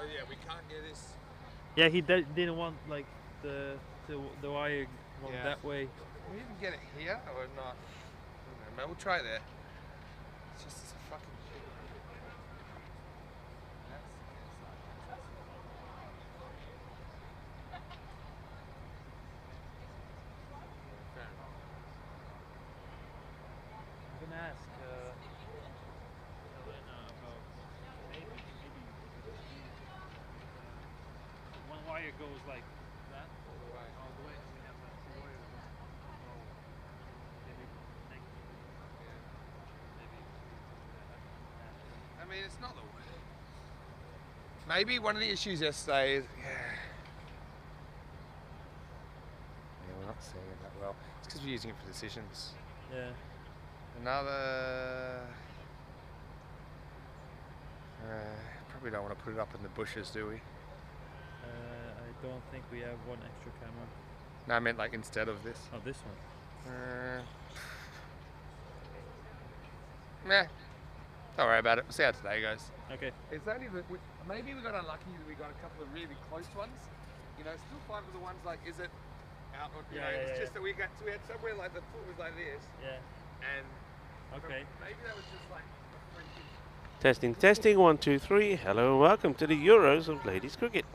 Oh yeah, we can't get this. Yeah, he didn't want like the wire going that way. Can we even get it here or not? I don't know, mate. We'll try there. It's just it's a fucking shit. That's fair enough. I'm gonna ask Helena about maybe one wire goes like that All the way. all the way, and we have two wires that go maybe connect. Maybe I mean, it's not the way. Maybe one of the issues yesterday is we're not seeing it that well. It's because we're using it for decisions. yeah. Another. Probably don't want to put it up in the bushes, do we? I don't think we have one extra camera. No, I meant like instead of this. Oh, this one. Meh. Don't worry about it. We'll see how today goes. Okay. It's only that maybe we got unlucky that we got a couple of really close ones. You know, still fine with the ones like, is it out? Or, you know, it's just that we had somewhere like the foot was like this. Yeah. And okay. Maybe that was just like a freak. Testing, testing, 1, 2, 3. Hello and welcome to the Euros of Ladies Cricket.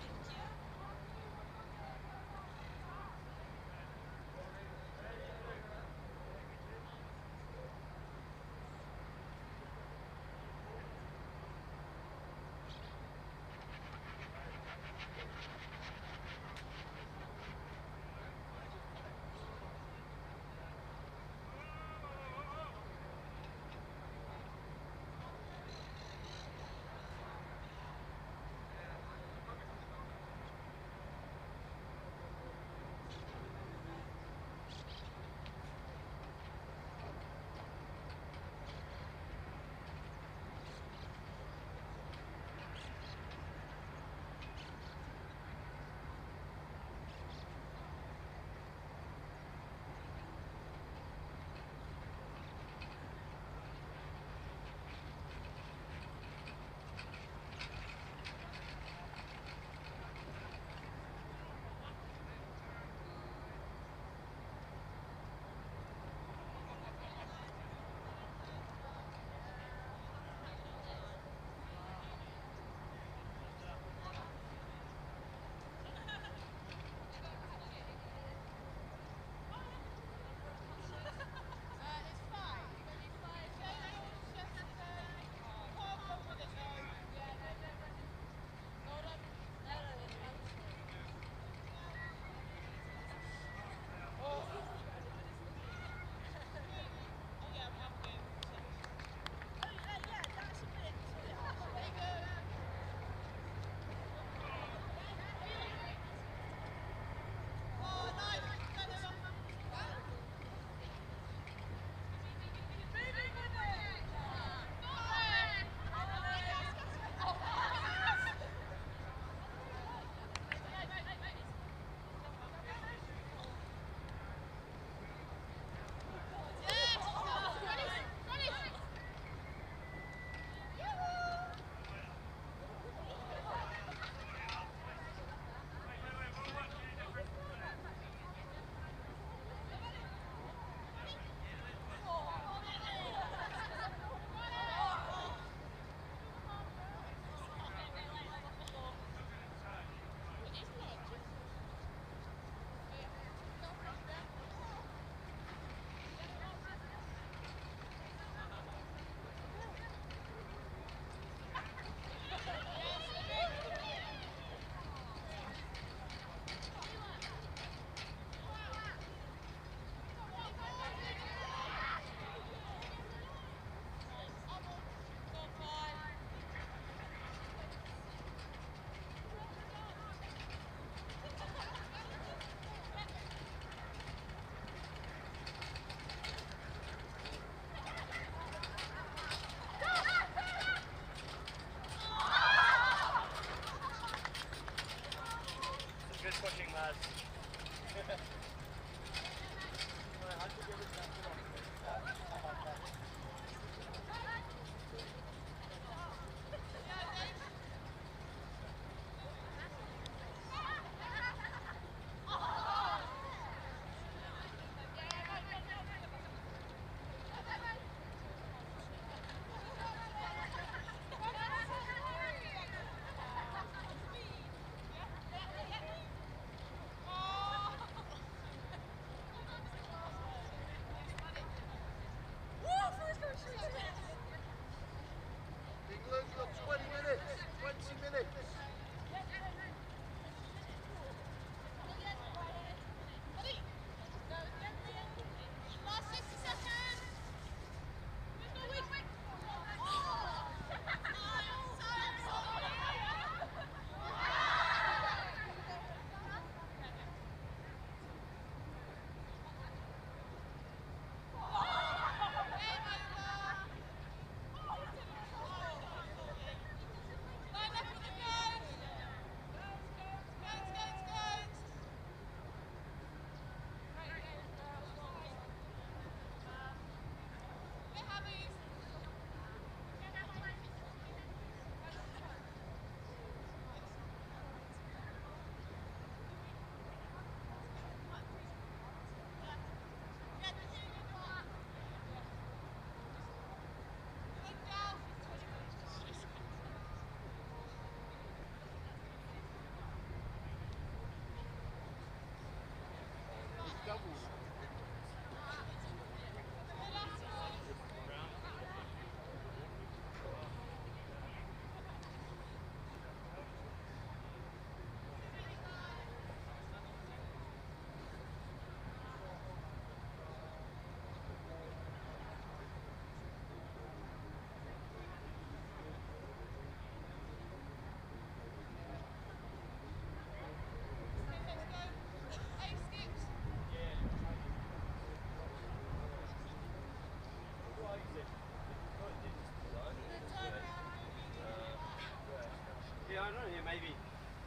Yeah,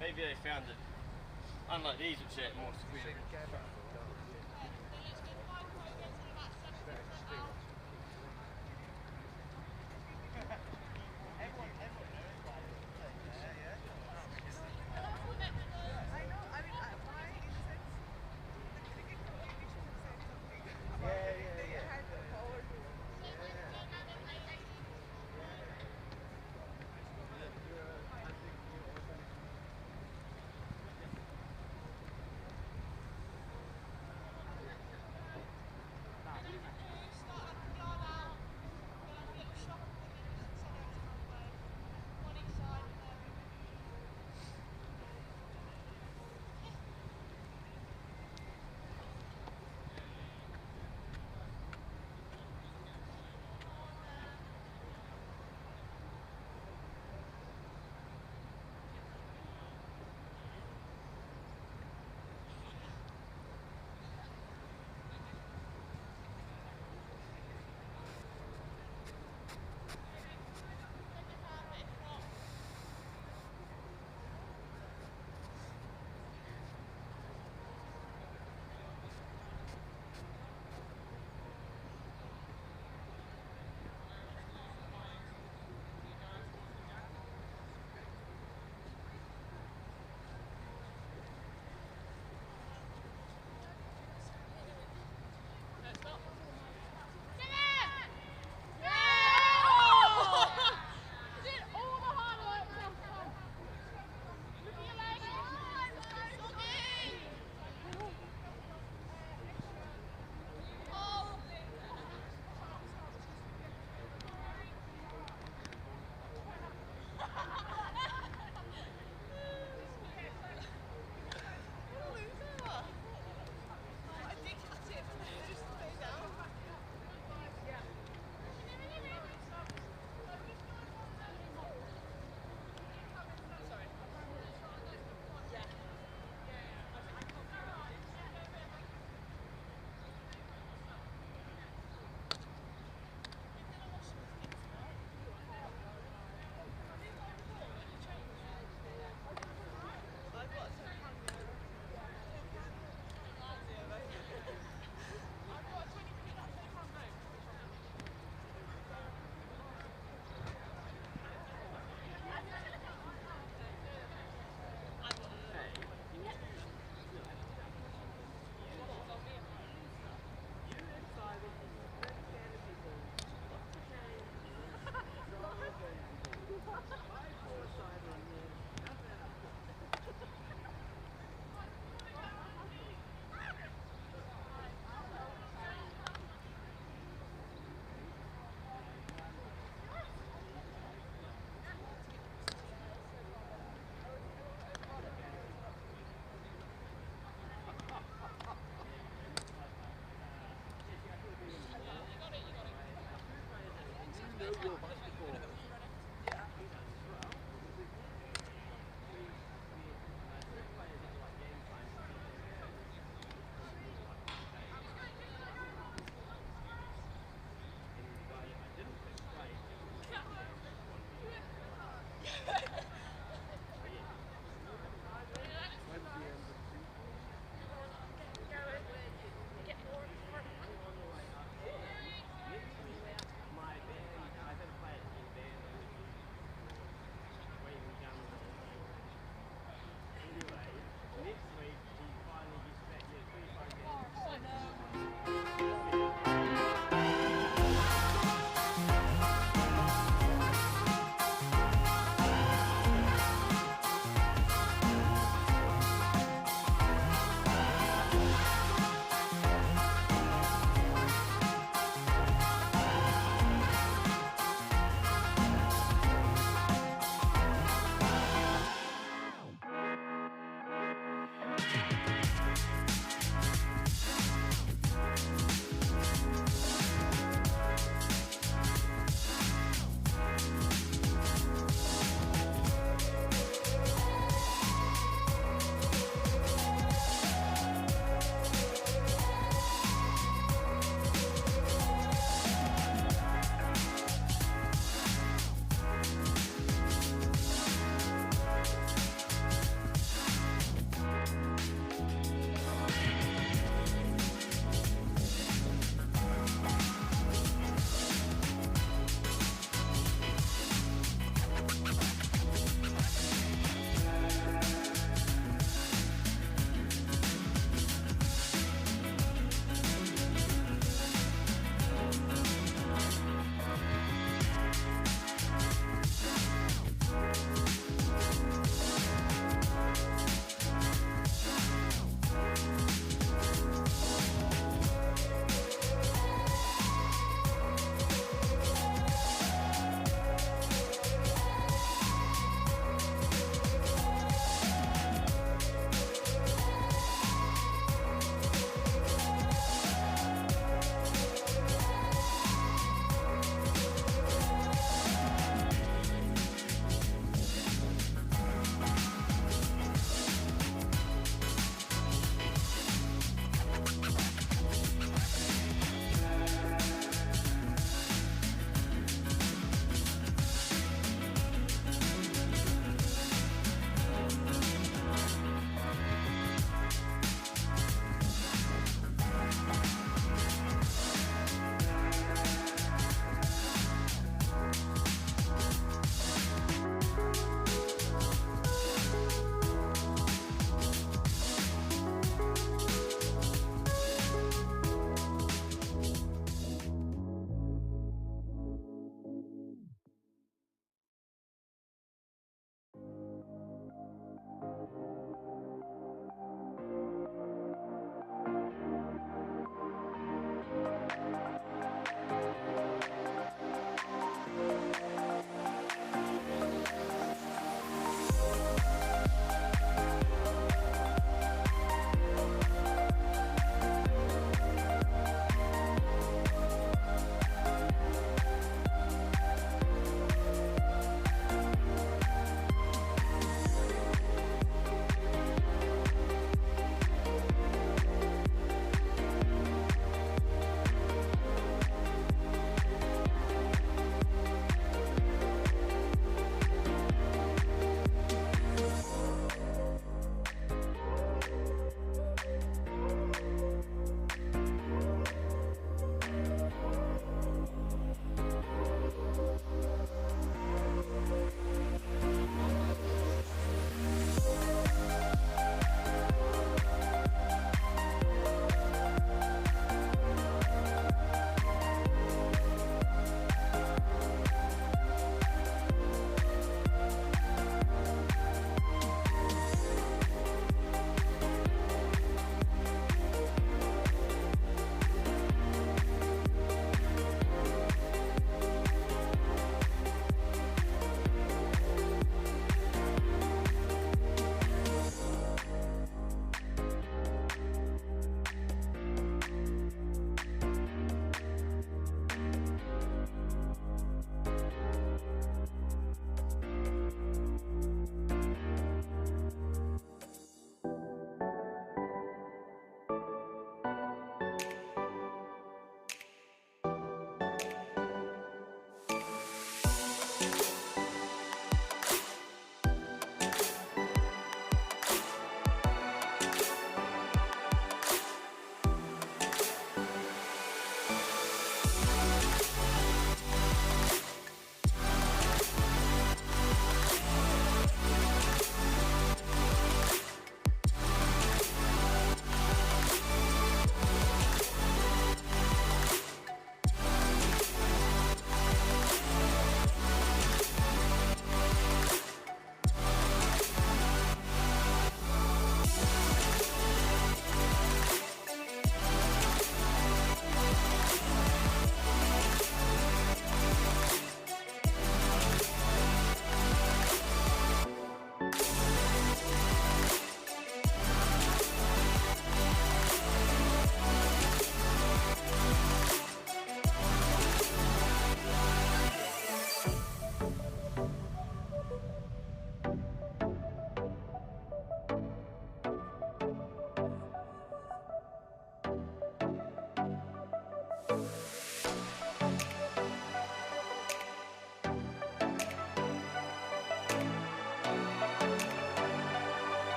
maybe they found that, unlike these, which are more secure.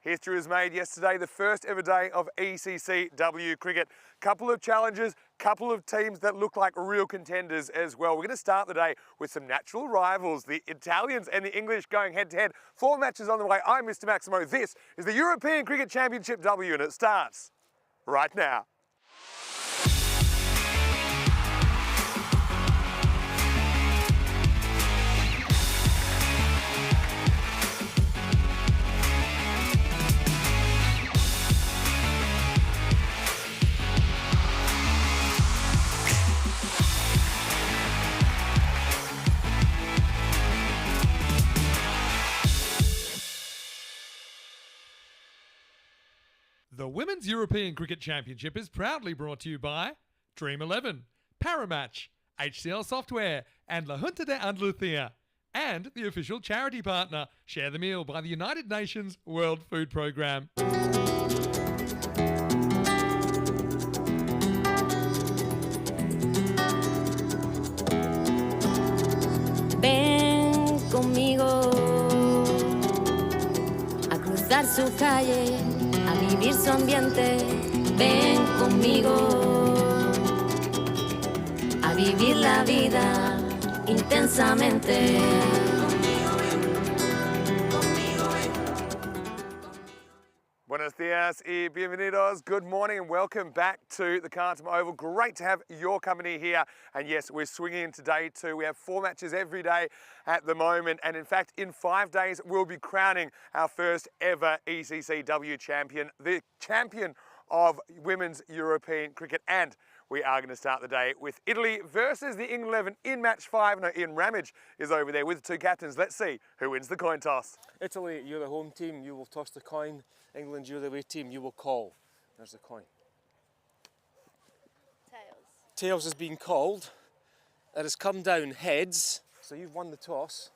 History was made yesterday, the first ever day of ECCW cricket. Couple of challenges, couple of teams that look like real contenders as well. We're going to start the day with some natural rivals, the Italians and the English going head-to-head. 4 matches on the way. I'm Mr. Maximo. This is the European Cricket Championship W, and it starts right now. The Women's European Cricket Championship is proudly brought to you by Dream 11, Paramatch, HCL Software, and La Junta de Andalucía, and the official charity partner, Share the Meal by the United Nations World Food Programme. Ven conmigo a cruzar su calle, a vivir su ambiente. Ven conmigo a vivir la vida intensamente. Buenos dias y bienvenidos. Good morning and welcome back to the Carlton Oval. Great to have your company here. And yes, we're swinging into day 2. We have 4 matches every day at the moment. And in fact, in 5 days, we'll be crowning our first ever ECCW champion, the champion of women's European cricket. And we are going to start the day with Italy versus the England 11 in match 5. Now, Ian Ramage is over there with the 2 captains. Let's see who wins the coin toss. Italy, you're the home team, you will toss the coin. England, you're the away team, you will call. There's the coin. Tails. Tails has been called. It has come down heads. So you've won the toss.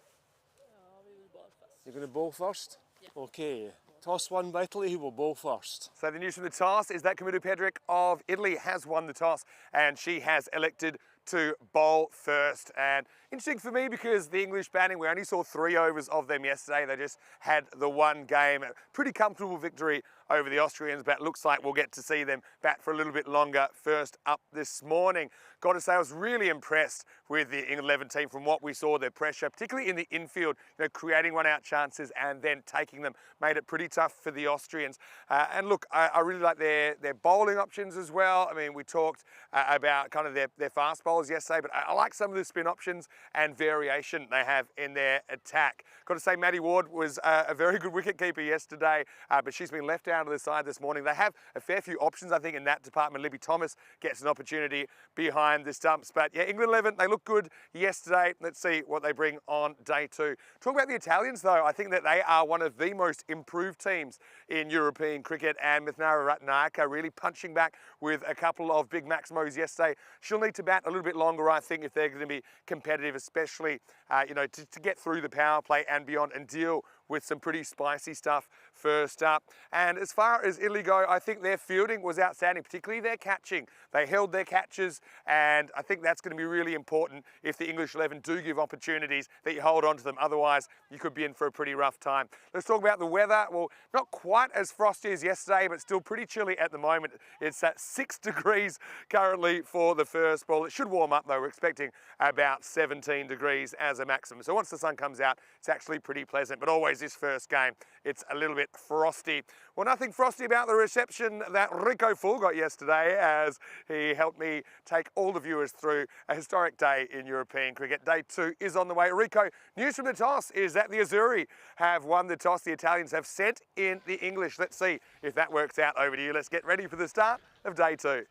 You're going to bowl first? Yeah. Okay. Toss won by Italy, who will bowl first? So the news from the toss is that Camilla Pedrick of Italy has won the toss and she has elected to bowl first. And interesting for me because the English batting, we only saw 3 overs of them yesterday. They just had the 1 game. A pretty comfortable victory over the Austrians, but looks like we'll get to see them bat for a little bit longer first up this morning. Got to say, I was really impressed with the England 11 team from what we saw, their pressure, particularly in the infield, creating run-out chances and then taking them, made it pretty tough for the Austrians. And look, I really like their bowling options as well. I mean, we talked about kind of their fast bowlers yesterday, but I like some of the spin options and variation they have in their attack. Got to say, Maddie Ward was a very good wicketkeeper yesterday, but she's been left out of the side this morning. They have a fair few options, I think, in that department. Libby Thomas gets an opportunity behind the stumps. But yeah, England 11, they look good yesterday. Let's see what they bring on day 2. Talk about the Italians, though. I think that they are one of the most improved teams in European cricket, and Mithnara Ratnayaka really punching back with a couple of big Maximos yesterday. She'll need to bat a little bit longer, I think, if they're going to be competitive, especially to get through the power play and beyond and deal with some pretty spicy stuff first up. And as far as Italy go, I think their fielding was outstanding, particularly their catching. They held their catches, and I think that's going to be really important if the English 11 do give opportunities that you hold on to them. Otherwise, you could be in for a pretty rough time. Let's talk about the weather. Well, not quite as frosty as yesterday, but still pretty chilly at the moment. It's at 6 degrees currently for the first ball. It should warm up, though. We're expecting about 17 degrees as a maximum. So once the sun comes out, it's actually pretty pleasant, but always this first game, it's a little bit frosty. Well, nothing frosty about the reception that Rico Full got yesterday, as he helped me take all the viewers through a historic day in European cricket. Day 2 is on the way. Rico, news from the toss is that the Azzurri have won the toss. The Italians have sent in the English. Let's see if that works out. Over to you. Let's get ready for the start of day 2.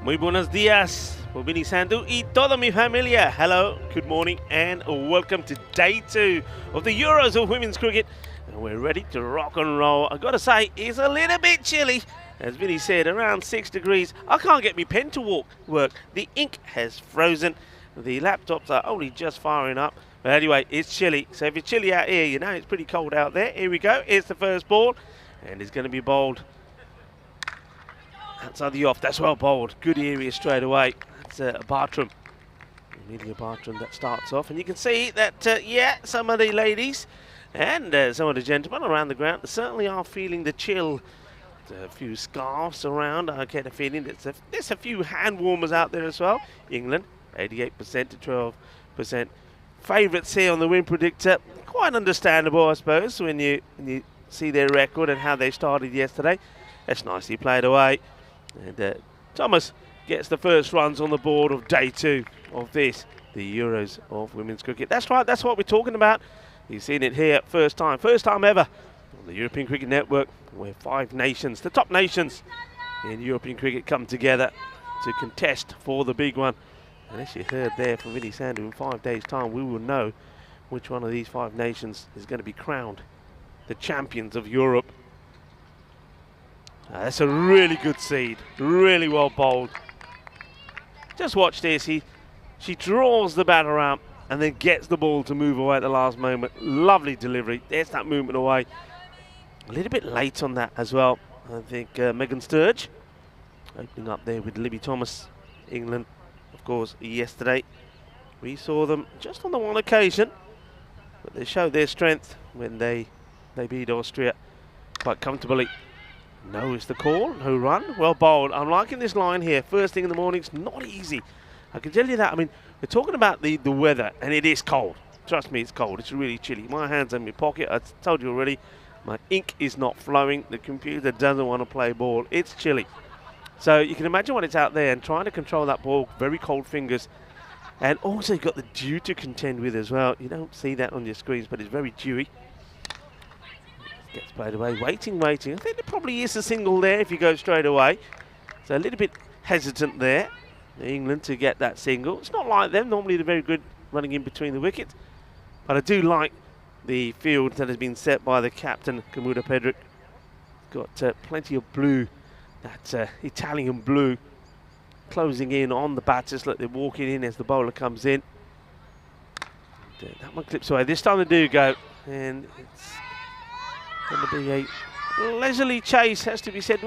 Muy buenos días, Bobini Sandu y toda mi familia. Hello, good morning, and welcome to day 2 of the Euros of Women's Cricket. And we're ready to rock and roll. I gotta say, it's a little bit chilly. As Vinny said, around 6 degrees. I can't get my pen to work. The ink has frozen. The laptops are only just firing up. But anyway, it's chilly. So if it's chilly out here, you know it's pretty cold out there. Here we go. Here's the first ball. And it's going to be bowled outside the off. That's well bowled. Good area straight away. That's a Bartram. Amelia Bartram that starts off. And you can see that, yeah, some of the ladies And some of the gentlemen around the ground certainly are feeling the chill. A few scarves around. I get a feeling there's a few hand warmers out there as well. England, 88% to 12%. Favourites here on the win predictor. Quite understandable, I suppose, when you see their record and how they started yesterday. That's nicely played away. And Thomas gets the first runs on the board of day 2 of this, the Euros of women's cricket. That's right, that's what we're talking about. You've seen it here, first time ever on the European Cricket Network, where 5 nations, the top nations in European cricket, come together to contest for the big one. And as you heard there from Vinny Sandhu, in 5 days' time we will know which one of these 5 nations is going to be crowned the champions of Europe. That's a really good seed, really well bowled. Just watch this, she draws the batter out and then gets the ball to move away at the last moment. Lovely delivery, there's that movement away. A little bit late on that as well. I think Megan Sturge opening up there with Libby Thomas, England. Of course, yesterday we saw them just on the one occasion, but they showed their strength when they beat Austria quite comfortably. No is the call, no run, well bowled. I'm liking this line here, first thing in the morning. It's not easy, I can tell you that. I mean, we're talking about the weather, and it is cold. Trust me, it's cold, it's really chilly. My hand's in my pocket, I told you already. My ink is not flowing, the computer doesn't want to play ball, it's chilly. So you can imagine when it's out there and trying to control that ball, very cold fingers. And also you've got the dew to contend with as well. You don't see that on your screens, but it's very dewy. Gets played away, waiting. I think there probably is a single there if you go straight away. So a little bit hesitant there, England, to get that single. It's not like them, normally they're very good running in between the wickets. But I do like the field that has been set by the captain, Kamuda Pedrick. Got plenty of blue, that Italian blue, closing in on the batters like they're walking in as the bowler comes in. And, that one clips away. This time they do go, and it's going to be a leisurely chase, has to be said.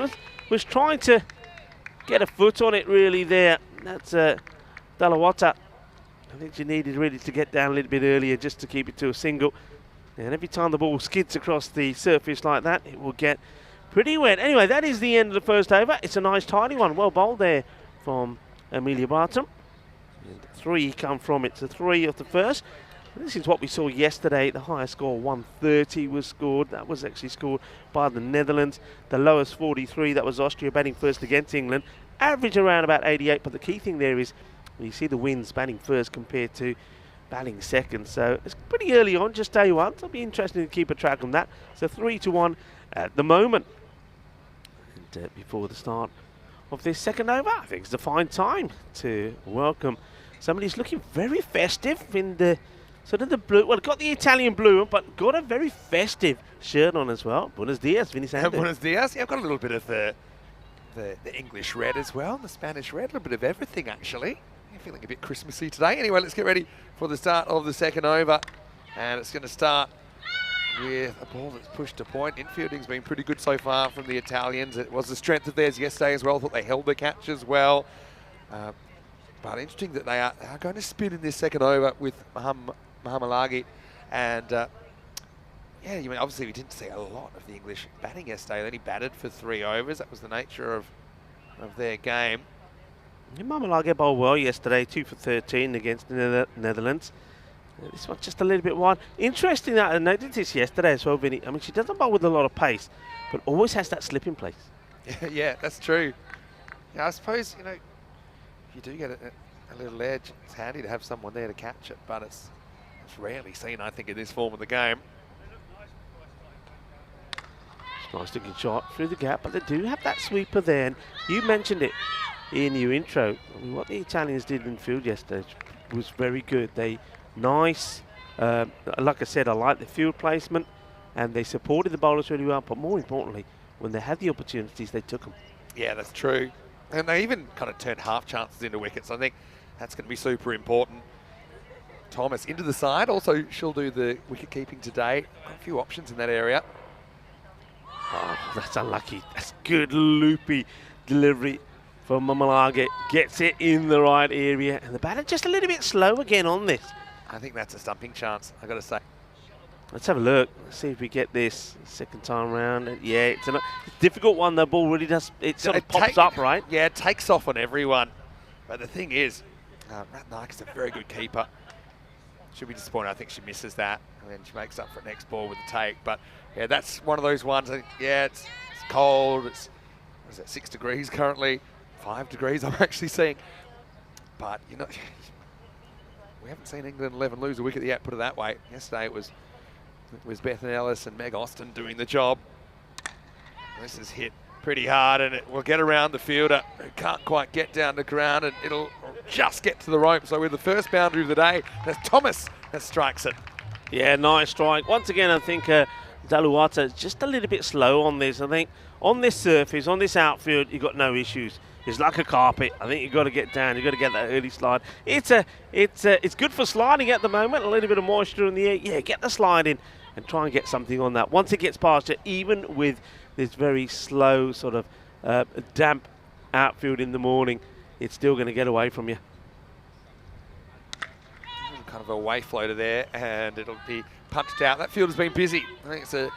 Was trying to get a foot on it really there. That's Dalawata. I think she needed really to get down a little bit earlier just to keep it to a single. And every time the ball skids across the surface like that, it will get pretty wet. Anyway, that is the end of the first over. It's a nice tidy one. Well bowled there from Amelia Barton. And 3 come from it. So 3 of the first. This is what we saw yesterday. The highest score, 130, was scored. That was actually scored by the Netherlands. The lowest, 43. That was Austria batting first against England. Average around about 88. But the key thing there is you see the wins batting first compared to batting second. So it's pretty early on, just day 1. So it'll be interesting to keep a track on that. So 3-1 at the moment. And before the start of this second over, I think it's a fine time to welcome somebody who's looking very festive in the sort of the blue. Well, got the Italian blue, but got a very festive shirt on as well. Buenos dias, Vinny Sandhu. Buenos dias. Yeah, I've got a little bit of the English red as well, the Spanish red, a little bit of everything actually. I'm feeling a bit Christmassy today. Anyway, let's get ready for the start of the second over. And it's going to start with a ball that's pushed to point. Infielding's been pretty good so far from the Italians. It was the strength of theirs yesterday as well. I thought they held the catch as well. But interesting that they are going to spin in this second over with Mahamalagi. And yeah, you mean, obviously we didn't see a lot of the English batting yesterday. They only batted for 3 overs. That was the nature of their game. Mahamalagi bowled well yesterday, 2 for 13 against the Netherlands. This one's just a little bit wide. Interesting that I noticed this yesterday as well, Vinny. I mean, she doesn't bowl with a lot of pace, but always has that slip in place. Yeah, that's true. Yeah, I suppose, you know, if you do get a little edge, it's handy to have someone there to catch it, but it's rarely seen, I think, in this form of the game. It's a nice looking shot through the gap, but they do have that sweeper there. And you mentioned it in your intro. I mean, what the Italians did in field yesterday was very good. Nice. Like I said, I like the field placement, and they supported the bowlers really well, but more importantly, when they had the opportunities, they took them. Yeah, that's true. And they even kind of turned half chances into wickets. I think that's going to be super important. Thomas into the side. Also, she'll do the wicket keeping today. Got a few options in that area. Oh, that's unlucky. That's good loopy delivery from Mahamalagi. Gets it in the right area, and the batter just a little bit slow again on this. I think that's a stumping chance, I've got to say. Let's have a look. Let's see if we get this second time round. Yeah, it's a difficult one. The ball really does. It sort of pops up, right? Yeah, it takes off on everyone. But the thing is, Ratnaik is a very good keeper. She'll be disappointed. I think she misses that, and then she makes up for it next ball with the take. But yeah, that's one of those ones. I think, yeah, it's cold. It's what is it, 6 degrees currently, 5 degrees. I'm actually seeing. But you know, we haven't seen England 11 lose a wicket yet. Put it that way. Yesterday it was Beth Ellis and Meg Austin doing the job. This is hit pretty hard, and it will get around the fielder who can't quite get down to ground, and it'll just get to the rope. So with the first boundary of the day, that's Thomas that strikes it. Yeah, nice strike. Once again, I think Daluata is just a little bit slow on this. I think on this surface, on this outfield, you've got no issues. It's like a carpet. I think you've got to get down. You've got to get that early slide. It's good for sliding at the moment. A little bit of moisture in the air. Yeah, get the slide in and try and get something on that. Once it gets past you, even with this very slow sort of damp outfield in the morning, it's still going to get away from you. Kind of a away floater there, and it'll be punched out. That field has been busy. I think it's a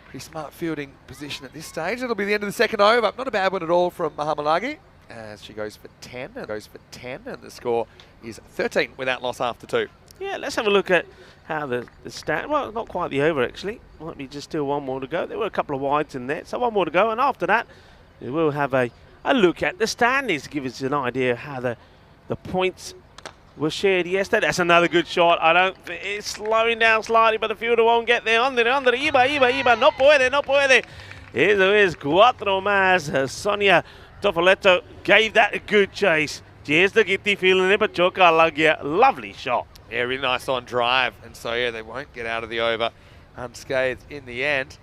pretty smart fielding position at this stage. It'll be the end of the second over. Not a bad one at all from Mahamalagi, as she goes for 10, and the score is 13 without loss after 2. Yeah, let's have a look at how the stat. Well, not quite the over actually. Might be just still one more to go. There were a couple of wides in there, so one more to go, and after that, we will have a look at the standings to give us an idea of how the points were shared yesterday. That's another good shot. It's slowing down slightly, but the fielder won't get there. Under, Iba, no puede. Eso es cuatro más. Sonia Tofoletto gave that a good chase. Just the Gitti feeling it, but choka lagia. Lovely shot. Yeah, really nice on drive, and so yeah, they won't get out of the over unscathed in the end.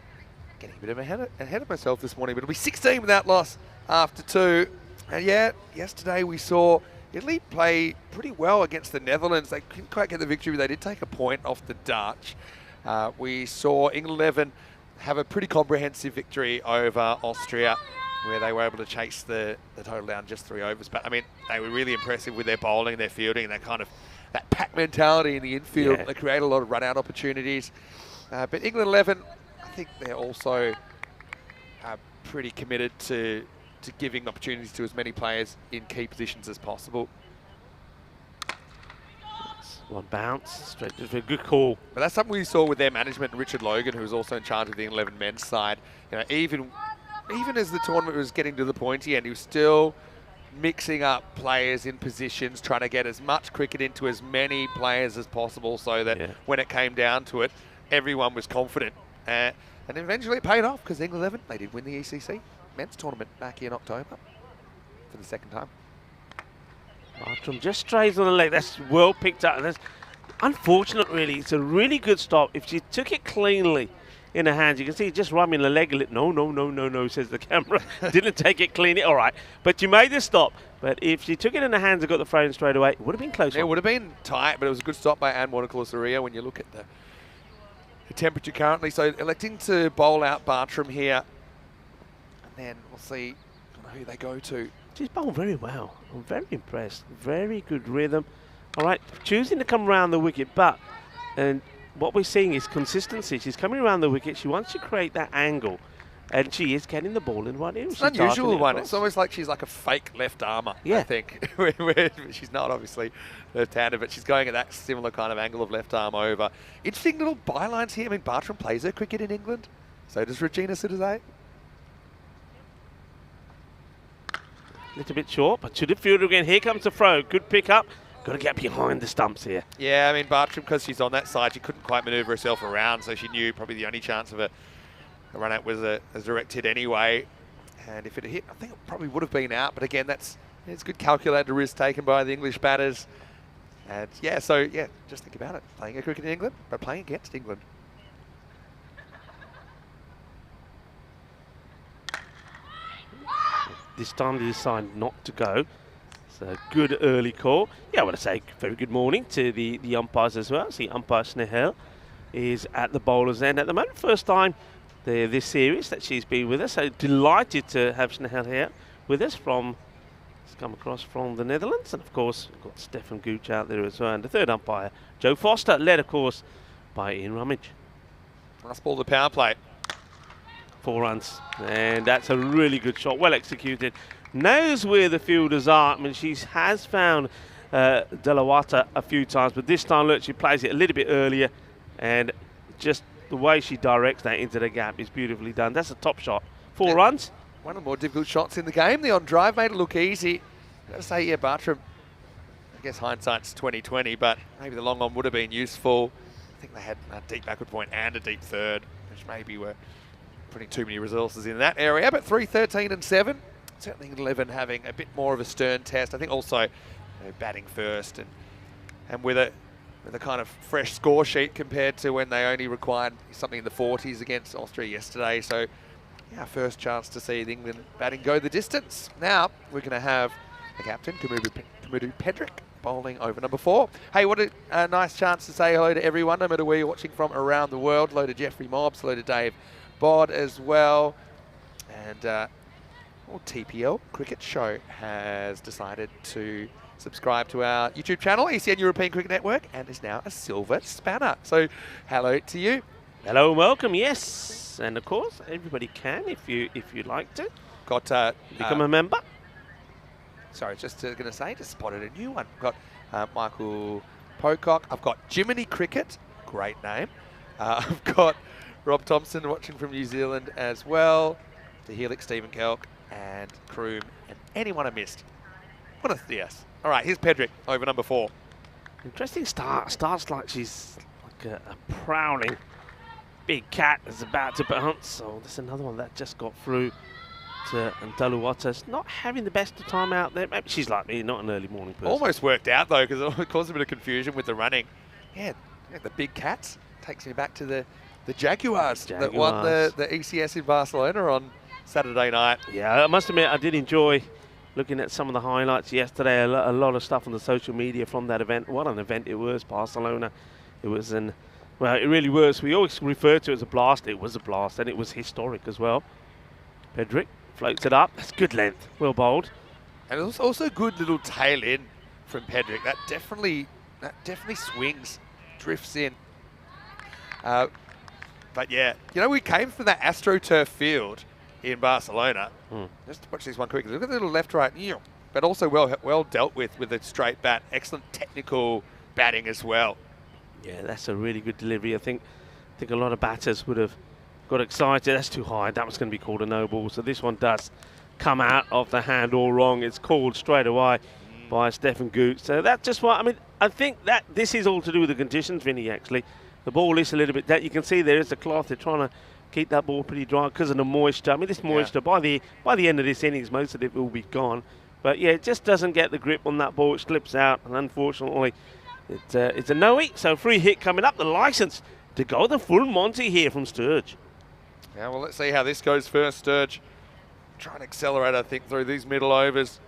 Getting a bit ahead of myself this morning, but it'll be 16 without loss after 2. And yeah, yesterday we saw Italy play pretty well against the Netherlands. They couldn't quite get the victory, but they did take a point off the Dutch. We saw England 11 have a pretty comprehensive victory over Austria, where they were able to chase the total down just 3 overs. But I mean, they were really impressive with their bowling, their fielding, and that pack mentality in the infield. Yeah. They create a lot of run-out opportunities. But England 11, I think they're also pretty committed to giving opportunities to as many players in key positions as possible. One bounce, straight to a good call. But that's something we saw with their management, Richard Logan, who was also in charge of the 11 men's side. You know, even as the tournament was getting to the pointy end, he was still mixing up players in positions, trying to get as much cricket into as many players as possible, so that when it came down to it, everyone was confident. And eventually it paid off, because England 11, they did win the ECC men's tournament back in October for the second time. Bartram just strays on the leg. That's well picked up. And that's unfortunate, really. It's a really good stop. If she took it cleanly in her hands, you can see just rubbing the leg a little. No, says the camera. Didn't take it cleanly. All right. But you made the stop. But if she took it in her hands and got the throw in straight away, it would have been close. It would have been tight, but it was a good stop by Anne Waterclaw-Soria when you look at the temperature currently. So electing to bowl out Bartram here. And then we'll see who they go to. She's bowled very well. I'm very impressed. Very good rhythm. All right, choosing to come around the wicket, and what we're seeing is consistency. She's coming around the wicket. She wants to create that angle, and she is getting the ball in the right area. It's an unusual one. It's almost like she's like a fake left armer, I think. She's not obviously left-handed, but she's going at that similar kind of angle of left arm over. Interesting little bylines here. I mean, Bartram plays her cricket in England. So does Regina Sidazay. Little bit short, but to the fielder again. Here comes the throw. Good pick up. Got to get behind the stumps here. Yeah, I mean, Bartram, because she's on that side, she couldn't quite manoeuvre herself around, so she knew probably the only chance of a run out was a direct hit anyway. And if it hit, I think it probably would have been out. But again, it's good calculated risk taken by the English batters. And yeah, so yeah, just think about it. Playing a cricket in England, but playing against England. This time they decide not to go. So good early call. Yeah, I want to say very good morning to the umpires as well. See, umpire Snehel is at the bowler's end at the moment. First time this series that she's been with us. So delighted to have Snehel here with us he's come across from the Netherlands. And of course, we've got Stefan Gooch out there as well. And the third umpire, Joe Foster, led of course by Ian Rummage. Last ball of the power play. 4 runs, and that's a really good shot, well executed. Knows where the fielders are. I mean, she has found Delawata a few times, but this time, look, she plays it a little bit earlier, and just the way she directs that into the gap is beautifully done. That's a top shot. 4 runs. One of the more difficult shots in the game. The on drive made it look easy. I've got to say, yeah, Bartram, I guess hindsight's 2020, but maybe the long on would have been useful. I think they had a deep backward point and a deep third, which maybe were putting too many resources in that area. But 3, 13 and 7. Certainly 11 having a bit more of a stern test. I think also batting first and with a kind of fresh score sheet compared to when they only required something in the 40s against Austria yesterday. So, yeah, first chance to see the England batting go the distance. Now, we're going to have the captain, Kamudu Pedrick, bowling over number 4. Hey, what a nice chance to say hello to everyone, no matter where you're watching from around the world. Hello to Jeffrey Mobbs, hello to Dave Bod as well. And TPL Cricket Show has decided to subscribe to our YouTube channel, ECN European Cricket Network, and is now a silver spanner. So, hello to you. Hello and welcome, yes. And of course, everybody can if you'd like to. Got become a member. Sorry, just going to say, just spotted a new one. Got Michael Pocock. I've got Jiminy Cricket, great name. I've got Rob Thompson watching from New Zealand as well. To Helix, Stephen Kelk, and Kroom, and anyone I missed. Yes. All right, here's Pedrick over number 4. Interesting start. Starts like she's like a prowling big cat is about to bounce. So there's another one that just got through to Daluwata's. Not having the best of time out there. Maybe she's like me, not an early morning person. Almost worked out though, because it caused a bit of confusion with the running. Yeah, the big cats takes me back to the Jaguars that won the ECS in Barcelona on Saturday night. Yeah, I must admit I did enjoy looking at some of the highlights yesterday. A lot of stuff on the social media from that event. What an event it was, Barcelona. It was well, it really was. We always refer to it as a blast. It was a blast, and it was historic as well. Pedrick floats it up. That's good length. Well bowled. And it was also good little tail in from Pedrick. That definitely swings, drifts in. But yeah, you know, we came from that AstroTurf field in Barcelona. Just watch this one quickly. Look at the little left-right, but also well dealt with a straight bat. Excellent technical batting as well. Yeah, that's a really good delivery. I think a lot of batters would have got excited. That's too high. That was going to be called a no ball. So this one does come out of the hand all wrong. It's called straight away by Stefan Gooch. So that's just what I mean. I think that this is all to do with the conditions, Vinny. Actually, the ball is a little bit. That you can see there is a cloth. They're trying to keep that ball pretty dry because of the moisture. I mean, this moisture by the end of this innings, most of it will be gone. But yeah, it just doesn't get the grip on that ball. It slips out, and unfortunately, it's a no-hit. So free hit coming up. The license to go the full Monty here from Sturge. Yeah, well, let's see how this goes first. Sturge trying to accelerate, I think, through these middle overs.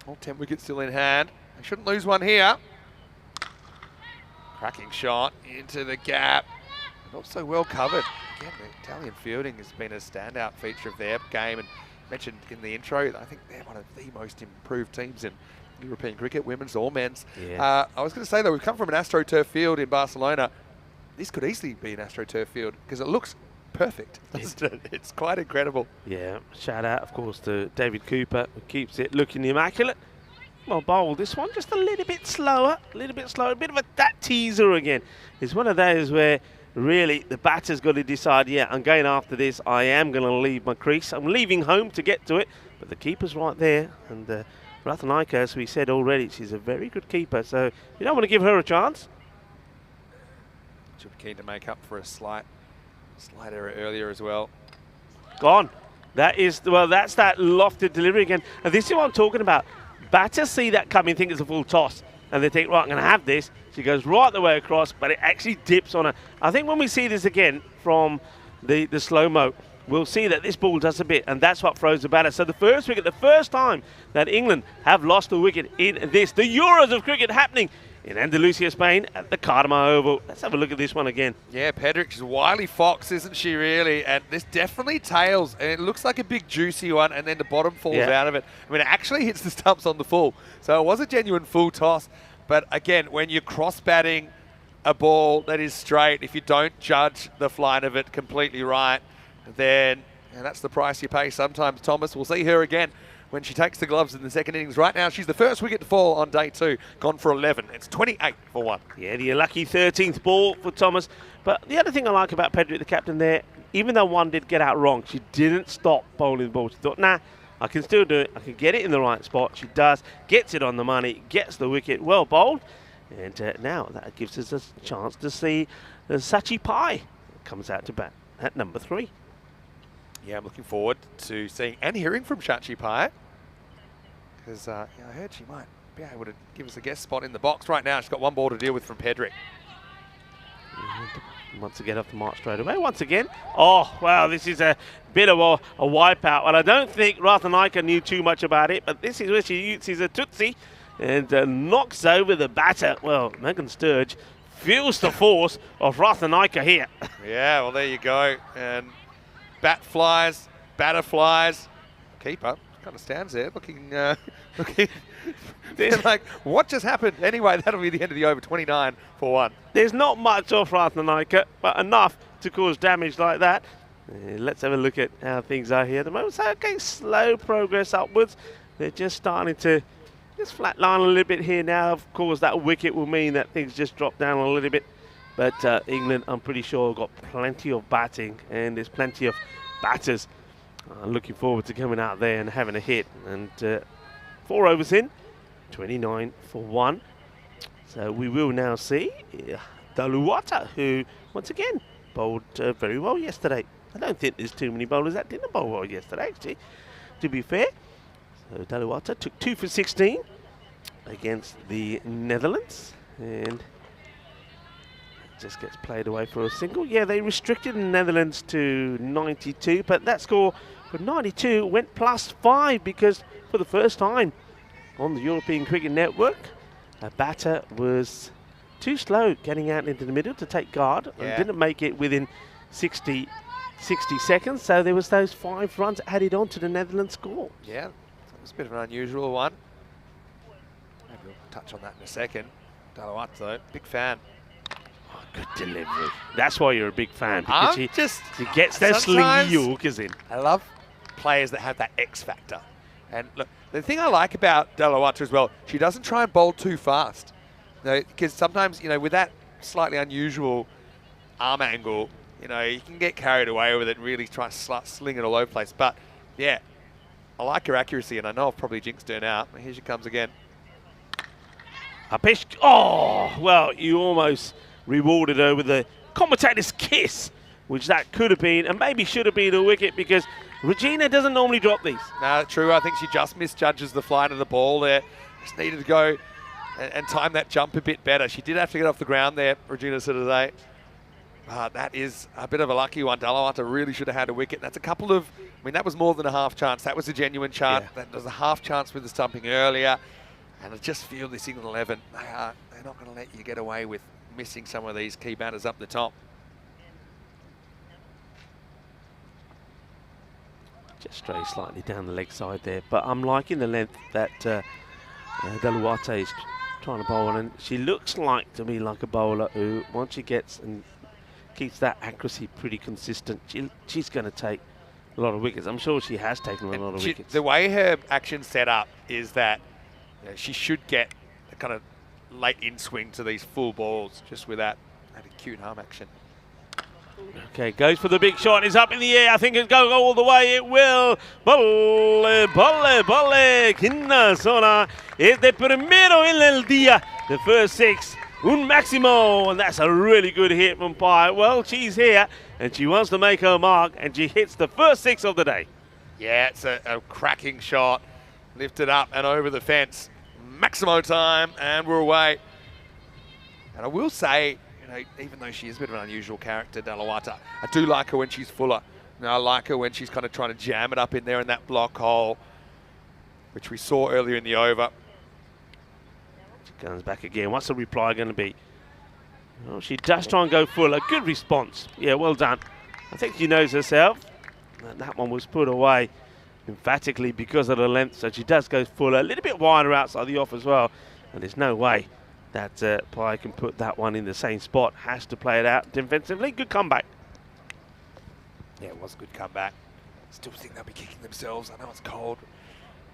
All 10 wickets still in hand. They shouldn't lose one here. Cracking shot into the gap. Not so well covered. Again, the Italian fielding has been a standout feature of their game. And mentioned in the intro, I think they're one of the most improved teams in European cricket, women's or men's. Yeah. I was going to say, though, we've come from an AstroTurf field in Barcelona. This could easily be an AstroTurf field because it looks perfect. It's quite incredible. Yeah, shout out, of course, to David Cooper, who keeps it looking immaculate. Well bowled, this one just a little bit slower, a bit of that teaser again. It's one of those where really the batter's got to decide, yeah, I'm going after this, I am going to leave my crease. I'm leaving home to get to it, but the keeper's right there. And Rathanayake, as we said already, she's a very good keeper, so you don't want to give her a chance. She'll be keen to make up for a slight error earlier as well. Gone. That's that lofted delivery again. And this is what I'm talking about. Batters see that coming, think it's a full toss, and they think, right, I'm going to have this. She goes right the way across, but it actually dips on her. I think when we see this again from the slow-mo, we'll see that this ball does a bit, and that's what throws the batter. So the first wicket, the first time that England have lost a wicket in this, the Euros of cricket happening in Andalusia, Spain, at the Cartama Oval. Let's have a look at this one again. Yeah, Pedrick's a wily fox, isn't she, really? And this definitely tails, and it looks like a big juicy one, and then the bottom falls out of it. I mean, it actually hits the stumps on the full, so it was a genuine full toss. But again, when you're cross-batting a ball that is straight, if you don't judge the flight of it completely right, then that's the price you pay sometimes, Thomas. We'll see her again when she takes the gloves in the second innings. Right now, she's the first wicket to fall on day 2, gone for 11. It's 28 for 1. Yeah, the lucky 13th ball for Thomas. But the other thing I like about Pedrick, the captain there, even though one did get out wrong, she didn't stop bowling the ball. She thought, nah, I can still do it. I can get it in the right spot. She does, gets it on the money, gets the wicket, well bowled. And now that gives us a chance to see Sachi Pai comes out to bat at number 3. Yeah, I'm looking forward to seeing and hearing from Sachi Pai, because I heard she might be able to give us a guest spot in the box. Right now, she's got one ball to deal with from Pedrick. Wants to get off the mark straight away once again. Oh, wow, this is a bit of a wipeout. And I don't think Rathanayake knew too much about it, but this is where she uses a tootsie and knocks over the batter. Well, Megan Sturge feels the force of Rathanayake here. Yeah, well, there you go. And bat flies, batter flies. Keeper kind of stands there looking like, what just happened? Anyway, that'll be the end of the over, 29 for 1. There's not much of Rathanayake, but enough to cause damage like that. Let's have a look at how things are here at the moment. So, okay, slow progress upwards. They're just starting to just flatline a little bit here now. Of course, that wicket will mean that things just drop down a little bit. But England, I'm pretty sure, have got plenty of batting, and there's plenty of batters. Looking forward to coming out there and having a hit. And 4 overs in, 29 for 1. So we will now see Daluwata, who, once again, bowled very well yesterday. I don't think there's too many bowlers that didn't bowl well yesterday, actually, to be fair. So Daluwata took 2 for 16 against the Netherlands. And just gets played away for a single. Yeah, they restricted the Netherlands to 92, but that score for 92 went +5 because for the first time on the European Cricket Network, a batter was too slow getting out into the middle to take guard and didn't make it within 60 seconds. So there was those 5 runs added on to the Netherlands score. Yeah, it was a bit of an unusual one. Maybe we'll touch on that in a second. Daluwata, though, big fan. Good delivery. That's why you're a big fan, because she gets that sometimes slingy Yorkers in. I love players that have that X factor. And look, the thing I like about Daluwata as well, she doesn't try and bowl too fast. Because sometimes, with that slightly unusual arm angle, you can get carried away with it and really try to sling it all over the place. But, yeah, I like her accuracy, and I know I've probably jinxed her now. Here she comes again. A pitch. Oh, well, you almost rewarded her with a commentator's kiss, which that could have been and maybe should have been a wicket, because Regina doesn't normally drop these. No, true. I think she just misjudges the flight of the ball there. Just needed to go and time that jump a bit better. She did have to get off the ground there, Regina Sitterday. That is a bit of a lucky one. Daluwata really should have had a wicket. That's a couple of, that was more than a half chance. That was a genuine chance. Yeah. That was a half chance with the stumping earlier. And I just feel this England 11, they're not going to let you get away with missing some of these key batters up the top. Just stray slightly down the leg side there, but I'm liking the length that Daluwata is trying to bowl, and she looks like to me like a bowler who, once she gets and keeps that accuracy pretty consistent, she's going to take a lot of wickets. I'm sure she has taken a lot of wickets. The way her action's set up is that she should get a kind of late in swing to these full balls just with that acute arm action. Okay, goes for the big shot. It's up in the air. I think it's going to go all the way. It will. Bolle, bolle, bolle. Quinta zona es de primero en el día. The first 6. Un máximo. And that's a really good hit from Pai. Well, she's here and she wants to make her mark, and she hits the first 6 of the day. Yeah, it's a cracking shot. Lifted up and over the fence. Maximo time, and we're away. And I will say, even though she is a bit of an unusual character, Daluwata, I do like her when she's fuller. I like her when she's kind of trying to jam it up in there in that block hole, which we saw earlier in the over. She comes back again. What's the reply going to be? Well, she does try and go fuller. Good response. Yeah, well done. I think she knows herself. That one was put away emphatically because of the length, so she does go fuller, a little bit wider outside the off as well, and there's no way that Pai can put that one in the same spot. Has to play it out defensively. Good comeback. Yeah, it was a good comeback. Still think they'll be kicking themselves. I know it's cold.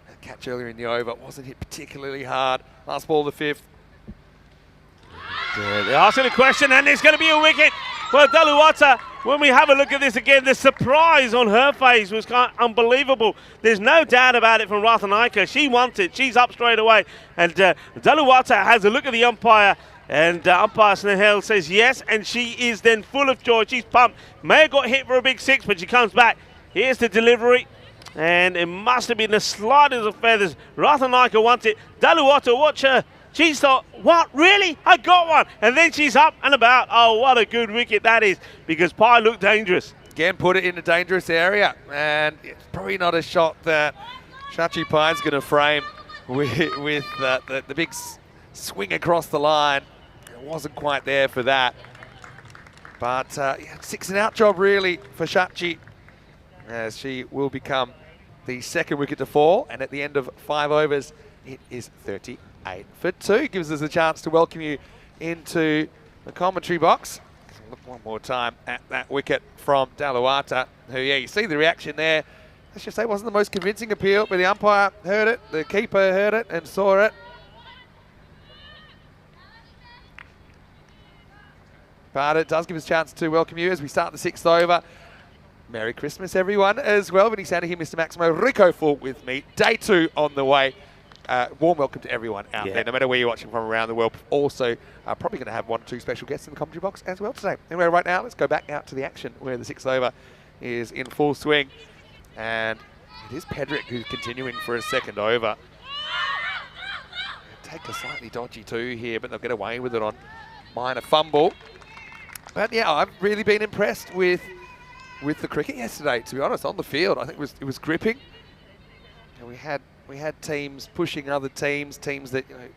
That catch earlier in the over wasn't hit particularly hard. Last ball of the 5th. Yeah, they're asking a question, and there's going to be a wicket. Well, Daluwata, when we have a look at this again, the surprise on her face was kind of unbelievable. There's no doubt about it from Ratanaika. She wants it. She's up straight away. And Daluwata has a look at the umpire, and umpire Snehal says yes, and she is then full of joy. She's pumped. May have got hit for a big 6, but she comes back. Here's the delivery, and it must have been the slightest of feathers. Ratanaika wants it. Daluwata, watch her. She thought, what, really? I got one. And then she's up and about. Oh, what a good wicket that is, because Pai looked dangerous. Again, put it in a dangerous area. And it's probably not a shot that Shachi Pai's going to frame with the big swing across the line. It wasn't quite there for that. But 6 and out job, really, for Shachi, as she will become the 2nd wicket to fall. And at the end of 5 overs, it is 38 for 2. Gives us a chance to welcome you into the commentary box. Look one more time at that wicket from Daluwata, who, yeah, you see the reaction there. Let's just say it wasn't the most convincing appeal, but the umpire heard it, the keeper heard it and saw it. But it does give us a chance to welcome you as we start the 6th over. Merry Christmas, everyone, as well. Vinny Sander here, Mr. Maximo Rico Full with me. Day 2 on the way. Warm welcome to everyone out there, no matter where you're watching from around the world. Also, probably going to have 1 or 2 special guests in the commentary box as well today. Anyway, right now, let's go back out to the action where the 6th over is in full swing. And it is Pedrick who's continuing for his 2nd over. Take a slightly dodgy 2 here, but they'll get away with it on minor fumble. But yeah, I've really been impressed with the cricket yesterday, to be honest, on the field. I think it was gripping. And we had teams pushing other teams that, you know,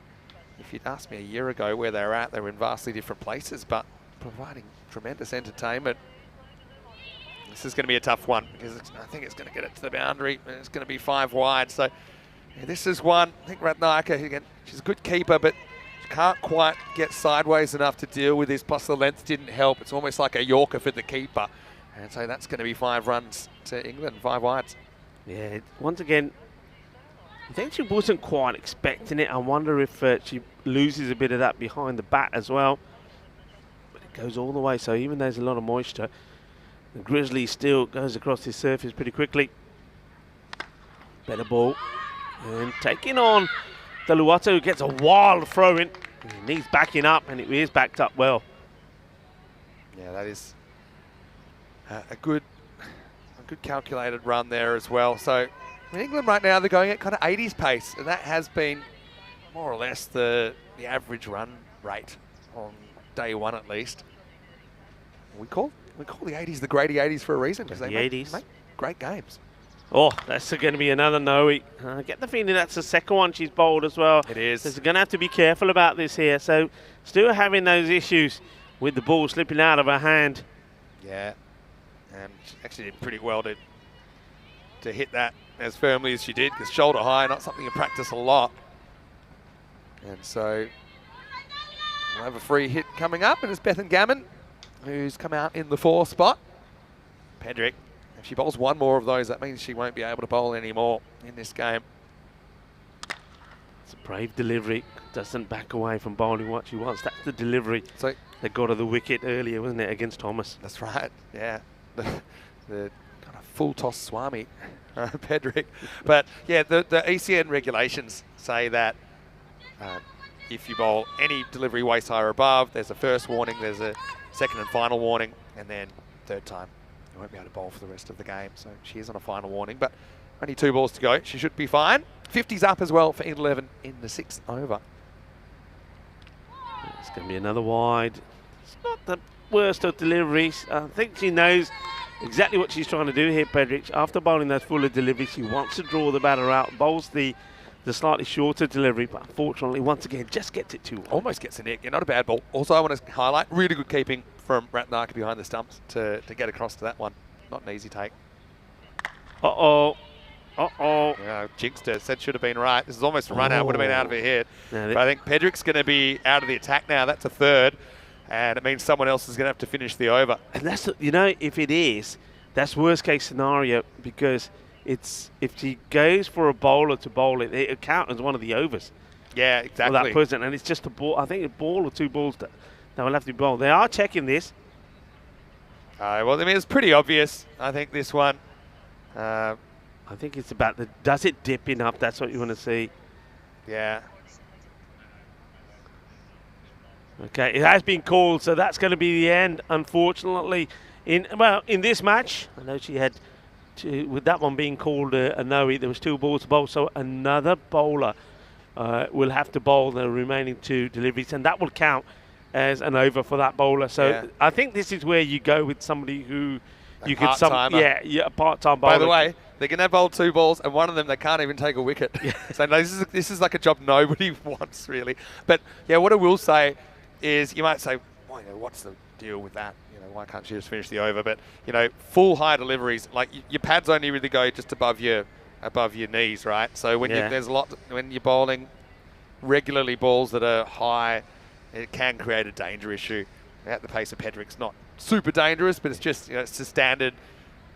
if you'd asked me a year ago where they were in vastly different places, but providing tremendous entertainment. This is going to be a tough one, because I think it's going to get it to the boundary, and it's going to be 5 wide. So yeah, this is one. I think Ratnaika, again, she's a good keeper, but she can't quite get sideways enough to deal with this, plus the length didn't help. It's almost like a Yorker for the keeper. And so that's going to be 5 runs to England, 5 wides. Yeah, once again, I think she wasn't quite expecting it. I wonder if she loses a bit of that behind the bat as well. But it goes all the way, so even though there's a lot of moisture, the Grizzly still goes across this surface pretty quickly. Better ball. And taking on Daluwata, who gets a wild throw in. He needs backing up, and it is backed up well. Yeah, that is a good calculated run there as well. So in England right now, they're going at kind of 80s pace, and that has been more or less the average run rate on day 1 at least. We call the 80s the Grady 80s for a reason, because they make great games. Oh, that's going to be another no. I get the feeling that's the 2nd one she's bowled as well. It is. So they're going to have to be careful about this here. So still having those issues with the ball slipping out of her hand. Yeah, and she actually did pretty well to hit that as firmly as she did, because shoulder high, not something you practice a lot. And so we'll have a free hit coming up, and it's Bethan Gammon who's come out in the 4 spot. Pedrick, if she bowls 1 more of those, that means she won't be able to bowl anymore in this game. It's a brave delivery. Doesn't back away from bowling what she wants. That's the delivery that got her the wicket earlier, wasn't it, against Thomas? That's right, yeah. The kind of full toss Swami, Pedrick. But yeah, the ECN regulations say that if you bowl any delivery waist high or above, there's a first warning, there's a 2nd and final warning, and then 3rd time you won't be able to bowl for the rest of the game. So she is on a final warning, but only 2 balls to go. She should be fine. 50's up as well for England 11 in the 6th over. It's going to be another wide. It's not the worst of deliveries. I think she knows exactly what she's trying to do here, Pedrick. After bowling those fuller deliveries, she wants to draw the batter out, bowls the slightly shorter delivery, but unfortunately, once again, just gets it too wide. Almost gets a nick. Yeah, not a bad ball. Also, I want to highlight really good keeping from Ratnaka behind the stumps to get across to that one. Not an easy take. Uh-oh. Uh-oh. Yeah, jinxed her. Said should have been right. This is almost a run out. Would have been out of her head. No, But I think Pedrick's going to be out of the attack now. That's a third. And it means someone else is going to have to finish the over. And that's, you know, if it is, that's worst case scenario, because it's if she goes for a bowler to bowl it, it'll count as one of the overs. Yeah, For exactly. that person, and it's just a ball. I think a ball or two balls that will have to be bowled. They are checking this. Well, I mean, it's pretty obvious. I think this one. I think it's about does it dip enough? That's what you want to see. Yeah. Okay, it has been called, so that's going to be the end, unfortunately. In this match, I know she had with that one being called a no, there was 2 balls to bowl, so another bowler will have to bowl the remaining 2 deliveries, and that will count as an over for that bowler. So Yeah. I think this is where you go with somebody who you could part-timer. a part-time bowler. By the way, they're going to bowl 2 balls, and one of them they can't even take a wicket. So no, this is like a job nobody wants, really. But yeah, what I will say is, you might say, well, you know, what's the deal with that? You know, why can't she just finish the over? But you know, full high deliveries, like your pads only really go just above your knees, right? So when there's a lot when you're bowling regularly balls that are high, it can create a danger issue. At the pace of Pedrick's not super dangerous, but it's just, you know, it's a standard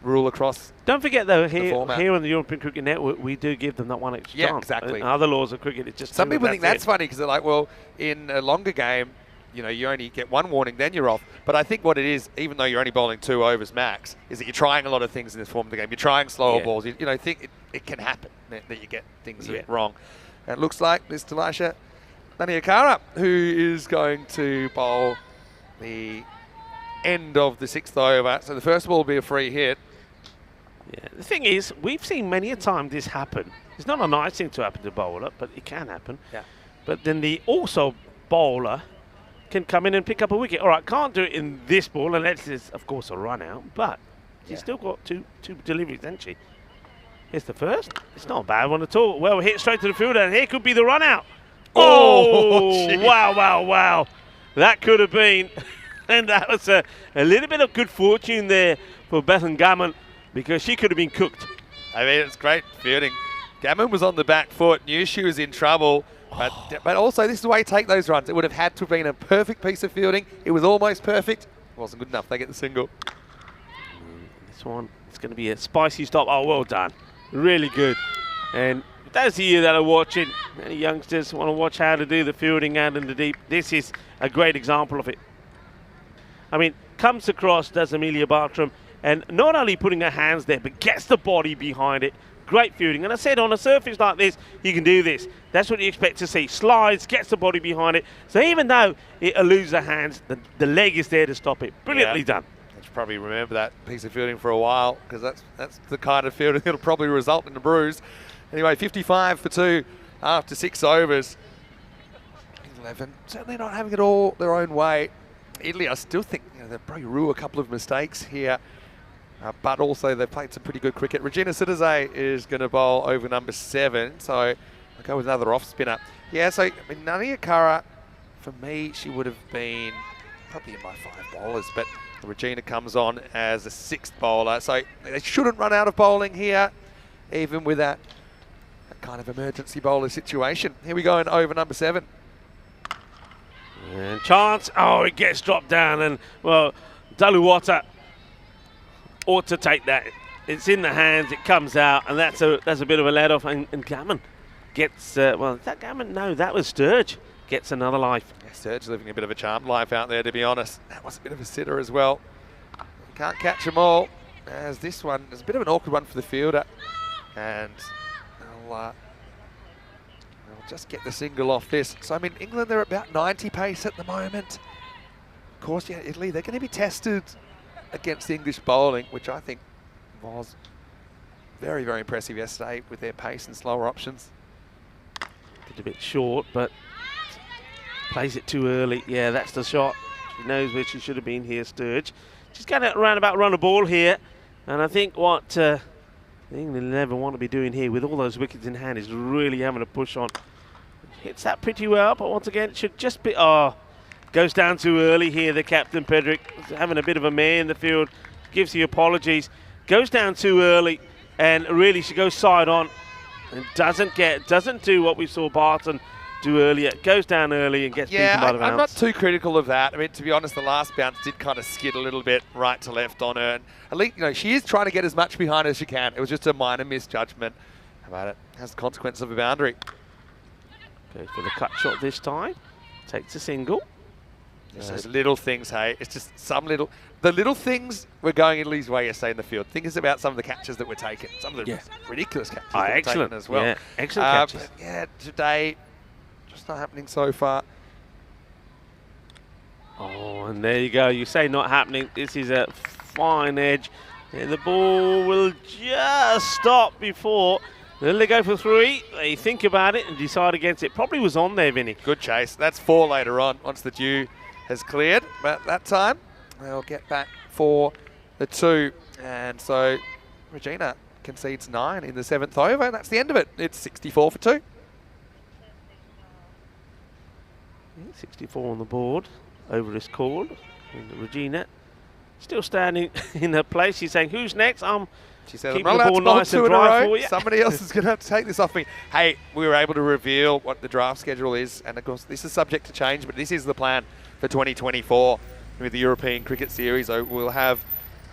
rule across. Don't forget though, here format. on the European Cricket Network, we do give them that one extra Yeah, chance. exactly. Other laws of cricket, it's just Some people think that's it. funny because they're like, well, in a longer game, you know, you only get 1 warning, then you're off. But I think what it is, even though you're only bowling 2 overs max, is that you're trying a lot of things in this form of the game. You're trying slower balls. You know, think it can happen that you get things wrong. And it looks like Miss Talisha Naniakara, who is going to bowl the end of the 6th over. So the first ball will be a free hit. Yeah. The thing is, we've seen many a time this happen. It's not a nice thing to happen to a bowler, but it can happen. Yeah. But then the also bowler can come in and pick up a wicket. All right, can't do it in this ball, unless it's, of course, a run out. But she's still got two deliveries, hasn't she? Here's the first. It's not a bad one at all. Well, hit straight to the fielder, and here could be the run out. Oh, wow. That could have been. And that was a little bit of good fortune there for Bethan Gammon, because she could have been cooked. I mean, it's great fielding. Gammon was on the back foot, knew she was in trouble, but also this is the way you take those runs. It would have had to have been a perfect piece of fielding. It was almost perfect. It wasn't good enough. They get the single. This one, it's going to be a spicy stop. Oh, well done. Really good. And those of you that are watching, many youngsters want to watch how to do the fielding out in the deep. This is a great example of it. I mean, comes across, does Amelia Bartram, and not only putting her hands there, but gets the body behind it. Great fielding. And I said, on a surface like this, you can do this. That's what you expect to see. Slides, gets the body behind it. So even though it eludes the hands, the leg is there to stop it. Brilliantly done. You should probably remember that piece of fielding for a while, because that's the kind of fielding that'll probably result in a bruise. Anyway, 55 for 2 after 6 overs. 11, certainly not having it all their own way. Italy, I still think, you know, they'll probably rue a couple of mistakes here, but also they've played some pretty good cricket. Regina Sidazay is going to bowl over number 7, so I'll go with another off spinner. Yeah, so I mean, Naniakara, for me, she would have been probably in my 5 bowlers, but Regina comes on as a 6th bowler, so they shouldn't run out of bowling here, even with that kind of emergency bowler situation. Here we go in over number 7. And chance. Oh, it gets dropped down. And, well, Daluwata ought to take that. It's in the hands. It comes out. And that's a bit of a let-off. And Gammon gets... well, is that Gammon? No, that was Sturge. Gets another life. Yeah, Sturge living a bit of a charmed life out there, to be honest. That was a bit of a sitter as well. You can't catch them all, as this one is a bit of an awkward one for the fielder. And they'll just get the single off this. So, I mean, England, they're about 90 pace at the moment. Of course, yeah, Italy, they're going to be tested against the English bowling, which I think was very, very impressive yesterday with their pace and slower options. Did a bit short, but plays it too early. Yeah, that's the shot. She knows where she should have been here, Sturge. She's going to run a ball here. And I think what England never want to be doing here with all those wickets in hand is really having a push on. Hits that pretty well, but once again, it should just be... Oh, goes down too early here, the captain, Pedrick. Having a bit of a mare in the field. Gives you apologies. Goes down too early. and really she goes side on and doesn't do what we saw Barton do earlier. Goes down early and gets beaten by the bounce. I'm not too critical of that. I mean, to be honest, the last bounce did kind of skid a little bit right to left on her. And at least, she is trying to get as much behind as she can. It was just a minor misjudgment. How about it? Has the consequence of a boundary. Goes for the cut shot this time. Takes a single. It's those little things, hey. It's just the little things were going Italy's way yesterday in the field. Think about some of the catches that were taken. Some of the ridiculous catches that were taken as well. Yeah, excellent catches. Yeah, today, just not happening so far. Oh, and there you go. You say not happening. This is a fine edge. And the ball will just stop before. Then they go for 3. They think about it and decide against it. Probably was on there, Vinny. Good chase. That's 4 later on once the dew has cleared. But that time, they'll get back for the 2. And so Regina concedes 9 in the 7th over. And that's the end of it. It's 64 for 2. 64 on the board. Over is called. And Regina still standing in her place. She's saying, who's next? She said, keep I'm the not ball allowed to nice bowl and 2 in a dry row. for you. Somebody else is going to have to take this off me. Hey, we were able to reveal what the draft schedule is. And, of course, this is subject to change, but this is the plan for 2024 with the European Cricket Series. So we'll have,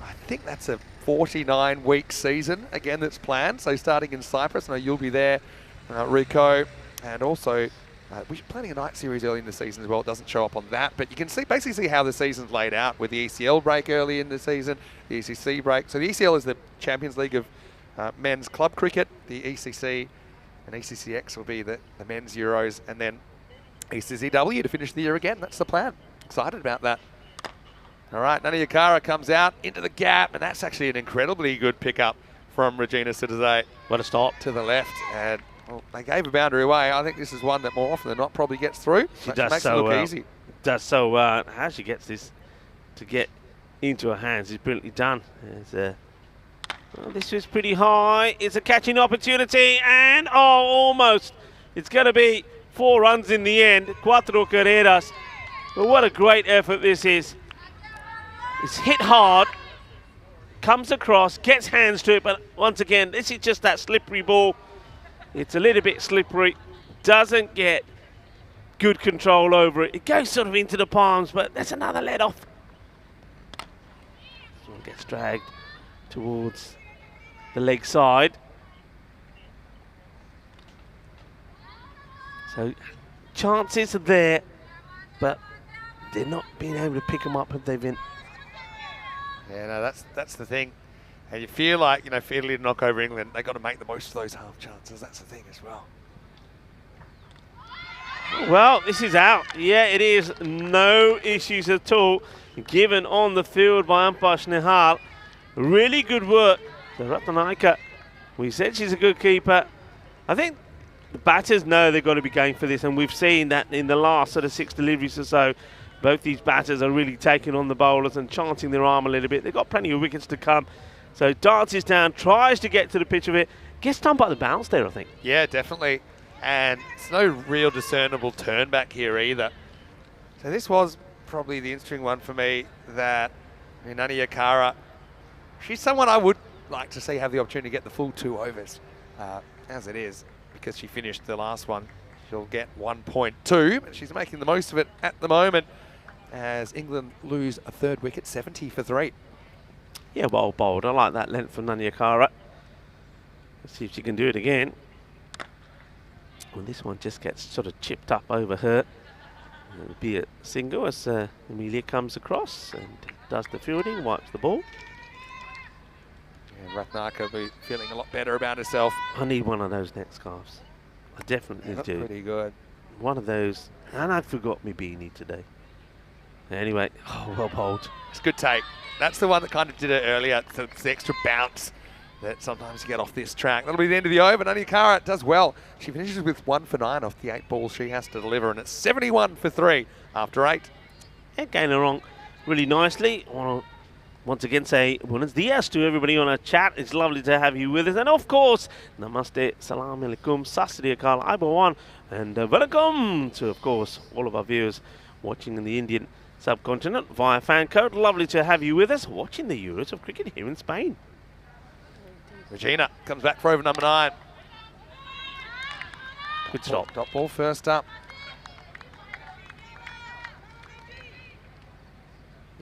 I think that's a 49-week season, again, that's planned. So starting in Cyprus, I know you'll be there, Rico, and also we're planning a night series early in the season as well. It doesn't show up on that, but you can basically see how the season's laid out with the ECL break early in the season, the ECC break. So the ECL is the Champions League of men's club cricket. The ECC and ECCX will be the men's Euros, and then ECCW to finish the year again. That's the plan. Excited about that. All right, Nanayakara comes out into the gap, and that's actually an incredibly good pickup from Regina Citizet. What a stop. To the left, and well, they gave a boundary away. I think this is one that more often than not probably gets through. She does makes so it look well. easy. Does so well. How she gets this to get into her hands is brilliantly done. Well, this was pretty high. It's a catching opportunity, and almost. It's going to be 4 runs in the end. 4 carreras. But what a great effort this is. It's hit hard, comes across, gets hands to it, but once again, this is just that slippery ball. It's a little bit slippery, doesn't get good control over it. It goes sort of into the palms, but there's another let off. This one gets dragged towards the leg side. So chances are there, but they're not being able to pick them up, have they, Vin? Yeah, no, that's the thing. And you feel like, for Italy to knock over England, they've got to make the most of those half chances. That's the thing as well. Well, this is out. Yeah, it is. No issues at all given on the field by umpire Snehal. Really good work. So Ratanaika, we said she's a good keeper. I think the batters know they've got to be going for this, and we've seen that in the last sort of 6 deliveries or so. Both these batters are really taking on the bowlers and chancing their arm a little bit. They've got plenty of wickets to come. So dances down, tries to get to the pitch of it. Gets done by the bounce there, I think. Yeah, definitely. And it's no real discernible turn back here either. So this was probably the interesting one for me, that Nanayakara, she's someone I would like to see have the opportunity to get the full 2 overs. As it is, because she finished the last one, she'll get 1.2, but she's making the most of it at the moment as England lose a 3rd wicket, 70 for 3. Yeah, well bowled. I like that length from Nanayakara. Let's see if she can do it again. Well, this one just gets sort of chipped up over her. It'll be a single as Amelia comes across and does the fielding, wipes the ball. Yeah, Ratnaka will be feeling a lot better about herself. I need one of those neck scarves. I definitely do. Pretty good. One of those, and I forgot my beanie today. Anyway, well bowled. It's a good take. That's the one that kind of did it earlier. So it's the extra bounce that sometimes you get off this track. That'll be the end of the over. Nanayakara does well. She finishes with 1 for 9 off the 8 balls she has to deliver, and it's 71 for 3 after 8. And getting along really nicely. I want to once again say buenos dias to everybody on our chat. It's lovely to have you with us. And of course, namaste, salam alaikum, sasri akal, aibawan, and welcome to, of course, all of our viewers watching in the Indian subcontinent via fan code. Lovely to have you with us watching the Euros of cricket here in Spain. Regina comes back for over number 9. Good stop. Dot ball first up.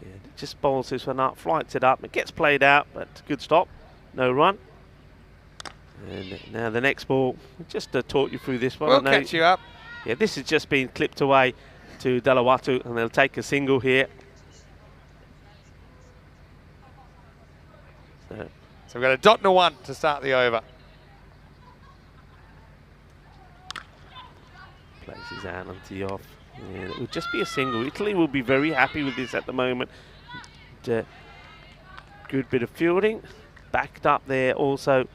Yeah, it just bowls this one up, flights it up. It gets played out, but good stop. No run. And now the next ball, just to talk you through this one. We'll catch you up. Yeah, this has just been clipped away to Dalawatu, and they'll take a single here. So we've got a dot and a 1 to start the over. Places out on tee off. Yeah, it would just be a single. Italy will be very happy with this at the moment. Good bit of fielding. Backed up there also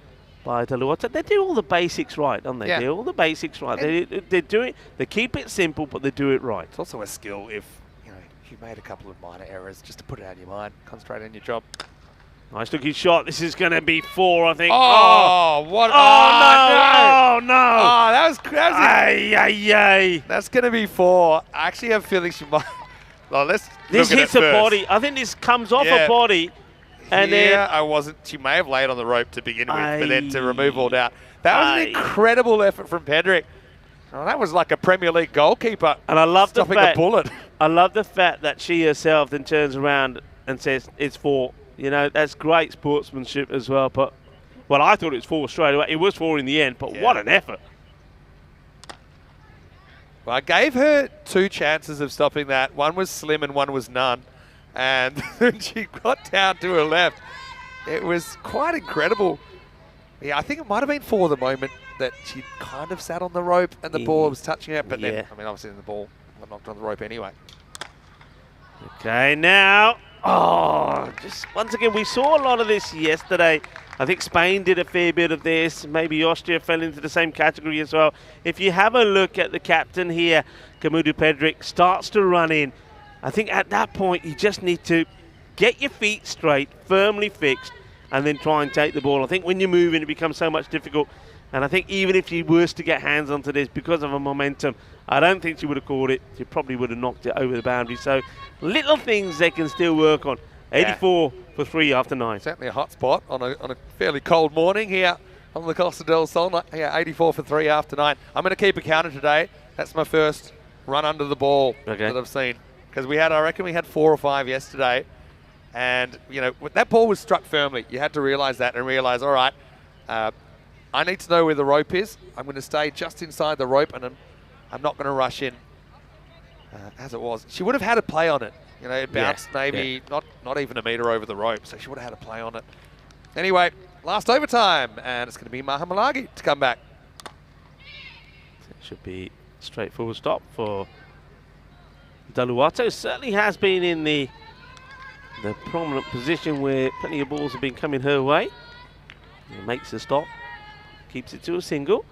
by Dalawatu. They do all the basics right, don't they? Yeah. They do all the basics right. They keep it simple, but they do it right. It's also a skill if you made a couple of minor errors, just to put it out of your mind, concentrate on your job. Nice looking shot. This is going to be 4, I think. Oh, what? Oh, no! Oh, that was That's going to be 4. I actually have a feeling she might. Well, let's. This look at hits it a first. body. I think this comes off a body. And yeah, then I wasn't. She may have laid on the rope to begin with, but then to remove all doubt. That was an incredible effort from Pedrick. Oh, that was like a Premier League goalkeeper. And I love stopping a bullet. I love the fact that she herself then turns around and says it's 4. You know, that's great sportsmanship as well. But, well, I thought it was 4 straight away. It was 4 in the end, but what an effort. Well, I gave her 2 chances of stopping that. One was slim and one was none. And when she got down to her left, it was quite incredible. Yeah, I think it might have been 4 the moment that she kind of sat on the rope and the ball was touching it. But then, I mean, obviously the ball got knocked on the rope anyway. Okay, now, just once again, we saw a lot of this yesterday. I think Spain did a fair bit of this. Maybe Austria fell into the same category as well. If you have a look at the captain here, Kamudu Pedrick starts to run in. I think at that point, you just need to get your feet straight, firmly fixed, and then try and take the ball. I think when you're moving, it becomes so much difficult. And I think even if she was to get hands onto this because of her momentum, I don't think she would have caught it. She probably would have knocked it over the boundary. So little things they can still work on. 84 for 3 after 9. Certainly a hot spot on a fairly cold morning here on the Costa del Sol. Yeah, 84 for 3 after 9. I'm going to keep a counter today. That's my first run under the ball that I've seen. Because I reckon we had 4 or 5 yesterday. And, that ball was struck firmly. You had to realise that and realise, all right, I need to know where the rope is. I'm going to stay just inside the rope and I'm not going to rush in as it was. She would have had a play on it. It bounced maybe not even a metre over the rope, so she would have had a play on it. Anyway, last overtime, and it's going to be Mahamalagi to come back. It should be a straightforward stop for Dalawatu. Certainly has been in the prominent position where plenty of balls have been coming her way. It makes a stop, keeps it to a single.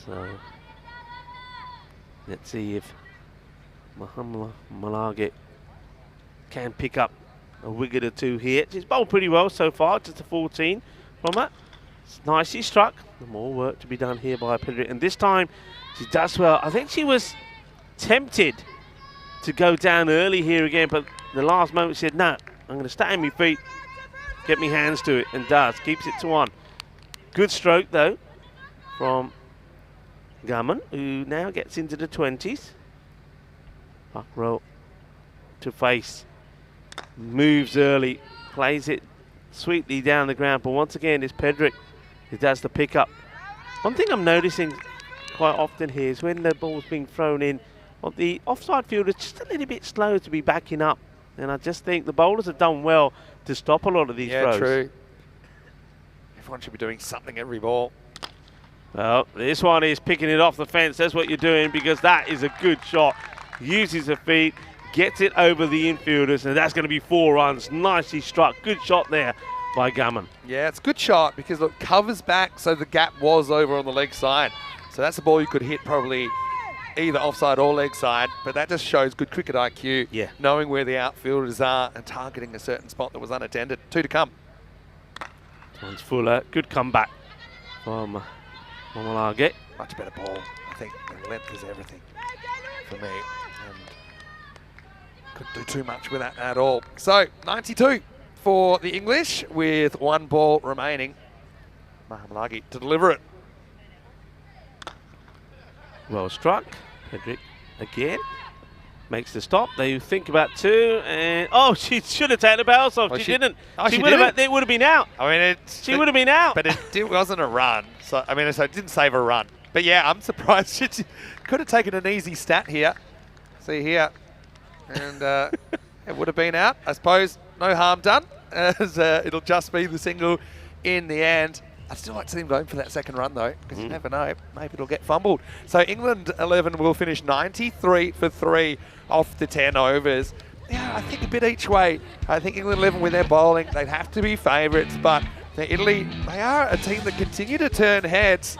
So let's see if Mahamalagi can pick up a wicket or 2 here. She's bowled pretty well so far, just a 14 from that. It's nicely struck. More work to be done here by Pedrick. And this time she does well. I think she was tempted to go down early here again, but the last moment she said, no, I'm going to stay on my feet, get my hands to it, and does. Keeps it to 1. Good stroke, though, from Gammon, who now gets into the 20s. Back row to face. Moves early, plays it sweetly down the ground, but once again it's Pedrick who does the pickup. One thing I'm noticing quite often here is when the ball's being thrown in, the offside fielder is just a little bit slow to be backing up, and I just think the bowlers have done well to stop a lot of these throws. Yeah, true. Everyone should be doing something every ball. Well, this one is picking it off the fence. That's what you're doing, because that is a good shot. Uses her feet, gets it over the infielders, and that's going to be 4 runs. Nicely struck. Good shot there by Gammon. Yeah, it's a good shot because it covers back, so the gap was over on the leg side. So that's a ball you could hit probably either offside or leg side, but that just shows good cricket IQ, knowing where the outfielders are and targeting a certain spot that was unattended. 2 to come. This one's Fuller. Good comeback from Mahamalagi. Much better ball. I think the length is everything for me. Couldn't do too much with that at all. So 92 for the English with 1 ball remaining. Mahamlagi to deliver it. Well struck. Pedrick again makes the stop. They think about two, and oh, she should have taken the bounce off. Well, she didn't. Oh, she she would did have. It would have been out. I mean, She would have been out. but it wasn't a run. So I mean, so it didn't save a run. But yeah, I'm surprised she could have taken an easy stat here. See here, and it would have been out. I suppose no harm done, as it'll just be the single in the end. I'd still like to see him going for that second run though, because you never know, maybe it'll get fumbled. So England 11 will finish 93 for 3 off the 10 overs. Yeah, I think a bit each way. I think England 11 with their bowling, they'd have to be favourites, but Italy, they are a team that continue to turn heads.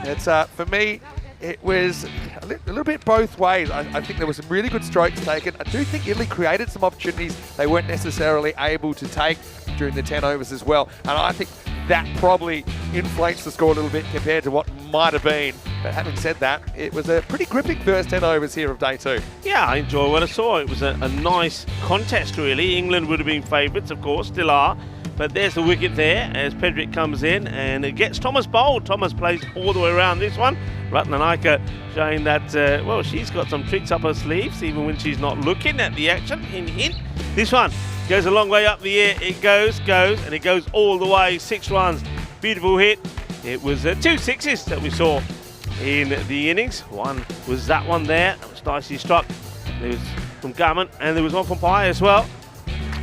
It's for me, it was a little bit both ways. I think there were some really good strokes taken. I do think Italy created some opportunities they weren't necessarily able to take during the 10 overs as well. And I think that probably inflates the score a little bit compared to what might have been. But having said that, it was a pretty gripping first 10 overs here of day 2. Yeah, I enjoyed what I saw. It was a nice contest, really. England would have been favourites, of course, still are. But there's the wicket there as Pedrick comes in and it gets Thomas bowled. Thomas plays all the way around this one. Ratnanaika showing that, well, she's got some tricks up her sleeves, even when she's not looking at the action. Hint, hint. This one goes a long way up the air. It goes, and it goes all the way. 6 runs. Beautiful hit. It was 2 sixes that we saw in the innings. One was that one there. That was nicely struck. There was from Garment and there was one from Pai as well.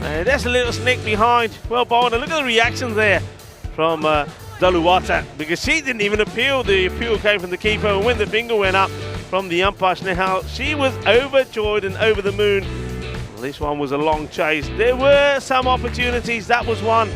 There's a little sneak behind. Well bowled. And look at the reactions there from Daluwata, because she didn't even appeal. The appeal came from the keeper, and when the finger went up from the umpire, Snehal, she was overjoyed and over the moon. Well, this one was a long chase. There were some opportunities. That was one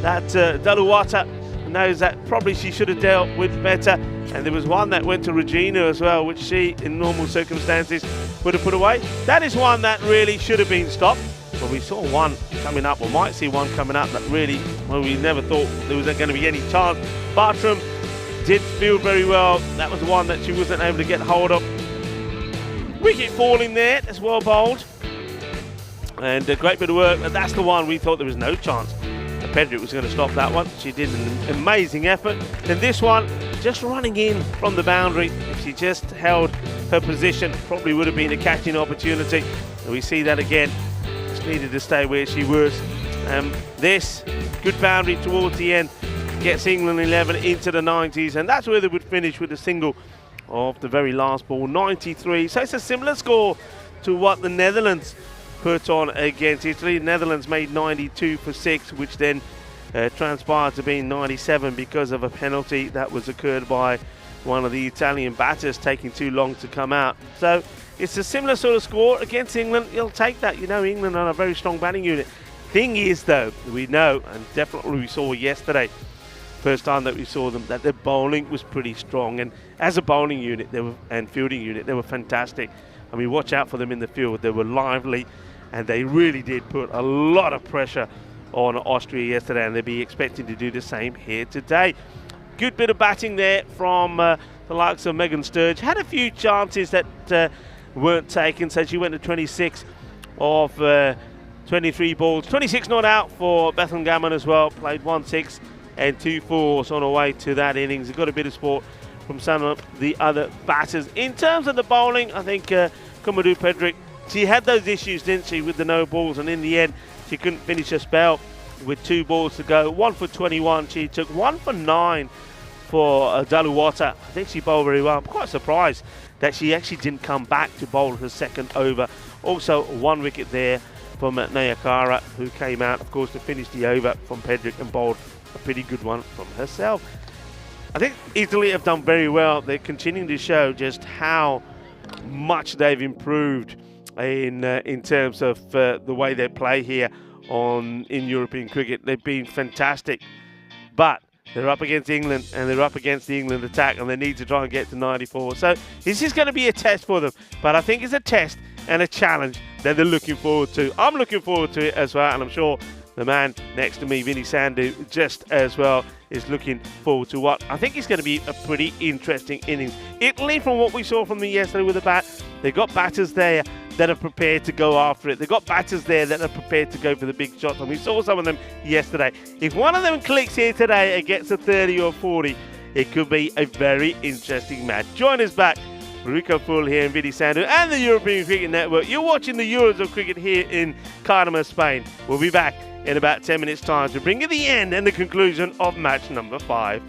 that Daluwata knows that probably she should have dealt with better. And there was one that went to Regina as well, which she, in normal circumstances, would have put away. That is one that really should have been stopped. But we saw one coming up, or might see one coming up, that really, well, we never thought there was going to be any chance. Bartram did field very well. That was the one that she wasn't able to get hold of. Wicket falling there, that's well bowled. And a great bit of work, but that's the one we thought there was no chance. Pedrick was going to stop that one. She did an amazing effort. And this one, just running in from the boundary. If she just held her position, probably would have been a catching opportunity. And we see that again. Needed to stay where she was. This good boundary towards the end gets England 11 into the 90s, and that's where they would finish with a single of the very last ball, 93. So it's a similar score to what the Netherlands put on against Italy. The Netherlands made 92 for 6, which then transpired to be 97 because of a penalty that was occurred by one of the Italian batters taking too long to come out. So it's a similar sort of score against England. You'll take that. You know, England are a very strong batting unit. Thing is, though, we know, and definitely we saw yesterday, first time that we saw them, that their bowling was pretty strong. And as a bowling unit and fielding unit, they were fantastic. I mean, watch out for them in the field. They were lively, and they really did put a lot of pressure on Austria yesterday, and they'll be expecting to do the same here today. Good bit of batting there from the likes of Megan Sturge. Had a few chances that weren't taken, so she went to 26 of 23 balls. 26 not out for Bethlehem Gammon as well. Played 1-6 and 2 4s on her way to that innings. Got a bit of support from some of the other batters. In terms of the bowling, I think Kumadu Pedrick, she had those issues, didn't she, with the no balls, and in the end she couldn't finish her spell with 2 balls to go. 1 for 21. She took 1 for 9 for Daluwata. I think she bowled very well. I'm quite surprised that she actually didn't come back to bowl her second over. Also 1 wicket there from Nayakara, who came out, of course, to finish the over from Pedrick and bowled a pretty good one from herself. I think Italy have done very well. They're continuing to show just how much they've improved in terms of the way they play here in European cricket. They've been fantastic, but they're up against England, and they're up against the England attack, and they need to try and get to 94. So this is going to be a test for them, but I think it's a test and a challenge that they're looking forward to. I'm looking forward to it as well, and I'm sure the man next to me, Vinny Sandhu, just as well, is looking forward to what I think is going to be a pretty interesting innings. Italy, from what we saw from them yesterday with the bat, they've got batters there that are prepared to go after it. They've got batters there that are prepared to go for the big shots, and we saw some of them yesterday. If one of them clicks here today and gets a 30 or 40, it could be a very interesting match. Join us back. Rico Full here and Vinny Sandhu and the European Cricket Network. You're watching the Euros of Cricket here in Cardiff, Spain. We'll be back in about 10 minutes' time to bring you the end and the conclusion of match number 5.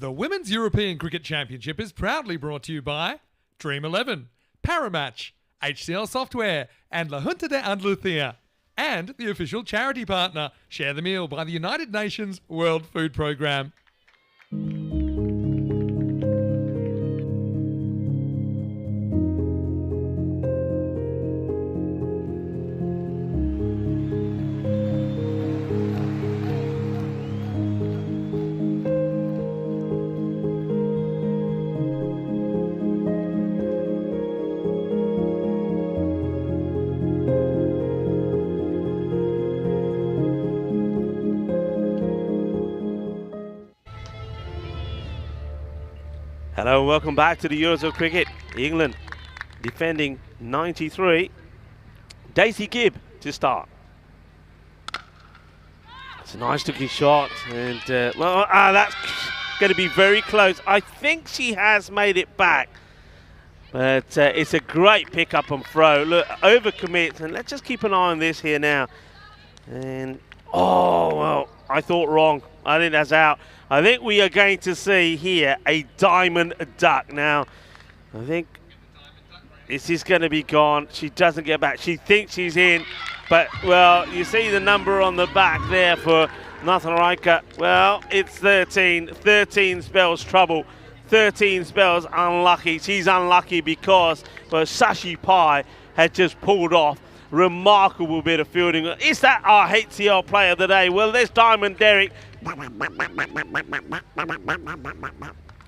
The Women's European Cricket Championship is proudly brought to you by Dream 11, Paramatch, HCL Software, and La Junta de Andalucía, and the official charity partner, Share the Meal by the United Nations World Food Programme. Hello and welcome back to the Euros of Cricket. England defending 93. Daisy Gibb to start. It's a nice looking shot, and that's going to be very close. I think she has made it back, but it's a great pick up and throw. Look, overcommit, and let's just keep an eye on this here now. And oh well, I thought wrong. I think that's out. I think we are going to see here a diamond duck. Now, I think this is going to be gone. She doesn't get back. She thinks she's in, but, well, you see the number on the back there for Nathan Riker. Well, it's 13. 13 spells trouble. 13 spells unlucky. She's unlucky because, well, Sashi Pai had just pulled off. Remarkable bit of fielding. Is that our HCL player of the day? Well, there's Diamond Derek.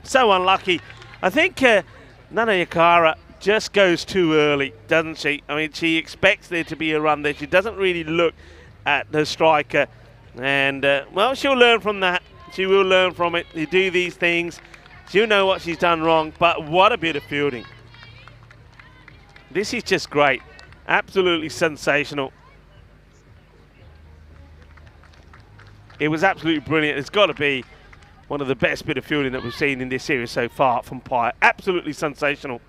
So unlucky. I think Nana Yakara just goes too early, doesn't she? I mean, she expects there to be a run there. She doesn't really look at the striker. And, well, she'll learn from that. She will learn from it. You do these things. She'll know what she's done wrong. But what a bit of fielding. This is just great. Absolutely sensational. It was absolutely brilliant. It's got to be one of the best bit of fielding that we've seen in this series so far from Pai. Absolutely sensational.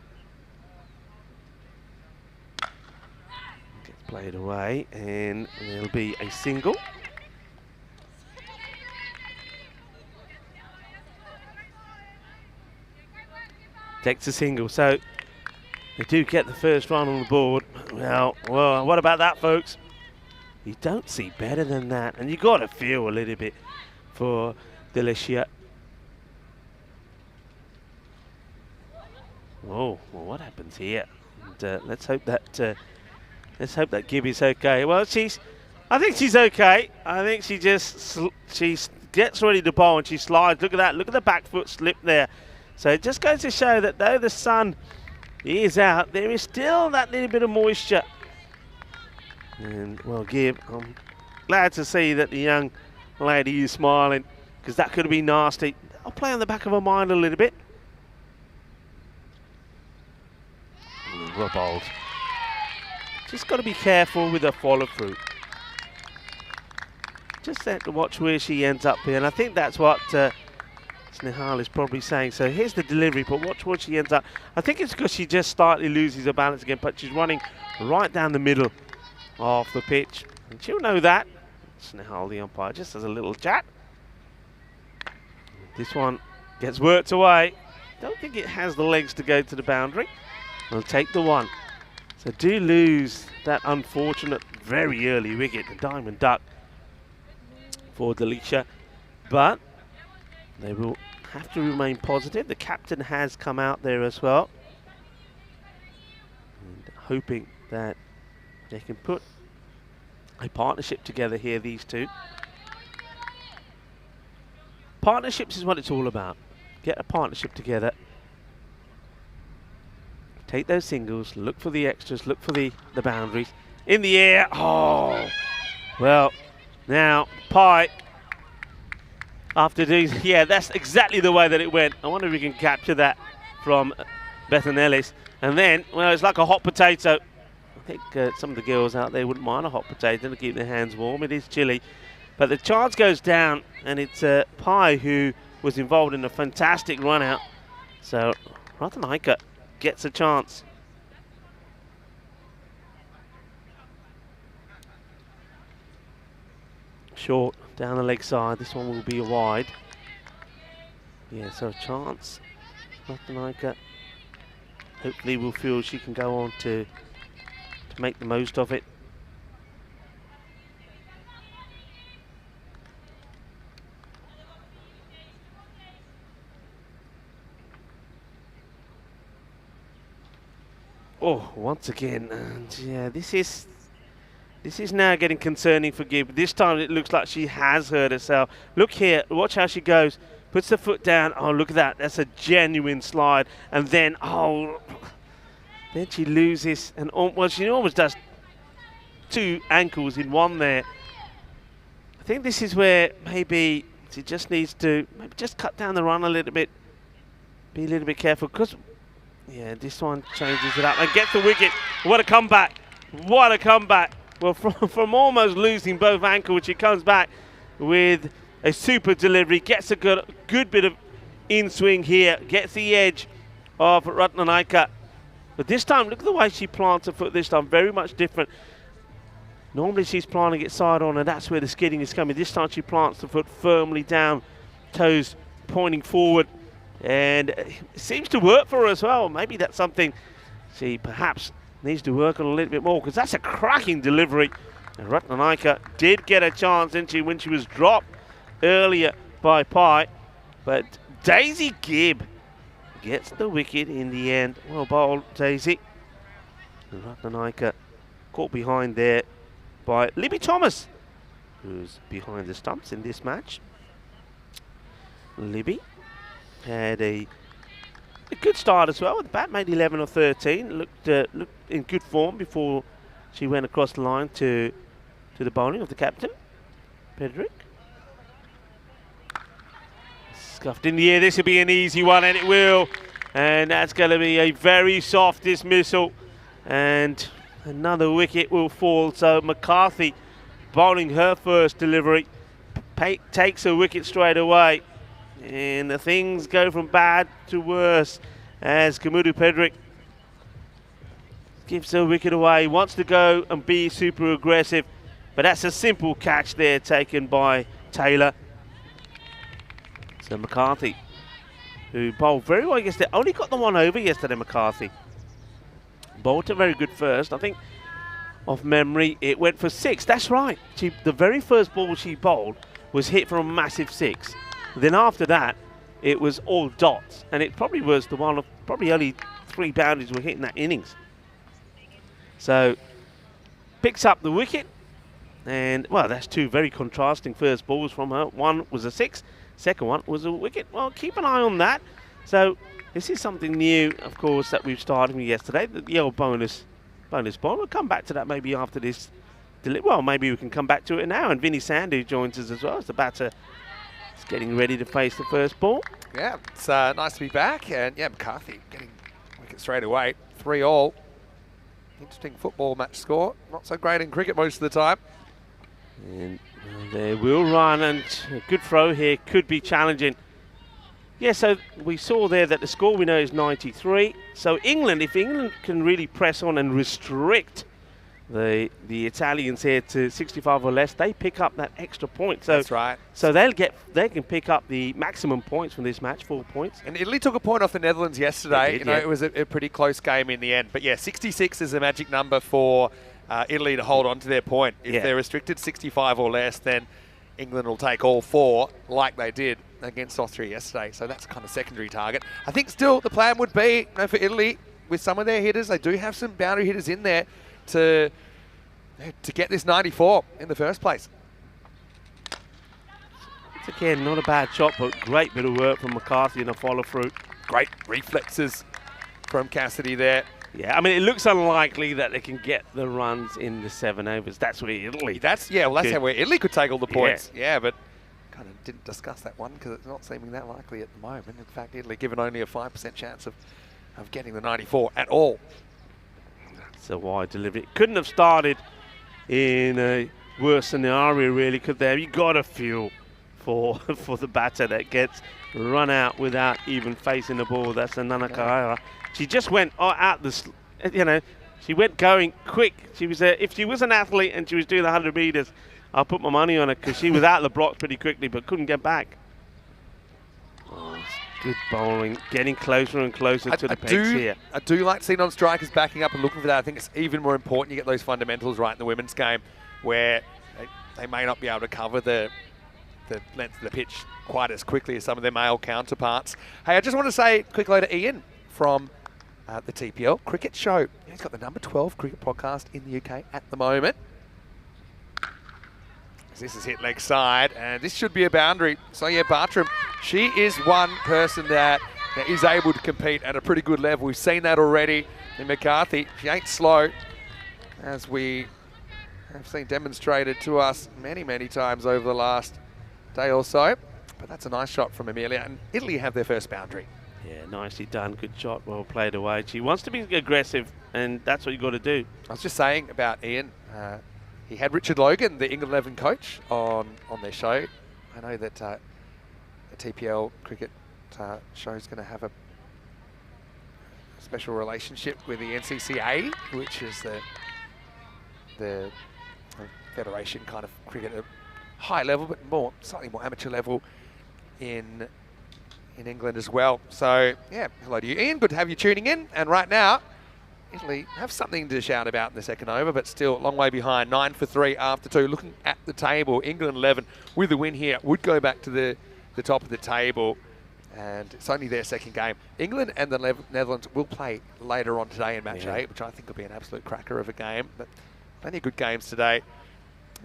Gets played away, and there'll be a single. Takes a single, so they do get the first run on the board. Well, what about that, folks? You don't see better than that, and you got to feel a little bit for Delicia. Oh, well, what happens here? And, let's hope that Gibby's okay. Well, I think she's okay. I think she gets ready to bowl and she slides. Look at that. Look at the back foot slip there. So it just goes to show that though the sun is out, there is still that little bit of moisture. And, well, Gibb, I'm glad to see that the young lady is smiling, because that could have been nasty. I'll play on the back of her mind a little bit. Well bowled. Just got to be careful with her follow through. Just have to watch where she ends up here, and I think that's what Snehal is probably saying. So here's the delivery, but watch where she ends up. I think it's because she just slightly loses her balance again, but she's running right down the middle of the pitch, and she'll know that. Snehal, the umpire, just has a little chat. This one gets worked away. Don't think it has the legs to go to the boundary. We'll take the one. So do lose that unfortunate very early wicket, the diamond duck for Delicia, but they will have to remain positive. The captain has come out there as well, and hoping that they can put a partnership together here, these two. Partnerships is what it's all about. Get a partnership together. Take those singles, look for the extras, look for the boundaries. In the air, oh! Well, now, Pai, after doing, yeah, that's exactly the way that it went. I wonder if we can capture that from Bethan Ellis. And then, well, it's like a hot potato. I think some of the girls out there wouldn't mind a hot potato to keep their hands warm. It is chilly. But the chance goes down, and it's Pai who was involved in a fantastic run out. So Ratanaika gets a chance. Short down the leg side. This one will be a wide. Yeah, so a chance. Ratanaika hopefully will feel she can go on to make the most of it. Oh, once again, and yeah, this is now getting concerning for Gibb. This time it looks like she has hurt herself. Look here, watch how she goes. Puts the foot down. Oh, look at that. That's a genuine slide. And then, oh, then she loses. And well, she almost does two ankles in one there. I think this is where maybe she just needs to maybe just cut down the run a little bit. Be a little bit careful because, yeah, this one changes it up and gets the wicket. What a comeback. What a comeback. Well, from almost losing both ankles, she comes back with a super delivery, gets a good bit of in-swing here, gets the edge of Ratanaika. But this time, look at the way she plants her foot this time, very much different. Normally she's planting it side on, and that's where the skidding is coming. This time she plants the foot firmly down, toes pointing forward, and it seems to work for her as well. Maybe that's something she perhaps needs to work on a little bit more, because that's a cracking delivery. And Ratanaika did get a chance, didn't she, when she was dropped earlier by Pai. But Daisy Gibb gets the wicket in the end. Well bowled, Daisy. And Ratanaika caught behind there by Libby Thomas, who's behind the stumps in this match. Libby had a good start as well. The bat made 11 or 13. Looked in good form before she went across the line to the bowling of the captain, Pedrick. Scuffed in the air. This will be an easy one, and it will. And that's going to be a very soft dismissal. And another wicket will fall. So McCarthy bowling her first delivery takes a wicket straight away. And the things go from bad to worse as Kemudu Pedrick gives her wicket away, wants to go and be super aggressive, but that's a simple catch there taken by Taylor. So McCarthy, who bowled very well yesterday, only got the one over yesterday, McCarthy. Bowled a very good first. I think, off memory, it went for 6. That's right. The very first ball she bowled was hit for a massive 6. Then after that, it was all dots, and it probably was the one of probably only 3 boundaries were hitting that innings. So picks up the wicket, and well, that's 2 very contrasting first balls from her. One was a 6, second one was a wicket. Well, keep an eye on that. So this is something new, of course, that we've started with yesterday. The old bonus ball. We'll come back to that maybe after this. Well, maybe we can come back to it now. And Vinny Sandhu joins us as well as the batter. Getting ready to face the first ball. Yeah, it's nice to be back. And yeah, McCarthy getting wicket straight away. 3-all. Interesting football match score. Not so great in cricket most of the time. And they will run, and a good throw here could be challenging. Yeah, so we saw there that the score we know is 93. So England, if England can really press on and restrict the Italians here to 65 or less, they pick up that extra point. So that's right. So they can pick up the maximum points from this match, 4 points. And Italy took a point off the Netherlands yesterday. Did, It was a pretty close game in the end. But yeah, 66 is a magic number for Italy to hold on to their point. If they're restricted 65 or less, then England will take all 4, like they did against Austria yesterday. So that's kind of secondary target. I think still the plan would be, for Italy, with some of their hitters, they do have some boundary hitters in there to get this 94 in the first place. It's again not a bad shot, but great bit of work from McCarthy in a follow through. Great reflexes from Cassidy there. Yeah, I mean, it looks unlikely that they can get the runs in the 7 overs. That's where Italy. That's where Italy could take all the points. Yeah, but kind of didn't discuss that one because it's not seeming that likely at the moment. In fact, Italy given only a 5% chance of getting the 94 at all. That's a wide delivery. Couldn't have started in a worse scenario, really, could they? You got to feel for the batter that gets run out without even facing the ball. That's a Nanakahara. She just went out she went going quick. She was if she was an athlete and she was doing the 100 meters, I'll put my money on her because she was out of the blocks pretty quickly but couldn't get back. Oh, Good bowling, getting closer and closer to the pegs here. I do like seeing non-strikers backing up and looking for that. I think it's even more important you get those fundamentals right in the women's game where they may not be able to cover the length of the pitch quite as quickly as some of their male counterparts. Hey, I just want to say quick hello to Ian from the TPL Cricket Show. He's got the number 12 cricket podcast in the UK at the moment. This is hit leg side, and this should be a boundary. So yeah, Bartram, she is one person that is able to compete at a pretty good level. We've seen that already in McCarthy. She ain't slow, as we have seen demonstrated to us many, many times over the last day or so. But that's a nice shot from Amelia, and Italy have their first boundary. Yeah, nicely done. Good shot, well played away. She wants to be aggressive, and that's what you've got to do. I was just saying about Ian, he had Richard Logan, the England 11 coach, on their show. I know that the TPL cricket show is going to have a special relationship with the NCCA, which is the federation kind of cricket at a high level, but slightly more amateur level in England as well. So yeah, hello to you, Ian. Good to have you tuning in. And right now, Italy have something to shout about in the second over, but still a long way behind. 9 for 3 after 2. Looking at the table, England 11 with the win here would go back to the top of the table, and it's only their second game. England and the Netherlands will play later on today in match 8, which I think will be an absolute cracker of a game. But plenty of good games today.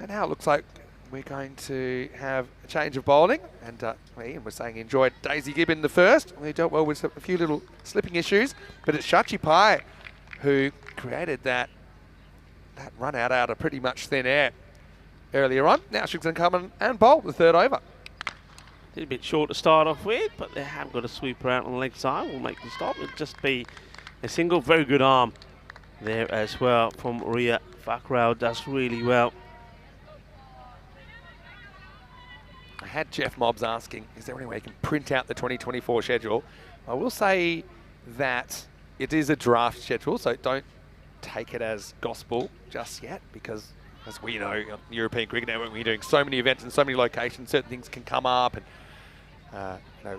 And now it looks like we're going to have a change of bowling. And Ian was saying he enjoyed Daisy Gibb in the first. We dealt well with a few little slipping issues, but it's Shachi Pai who created that run out of pretty much thin air earlier on. Now she's going to come in and bowl the third over. Did a bit short to start off with, but they have got a sweeper out on the leg side. Will make the stop. It'll just be a single. Very good arm there as well from Ria Fakrao. Does really well. I had Jeff Mobbs asking, is there any way you can print out the 2024 schedule? I will say that it is a draft schedule, so don't take it as gospel just yet, because as we know, on European Cricket Network, we're doing so many events in so many locations, certain things can come up. And we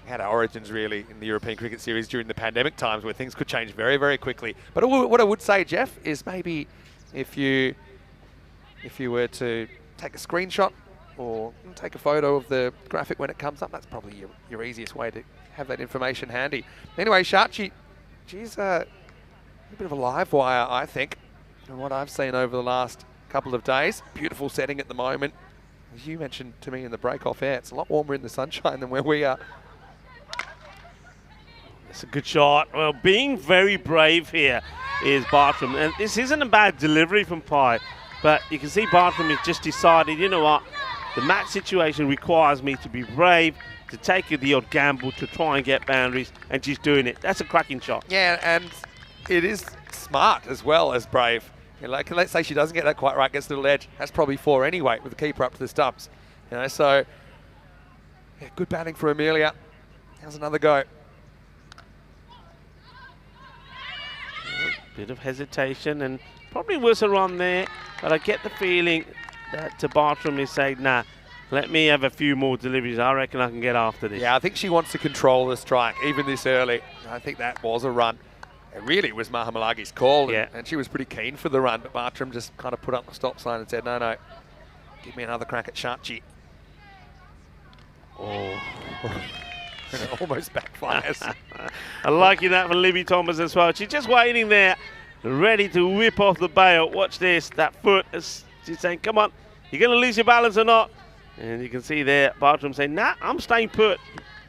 had our origins really in the European Cricket Series during the pandemic times where things could change very, very quickly. But what I would say, Jeff, is maybe if you were to take a screenshot or take a photo of the graphic when it comes up, that's probably your easiest way to have that information handy. Anyway, Shachi, she's a bit of a live wire, I think, from what I've seen over the last couple of days. Beautiful setting at the moment. As you mentioned to me in the break off air, it's a lot warmer in the sunshine than where we are. It's a good shot. Well, being very brave here is Bartram. And this isn't a bad delivery from Pai, but you can see Bartram has just decided, you know what, the match situation requires me to be brave, to take the odd gamble, to try and get boundaries, and she's doing it. That's a cracking shot. Yeah, and it is smart as well as brave. Like, let's say she doesn't get that quite right, gets a little edge. That's probably 4 anyway, with the keeper up to the stumps. So yeah, good batting for Amelia. How's another go? Bit of hesitation, and probably was a run there, but I get the feeling that Bartram is saying, nah, let me have a few more deliveries. I reckon I can get after this. Yeah, I think she wants to control the strike, even this early. I think that was a run. And really, it was Mahamalagi's call, and she was pretty keen for the run, but Bartram just kind of put up the stop sign and said, no, give me another crack at Shachi. Oh. It almost backfires. I like that from Libby Thomas as well. She's just waiting there, ready to whip off the bail. Watch this, that foot. She's saying, come on, you're going to lose your balance or not? And you can see there, Bartram saying, nah, I'm staying put.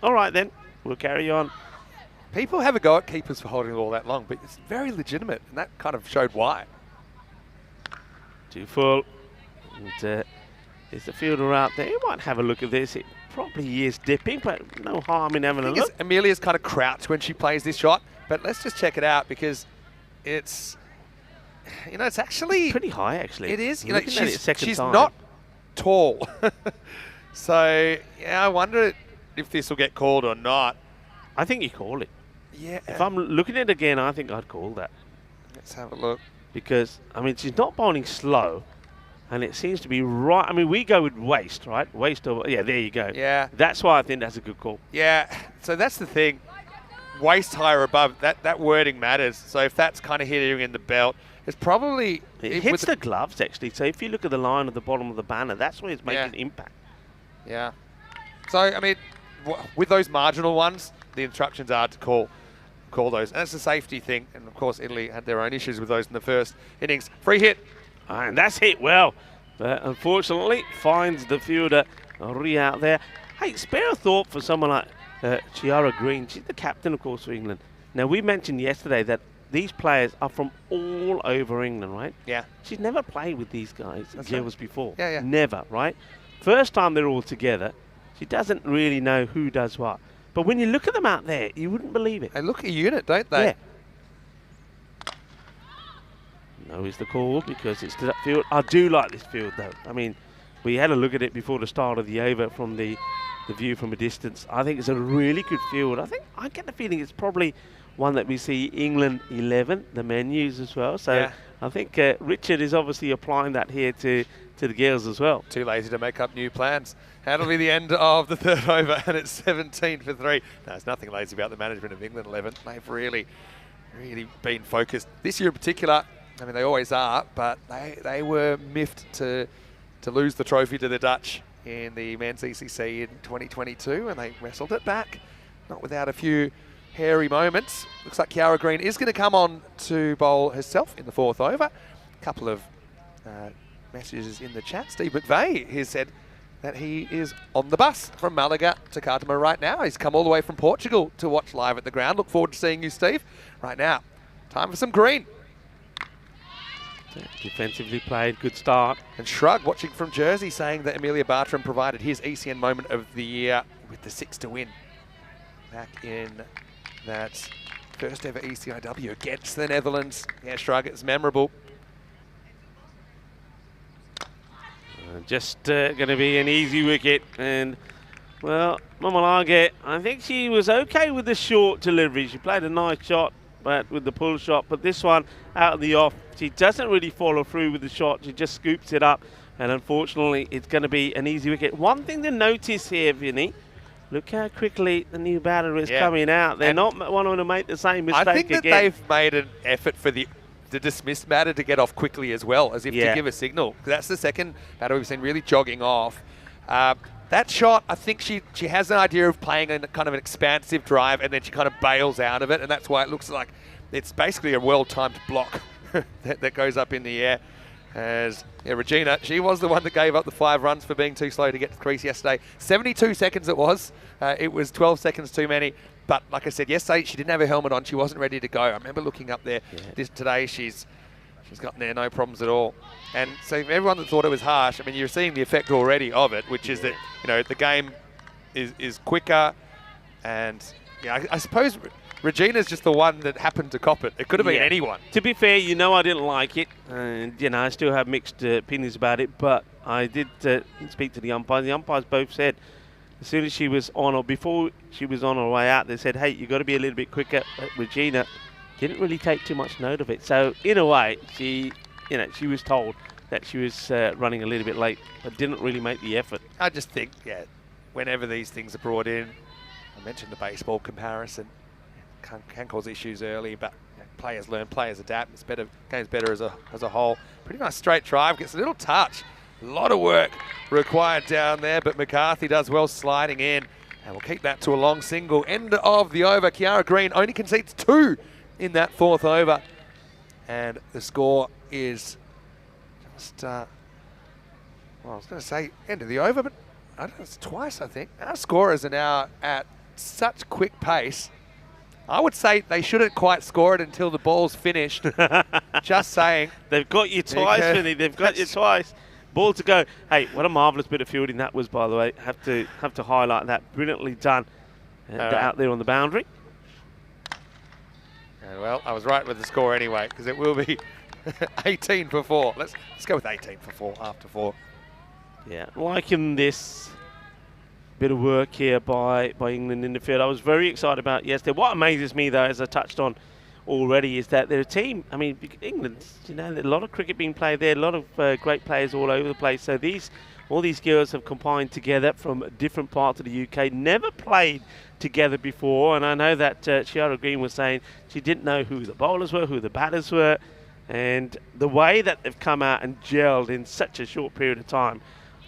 All right then, we'll carry on. People have a go at keepers for holding it all that long, but it's very legitimate, and that kind of showed why. Too full. And there's the fielder out there. You might have a look at this. It probably is dipping, but no harm in having a look. Amelia's kind of crouched when she plays this shot, but let's just check it out because it's, it's actually pretty high, actually. It is. She's time. Not tall. So, yeah, I wonder if this will get called or not. I think you call it. Yeah. If I'm looking at it again, I think I'd call that. Let's have a look. Because, I mean, she's not bowling slow. And it seems to be right. I mean, we go with waist, right? Waist over. Yeah, there you go. Yeah. That's why I think that's a good call. Yeah, so that's the thing. Waist high or above, that wording matters. So if that's kind of hitting in the belt, it's probably... It hits the gloves, actually. So if you look at the line at the bottom of the banner, that's where it's making impact. Yeah. So, I mean, with those marginal ones, the instructions are to call those. And it's a safety thing. And, of course, Italy had their own issues with those in the first innings. Free hit. And that's hit well. But unfortunately, finds the fielder out there. Hey, spare a thought for someone like Ciara Green. She's the captain, of course, for England. Now, we mentioned yesterday that these players are from all over England, right? Yeah. She's never played with these guys, girls before. Yeah, yeah. Never, right? First time they're all together, she doesn't really know who does what. But when you look at them out there, you wouldn't believe it. They look a unit, don't they? Yeah. No is the call because it's to that field. I do like this field, though. I mean, we had a look at it before the start of the over from the view from a distance. I think it's a really good field. I get the feeling it's probably one that we see England 11, the men use as well. So Yeah. I think Richard is obviously applying that here to the girls as well. Too lazy to make up new plans. That'll be the end of the third over, and it's 17 for 3. No, there's nothing lazy about the management of England 11. They've really been focused. This year in particular, I mean, they always are, but they were miffed to lose the trophy to the Dutch in the men's ECC in 2022, and they wrestled it back, not without a few hairy moments. Looks like Ciara Green is going to come on to bowl herself in the fourth over. A couple of messages in the chat. Steve McVeigh has said that he is on the bus from Malaga to Khartoum right now. He's come all the way from Portugal to watch live at the ground. Look forward to seeing you, Steve. Right now, time for some green. Defensively played, good start. And Shrug watching from Jersey saying that Amelia Bartram provided his ECN moment of the year with the 6 to win back in that first ever ECIW against the Netherlands. Yeah, Shrug, it's memorable. Just going to be an easy wicket. And, well, Mamalage, I think she was okay with the short delivery. She played a nice shot, but with the pull shot. But this one, out of the off, she doesn't really follow through with the shot. She just scoops it up. And unfortunately, it's going to be an easy wicket. One thing to notice here, Vinny, look how quickly the new batter is coming out. They're not wanting to make the same mistake again. I think that they've made an effort for the dismissed batter to get off quickly as well, as if to give a signal. That's the second batter we've seen really jogging off. That shot, I think she has an idea of playing a kind of an expansive drive, and then she kind of bails out of it, and that's why it looks like it's basically a well-timed block that goes up in the air. As Regina, she was the one that gave up the 5 runs for being too slow to get to the crease yesterday. 72 seconds it was. It was 12 seconds too many. But like I said, yesterday she didn't have her helmet on. She wasn't ready to go. I remember looking up there. Today she's gotten there, no problems at all. And so everyone that thought it was harsh, I mean, you're seeing the effect already of it, which is that, the game is quicker. And I suppose Regina's just the one that happened to cop it. It could have been anyone. To be fair, I didn't like it. And, I still have mixed opinions about it. But I did speak to the umpires. The umpires both said as soon as she was on, or before she was on her way out, they said, hey, you've got to be a little bit quicker. Regina didn't really take too much note of it. So, in a way, she was told that she was running a little bit late, but didn't really make the effort. I just think, whenever these things are brought in, I mentioned the baseball comparison, can cause issues early, but players learn, players adapt. It's better, game's better as a whole. Pretty nice straight drive, gets a little touch. A lot of work required down there, but McCarthy does well sliding in, and we'll keep that to a long single. End of the over. Ciara Green only concedes 2 in that fourth over, and the score is just, I was going to say end of the over, but I don't know, it's twice, I think. Our scorers are now at such quick pace. I would say they shouldn't quite score it until the ball's finished. Just saying. They've got you twice, Vinny. They've got you twice. Ball to go. Hey, what a marvellous bit of fielding that was, by the way. Have to highlight that. Brilliantly done out there on the boundary. Well, I was right with the score anyway, because it will be 18 for 4. Let's go with 18 for 4 after 4. Yeah, liking this bit of work here by England in the field. I was very excited about yesterday. What amazes me, though, as I touched on already is that they're a team. I mean, England, you know, there's a lot of cricket being played there, a lot of great players all over the place. So all these girls have combined together from different parts of the UK, never played together before. And I know that Ciara Green was saying she didn't know who the bowlers were, who the batters were. And the way that they've come out and gelled in such a short period of time,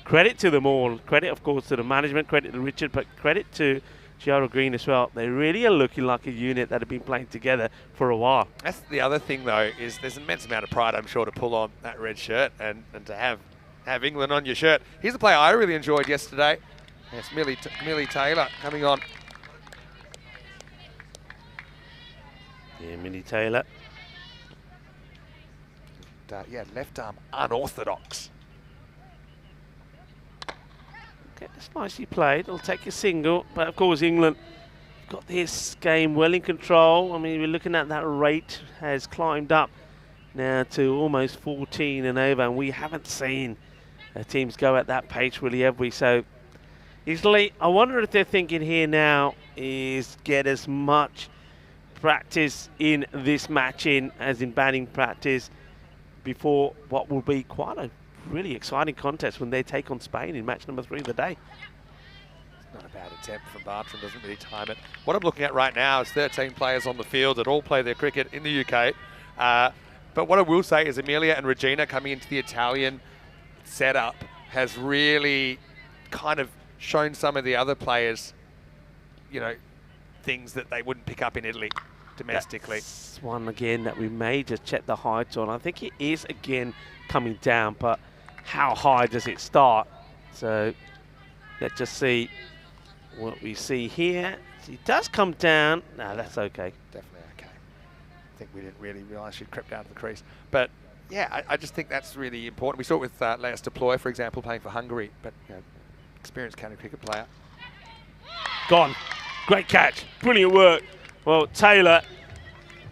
credit to them all. Credit, of course, to the management, credit to Richard, but credit to Ciara Green as well. They really are looking like a unit that have been playing together for a while. That's the other thing, though, is there's an immense amount of pride, I'm sure, to pull on that red shirt and to have England on your shirt. Here's a player I really enjoyed yesterday. It's Millie Taylor coming on. Yeah, Millie Taylor. Yeah, left arm unorthodox. Okay, that's nicely played. It'll take a single, but of course England got this game well in control. I mean, we're looking at that rate has climbed up now to almost 14 and over, and we haven't seen teams go at that pace really, have we? So Italy, I wonder if they're thinking here now is get as much practice in this match in as in batting practice before what will be quite a really exciting contest when they take on Spain in match number 3 of the day. It's not a bad attempt from Bartram, doesn't really time it. What I'm looking at right now is 13 players on the field that all play their cricket in the UK. But what I will say is Amelia and Regina coming into the Italian setup has really kind of shown some of the other players, you know, things that they wouldn't pick up in Italy domestically. That's one again that we may just check the heights on. I think it is again coming down, but how high does it start? So let's just see what we see here. It does come down. No, that's okay. Definitely okay. I think we didn't really realise she'd crept out of the crease. But yeah, I just think that's really important. We saw it with Leas Deploy, for example, playing for Hungary, but you know, experienced county cricket player. Gone. Great catch. Brilliant work. Well, Taylor,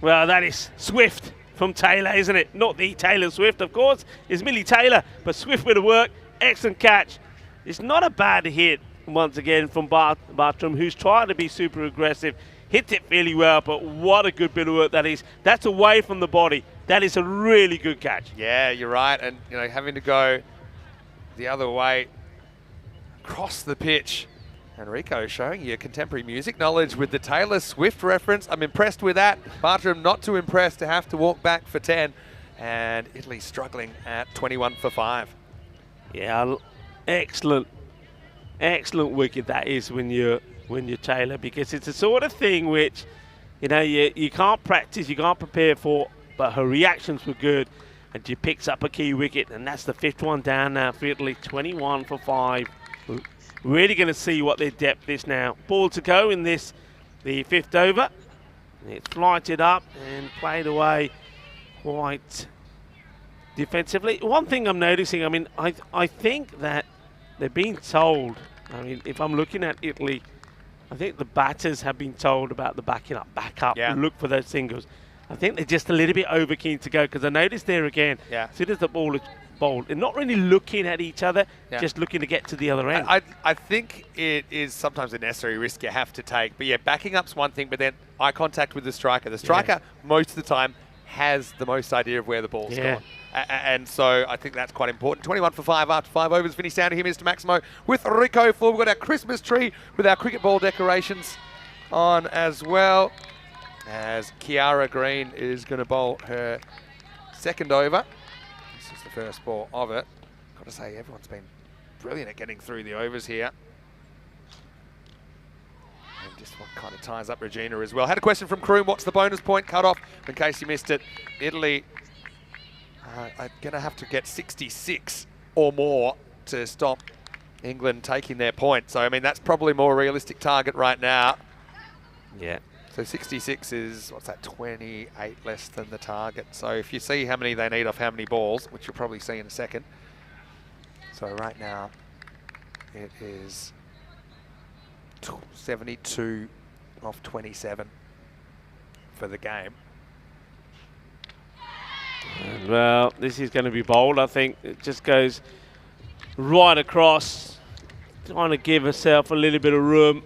well, that is swift from Taylor, isn't it? Not the Taylor Swift, of course. It's Millie Taylor, but swift with the work. Excellent catch. It's not a bad hit, once again, from Bartram, who's trying to be super aggressive. Hit it fairly well, but what a good bit of work that is. That's away from the body. That is a really good catch. Yeah, you're right. And, you know, having to go the other way across the pitch. Enrico showing you contemporary music knowledge with the Taylor Swift reference. I'm impressed with that. Bartram not too impressed to have to walk back for 10. And Italy struggling at 21 for 5. Yeah, excellent. Excellent wicket that is when you're Taylor, because it's the sort of thing which, you know, you can't practice, you can't prepare for, but her reactions were good. And she picks up a key wicket, and that's the 5th one down now for Italy, 21 for 5. Really going to see what their depth is now. Ball to go in this, the 5th over. It's flighted up and played away quite defensively. One thing I'm noticing, I mean, I think that they're being told, I mean, if I'm looking at Italy, I think the batters have been told about the backing up, back up, yeah, look for those singles. I think they're just a little bit over keen to go, because I noticed there again, as soon as the ball is bowled, they're not really looking at each other, just looking to get to the other end. I think it is sometimes a necessary risk you have to take. But yeah, backing up's one thing, but then eye contact with the striker. The striker, most of the time, has the most idea of where the ball's gone. And so I think that's quite important. 21 for 5 after 5 overs. Finished down to him, Mr. Maximo, with Rico full. We've got our Christmas tree with our cricket ball decorations on as well, as Ciara Green is going to bowl her 2nd over. This is the first ball of it. Got to say, everyone's been brilliant at getting through the overs here. And just what kind of ties up Regina as well. Had a question from Kroom. What's the bonus point cut off? In case you missed it, Italy are going to have to get 66 or more to stop England taking their point. So, I mean, that's probably a more realistic target right now. Yeah. So 66 is, what's that, 28 less than the target. So if you see how many they need off how many balls, which you'll probably see in a second. So right now, it is 72 off 27 for the game. Well, this is going to be bold, I think. It just goes right across, trying to give herself a little bit of room.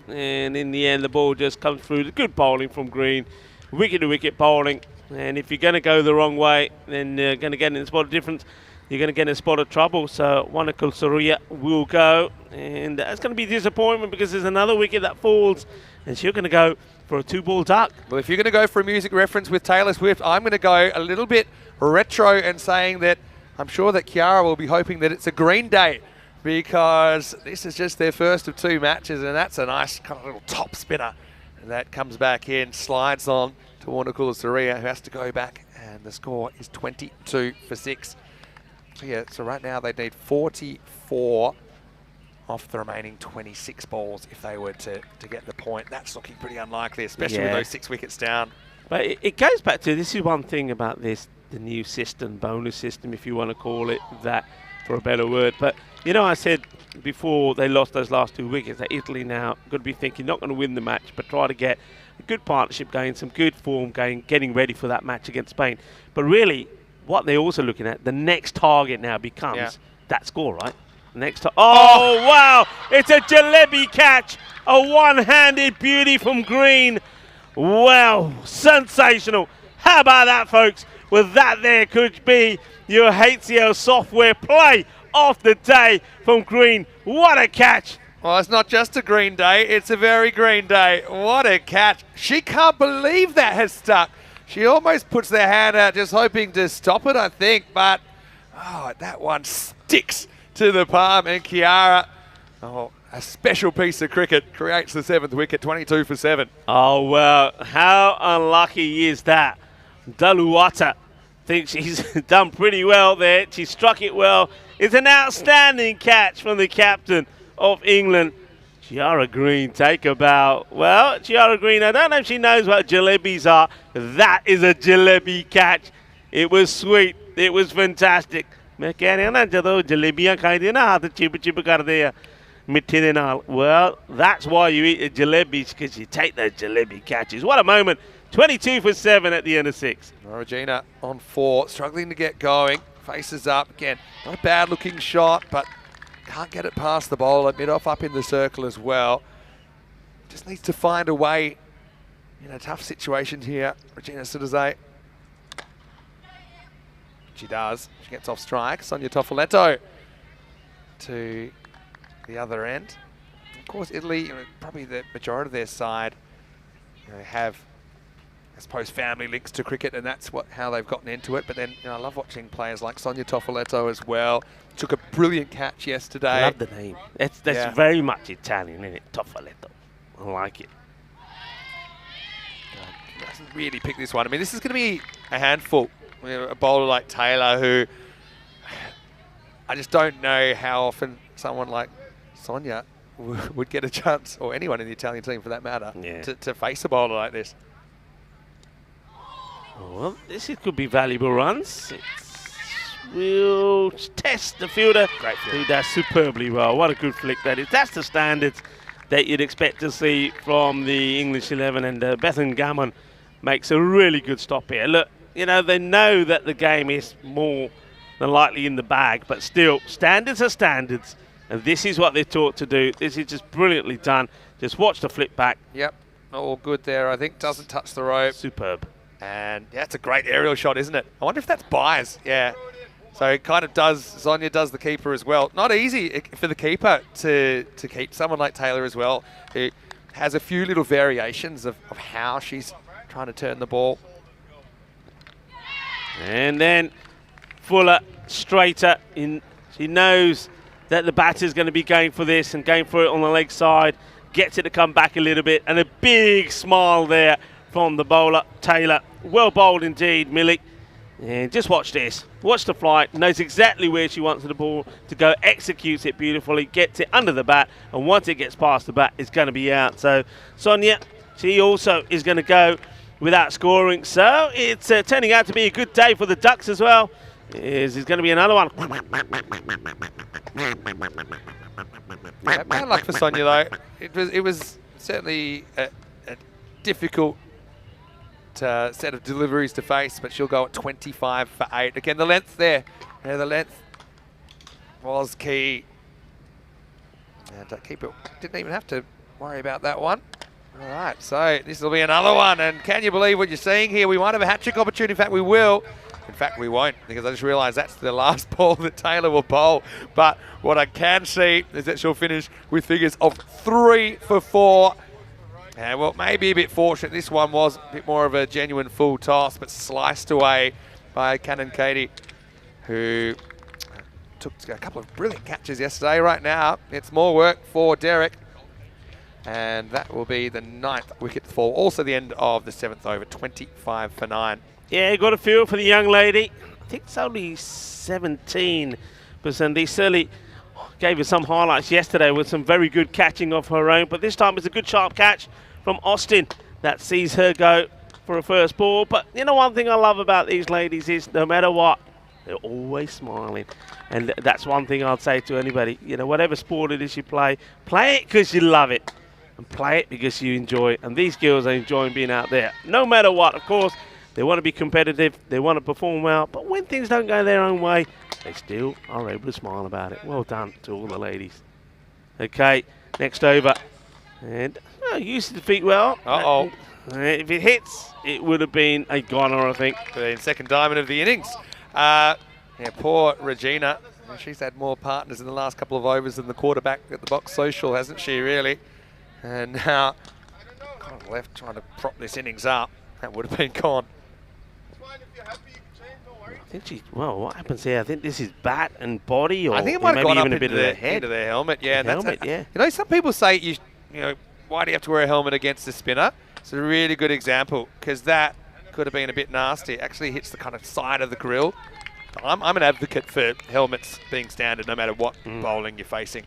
And in the end, the ball just comes through. Good bowling from Green. wicket-to-wicket bowling. And if you're going to go the wrong way, then you're going to get in a spot of difference. You're going to get in a spot of trouble. So Wanakul Saruya will go. And that's going to be disappointment because there's another wicket that falls. And she's going to go for a 2-ball duck. Well, if you're going to go for a music reference with Taylor Swift, I'm going to go a little bit retro and saying that I'm sure that Kiara will be hoping that it's a Green Day, because this is just their first of 2 matches, and that's a nice kind of little top spinner. And that comes back in, slides on to Wanakula Saria, who has to go back, and the score is 22 for 6. So yeah, so right now they need 44 off the remaining 26 balls if they were to get the point. That's looking pretty unlikely, especially with those 6 wickets down. But it goes back to, this is one thing about this, the new system, bonus system, if you want to call it that for a better word. But, you know, I said before they lost those last 2 wickets that Italy now got to be thinking not going to win the match, but try to get a good partnership going, some good form going, getting ready for that match against Spain. But really, what they're also looking at, the next target now becomes that score, right? Next oh, wow! It's a jalebi catch! A one-handed beauty from Green. Wow, sensational. How about that, folks? Well, that there could be your HCL software play of the day from Green. What a catch! Well, it's not just a Green Day, it's a very Green Day. What a catch. She can't believe that has stuck. She almost puts their hand out just hoping to stop it, I think, but that one sticks to the palm, and Kiara, a special piece of cricket, creates the 7th wicket, 22 for 7. Oh, well, how unlucky is that? Daluwata thinks she's done pretty well there. She struck it well. It's an outstanding catch from the captain of England. Chiara Green, take a bow. Well, Chiara Green, I don't know if she knows what jalebis are. That is a jalebi catch. It was sweet. It was fantastic. Well, that's why you eat the jalebis, because you take those jalebi catches. What a moment. 22 for 7 at the end of 6. Regina on 4, struggling to get going. Faces up again. Not a bad looking shot, but can't get it past the bowler. Mid-off up in the circle as well. Just needs to find a way in a tough situation here. Regina Sudazay. She does. She gets off strike. Sonia Tofoletto to the other end. Of course, Italy, probably the majority of their side, have, I suppose, family links to cricket, and that's how they've gotten into it. But then, I love watching players like Sonia Tofoletto as well. Took a brilliant catch yesterday. I love the name. That's very much Italian, isn't it? Tofoletto. I like it. He hasn't really picked this one. I mean, this is going to be a handful. A bowler like Taylor, who I just don't know how often someone like Sonia would get a chance, or anyone in the Italian team for that matter, to face a bowler like this. Well, this could be valuable runs. We'll test the fielder. Great field. Who does superbly well. What a good flick that is. That's the standards that you'd expect to see from the English 11, and Bethan Gammon makes a really good stop here. Look, they know that the game is more than likely in the bag, but still, standards are standards, and this is what they're taught to do. This is just brilliantly done. Just watch the flip back. Yep, all good there, I think. Doesn't touch the rope. Superb. And it's a great aerial shot, isn't it? I wonder if that's Byers. Yeah. So it kind of does, Sonia does the keeper as well. Not easy for the keeper to keep someone like Taylor as well, who has a few little variations of how she's trying to turn the ball. And then Fuller, straighter. She knows that the batter's going to be going for this and going for it on the leg side. Gets it to come back a little bit. And a big smile there from the bowler, Taylor. Well bowled indeed, Millie. And just watch this. Watch the flight. Knows exactly where she wants the ball to go. Executes it beautifully. Gets it under the bat. And once it gets past the bat, it's going to be out. So Sonia, she also is going to go without scoring. So it's turning out to be a good day for the Ducks as well. There's going to be another one. Yeah, bad luck for Sonia though. It was certainly a difficult set of deliveries to face, but she'll go at 25 for 8. Again, the length there. Yeah, the length was key. And keeper didn't even have to worry about that one. All right, so this will be another one, and can you believe what you're seeing here? We might have a hat-trick opportunity. In fact, we will. In fact, we won't, because I just realised that's the last ball that Taylor will bowl. But what I can see is that she'll finish with figures of 3 for 4. And well, maybe a bit fortunate. This one was a bit more of a genuine full toss, but sliced away by Cannon Katie, who took a couple of brilliant catches yesterday. Right now, it's more work for Derek. And that will be the 9th wicket to fall. Also the end of the 7th over, 25 for 9. Yeah, got a feel for the young lady. I think it's only 17%. They certainly gave her some highlights yesterday with some very good catching of her own. But this time it's a good sharp catch from Austin that sees her go for a first ball. But you know, one thing I love about these ladies is no matter what, they're always smiling. And that's one thing I'd say to anybody. You know, whatever sport it is you play it because you love it. And play it because you enjoy it. And these girls are enjoying being out there. No matter what, of course, they want to be competitive, they want to perform well, but when things don't go their own way, they still are able to smile about it. Well done to all the ladies. Okay, next over. And used the feet well. Uh-oh. If it hits, it would have been a goner, I think. The second diamond of the innings. Yeah, poor Regina. She's had more partners in the last couple of overs than the quarterback at the box social, hasn't she, really? And now, kind of left trying to prop this innings up. That would have been gone. I think what happens here? I think this is bat and body, or I think it might have maybe gone even up a bit of their head. into their helmet. Yeah, Yeah. You know, some people say you know, why do you have to wear a helmet against a spinner? It's a really good example because that could have been a bit nasty. It actually hits the kind of side of the grill. I'm an advocate for helmets being standard no matter what bowling you're facing.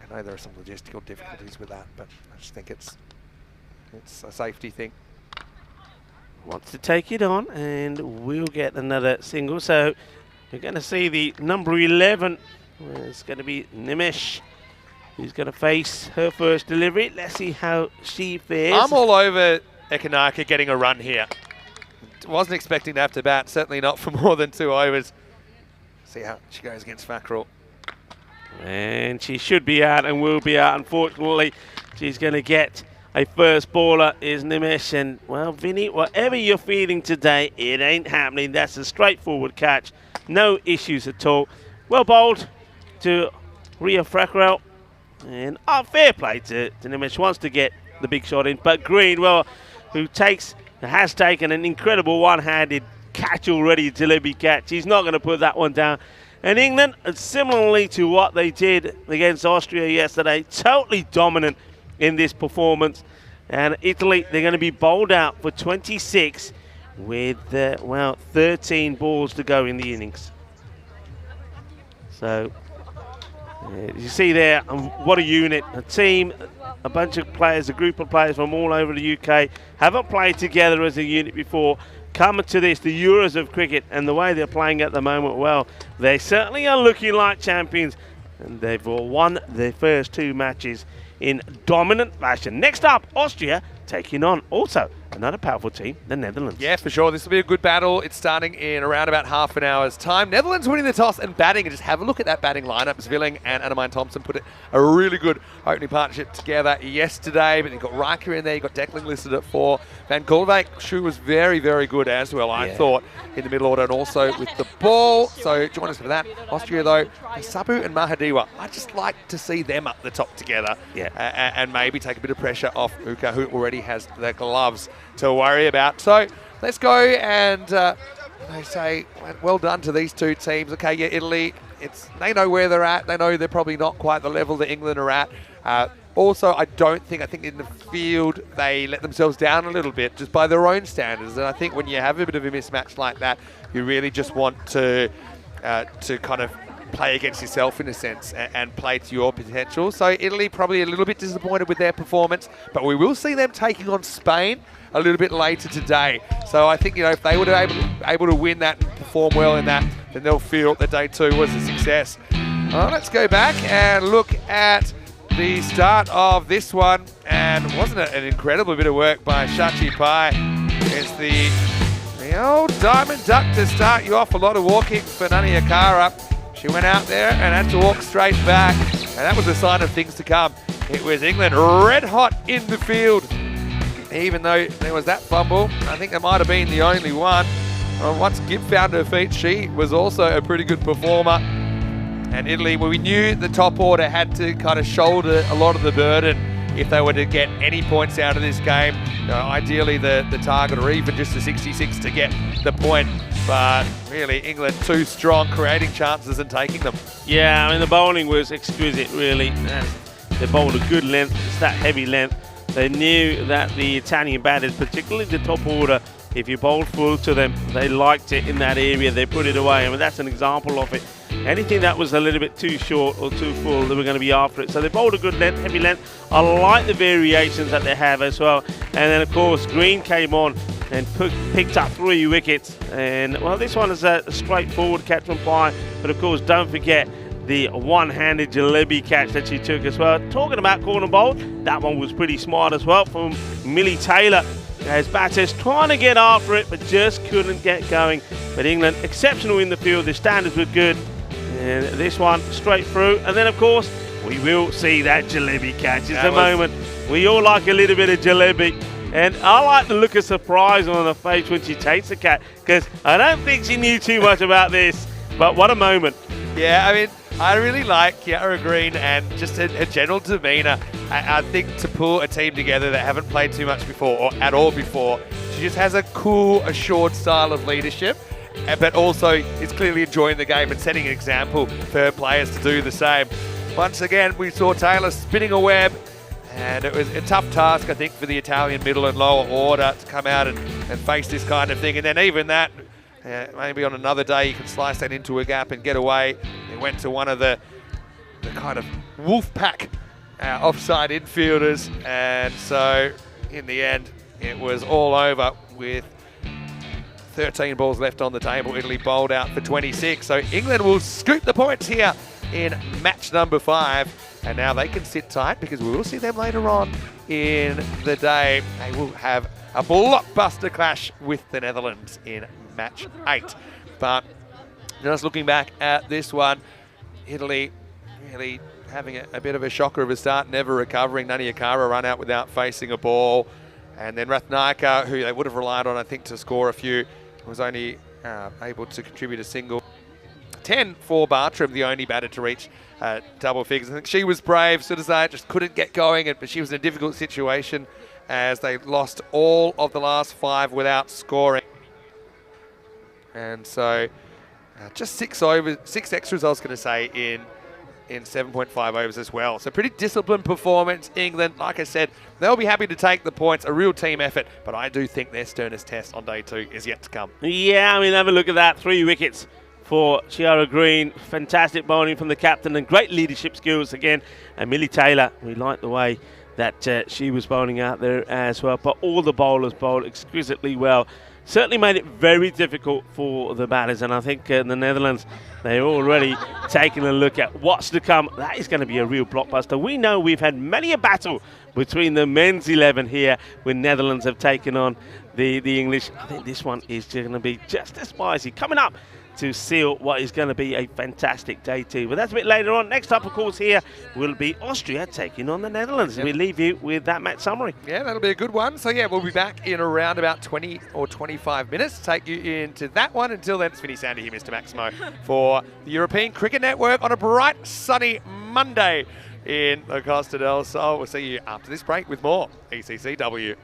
I know there are some logistical difficulties with that, but I just think it's a safety thing. Wants to take it on, and we'll get another single. So you're going to see the number 11. It's going to be Nimesh, who's going to face her first delivery. Let's see how she fares. I'm all over Ekanaka getting a run here. Wasn't expecting to have to bat, certainly not for more than 2 overs. See how she goes against Fackrell. And she should be out and will be out. Unfortunately, she's going to get a first baller is Nimesh. And, well, Vinny, whatever you're feeling today, it ain't happening. That's a straightforward catch. No issues at all. Well bowled to Ria Fackrell. And fair play to Nimesh. Wants to get the big shot in. But Green, well, who has taken an incredible one-handed catch already, delivery catch. He's not going to put that one down. And England, similarly to what they did against Austria yesterday, totally dominant in this performance. And Italy, they're going to be bowled out for 26 with, 13 balls to go in the innings. So, you see there, what a unit, a team, a bunch of players, a group of players from all over the UK, haven't played together as a unit before, coming to this, the Euros of cricket, and the way they're playing at the moment, well, they certainly are looking like champions, and they've all won their first 2 matches in dominant fashion. Next up, Austria taking on also another powerful team, the Netherlands. Yeah, for sure. This will be a good battle. It's starting in around about half an hour's time. Netherlands winning the toss and batting. And just have a look at that batting lineup. Zvilling and Annemine Thompson put a really good opening partnership together yesterday. But you've got Riker in there. You've got Declan listed at 4. Van Goldwijk, who was very, very good as well, I thought, in the middle order and also with the ball. So join us for that. Austria, though, Sabu and Mahadiwa. I just like to see them up the top together. Yeah. And maybe take a bit of pressure off Uka, who already has the gloves to worry about. So let's go, and they say well done to these 2 teams. Okay, yeah, Italy, they know where they're at. They know they're probably not quite the level that England are at. Also, I think in the field they let themselves down a little bit just by their own standards. And I think when you have a bit of a mismatch like that, you really just want to kind of play against yourself in a sense and play to your potential. So Italy probably a little bit disappointed with their performance, but we will see them taking on Spain a little bit later today. So I think, you know, if they were able to win that and perform well in that, then they'll feel that day 2 was a success. Let's go back and look at the start of this one. And wasn't it an incredible bit of work by Shachi Pai? It's the old diamond duck to start you off. A lot of walking for Nani Akara. She went out there and had to walk straight back, and that was a sign of things to come. it was England red hot in the field. Even though there was that fumble, I think that might have been the only one. Once Gibb found her feet, she was also a pretty good performer. And Italy, well, we knew the top order had to kind of shoulder a lot of the burden if they were to get any points out of this game. Ideally the target, or even just a 66 to get the point. But really, England too strong, creating chances and taking them. Yeah, I mean, the bowling was exquisite, really. They bowled a good length. It's that heavy length. They knew that the Italian batters, particularly the top order, if you bowled full to them, they liked it in that area. They put it away. I mean, that's an example of it. Anything that was a little bit too short or too full, they were going to be after it. So they bowled a good length, heavy length. I like the variations that they have as well. And then, of course, Green came on and picked up 3 wickets. And, well, this one is a straightforward catch from Pye. But, of course, don't forget the one-handed jalebi catch that she took as well. Talking about corner bowl, that one was pretty smart as well from Millie Taylor. As batters trying to get after it, but just couldn't get going. But England, exceptional in the field. Their standards were good. And this one straight through. And then, of course, we will see that jalebi catch. It's the moment. We all like a little bit of jalebi. And I like the look of surprise on her face when she takes the catch, because I don't think she knew too much about this. But what a moment. Yeah, I mean, I really like Kiara Green and just her general demeanour. I think to pull a team together that haven't played too much before or at all before, she just has a cool, assured style of leadership, but also is clearly enjoying the game and setting an example for her players to do the same. Once again, we saw Taylor spinning a web, and it was a tough task, I think, for the Italian middle and lower order to come out and face this kind of thing. And then even that, maybe on another day you can slice that into a gap and get away. It went to one of the kind of wolf pack offside infielders, and so in the end it was all over with 13 balls left on the table. Italy bowled out for 26, so England will scoop the points here in match number 5, and now they can sit tight because we will see them later on in the day. They will have a blockbuster clash with the Netherlands in match 8. But just looking back at this one, Italy really having a bit of a shocker of a start, never recovering. Naniakara run out without facing a ball. And then Rathnayaka, who they would have relied on, I think, to score a few, was only able to contribute a single. 10 for Bartram, the only batter to reach double figures. I think she was brave, so to say, just couldn't get going, but she was in a difficult situation as they lost all of the last 5 without scoring. And so just 6 extras, I was going to say, in 7.5 overs as well. So pretty disciplined performance. England, like I said, they'll be happy to take the points, a real team effort, but I do think their sternest test on day 2 is yet to come. Yeah, I mean, have a look at that. 3 wickets for Kiara Green. Fantastic bowling from the captain and great leadership skills again. And Millie Taylor, we like the way that she was bowling out there as well. But all the bowlers bowled exquisitely well. Certainly made it very difficult for the batters, and I think the Netherlands, they're already taking a look at what's to come. That is going to be a real blockbuster. We know we've had many a battle between the men's 11 here when Netherlands have taken on the English. I think this one is going to be just as spicy. Coming up to seal what is going to be a fantastic day 2. But that's a bit later on. Next up, of course, here will be Austria taking on the Netherlands. Yep. We leave you with that match summary. Yeah, that'll be a good one. So, yeah, we'll be back in around about 20 or 25 minutes to take you into that one. Until then, it's Vinny Sandy here, Mr. Maximo, for the European Cricket Network on a bright, sunny Monday in the Costa del Sol. We'll see you after this break with more ECCW.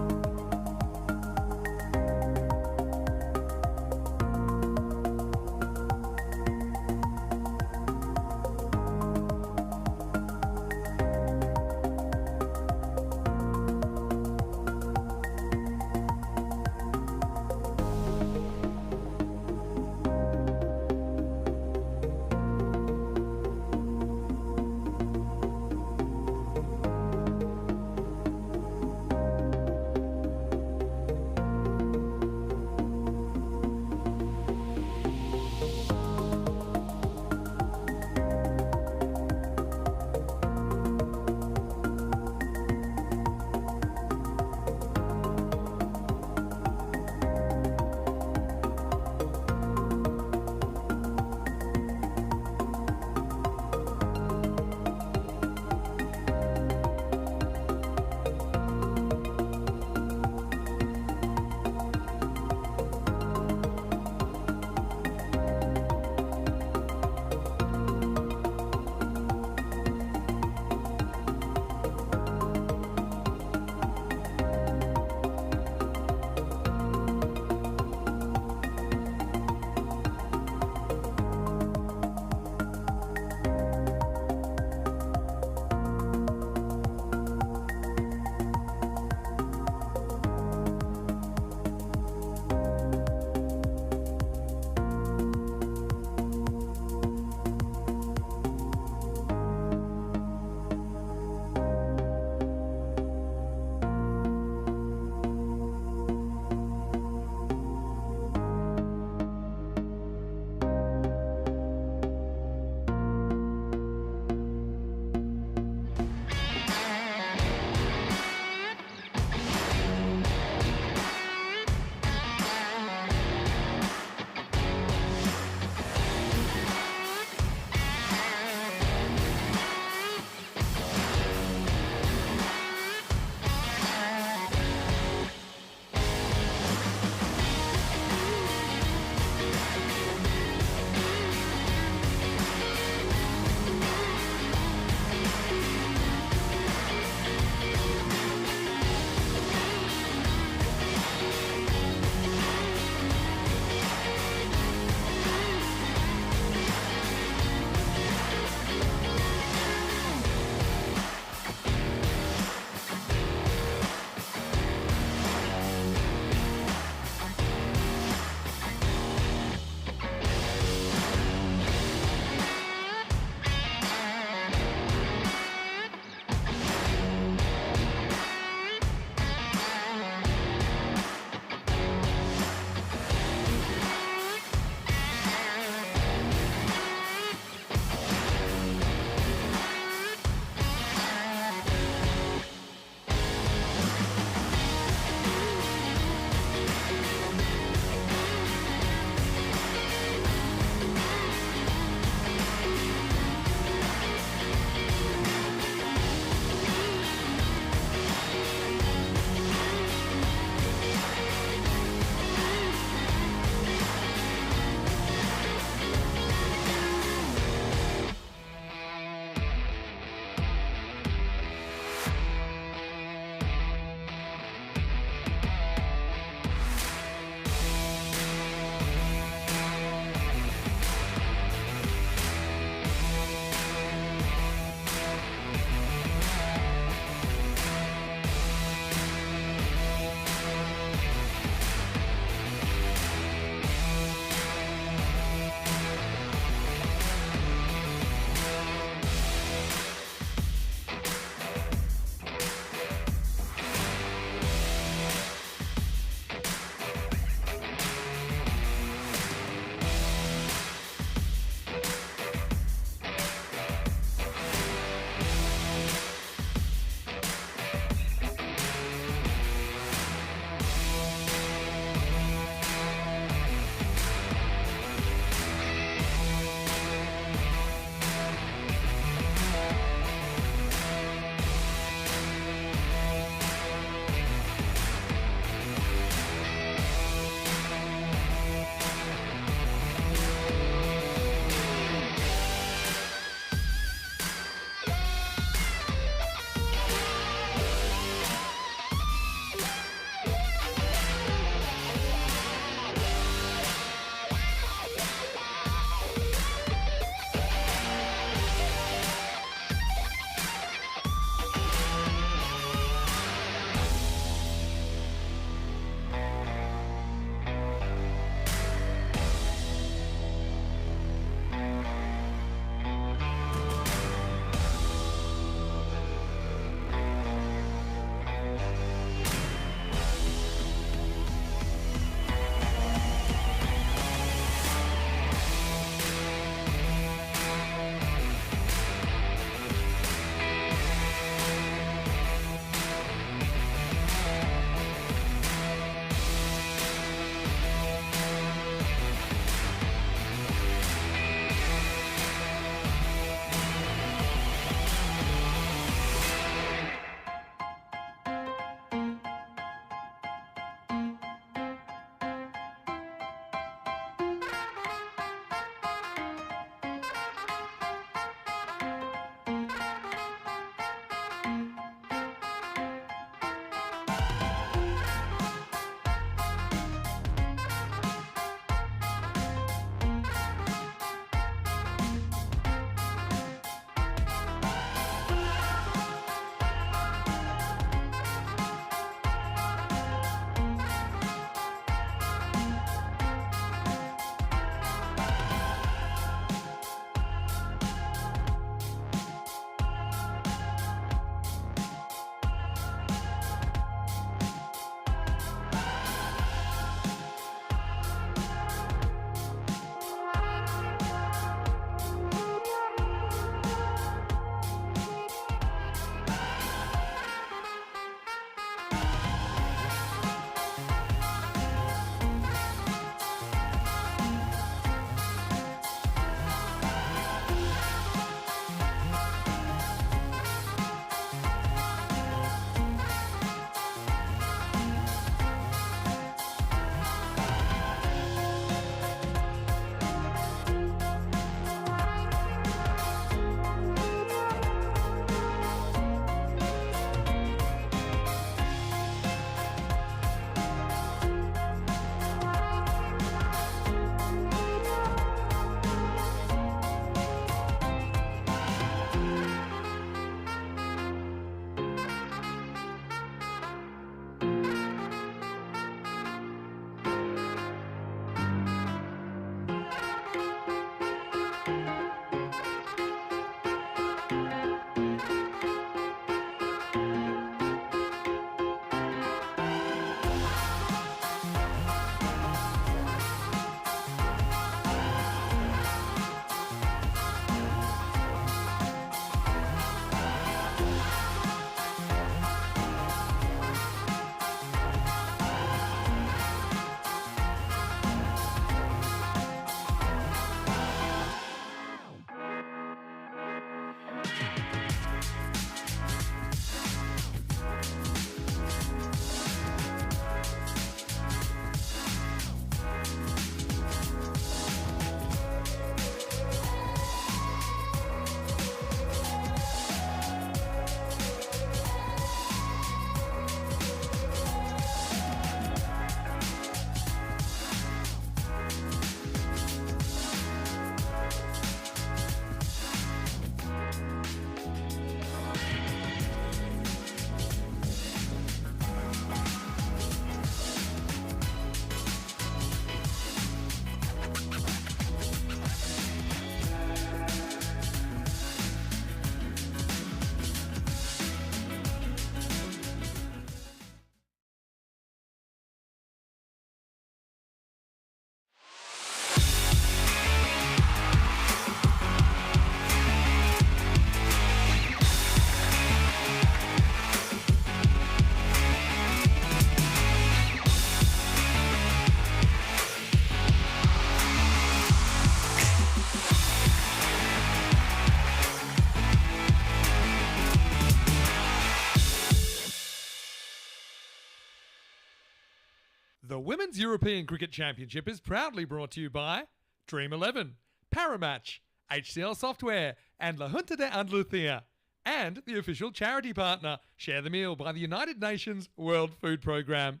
The Women's European Cricket Championship is proudly brought to you by Dream 11, Paramatch, HCL Software, and La Junta de Andalucía, and the official charity partner, Share the Meal by the United Nations World Food Programme.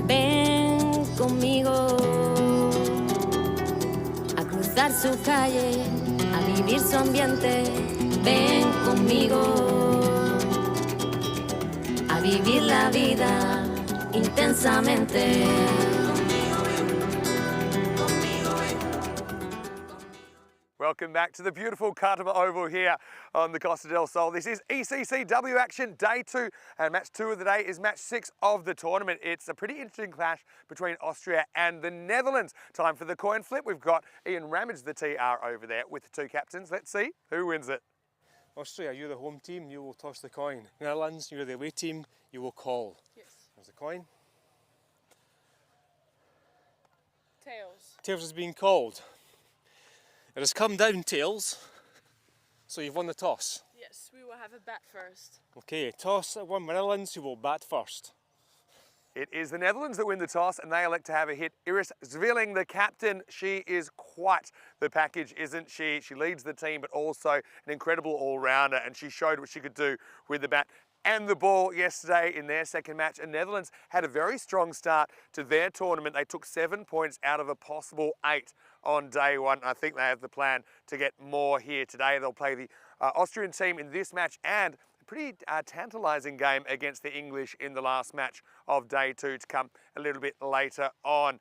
Ven conmigo a cruzar su calle, a vivir su ambiente. Ven conmigo a vivir la vida intensamente. Welcome back to the beautiful Cartama Oval here on the Costa del Sol. This is ECCW action, day 2, and match 2 of the day is match 6 of the tournament. It's a pretty interesting clash between Austria and the Netherlands. Time for the coin flip. We've got Ian Ramage, the TR, over there with the 2 captains. Let's see who wins it. Austria, you're the home team, you will toss the coin. Netherlands, you're the away team, you will call. Yes. There's the coin. Tails. Tails has been called. It has come down tails, so you've won the toss. Yes, we will have a bat first. Okay, toss at one Netherlands, who will bat first. It is the Netherlands that win the toss, and they elect to have a hit. Iris Zwilling, the captain, she is quite the package, isn't she? She leads the team, but also an incredible all-rounder, and she showed what she could do with the bat and the ball yesterday in their second match. And Netherlands had a very strong start to their tournament. They took 7 points out of a possible 8 on day 1. I think they have the plan to get more here today. They'll play the Austrian team in this match and pretty tantalising game against the English in the last match of day 2 to come a little bit later on.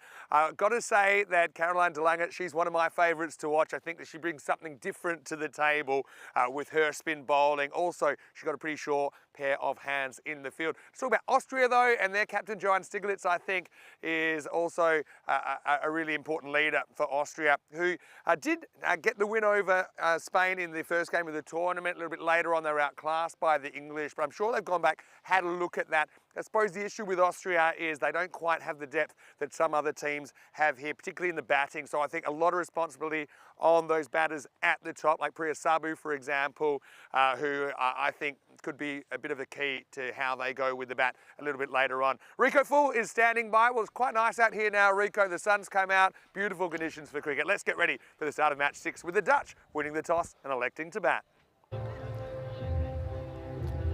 Got to say that Caroline de Lange, she's one of my favourites to watch. I think that she brings something different to the table with her spin bowling. Also, she's got a pretty sure pair of hands in the field. Let's talk about Austria though, and their captain Johann Stiglitz, I think, is also a really important leader for Austria, who did get the win over Spain in the first game of the tournament. A little bit later on, they were outclassed by the English, but I'm sure they've gone back, had a look at that. I suppose the issue with Austria is they don't quite have the depth that some other teams have here, particularly in the batting. So I think a lot of responsibility on those batters at the top, like Priya Sabu, for example, who I think could be a bit of a key to how they go with the bat a little bit later on. Rico Full is standing by. Well, it's quite nice out here now, Rico. The sun's come out. Beautiful conditions for cricket. Let's get ready for the start of match 6 with the Dutch winning the toss and electing to bat.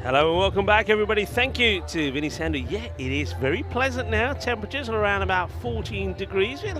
Hello and welcome back, everybody. Thank you to Vinny Sandu. Yeah, it is very pleasant now. Temperatures are around about 14 degrees. We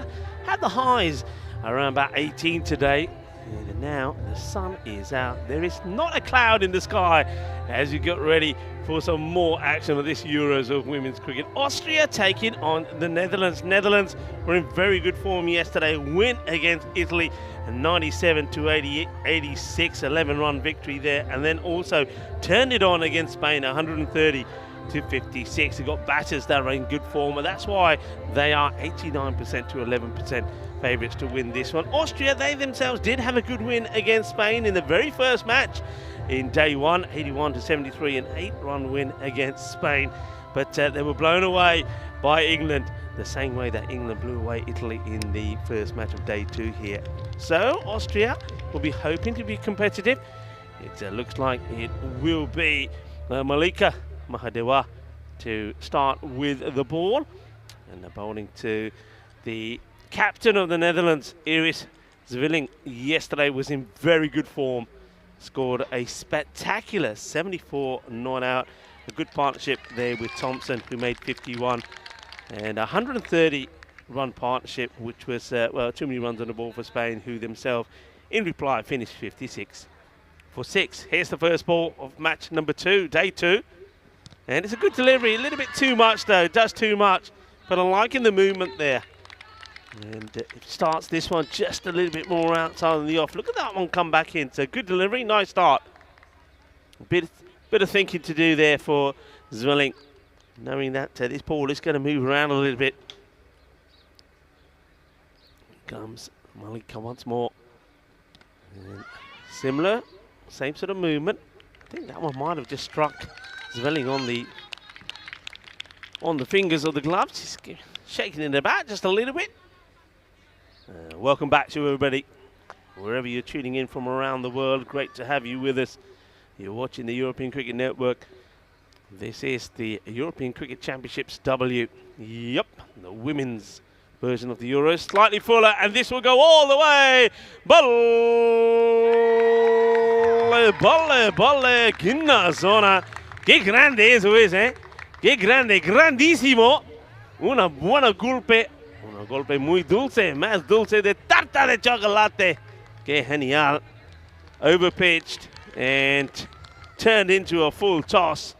had the highs around about 18 today. And now the sun is out. There is not a cloud in the sky as you get ready for some more action of this Euros of women's cricket. Austria taking on the Netherlands. Netherlands were in very good form yesterday. Win against Italy, a 97-86, 11-run victory there. And then also turned it on against Spain, 130-56. They got batters that are in good form, and that's why they are 89% to 11% favourites to win this one. Austria, they themselves did have a good win against Spain in the very first match in day 1, 81-73, an 8-run win against Spain. But they were blown away by England, the same way that England blew away Italy in the first match of day 2 here. So Austria will be hoping to be competitive. It looks like it will be Malika Mahadewa to start with the ball, and the bowling to the captain of the Netherlands, Iris Zwilling. Yesterday was in very good form, scored a spectacular 74 not out. A good partnership there with Thompson, who made 51, and 130-run partnership, which was well, too many runs on the ball for Spain, who themselves in reply finished 56 for 6. Here's the first ball of match number 2, day 2, and it's a good delivery. A little bit too much though, does too much, but I'm liking the movement there. And it starts this one just a little bit more outside of the off. Look at that one come back in. So good delivery, nice start. A bit of thinking to do there for Zwilling, knowing that this ball is going to move around a little bit. Here comes Malika once more. And similar, same sort of movement. I think that one might have just struck Zwilling on the fingers of the gloves. Just shaking it about just a little bit. Welcome back to everybody. wherever you're tuning in from around the world. Great to have you with us. You're watching the European Cricket Network. This is the European Cricket Championships W. Yep, the women's version of the Euros. Slightly fuller, and this will go all the way. Bolle, quina zona. Qué grande eso es, eh? Qué grande, grandísimo. Un golpe muy dulce, más dulce de tarta de chocolate. Qué genial. Overpitched and turned into a full toss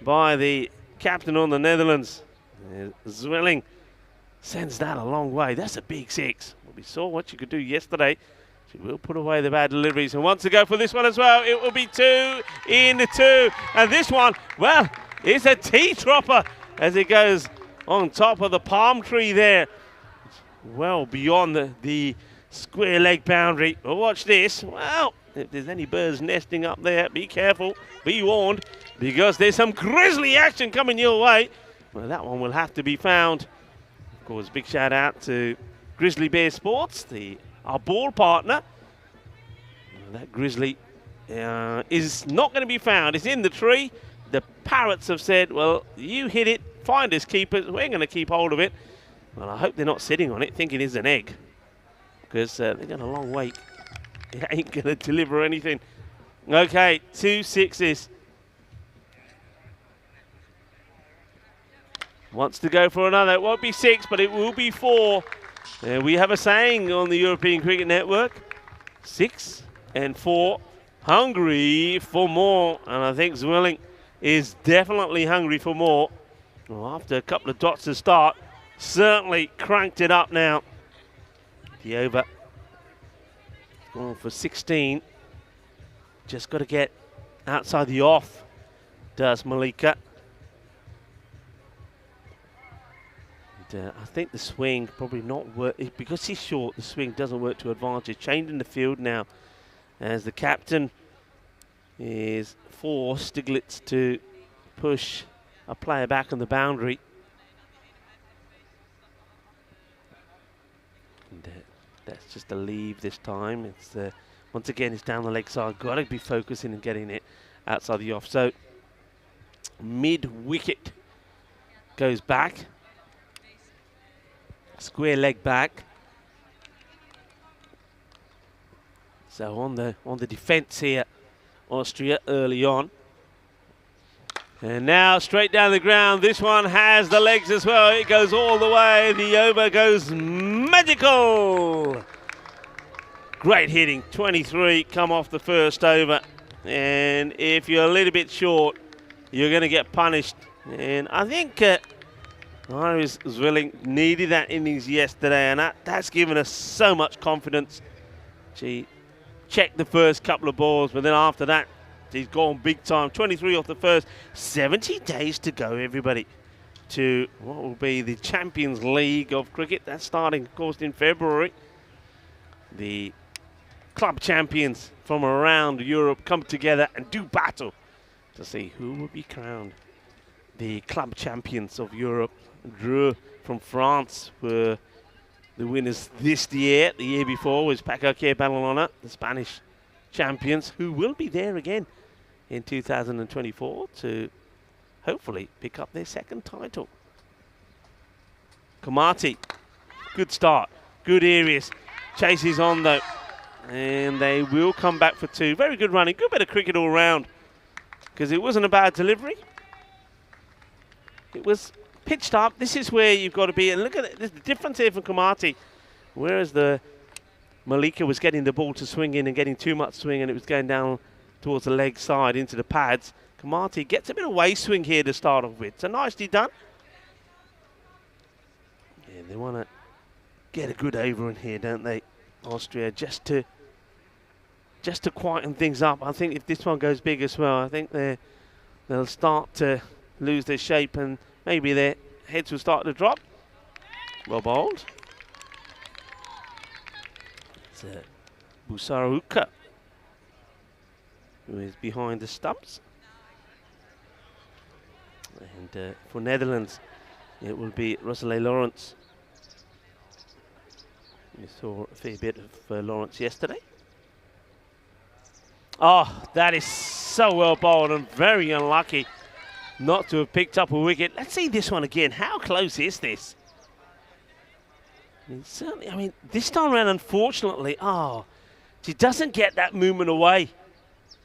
by the captain on the Netherlands. Zwilling sends that a long way. That's a big six. Well, we saw what she could do yesterday. She will put away the bad deliveries and wants to go for this one as well. It will be 2 in 2. And this one, well, it's a tea-tropper as it goes on top of the palm tree there. Well beyond the square leg boundary. Well, watch this. Well, if there's any birds nesting up there, be careful, be warned, because there's some grisly action coming your way. Well, that one will have to be found. Of course, big shout out to Grizzly Bear Sports, our ball partner. That grizzly is not going to be found. It's in the tree. The parrots have said, well, you hit it, find us keepers, we're going to keep hold of it. Well, I hope they're not sitting on it thinking it's an egg, because they've got a long wait. It ain't going to deliver anything. Okay, 2 sixes. Wants to go for another. It won't be 6, but it will be 4. We have a saying on the European Cricket Network, 6 and 4, hungry for more. And I think Zwilling is definitely hungry for more. Well, after a couple of dots to start, certainly cranked it up now. The over going for 16. Just got to get outside the off, does Malika. I think the swing probably not work, because he's short, the swing doesn't work to advantage. Changing the field now as the captain is forced Stiglitz to push a player back on the boundary. And that's just a leave this time. It's once again it's down the leg side. Got to be focusing and getting it outside the off. So mid wicket goes back. Square leg back. So on the defence here, Austria early on. And now straight down the ground. This one has the legs as well. It goes all the way. The over goes magical. Great hitting. 23 come off the first over. And if you're a little bit short, you're going to get punished. And I think Iris Zwilling needed that innings yesterday, and that's given us so much confidence. She checked the first couple of balls, but then after that, she's gone big time. 23 off the first. 70 days to go, everybody, to what will be the Champions League of cricket. That's starting, of course, in February. The club champions from around Europe come together and do battle to see who will be crowned the club champions of Europe. Drew from France were the winners this year. The year before was Paco Barcelona, the Spanish champions, who will be there again in 2024 to hopefully pick up their second title. Kamati, good start, good areas, chases on though, and they will come back for 2. Very good running, good bit of cricket all round, because it wasn't a bad delivery. It was pitched up. This is where you've got to be. And look at it. There's the difference here from Kamati. Whereas the Malika was getting the ball to swing in and getting too much swing, and it was going down towards the leg side into the pads. Kamati gets a bit of waist swing here to start off with. So nicely done. Yeah, they want to get a good over in here, don't they, Austria, just to quieten things up. I think if this one goes big as well, I think they'll start to lose their shape and maybe their heads will start to drop. Well bowled. It's Busaruka, who is behind the stumps. And for Netherlands, it will be Rosalie Lawrence. We saw a fair bit of Lawrence yesterday. Oh, that is so well bowled and very unlucky not to have picked up a wicket. Let's see this one again. How close is this? Certainly, I mean, this time around, unfortunately, she doesn't get that movement away.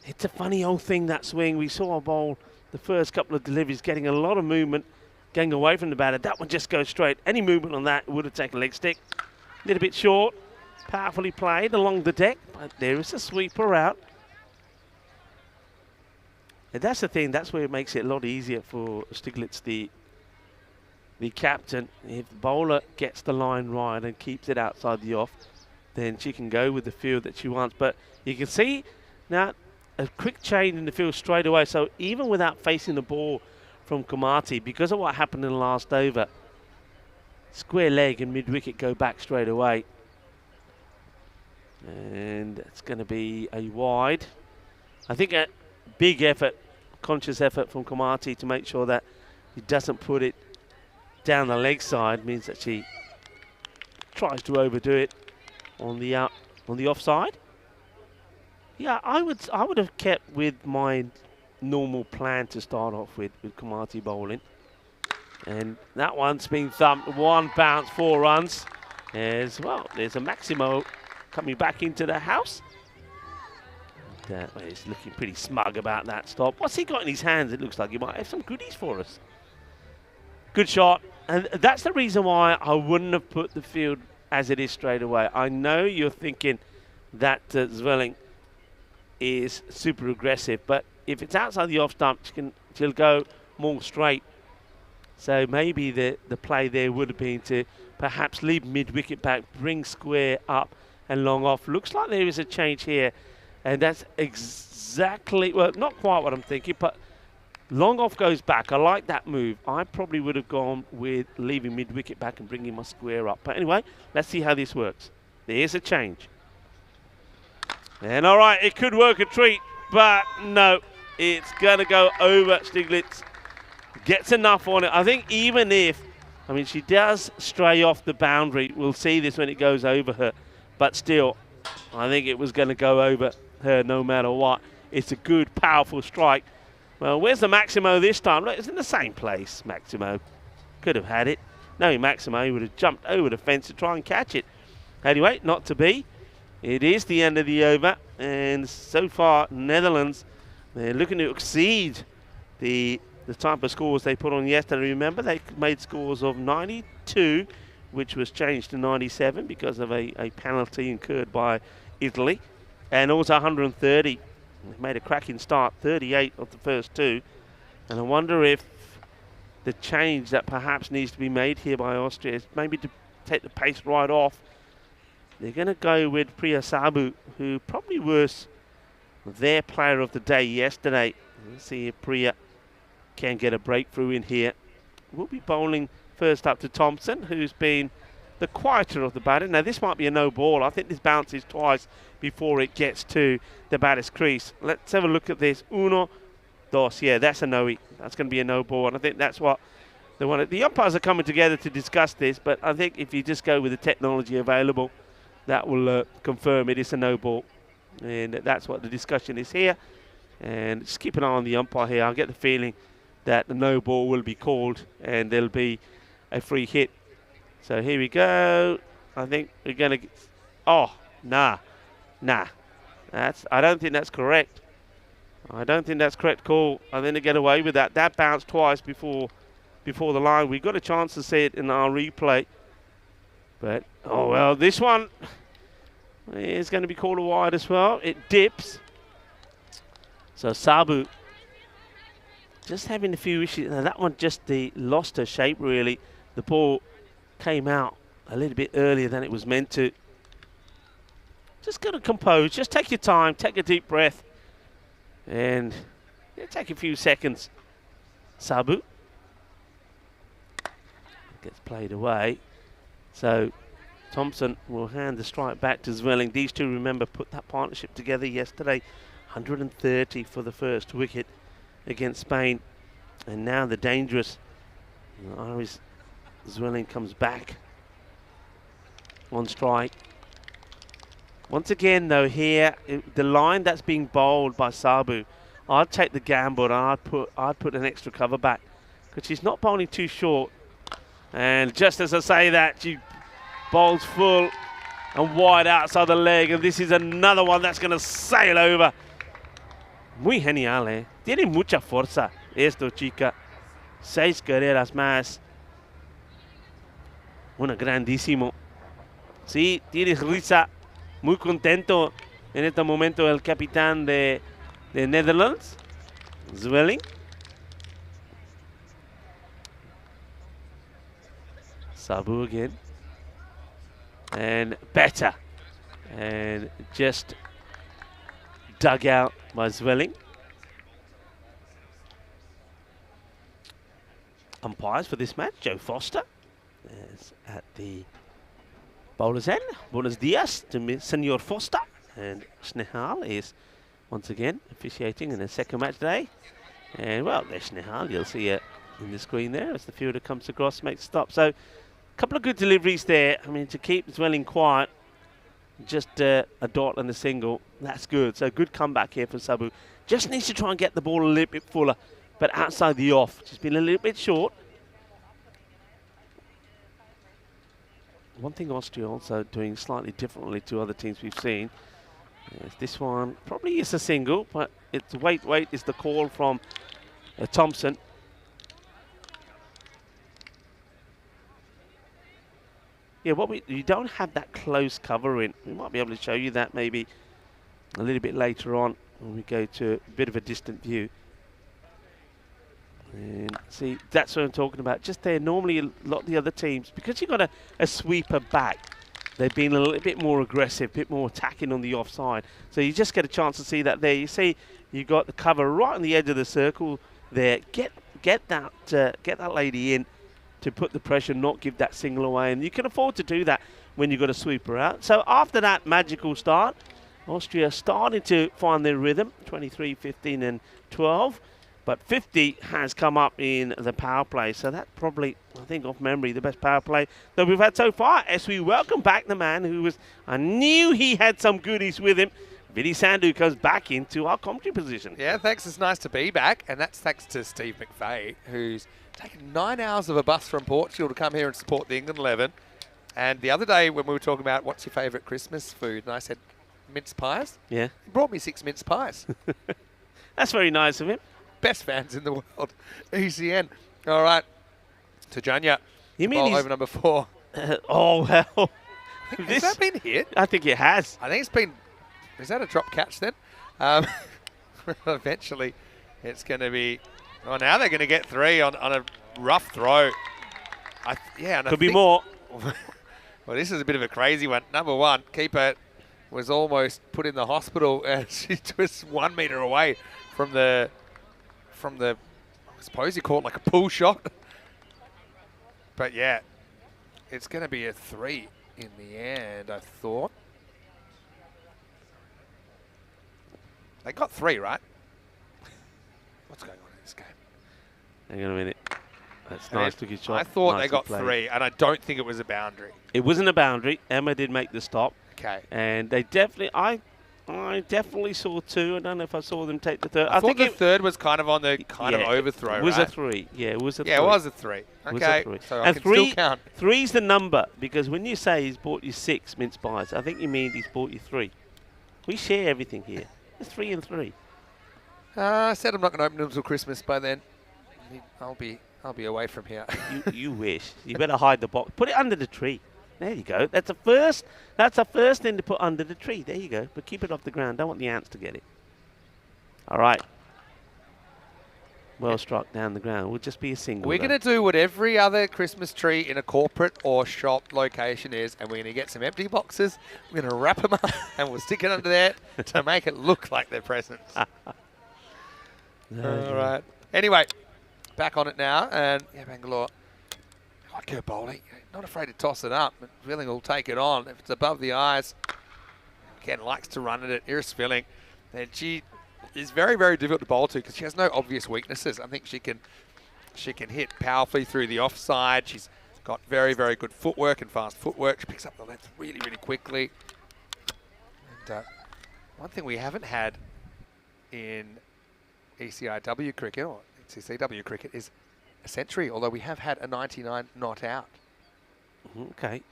It's a funny old thing, that swing. We saw a bowl, the first couple of deliveries, getting a lot of movement, going away from the batter. That one just goes straight. Any movement on that would have taken a leg stick. A little bit short, powerfully played along the deck, but there is a sweeper out. And that's the thing, that's where it makes it a lot easier for Stiglitz, the captain. If the bowler gets the line right and keeps it outside the off, then she can go with the field that she wants. But you can see now a quick change in the field straight away. So even without facing the ball from Komati, because of what happened in the last over, square leg and mid-wicket go back straight away. And it's going to be a wide. I think a big effort, conscious effort from Komati to make sure that he doesn't put it down the leg side, means that she tries to overdo it on the offside. Yeah, I would have kept with my normal plan to start off with Komati bowling. And that one's been thumped. One bounce, 4 runs. As well, there's a Maximo coming back into the house. And, he's looking pretty smug about that stop. What's he got in his hands? It looks like he might have some goodies for us. Good shot. And that's the reason why I wouldn't have put the field as it is straight away. I know you're thinking that Zwelling is super aggressive, but if it's outside the off stump, she'll go more straight. So maybe the play there would have been to perhaps leave mid-wicket back, bring square up and long off. Looks like there is a change here, and that's exactly, well, not quite what I'm thinking, but long off goes back. I like that move. I probably would have gone with leaving mid-wicket back and bringing my square up. But anyway, let's see how this works. There's a change. And all right, it could work a treat, but no, it's going to go over. Stiglitz gets enough on it. I think even if, I mean, she does stray off the boundary. We'll see this when it goes over her. But still, I think it was going to go over her no matter what. It's a good, powerful strike. Well, where's the Maximo this time? Look, it's in the same place, Maximo. Could have had it. No, Maximo would have jumped over the fence to try and catch it. Anyway, not to be. It is the end of the over. And so far, Netherlands, they're looking to exceed the type of scores they put on yesterday. Remember, they made scores of 92, which was changed to 97 because of a penalty incurred by Italy. And also 130. They've made a cracking start, 38 of the first 2. And I wonder if the change that perhaps needs to be made here by Austria is maybe to take the pace right off. They're going to go with Priya Sabu, who probably was their player of the day yesterday. Let's see if Priya can get a breakthrough in here. We'll be bowling first up to Thompson, who's been the quieter of the batter. Now, this might be a no ball. I think this bounces twice before it gets to the batter's crease. Let's have a look at this. Uno, dos. Yeah, that's a no-y. That's going to be a no ball. And I think that's what they wanted. The umpires are coming together to discuss this, but I think if you just go with the technology available, that will confirm it is a no ball. And that's what the discussion is here. And just keep an eye on the umpire here. I get the feeling that the no ball will be called and there'll be a free hit. So here we go. I think we're going to... Oh, nah. I don't think that's correct. I don't think that's correct call. I think they get away with that. That bounced twice before the line. We got a chance to see it in our replay. But, oh well, this one is going to be called a wide as well. It dips. So Sabu just having a few issues. Now that one just lost her shape really. The ball came out a little bit earlier than it was meant to. Just got to compose. Just take your time. Take a deep breath. And take a few seconds. Sabu gets played away. So Thompson will hand the strike back to Zwelling. These two, remember, put that partnership together yesterday. 130 for the first wicket against Spain. And now the dangerous Irish Zwelling comes back on strike. Once again, though, here, the line that's being bowled by Sabu, I'd take the gamble and I'd put an extra cover back because she's not bowling too short. And just as I say that, she bowls full and wide outside the leg, and this is another one that's going to sail over. Muy genial, eh? Tiene mucha fuerza esto, chica. 6 carreras más. Una grandísimo. Sí, tienes risa. Muy contento en este momento el capitán de Netherlands, Zwelling. Sabu again. And better. And just dug out by Zwelling. Umpires for this match, Joe Foster is at the bowler's end. Buenos dias to Senor Foster. And Snehal is once again officiating in the second match today. And well, there's Snehal, you'll see it in the screen there as the fielder comes across, makes a stop. So a couple of good deliveries there. I mean, to keep Zwelling quiet, just a dot and a single, that's good. So good comeback here for Sabu. Just needs to try and get the ball a little bit fuller, but outside the off. She's been a little bit short. One thing Austria also doing slightly differently to other teams we've seen is this one probably is a single, but it's wait is the call from Thompson. Yeah, you don't have that close cover in. We might be able to show you that maybe a little bit later on when we go to a bit of a distant view. And see, that's what I'm talking about. Just there, normally a lot of the other teams, because you've got a sweeper back, they've been a little bit more aggressive, a bit more attacking on the offside. So you just get a chance to see that there. You see, you got the cover right on the edge of the circle there. Get that lady in to put the pressure, not give that single away. And you can afford to do that when you've got a sweeper out. So after that magical start, Austria started to find their rhythm, 23, 15 and 12. But 50 has come up in the power play. So that probably, I think off memory, the best power play that we've had so far. As we welcome back the man who was, I knew he had some goodies with him. Vinny Sandhu comes back into our commentary position. Yeah, thanks. It's nice to be back. And that's thanks to Steve McVeigh, who's taken 9 hours of a bus from Portugal to come here and support the England 11. And the other day when we were talking about what's your favourite Christmas food, and I said mince pies. Yeah. He brought me 6 mince pies. That's very nice of him. Best fans in the world. ECN. All right. To Janya. You mean ball over number 4. Oh, well. Has that been hit? I think it has. I think it's been... Is that a drop catch then? Eventually, it's going to be... Oh, now they're going to get 3 on a rough throw. Could be more. Well, this is a bit of a crazy one. Number 1, keeper was almost put in the hospital. She was 1 metre away from the... I suppose you call it like a pull shot. But yeah, it's going to be a 3 in the end, I thought. They got 3, right? What's going on in this game? Hang on a minute. That's nice, took his shot. I thought Nicely they got played. 3, and I don't think it was a boundary. It wasn't a boundary. Emma did make the stop. Okay. And they definitely, I definitely saw 2. I don't know if I saw them take the 3rd. I think the 3rd was kind of on the of overthrow, It was right? a 3. Yeah, it was a 3. Yeah, it was a 3. Okay. So I can still count. 3's the number, because when you say he's bought you 6 mince pies, I think you mean he's bought you 3. We share everything here. It's 3 and 3. I said I'm not going to open them until Christmas. By then, I'll be away from here. you wish. You better hide the box. Put it under the tree. There you go. That's a first. That's a first thing to put under the tree. There you go. But keep it off the ground. Don't want the ants to get it. All right. Well struck down the ground. Will just be a single. We're going to do what every other Christmas tree in a corporate or shop location is, and we're going to get some empty boxes. We're going to wrap them up, and we'll stick it under there to make it look like they're presents. All right. Anyway, back on it now, and yeah, Bangalore. I like her bowling. Not afraid to toss it up. Filling will take it on if it's above the eyes. Again, likes to run at it. Iris Filling, and she is very, very difficult to bowl to because she has no obvious weaknesses. I think she can hit powerfully through the offside. She's got very, very good footwork and fast footwork. She picks up the length really, really quickly. And one thing we haven't had in ECIW cricket, or CCW cricket, is a century, although we have had a 99 not out. Okay.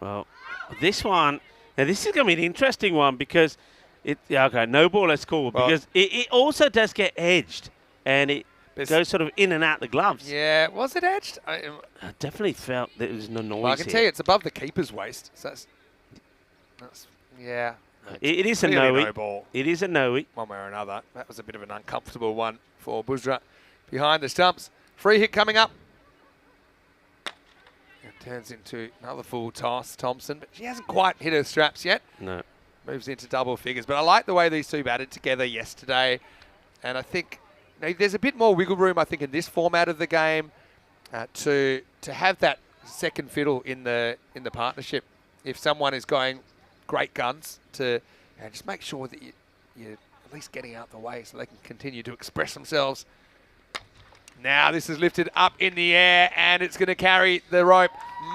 Well, this one, now this is going to be an interesting one because okay, no ball at school, because it also does get edged and it goes sort of in and out the gloves. Yeah, was it edged? I definitely felt there was no noise. Well, I can tell you it's above the keeper's waist. So that's yeah. It is a no ball. It is a no-y. One way or another. That was a bit of an uncomfortable one for Buzra behind the stumps. Free hit coming up. It turns into another full toss, Thompson, but she hasn't quite hit her straps yet. No. Moves into double figures. But I like the way these two batted together yesterday. And I think there's a bit more wiggle room, I think, in this format of the game to have that second fiddle in the partnership. If someone is going great guns, to just make sure that you're at least getting out the way so they can continue to express themselves. Now this is lifted up in the air and it's going to carry the rope.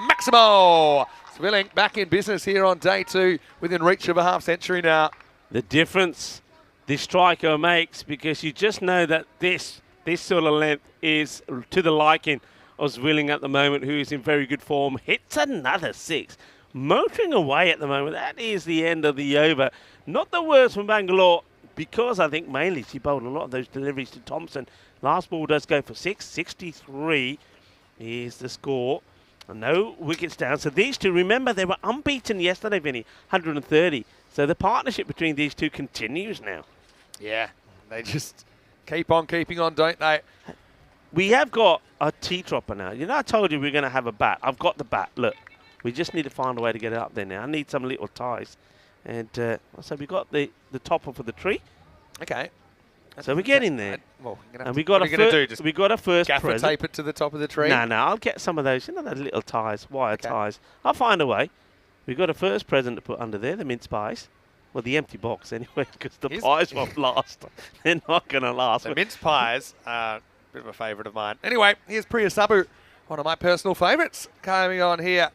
Maximo Swilling back in business here on day 2, within reach of a half century now. The difference this striker makes, because you just know that this sort of length is to the liking of Zwilling at the moment, who is in very good form. Hits another 6. Motoring away at the moment. That is the end of the over. Not the worst from Bangalore, because I think mainly she bowled a lot of those deliveries to Thompson. Last ball does go for 6. 63 is the score. No wickets down. So these two, remember, they were unbeaten yesterday, Vinny, 130. So the partnership between these two continues now. Yeah, they just keep on keeping on, don't they? We have got a T-tropper now. You know, I told you we are going to have a bat. I've got the bat. Look. We just need to find a way to get it up there now. I need some little ties. And so we got the topper for the tree. Okay. So we get in there. And we got a first gaffer present. Tape it to the top of the tree? No, I'll get some of those. You know those little ties, wire ties. I'll find a way. We got a first present to put under there, the mince pies. Well, the empty box anyway, because the pies won't last. They're not going to last. The mince pies are a bit of a favourite of mine. Anyway, here's Priya Sabu, one of my personal favourites, coming on here.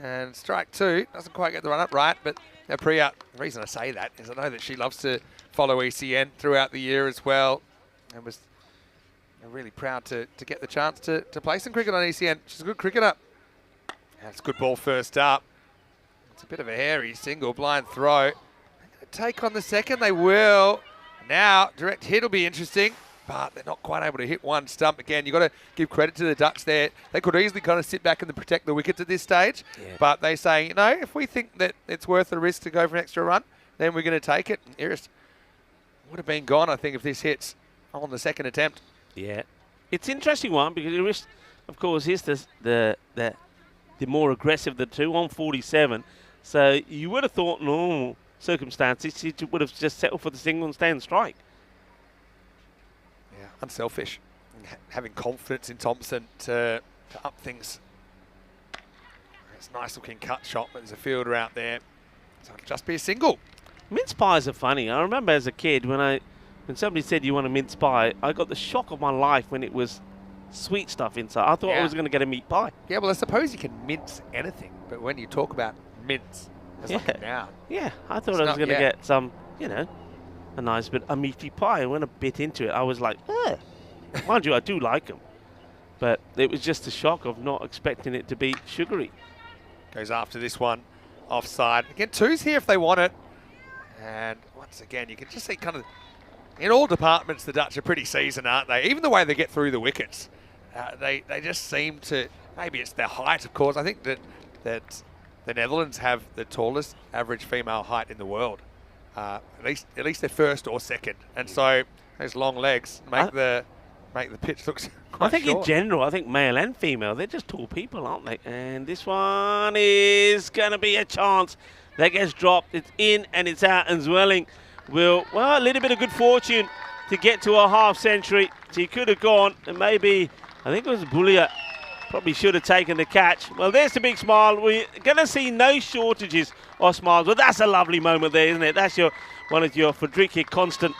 And strike 2, doesn't quite get the run up right, but Priya, the reason I say that is I know that she loves to follow ECN throughout the year as well, and was really proud to get the chance to play some cricket on ECN. She's a good cricketer. That's a good ball first up. It's a bit of a hairy single, blind throw. They're going to take on the second, they will. Now, direct hit will be interesting, but they're not quite able to hit one stump again. You've got to give credit to the Dutch there. They could easily kind of sit back and protect the wickets at this stage. Yeah. But they say, you know, if we think that it's worth the risk to go for an extra run, then we're going to take it. And Iris would have been gone, I think, if this hits on the second attempt. Yeah. It's an interesting one because Iris, of course, is the more aggressive of the two on 47. So you would have thought normal circumstances, she would have just settled for the single and stay and strike. Unselfish, having confidence in Thompson to up things. It's a nice looking cut shot, but there's a fielder out there, so it'll just be a single. Mince pies are funny. I remember as a kid when somebody said you want a mince pie, I got the shock of my life when it was sweet stuff inside. I thought I was going to get a meat pie. Yeah, well, I suppose you can mince anything, but when you talk about mince, it's like a noun. Yeah, I thought I was going to get some, you know, a nice bit of meaty pie. And when I bit into it, I was like, mind you, I do like them. But it was just a shock of not expecting it to be sugary. Goes after this one, offside. Again, 2's here if they want it. And once again, you can just see kind of, in all departments, the Dutch are pretty seasoned, aren't they? Even the way they get through the wickets. They just seem to, maybe it's their height, of course. I think that the Netherlands have the tallest average female height in the world. At least they're first or second, and so those long legs make the pitch look quite I think short. in general, I think male and female, they're just tall people, aren't they? And this one is going to be a chance. That gets dropped. It's in and it's out, and Zwelling will, well, a little bit of good fortune to get to a half century. So he could have gone, and maybe, I think it was Boulia, probably should have taken the catch. Well, there's the big smile. We're going to see no shortages of smiles. But that's a lovely moment there, isn't it? That's one of your Fredrike constant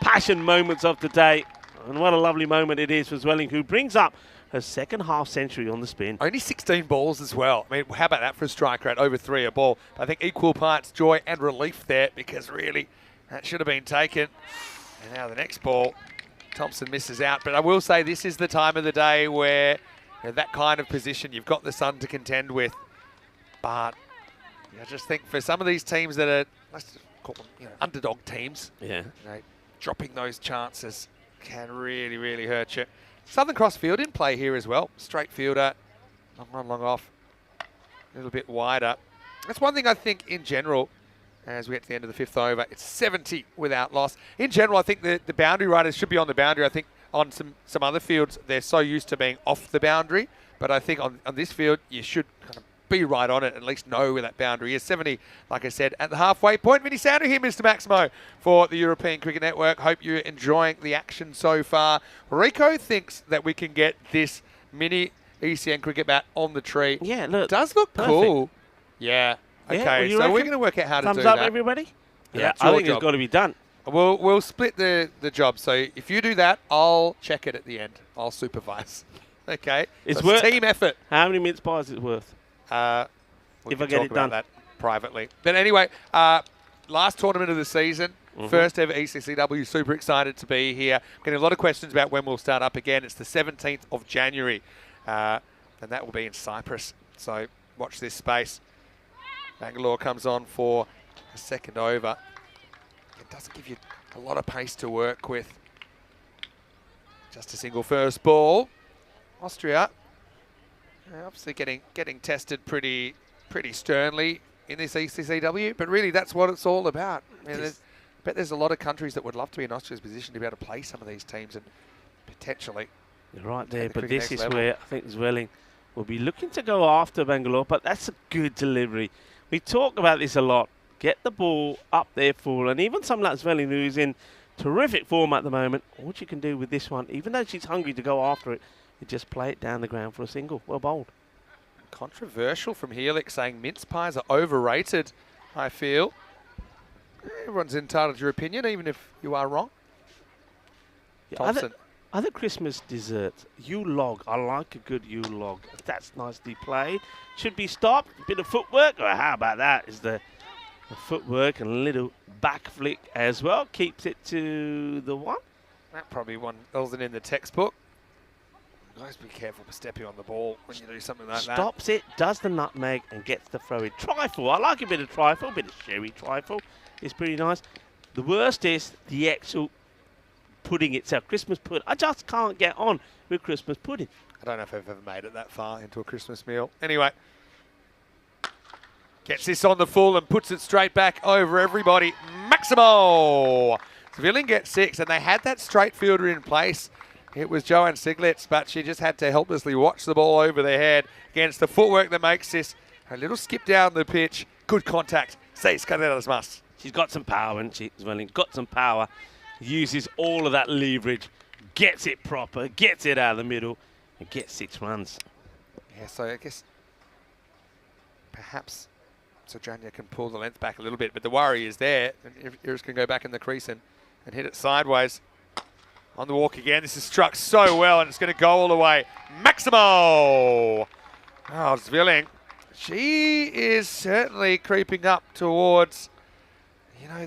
passion moments of the day. And what a lovely moment it is for Zwelling, who brings up her second half century on the spin. Only 16 balls as well. I mean, how about that for a strike rate over 3 a ball? I think equal parts joy and relief there, because really that should have been taken. And now the next ball, Thompson misses out. But I will say this is the time of the day where that kind of position, you've got the sun to contend with. But I just think for some of these teams that are, let's just call them, underdog teams, dropping those chances can really, really hurt you. Southern Cross field in play here as well. Straight fielder, long on, long off, a little bit wider. That's one thing I think in general, as we get to the end of the 5th over, it's 70 without loss. In general, I think the boundary riders should be on the boundary. I think on some other fields, they're so used to being off the boundary. But I think on this field, you should kind of be right on it, at least know where that boundary is. 70, like I said, at the halfway point. Vinny Sandhu here, Mr. Maximo, for the European Cricket Network. Hope you're enjoying the action so far. Rico thinks that we can get this mini ECN cricket bat on the tree. Yeah, look. Does look perfect. Cool. Yeah. Okay, so we're going to work out how to do that. Thumbs up, everybody? Yeah, I think it's got to be done. We'll split the job. So if you do that, I'll check it at the end. I'll supervise. Okay? It's worth team effort. How many mince pies is it worth? We if I can get talk it about done that privately. But anyway, last tournament of the season, first ever ECCW. Super excited to be here. Getting a lot of questions about when we'll start up again. It's the 17th of January, and that will be in Cyprus. So watch this space. Bangalore comes on for a second over. It doesn't give you a lot of pace to work with. Just a single first ball. Austria, obviously getting tested pretty sternly in this ECCW, but really that's what it's all about. I mean, there's a lot of countries that would love to be in Austria's position to be able to play some of these teams and potentially. You're right there, but this is where I think Zwelling will be looking to go after Bangalore, but that's a good delivery. We talk about this a lot. Get the ball up there full, and even someone like Zwelling, who's in terrific form at the moment, what you can do with this one, even though she's hungry to go after it, you just play it down the ground for a single. Well bowled. Controversial from Helix, saying mince pies are overrated, I feel. Everyone's entitled to your opinion, even if you are wrong. Yeah, Thompson. other Christmas desserts. Yule log. I like a good Yule log. That's nicely played. Should be stopped. A bit of footwork. Oh, how about that? Is the footwork and a little back flick as well. Keeps it to the one. That probably wasn't in the textbook. Guys, be careful for stepping on the ball when you do something like that. Stops it, does the nutmeg, and gets the throw in. Trifle. I like a bit of trifle. A bit of sherry trifle. It's pretty nice. The worst is the actual pudding itself. Christmas pudding. I just can't get on with Christmas pudding. I don't know if I've ever made it that far into a Christmas meal. Anyway, gets this on the full and puts it straight back over everybody. Maximo! Zwilling gets 6, and they had that straight fielder in place. It was Joanne Siglitz, but she just had to helplessly watch the ball over their head against the footwork that makes this a little skip down the pitch. Good contact. Seis carreras más. She's got some power, hasn't she, Zwelling? Got some power. Uses all of that leverage. Gets it proper. Gets it out of the middle. And gets 6 runs. Yeah, so I guess perhaps Sojanya can pull the length back a little bit, but the worry is there. Iris can go back in the crease and hit it sideways. On the walk again. This is struck so well, and it's going to go all the way. Maximo! Oh, Zwilling. She is certainly creeping up towards,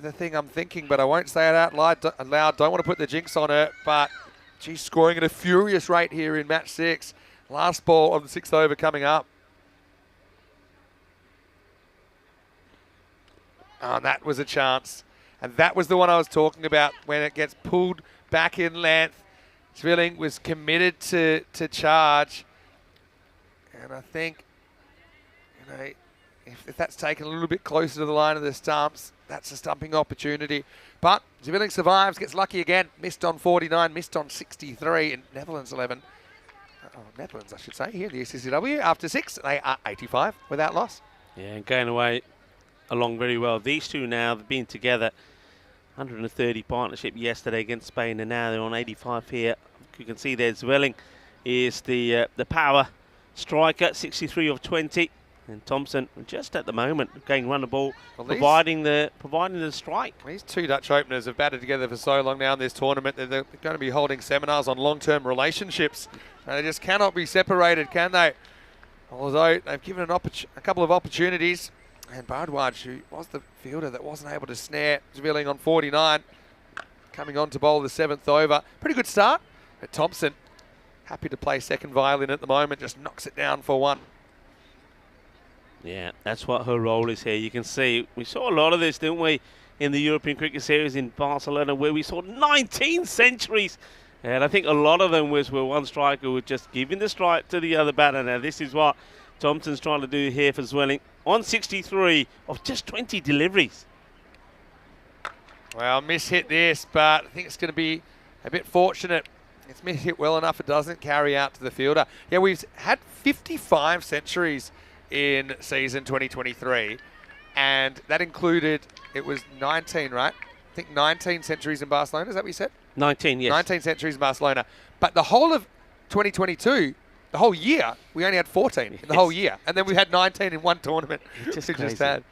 the thing I'm thinking, but I won't say it out loud. Don't want to put the jinx on her, but she's scoring at a furious rate here in match 6. Last ball of the 6th over coming up. Oh, and that was a chance. And that was the one I was talking about when it gets pulled back in length. Zwilling was committed to charge. And I think, if that's taken a little bit closer to the line of the stumps, that's a stumping opportunity. But Zwilling survives, gets lucky again. Missed on 49, missed on 63 in Netherlands 11. Netherlands, I should say, here in the ECCW. After 6, they are 85 without loss. Yeah, and going away along very well. These two now have been together. 130 partnership yesterday against Spain, and now they're on 85 here. You can see there Zwelling is the power striker, 63 of 20. And Thompson, just at the moment, going run the ball, Well, providing the strike. These two Dutch openers have batted together for so long now in this tournament that they're going to be holding seminars on long-term relationships. And they just cannot be separated, can they? Although they've given a couple of opportunities. And Bardwaj, who was the fielder that wasn't able to snare Zvilling on 49, coming on to bowl the 7th over. Pretty good start. But Thompson, happy to play second violin at the moment, just knocks it down for 1. Yeah, that's what her role is here. You can see, we saw a lot of this, didn't we, in the European Cricket Series in Barcelona, where we saw 19 centuries. And I think a lot of them was where one striker was just giving the strike to the other batter. Now, this is what Thompson's trying to do here for Zwelling on 63 of just 20 deliveries. Well, miss-hit this, but I think it's going to be a bit fortunate. It's miss-hit well enough it doesn't carry out to the fielder. Yeah, we've had 55 centuries in season 2023, and that included, it was 19, right? I think 19 centuries in Barcelona, is that what you said? 19, yes. 19 centuries in Barcelona. But the whole of 2022, the whole year, we only had 14 in the whole year. And then we had 19 in one tournament. Just we crazy. just had.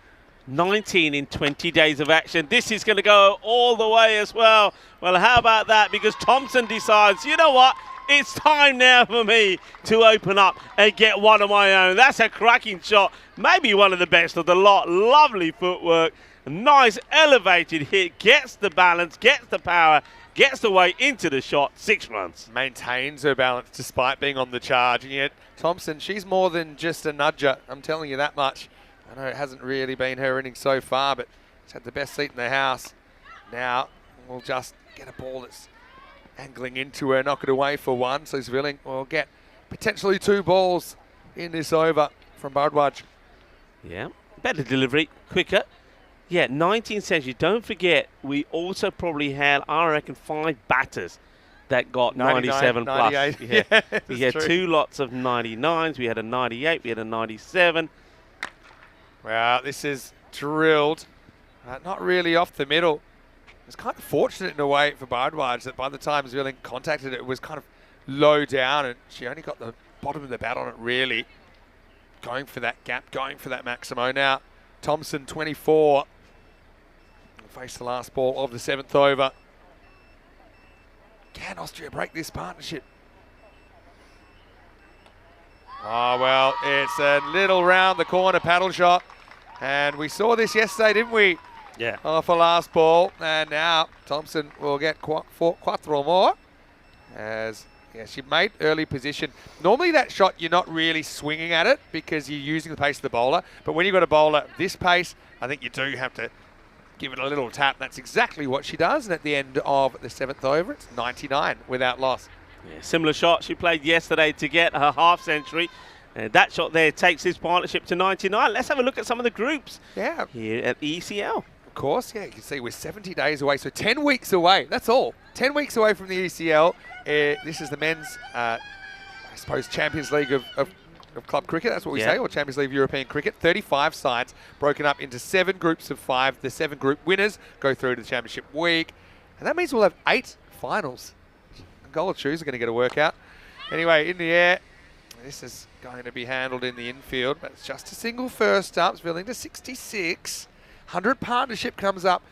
19 in 20 days of action. This is going to go all the way as well. Well, how about that? Because Thompson decides, you know what? It's time now for me to open up and get one of my own. That's a cracking shot. Maybe one of the best of the lot. Lovely footwork. Nice elevated hit. Gets the balance, gets the power, gets the way into the shot. 6 runs. Maintains her balance despite being on the charge. And yet, Thompson, she's more than just a nudger. I'm telling you that much. I know it hasn't really been her innings so far, but she's had the best seat in the house. Now, we'll just get a ball that's angling into her, knock it away for 1. So Zvilling will get potentially 2 balls in this over from Bardwaj. Yeah, better delivery, quicker. Yeah, 19 centuries. Don't forget, we also probably had, I reckon, 5 batters that got 97 plus. 98. Yeah. Yeah, we had true. 2 lots of 99s. We had a 98. We had a 97. Well, this is drilled. Not really off the middle. It's kind of fortunate in a way for Bardwaj that by the time Zvilling contacted it, it was kind of low down and she only got the bottom of the bat on it really. Going for that gap, going for that Maximo. Now, Thompson, 24. Face the last ball of the 7th over. Can Austria break this partnership? Oh, well, it's a little round the corner paddle shot. And we saw this yesterday, didn't we? Yeah. Off a last ball. And now Thompson will get quattro more. As she made early position. Normally that shot, you're not really swinging at it because you're using the pace of the bowler. But when you've got a bowler this pace, I think you do have to give it a little tap. That's exactly what she does. And at the end of the 7th over, it's 99 without loss. Yeah, similar shot she played yesterday to get her half century. And that shot there takes this partnership to 99. Let's have a look at some of the groups here at the ECL. Of course, yeah, you can see we're 70 days away, so 10 weeks away. That's all. 10 weeks away from the ECL. This is the men's, I suppose, Champions League of club cricket. That's what we say, or Champions League of European cricket. 35 sides broken up into 7 groups of 5. The 7 group winners go through to the championship week. And that means we'll have 8 finals. Angola Chews are going to get a workout. Anyway, in the air, this is going to be handled in the infield, but it's just a single first up. Zvilling to 66. 100 partnership comes up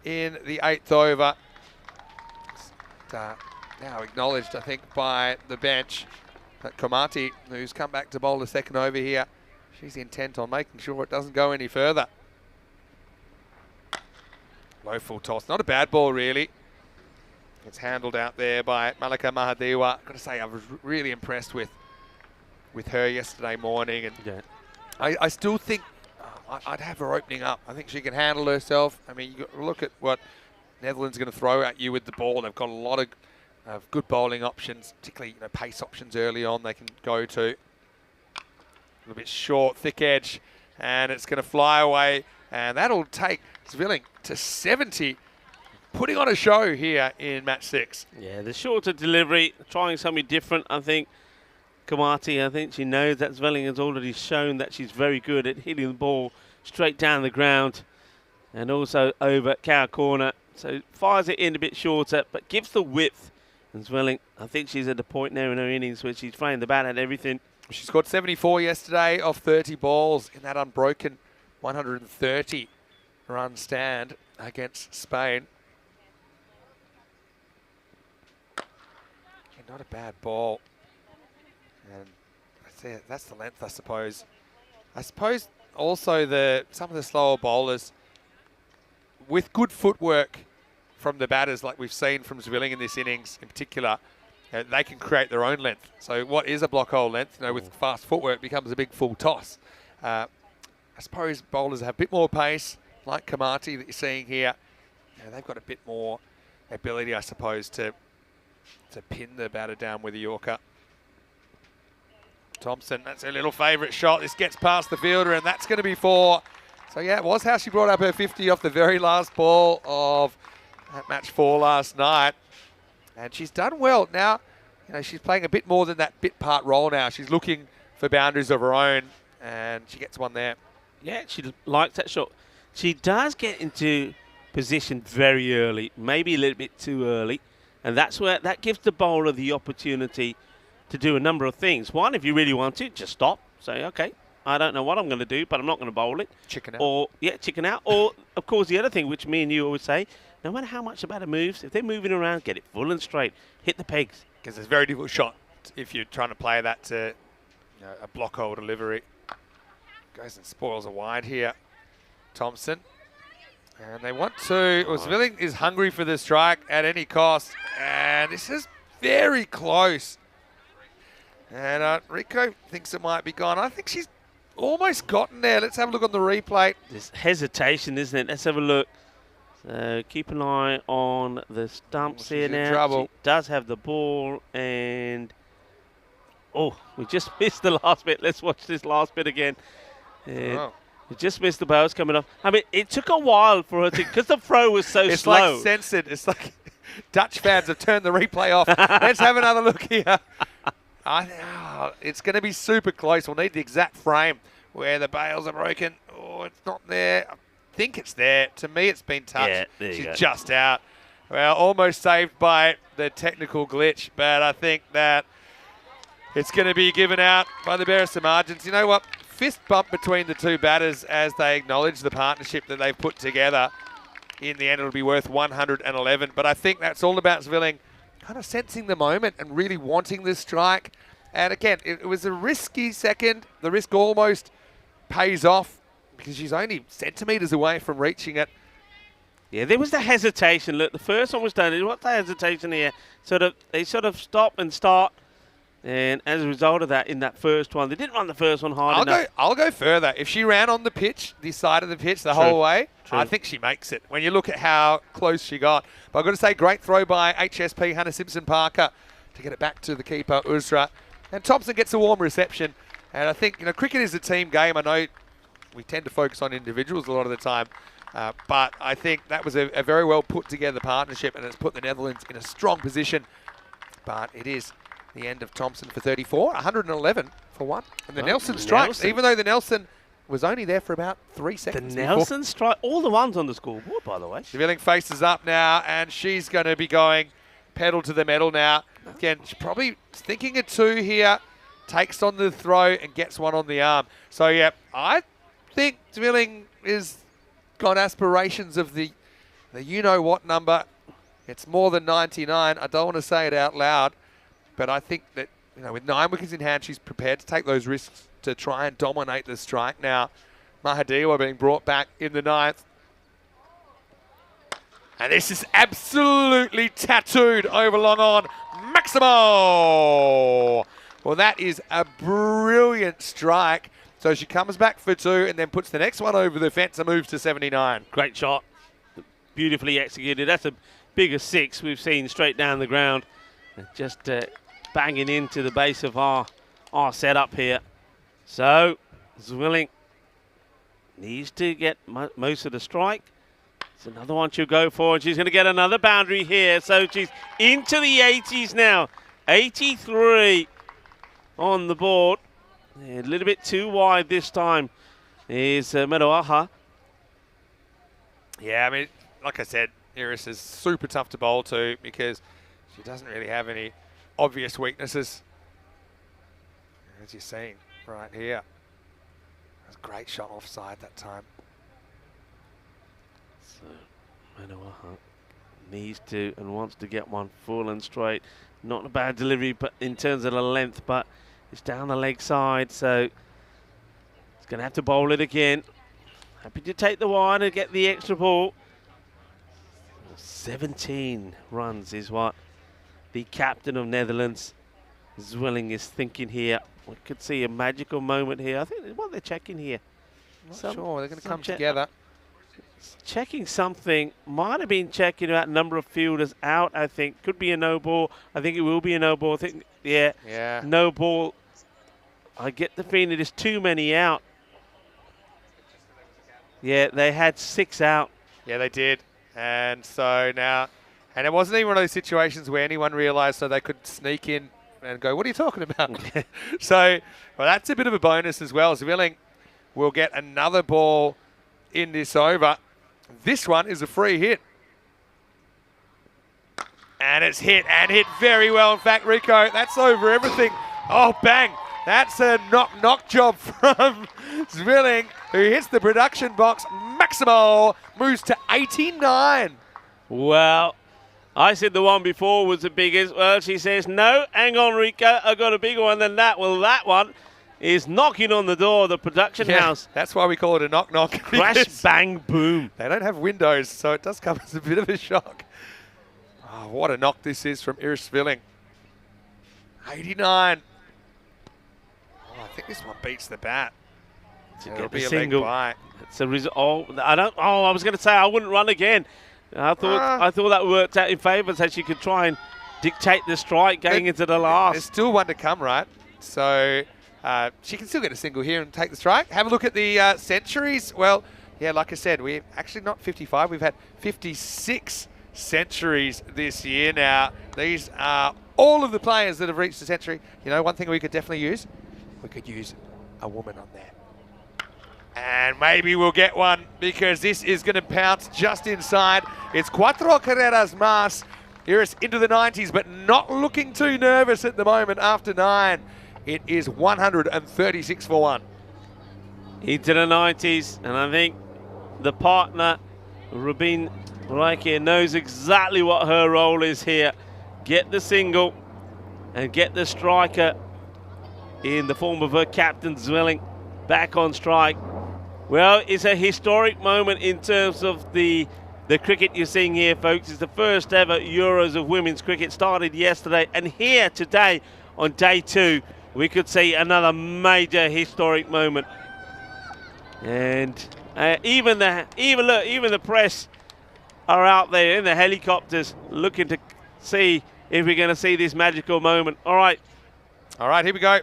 in the 8th over. Now acknowledged, I think, by the bench. But Komati, who's come back to bowl the 2nd over here, she's intent on making sure it doesn't go any further. Low full toss. Not a bad ball, really. It's handled out there by Malika Mahadewa. I've got to say, I was really impressed with her yesterday morning. And I still think I'd have her opening up. I think she can handle herself. I mean, you look at what Netherlands are going to throw at you with the ball. They've got a lot of good bowling options, particularly pace options early on they can go to. A little bit short, thick edge, and it's going to fly away. And that'll take Zvilling to 70. Putting on a show here in match 6. Yeah, the shorter delivery, trying something different, I think. Komati, I think she knows that Zvilling has already shown that she's very good at hitting the ball straight down the ground and also over cow corner. So fires it in a bit shorter, but gives the width. And Zvilling, I think she's at the point now in her innings where she's playing the bat at everything. She scored 74 yesterday off 30 balls in that unbroken 130 run stand against Spain. Yeah, not a bad ball. And that's the length, I suppose. I suppose also some of the slower bowlers with good footwork from the batters, like we've seen from Zwilling in this innings in particular, they can create their own length. So what is a block hole length, with fast footwork becomes a big full toss. I suppose bowlers have a bit more pace, like Kamati that you're seeing here. They've got a bit more ability, I suppose, to pin the batter down with a Yorker. Thompson, that's her little favourite shot. This gets past the fielder, and that's going to be 4. So yeah, it was how she brought up her 50 off the very last ball of that match 4 last night. And she's done well. Now, she's playing a bit more than that bit part role now. She's looking for boundaries of her own, and she gets one there. Yeah, she likes that shot. She does get into position very early, maybe a little bit too early, and that gives the bowler the opportunity to do a number of things. One, if you really want to, just stop. Say, okay, I don't know what I'm going to do, but I'm not going to bowl it. Chicken out. Or, chicken out. Or, of course, the other thing, which me and you always say, no matter how much the batter moves, if they're moving around, get it full and straight. Hit the pegs. Because it's a very difficult shot if you're trying to play that to a block hole delivery. Goes and spoils a wide here. Thompson. And they want to. Zwilling is hungry for the strike at any cost. And this is very close. And Rico thinks it might be gone. I think she's almost gotten there. Let's have a look on the replay. There's hesitation, isn't it? Let's have a look. So keep an eye on the stumps here now. Trouble. She does have the ball, and we just missed the last bit. Let's watch this last bit again. We just missed the bowls coming off. I mean, it took a while for her to, because the throw was so it's slow. It's like censored. It's like Dutch fans have turned the replay off. Let's have another look here. It's going to be super close. We'll need the exact frame where the bails are broken. Oh, it's not there. I think it's there. To me, it's been touched. Yeah, there you go. She's just out. Well, almost saved by the technical glitch, but I think that it's going to be given out by the barest of margins. You know what? Fist bump between the two batters as they acknowledge the partnership that they've put together. In the end, it'll be worth 111. But I think that's all about Zwilling kind of sensing the moment and really wanting this strike. And again, it was a risky second. The risk almost pays off because she's only centimetres away from reaching it. Yeah, there was the hesitation. Look, the first one was done. What's the hesitation here? They sort of stop and start. And as a result of that, in that first one, they didn't run the first one hard enough. I'll go further. If she ran on the pitch, this side of the pitch, the whole way, I think she makes it. When you look at how close she got. But I've got to say, great throw by HSP, Hannah Simpson-Parker, to get it back to the keeper, Uzra. And Thompson gets a warm reception. And I think, cricket is a team game. I know we tend to focus on individuals a lot of the time. But I think that was a very well put together partnership, and it's put the Netherlands in a strong position. But it is the end of Thompson for 34, 111 for 1. And the Nelson strikes, even though the Nelson was only there for about 3 seconds. The Nelson strike, all the ones on the scoreboard, by the way. Zwilling faces up now, and she's going to be going pedal to the metal now. Again, she's probably thinking a 2 here, takes on the throw and gets one on the arm. So, yeah, I think Zwilling is got aspirations of the you-know-what number. It's more than 99. I don't want to say it out loud. But I think that, with 9 wickets in hand, she's prepared to take those risks to try and dominate the strike. Now, Mahadiwa being brought back in the 9th. And this is absolutely tattooed over long on. Maximo! Well, that is a brilliant strike. So she comes back for 2 and then puts the next one over the fence and moves to 79. Great shot. Beautifully executed. That's a bigger 6 we've seen straight down the ground. Just banging into the base of our setup here. So, Zwilling needs to get most of the strike. It's another one she'll go for, and she's going to get another boundary here. So she's into the 80s now. 83 on the board. A little bit too wide this time is Medoaha. Yeah, I mean, like I said, Iris is super tough to bowl to because she doesn't really have any obvious weaknesses. as you're seeing right here. That's a great shot offside that time. So Manoa needs to and wants to get one full and straight. Not a bad delivery, but in terms of the length, but it's down the leg side, so it's going to have to bowl it again. Happy to take the wide and get the extra ball. 17 runs is what the captain of Netherlands, Zwilling, is thinking here. We could see a magical moment here. I think what they're checking here. Not sure, they're going to come together. Checking something, might have been checking about number of fielders out, I think. Could be a no ball. I think it will be a no ball. I think, yeah. No ball. I get the feeling there's too many out. Yeah, they had 6 out. Yeah, they did. And so now, and it wasn't even one of those situations where anyone realised so they could sneak in and go, what are you talking about? So, well, that's a bit of a bonus as well. Zwilling will get another ball in this over. This one is a free hit. And it's hit, and hit very well. In fact, Rico, that's over everything. Oh, bang. That's a knock job from Zwilling, who hits the production box. Maximo moves to 89. Well, I said the one before was the biggest. Well, she says, no, hang on, Rico, I got a bigger one than that. Well, that one is knocking on the door of the production house. That's why we call it a knock-knock. Crash, bang, boom. They don't have windows, so it does come as a bit of a shock. Oh, what a knock this is from Iris Zwilling. 89. Oh, I think this one beats the bat. It'll be a single. leg bite. It's a result. I was going to say I wouldn't run again. I thought that worked out in favour, so she could try and dictate the strike going into the last. There's still one to come, right? So she can still get a single here and take the strike. Have a look at the centuries. Well, yeah, like I said, we're actually not 55. We've had 56 centuries this year now. These are all of the players that have reached a century. You know, one thing we could definitely use? We could use a woman on there. And maybe we'll get one because this is going to pounce just inside. It's cuatro carreras más. Iris into the 90s, but not looking too nervous at the moment after 9. It is 136 for 1. Into the 90s, and I think the partner, Rubin Reike, knows exactly what her role is here. Get the single and get the striker in the form of her captain, Zwilling, back on strike. Well, it's a historic moment in terms of the cricket you're seeing here, folks. It's the first ever Euros of women's cricket, started yesterday, and here today on day 2, we could see another major historic moment. And even the press are out there in the helicopters looking to see if we're going to see this magical moment. All right, here we go.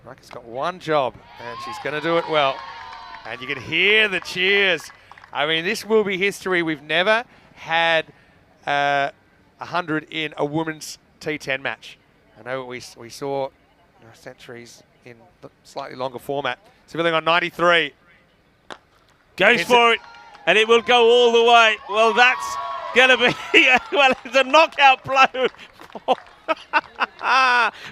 Reike's got one job, and she's going to do it well. And you can hear the cheers. I mean, this will be history. We've never had 100 in a women's T10 match. I know we saw centuries in slightly longer format. Zwilling on 93. Goes for it, and it will go all the way. Well, that's going to be, well, it's a knockout blow.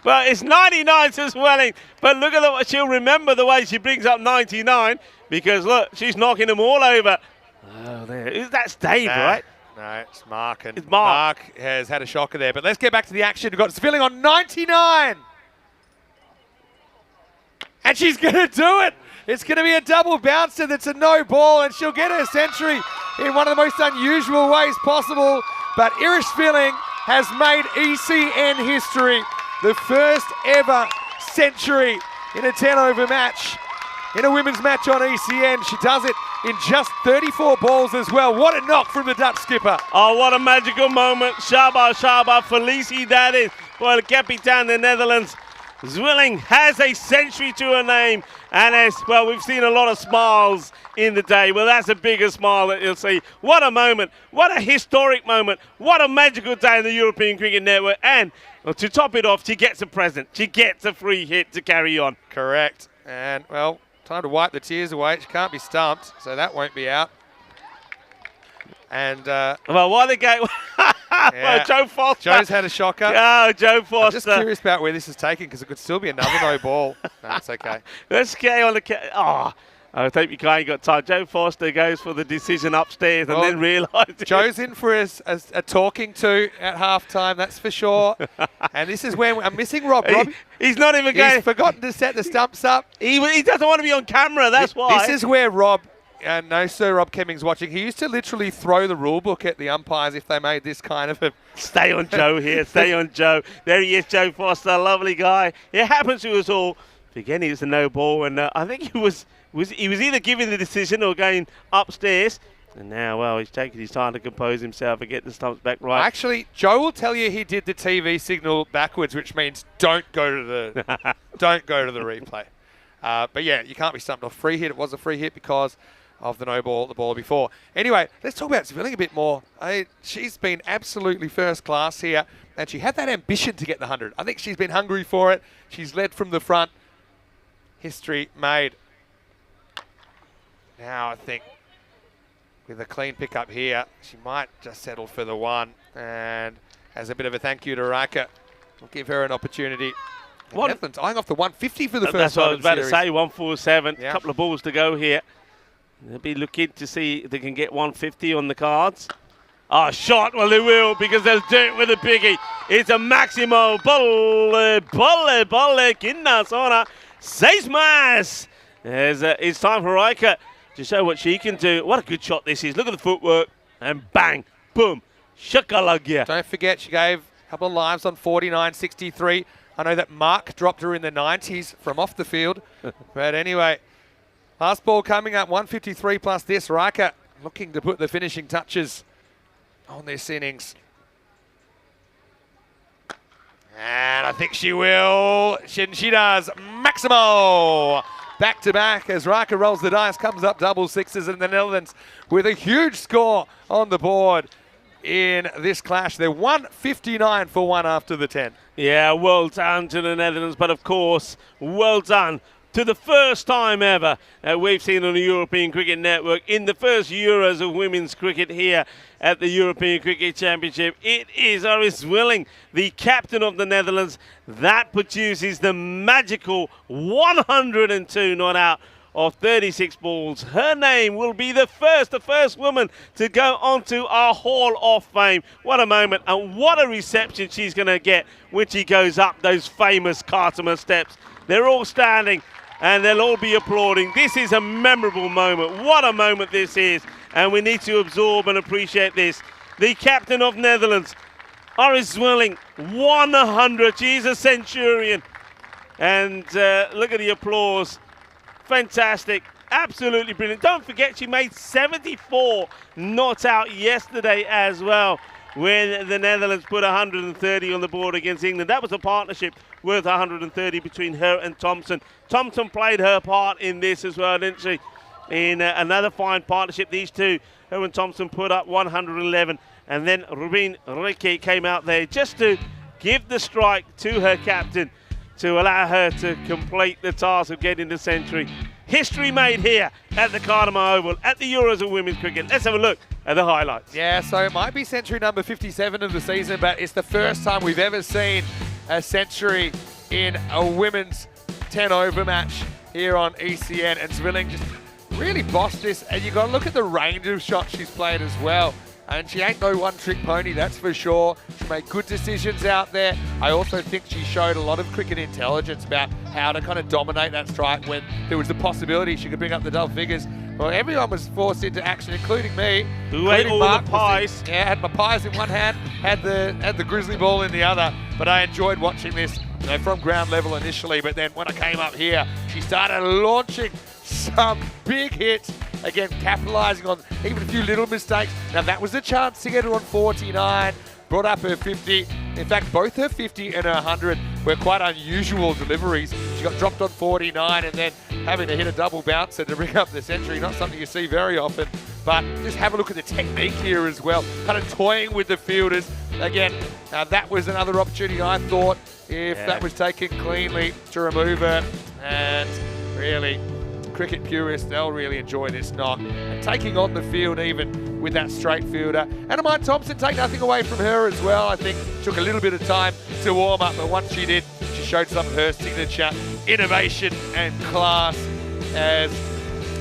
Well, it's 99 to Zwilling, but look at what she'll remember the way she brings up 99, because look, she's knocking them all over. Oh, there. That's Dave, right? No, it's Mark. And it's Mark. Mark has had a shocker there, but let's get back to the action. We've got Zwilling on 99. And she's going to do it. It's going to be a double bouncer that's a no ball, and she'll get her century in one of the most unusual ways possible. But Iris Zwilling has made ECN history. The first ever century in a 10-over match, in a women's match on ECN. She does it in just 34 balls as well. What a knock from the Dutch skipper. Oh, what a magical moment. Shaba, felicidades for el capitán de Netherlands. Zwilling has a century to her name, and as well, we've seen a lot of smiles in the day. Well, that's a bigger smile that you'll see. What a moment. What a historic moment. What a magical day in the European Cricket Network. And well, to top it off, she gets a present. She gets a free hit to carry on. Correct. And, well, time to wipe the tears away. She can't be stumped, so that won't be out. And well, while the game, Yeah. Joe Foster. Joe's had a shocker. Oh, Joe Foster. I'm just curious about where this is taken because it could still be another no ball. No, it's okay. Let's get on the... Oh, I hope you ain't got time. Joe Foster goes for the decision upstairs and then realised... Joe's in for a talking to at halftime, that's for sure. And this is where I'm missing Rob. He's not even going... He's forgotten to set the stumps up. He doesn't want to be on camera, that's why. This is where Rob... no, Sir Rob Kemming's watching. He used to literally throw the rule book at the umpires if they made this kind of a... Stay on Joe here. Stay on Joe. There he is, Joe Foster. Lovely guy. It happens to us all. Again, he was a no ball, and I think he was either giving the decision or going upstairs. And now, well, he's taking his time to compose himself and get the stumps back right. Actually, Joe will tell you he did the TV signal backwards, which means don't go to the replay. But yeah, you can't be stumped off. Free hit. It was a free hit because of the no ball, the ball before. Anyway, let's talk about Zwilling a bit more. She's been absolutely first class here, and she had that ambition to get the 100. I think she's been hungry for it. She's led from the front. History made. Now I think with a clean pickup here, she might just settle for the 1. And as a bit of a thank you to Rika, we'll give her an opportunity. Netherlands eyeing off the 150 for the first time. That's what I was about to series. say, 147. Yeah. A couple of balls to go here. They'll be looking to see if they can get 150 on the cards. Oh, shot. Well, they will because they'll do it with a biggie. It's a Maximo bolle, kinda, zona, 6 más. It's time for Rika to show what she can do. What a good shot this is. Look at the footwork. And bang, boom, shakalagya. Don't forget, she gave a couple of lives on 49.63. I know that Mark dropped her in the 90s from off the field. But anyway, last ball coming up, 153 plus this. Rika looking to put the finishing touches on this innings. And I think she will. She does. Maximo! Back to back as Rika rolls the dice, comes up double sixes, and the Netherlands with a huge score on the board in this clash. They're 159 for 1 after the 10. Yeah, well done to the Netherlands, but of course, well done to the first time ever we've seen on the European Cricket Network in the first Euros of women's cricket here at the European Cricket Championship. It is Iris Zwilling, the captain of the Netherlands, that produces the magical 102 not out of 36 balls. Her name will be the first woman to go onto our Hall of Fame. What a moment and what a reception she's going to get when she goes up those famous Cartama steps. They're all standing and they'll all be applauding. This is a memorable moment. What a moment this is. And we need to absorb and appreciate this. The captain of Netherlands, Iris Zwilling, 100. She's a centurion. And look at the applause. Fantastic. Absolutely brilliant. Don't forget she made 74 not out yesterday as well when the Netherlands put 130 on the board against England. That was a partnership worth 130 between her and Thompson. Thompson played her part in this as well, didn't she? In another fine partnership, these two, her and Thompson, put up 111. And then Rubin Rieke came out there just to give the strike to her captain to allow her to complete the task of getting the century. History made here at the Cartama Oval at the Euros of Women's Cricket. Let's have a look at the highlights. Yeah, so it might be century number 57 of the season, but it's the first time we've ever seen a century in a women's 10-over match here on ECN. And Zwilling just really bossed this. And you've got to look at the range of shots she's played as well. And she ain't no one-trick pony, that's for sure. She made good decisions out there. I also think she showed a lot of cricket intelligence about how to kind of dominate that strike when there was the possibility she could bring up the double figures. Well, everyone was forced into action, including me. Who ate all Mark the pies. Yeah, had my pies in one hand, had the grizzly ball in the other. But I enjoyed watching this, you know, from ground level initially. But then when I came up here, she started launching some big hits. Again, capitalising on even a few little mistakes. Now, that was a chance to get her on 49. Brought up her 50. In fact, both her 50 and her 100 were quite unusual deliveries. She got dropped on 49 and then having to hit a double bouncer to bring up the century. Not something you see very often. But just have a look at the technique here as well. Kind of toying with the fielders. Again, that was another opportunity, I thought, if that was taken cleanly, to remove her. And really, cricket purists, they'll really enjoy this knock. And taking on the field even with that straight fielder. Anamine Thompson, take nothing away from her as well. I think took a little bit of time to warm up, but once she did, she showed some of her signature innovation and class, as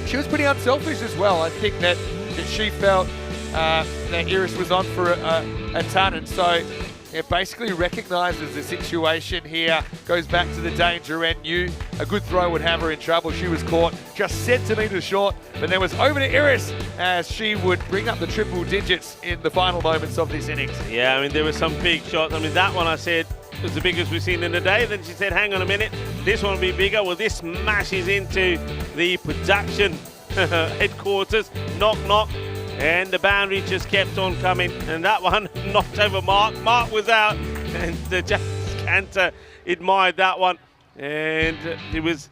she was pretty unselfish as well. I think that she felt that Iris was on for a ton, and so it basically recognises the situation here, goes back to the danger end, knew a good throw would have her in trouble. She was caught just centimetres short, but then was over to Iris as she would bring up the triple digits in the final moments of this innings. Yeah, I mean, there were some big shots. I mean, that one I said was the biggest we've seen in the day. Then she said, hang on a minute, this one will be bigger. Well, this smashes into the production headquarters. Knock, knock. And the boundary just kept on coming. And that one knocked over Mark. Mark was out. And Jack Cantor admired that one. And he was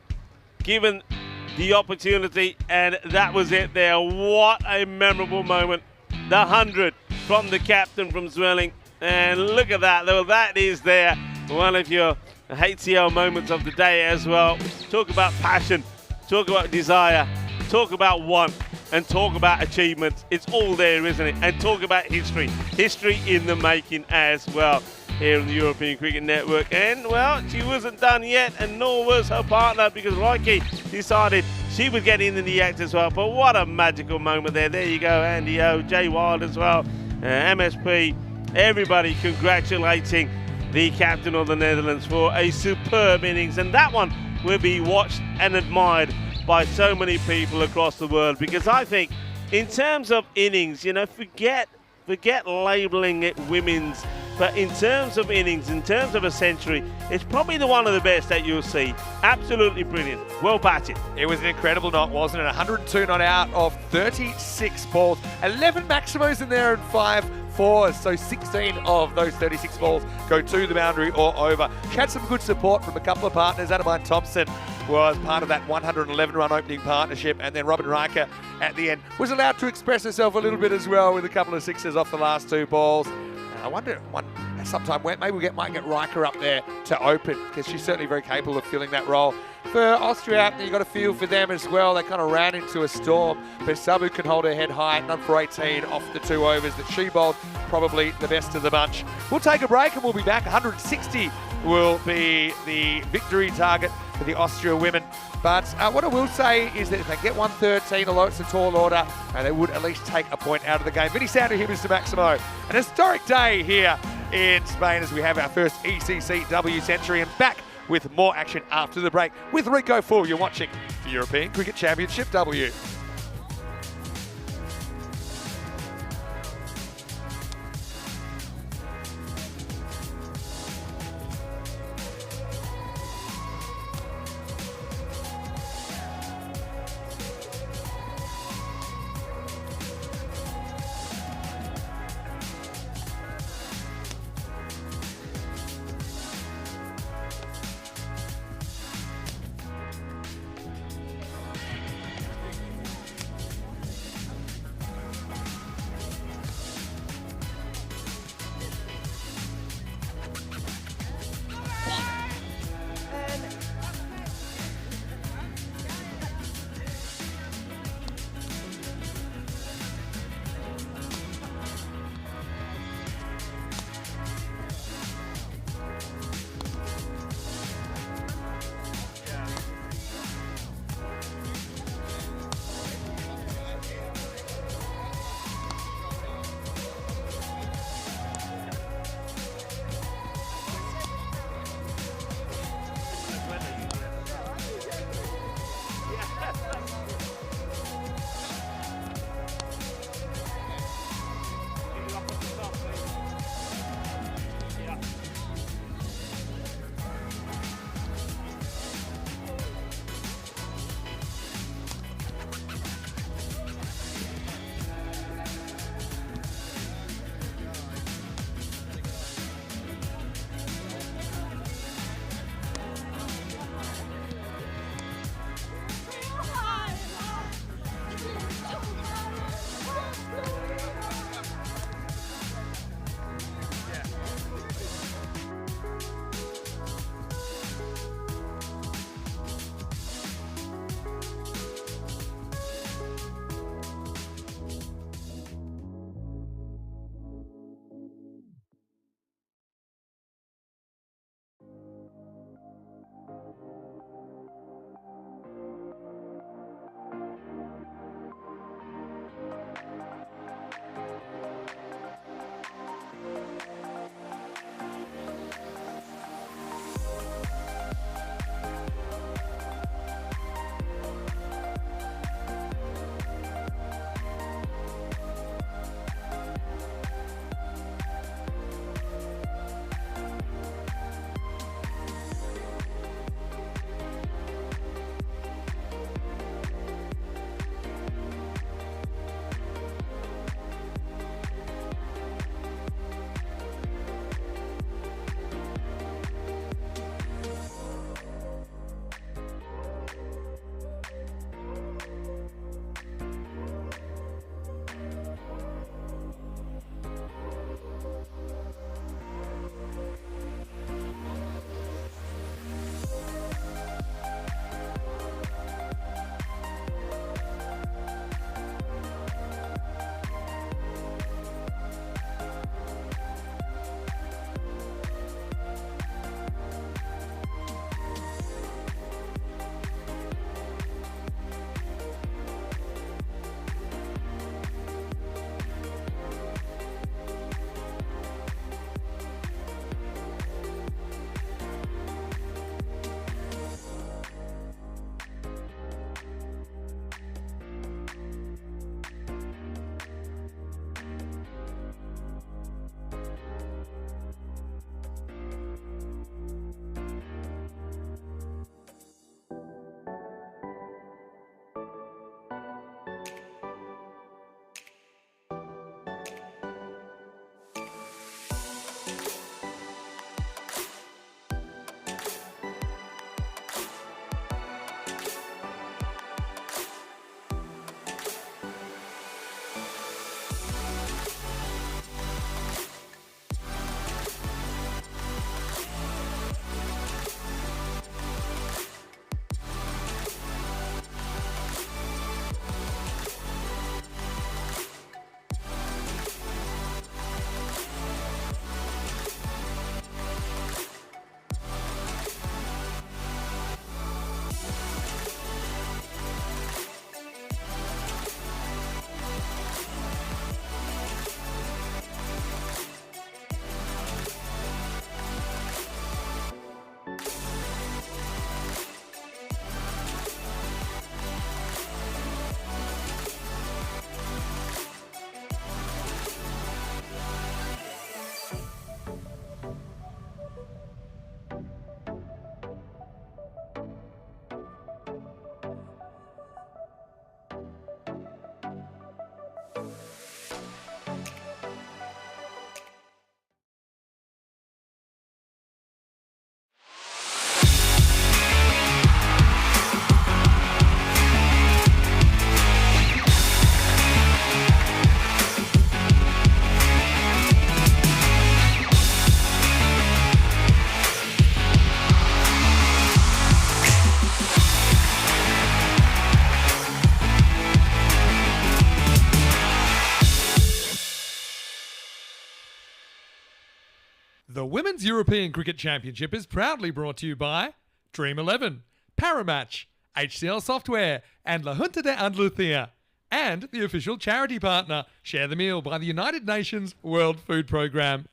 given the opportunity. And that was it there. What a memorable moment. The 100 from the captain from Zwelling. And look at that. Well, that is there. One of your HCL moments of the day as well. Talk about passion. Talk about desire. Talk about want. And talk about achievements. It's all there, isn't it? And talk about history. History in the making as well here on the European Cricket Network. And, well, she wasn't done yet, and nor was her partner, because Roike decided she would get in the act as well. But what a magical moment there. There you go, Andy O, Jay Wild as well, MSP, everybody congratulating the captain of the Netherlands for a superb innings. And that one will be watched and admired by so many people across the world, because I think in terms of innings, you know, forget labelling it women's, but in terms of innings, in terms of a century, it's probably the one of the best that you'll see. Absolutely brilliant. Well batted. It was an incredible knock, wasn't it? 102 not out of 36 balls. 11 maximos in there and 5 fours, so 16 of those 36 balls go to the boundary or over. She had some good support from a couple of partners. Anamine Thompson was part of that 111-run opening partnership, and then Robin Riker at the end was allowed to express herself a little bit as well with a couple of sixes off the last 2 balls. I wonder sometime maybe we might get Riker up there to open, because she's certainly very capable of filling that role. For Austria, you've got to feel for them as well. They kind of ran into a storm, but Sabu can hold her head high, none for 18 off the 2 overs that she bowled, probably the best of the bunch. We'll take a break and we'll be back. 160 will be the victory target for the Austria women. But what I will say is that if they get 113, although it's a tall order, they would at least take a point out of the game. Vinny Sandu here, Mr. Maximo. An historic day here in Spain as we have our first ECCW century, and back with more action after the break with Rico Full. You're watching the European Cricket Championship W. The Women's European Cricket Championship is proudly brought to you by Dream 11, Paramatch, HCL Software, and La Junta de Andalucía, and the official charity partner, Share the Meal by the United Nations World Food Programme.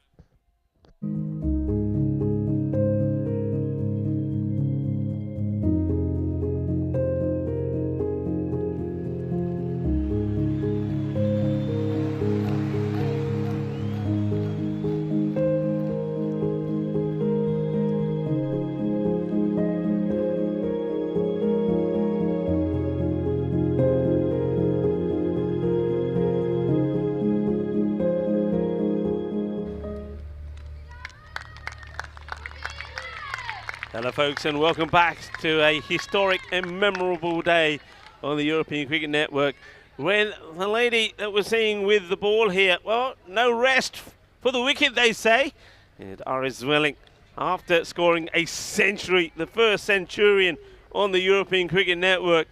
Hello folks, and welcome back to a historic and memorable day on the European Cricket Network, when the lady that we're seeing with the ball here, well, no rest for the wicket, they say. And Iris Zwelling, after scoring a century, the first centurion on the European Cricket Network,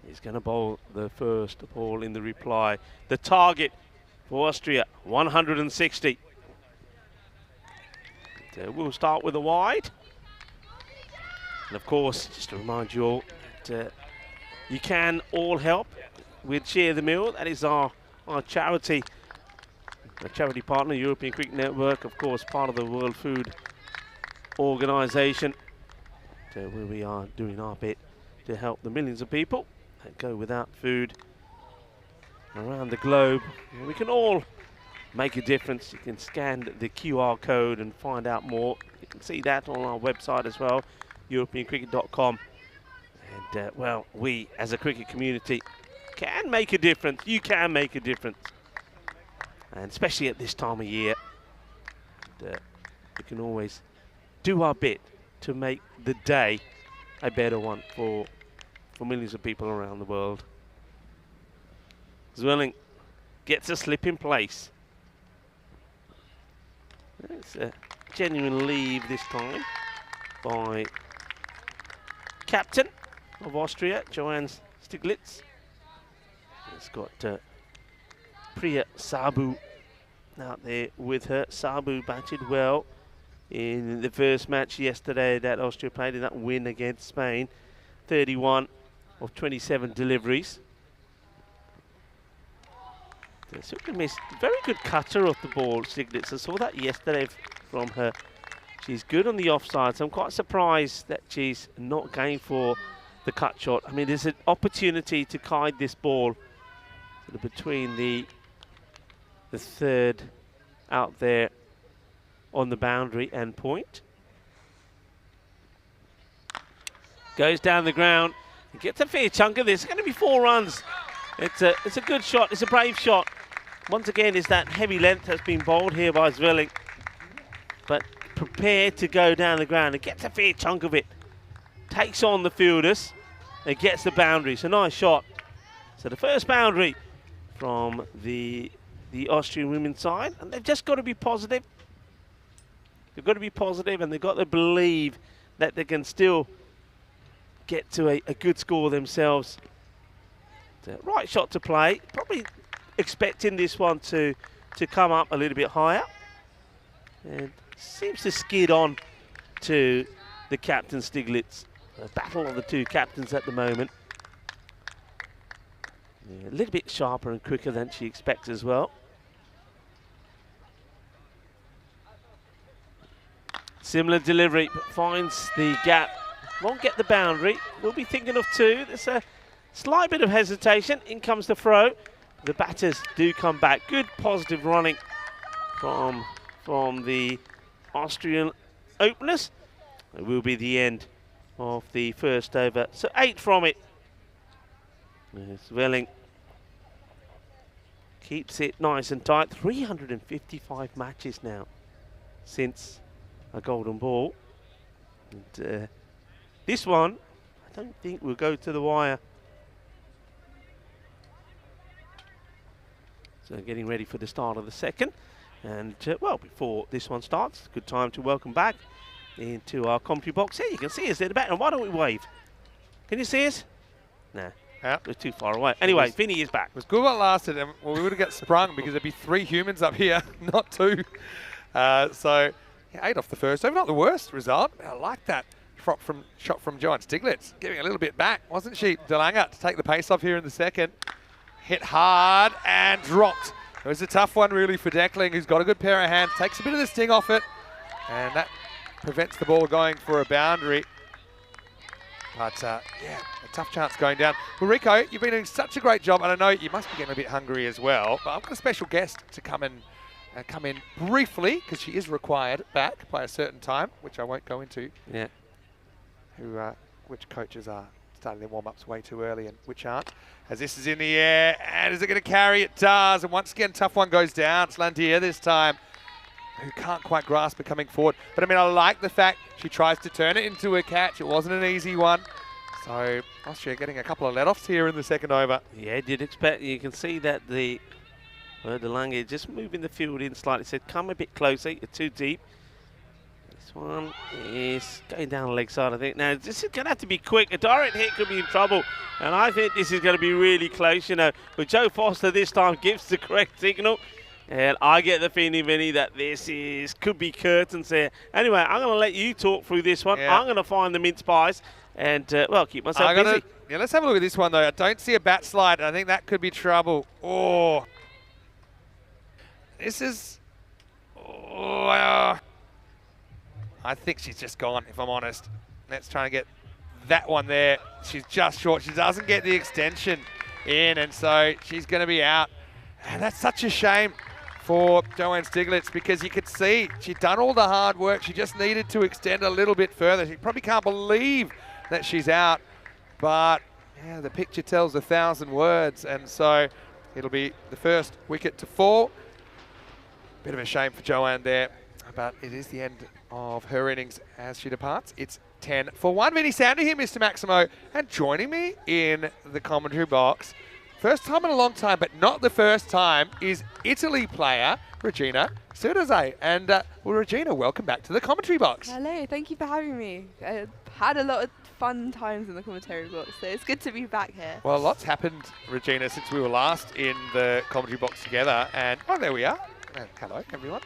is going to bowl the first ball in the reply. The target for Austria, 160. And, we'll start with a wide. And of course, just to remind you all that you can all help with Share the Meal. That is our charity, partner, European Cricket Network, of course, part of the World Food Organization, where we are doing our bit to help the millions of people that go without food around the globe. And we can all make a difference. You can scan the QR code and find out more. You can see that on our website as well, europeancricket.com. And well, we as a cricket community can make a difference. You can make a difference, and especially at this time of year, we can always do our bit to make the day a better one for millions of people around the world. Zwelling gets a slip in place. It's a genuine leave this time by captain of Austria, Johann Stiglitz. It's got Priya Sabu out there with her. Sabu batted well in the first match yesterday that Austria played in that win against Spain. 31 of 27 deliveries. Very good cutter off the ball, Stiglitz. I saw that yesterday from her. She's good on the offside, so I'm quite surprised that she's not going for the cut shot. I mean, there's an opportunity to guide this ball sort of between the third out there on the boundary and point. Goes down the ground and gets a fair chunk of this. It's going to be 4 runs. It's a good shot. It's a brave shot. Once again, is that heavy length that's been bowled here by Zwelling, but prepared to go down the ground and gets a fair chunk of it. Takes on the fielders and gets the boundary. It's a nice shot. So the first boundary from the Austrian women's side, and they've just got to be positive. They've got to be positive, and they've got to believe that they can still get to a good score themselves. The right shot to play. Probably expecting this one to come up a little bit higher. And seems to skid on to the captain, Stiglitz. A battle of the two captains at the moment. Yeah, a little bit sharper and quicker than she expects as well. Similar delivery, but finds the gap. Won't get the boundary. We'll be thinking of 2. There's a slight bit of hesitation. In comes the throw. The batters do come back. Good positive running from the Austrian openers. It will be the end of the first over. So 8 from it. Zwelling keeps it nice and tight. 355 matches now since a golden ball. And, this one, I don't think will go to the wire. So getting ready for the start of the second. And, well, before this one starts, good time to welcome back into our commentary box. Here, you can see us there at the back. And why don't we wave? Can you see us? No. Yeah. We're too far away. Anyway, Vinny is back. It was good while it lasted. Well, we would have got sprung because there'd be 3 humans up here, not 2. So Yeah, 8 off the first over, not the worst result. I like that shot from Joanne Stiglitz, giving a little bit back, wasn't she? DeLanger to take the pace off here in the second. Hit hard and dropped. It was a tough one really for Deckling, who's got a good pair of hands, takes a bit of the sting off it, and that prevents the ball going for a boundary. But yeah, a tough chance going down. Well, Rico, you've been doing such a great job, and I know you must be getting a bit hungry as well, but I've got a special guest to come in briefly, because she is required back by a certain time, which I won't go into. Yeah. Which coaches are starting their warm-ups way too early and which aren't. As this is in the air, and is it going to carry? It does, and once again, tough one goes down. It's Lantier this time, who can't quite grasp it coming forward. But I mean, I like the fact she tries to turn it into a catch. It wasn't an easy one. So Austria getting a couple of let-offs here in the second over. Yeah, did expect, you can see that the DeLange just moving the field in slightly, said come a bit closer, you're too deep. This one is going down the leg side, I think. Now, this is going to have to be quick. A direct hit could be in trouble, and I think this is going to be really close, you know. But Joe Foster this time gives the correct signal, and I get the feeling, Vinny, that this could be curtains here. Anyway, I'm going to let you talk through this one. Yeah. I'm going to find the mince pies and, well, keep myself busy. Yeah, let's have a look at this one, though. I don't see a bat slide. I think that could be trouble. Oh. This is... Oh, I think she's just gone, if I'm honest. Let's try and get that one there. She's just short. She doesn't get the extension in, and so she's going to be out. And that's such a shame for Joanne Stiglitz, because you could see she'd done all the hard work. She just needed to extend a little bit further. She probably can't believe that she's out. But, yeah, the picture tells 1,000 words, and so it'll be the first wicket to fall. Bit of a shame for Joanne there, but it is the end of her innings as she departs. It's 10 for 1. Vinny Sander here, Mr. Maximo, and joining me in the commentary box, first time in a long time, but not the first time, is Italy player Regina Surdazai. And, well, Regina, welcome back to the commentary box. Hello, thank you for having me. I've had a lot of fun times in the commentary box, so it's good to be back here. Well, lots happened, Regina, since we were last in the commentary box together. And, oh, there we are. Hello, everyone.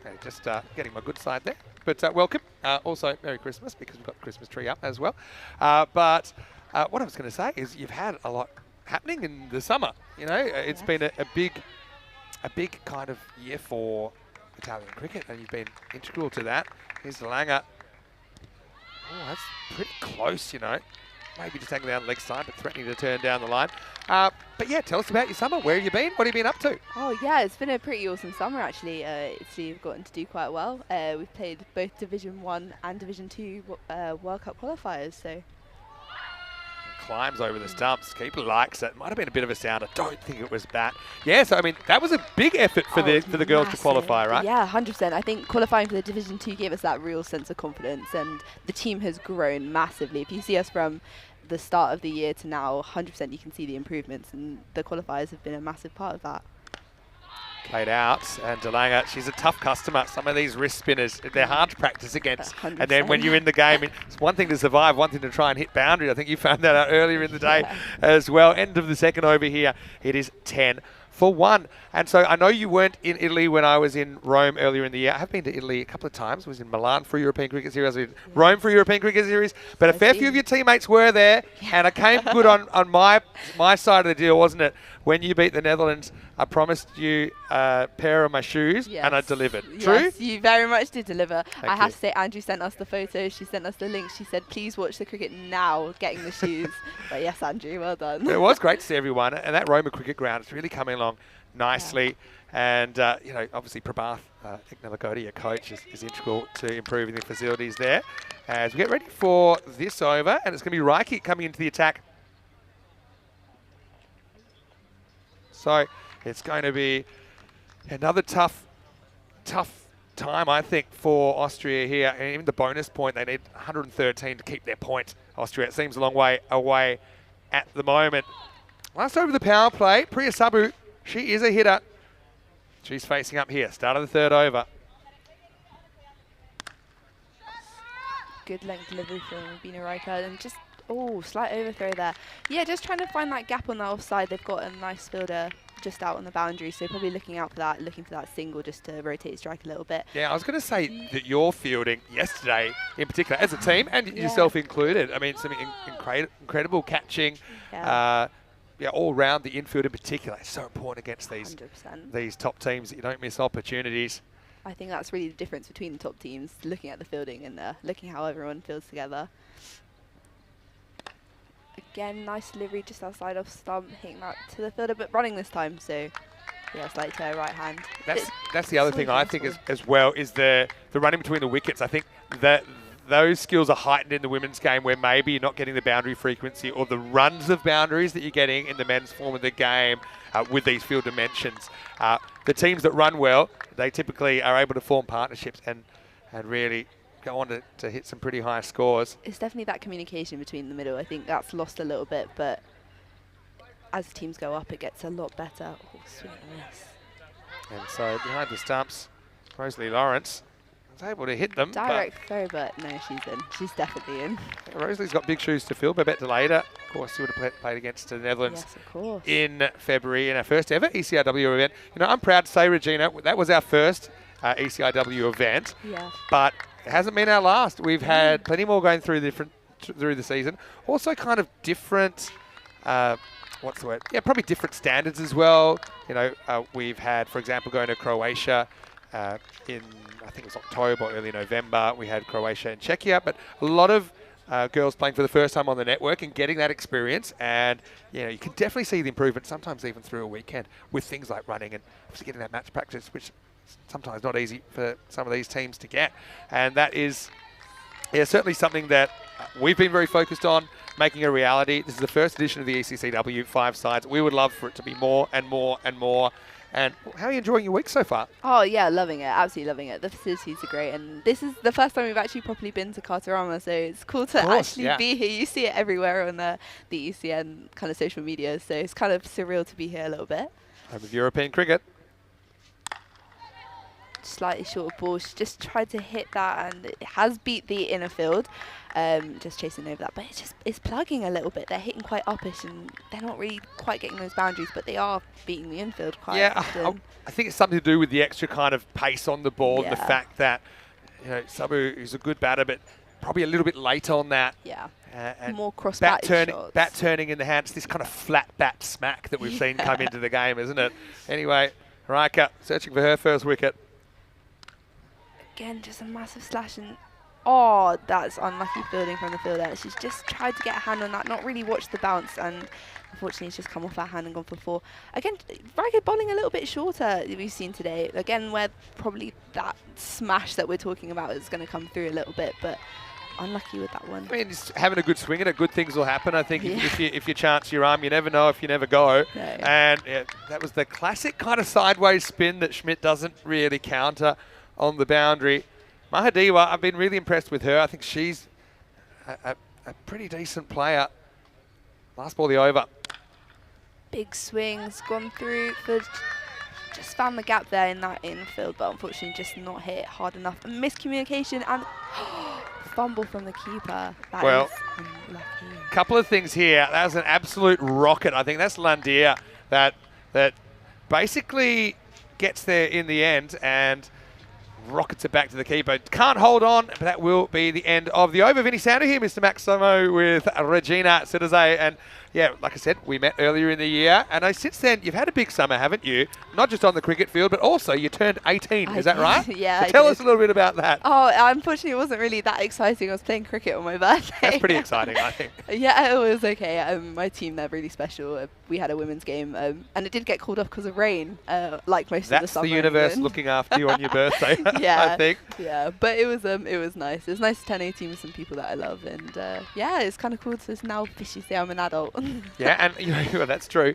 Okay, just getting my good side there. But welcome. Also, Merry Christmas, because we've got the Christmas tree up as well. But what I was going to say is you've had a lot happening in the summer. You know, it's been a big kind of year for Italian cricket, and you've been integral to that. Here's the Langer. Oh, that's pretty close, you know. Maybe just taking down the leg side, but threatening to turn down the line. But yeah, tell us about your summer. Where have you been? What have you been up to? Oh yeah, it's been a pretty awesome summer actually. Italy have gotten to do quite well. We've played both Division 1 and Division 2 World Cup qualifiers, so. Climbs over the stumps. Keeper likes it. Might have been a bit of a sound. I don't think it was bat. Yeah, so I mean that was a big effort for the girls to qualify, right? Yeah, 100%. I think qualifying for the Division 2 gave us that real sense of confidence, and the team has grown massively. If you see us from the start of the year to now, 100% you can see the improvements, and the qualifiers have been a massive part of that. Played out, and DeLanger, she's a tough customer. Some of these wrist spinners, they're hard to practice against. 100%. And then when you're in the game, it's one thing to survive, one thing to try and hit boundary. I think you found that out earlier in the day as well. End of the second over here. It is 10 for 1. And so I know you weren't in Italy when I was in Rome earlier in the year. I have been to Italy a couple of times. I was in Milan for a European Cricket Series. I was in Rome for a European Cricket Series. But a fair few of your teammates were there, and I came good on my side of the deal, wasn't it? When you beat the Netherlands, I promised you a pair of my shoes, and I delivered. True? Yes, you very much did deliver. I have you. to say, Andrew sent us the photos. She sent us the links. She said, please watch the cricket now, getting the shoes. But yes, Andrew, well done. It was great to see everyone, and that Roma cricket ground is really coming along nicely. And, you know, obviously Prabhath Ignalagodi, your coach, is integral to improving the facilities there. As we get ready for this over, and it's going to be Reiki coming into the attack. So it's going to be another tough time, I think, for Austria here. And even the bonus point, they need 113 to keep their point. Austria, it seems a long way away at the moment. Last over the power play, Priya Sabu, she is a hitter. She's facing up here, start of the third over. Good length delivery from Bina Riker, and just, slight overthrow there. Yeah, just trying to find that gap on the offside. They've got a nice fielder just out on the boundary, so probably looking out for that, looking for that single just to rotate his strike a little bit. Yeah, I was going to say that your fielding yesterday, in particular, as a team, and yourself included, I mean, some incredible catching. Yeah. All round the infield in particular. It's so important against 100%. these top teams that you don't miss opportunities. I think that's really the difference between the top teams, looking at the fielding and looking how everyone fields together. Again, nice delivery just outside off stump, hitting that to the fielder, but running this time, so yeah, slightly to her right hand. That's the other thing I think as well is the running between the wickets. I think that those skills are heightened in the women's game where maybe you're not getting the boundary frequency or the runs of boundaries that you're getting in the men's form of the game with these field dimensions. The teams that run well, they typically are able to form partnerships and really go on to hit some pretty high scores. It's definitely that communication between the middle. I think that's lost a little bit, but as teams go up, it gets a lot better. Oh, swing and miss. And so behind the stumps, Rosalie Lawrence was able to hit them. Direct throw, but no, she's in. She's definitely in. Rosalie's got big shoes to fill. Babette de Leyder, of course, she would have played against the Netherlands Yes, of course. in February in our first ever ECIW event. You know, I'm proud to say, Regina, that was our first ECIW event, Yeah. but it hasn't been our last. We've had plenty more going through the season. Also kind of different, what's the word? Yeah, probably different standards as well. You know, we've had, for example, going to Croatia in, I think it was October or early November. We had Croatia and Czechia, but a lot of girls playing for the first time on the network and getting that experience. And, you know, you can definitely see the improvement, sometimes even through a weekend, with things like running and obviously getting that match practice, which sometimes not easy for some of these teams to get. And that is certainly something that we've been very focused on making a reality. This is the first edition of the ECCW, 5 sides. We would love for it to be more and more and more. And how are you enjoying your week so far? Oh yeah, loving it, absolutely loving it. The facilities are great, and this is the first time we've actually properly been to Cartarama, so it's cool to actually be here. You see it everywhere on the ECN kind of social media, so it's kind of surreal to be here a little bit. Home of European cricket. Slightly short of ball. She just tried to hit that, and it has beat the inner field. Just chasing over that, but it's plugging a little bit. They're hitting quite uppish, and they're not really quite getting those boundaries, but they are beating the infield quite often. I think it's something to do with the extra kind of pace on the ball, and the fact that, you know, Sabu is a good batter, but probably a little bit late on that. Yeah. And more cross-batting shots. Bat turning in the hands, this kind of flat bat smack that we've seen come into the game, isn't it? Anyway, Raika searching for her first wicket. Again, just a massive slash, and oh, that's unlucky fielding from the fielder. She's just tried to get a hand on that, not really watched the bounce, and unfortunately it's just come off her hand and gone for 4. Again, Raika bowling a little bit shorter than we've seen today. Again, where probably that smash that we're talking about is going to come through a little bit, but unlucky with that one. I mean, just having a good swing at it, good things will happen. I think if you chance your arm, you never know if you never go. No. And that was the classic kind of sideways spin that Schmidt doesn't really counter on the boundary. Mahadiwa, I've been really impressed with her. I think she's a pretty decent player. Last ball, the over. Big swings, gone through, but just found the gap there in that infield, but unfortunately just not hit hard enough. And miscommunication and fumble from the keeper. That is unlucky. Couple of things here. That was an absolute rocket. I think that's Landia that basically gets there in the end and rockets it back to the keeper. Can't hold on, but that will be the end of the over. Vinny Sander here, Mr. Maximo with Regina Citizay. And yeah, like I said, we met earlier in the year. And since then, you've had a big summer, haven't you? Not just on the cricket field, but also you turned 18. Is that right? Yeah, so tell us a little bit about that. Oh, unfortunately, it wasn't really that exciting. I was playing cricket on my birthday. That's pretty exciting, I think. Yeah, it was okay. My team, they're really special. We had a women's game, and it did get called off because of rain, like most of the summer. That's the universe looking after you on your birthday, yeah, I think. Yeah, but it was nice. It was nice to turn 18 with some people that I love, and yeah, it's kind of cool to now officially say I'm an adult. Yeah, and well, that's true.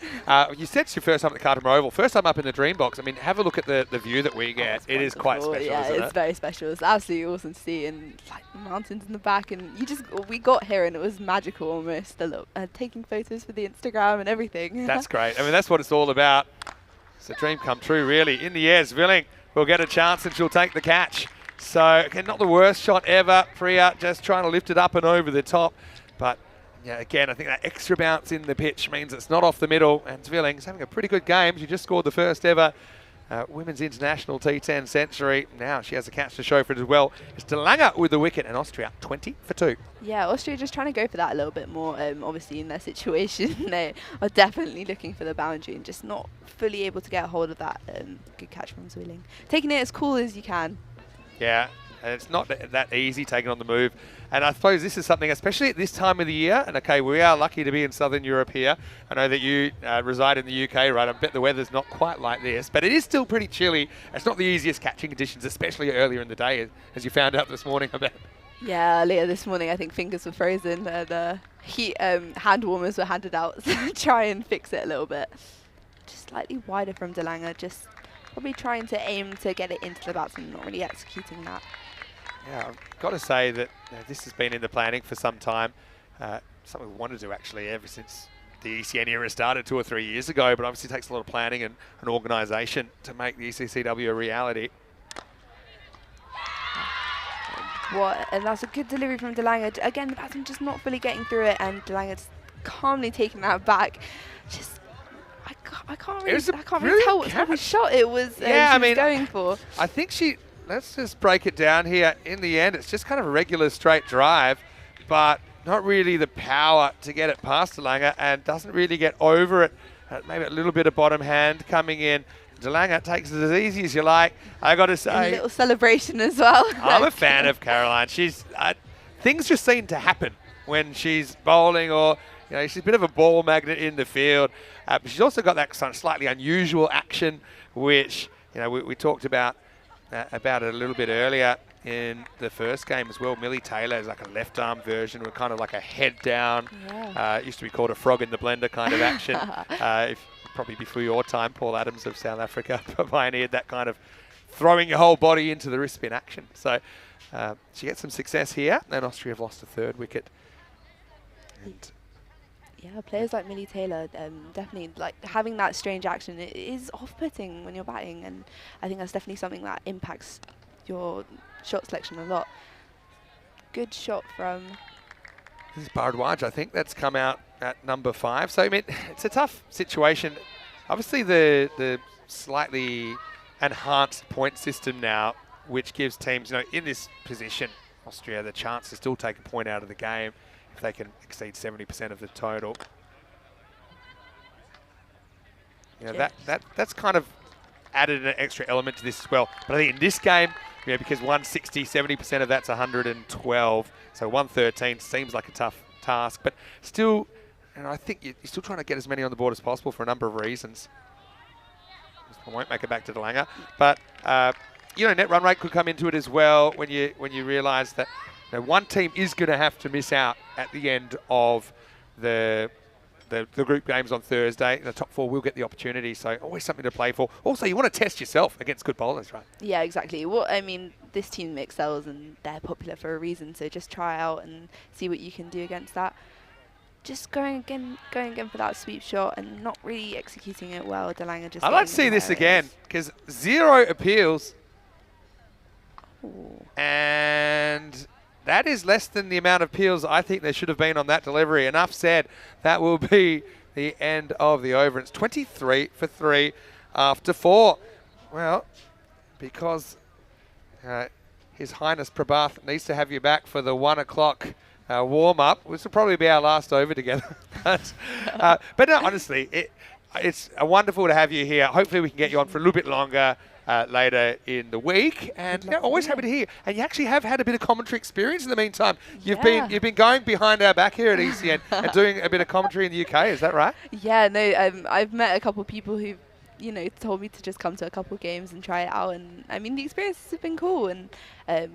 You said it's your first time at the Cartermore Oval, first time up in the Dream Box. I mean, have a look at the view that we get. It is quite special, yeah, isn't it? It's very special. It's absolutely awesome to see, and like the mountains in the back, and we got here and it was magical almost. Taking photos for the Instagram and everything. That's great. I mean, that's what it's all about. It's a dream come true, really. In the air, Zvilling will get a chance and she'll take the catch. So, again, not the worst shot ever. Priya just trying to lift it up and over the top, but Yeah, again, I think that extra bounce in the pitch means it's not off the middle, and Zwilling's having a pretty good game. She just scored the first ever Women's International T10 century. Now she has a catch to show for it as well. It's De Lange with the wicket, and Austria 20 for 2. Yeah, Austria just trying to go for that a little bit more. Obviously, in their situation, they are definitely looking for the boundary and just not fully able to get a hold of that. Good catch from Zwilling. Taking it as cool as you can. Yeah, and it's not that easy taking on the move. And I suppose this is something, especially at this time of the year, and okay, we are lucky to be in Southern Europe here. I know that you reside in the UK, right? I bet the weather's not quite like this, but it is still pretty chilly. It's not the easiest catching conditions, especially earlier in the day, as you found out this morning about. Yeah, earlier this morning, I think fingers were frozen. The heat hand warmers were handed out to try and fix it a little bit. Just slightly wider from De Lange, just probably trying to aim to get it into the batsman, not really executing that. Yeah, I've got to say that this has been in the planning for some time. Something we wanted to do actually ever since the ECN era started 2 or 3 years ago, but obviously it takes a lot of planning and an organisation to make the ECCW a reality. And that's a good delivery from De Lange. Again, the batsman just not fully getting through it, and De Lange just calmly taking that back. Just, I can't really tell what type of shot it was, she was going for. I think let's just break it down here. In the end, it's just kind of a regular straight drive, but not really the power to get it past De Lange, and doesn't really get over it. Maybe a little bit of bottom hand coming in. De Lange takes it as easy as you like. I got to say, a little celebration as well. I'm a fan of Caroline. She's things just seem to happen when she's bowling, or she's a bit of a ball magnet in the field. But she's also got that slightly unusual action, which we talked about it a little bit earlier in the first game as well. Millie Taylor is like a left arm version with kind of like a head down. Yeah. It used to be called a frog in the blender kind of action. Probably before your time, Paul Adams of South Africa pioneered that kind of throwing your whole body into the wrist spin action. So she gets some success here, and Austria have lost a 3rd wicket. And yeah, players like Millie Taylor, definitely like having that strange action. It is off-putting when you're batting, and I think that's definitely something that impacts your shot selection a lot. Good shot from... This is Bharadwaj, I think, that's come out at number 5. So, I mean, it's a tough situation. Obviously, the slightly enhanced point system now, which gives teams, in this position, Austria, the chance to still take a point out of the game if they can exceed 70% of the total. That's kind of added an extra element to this as well. But I think in this game, because 160, 70% of that's 112, so 113 seems like a tough task. But still, I think you're still trying to get as many on the board as possible for a number of reasons. I won't make it back to De Lange, but net run rate could come into it as well when you realise that one team is going to have to miss out at the end of the group games on Thursday. The top 4 will get the opportunity, so always something to play for. Also, you want to test yourself against good bowlers, right? Yeah, exactly. Well, I mean, this team excels and they're popular for a reason, so just try out and see what you can do against that. Just going again for that sweep shot and not really executing it well. De Lange just... I'd like to see this again, because 0 appeals. Ooh. And that is less than the amount of appeals I think there should have been on that delivery. Enough said. That will be the end of the over. It's 23 for 3 after 4. Well, because His Highness Prabhath needs to have you back for the 1 o'clock warm-up. This will probably be our last over together. But no, honestly, it's wonderful to have you here. Hopefully we can get you on for a little bit longer later in the week, and always happy to hear. And you actually have had a bit of commentary experience in the meantime. You've been going behind our back here at ECN and doing a bit of commentary in the UK. Is that right? Yeah, no, I've met a couple of people who, told me to just come to a couple of games and try it out. And I mean, the experiences have been cool, and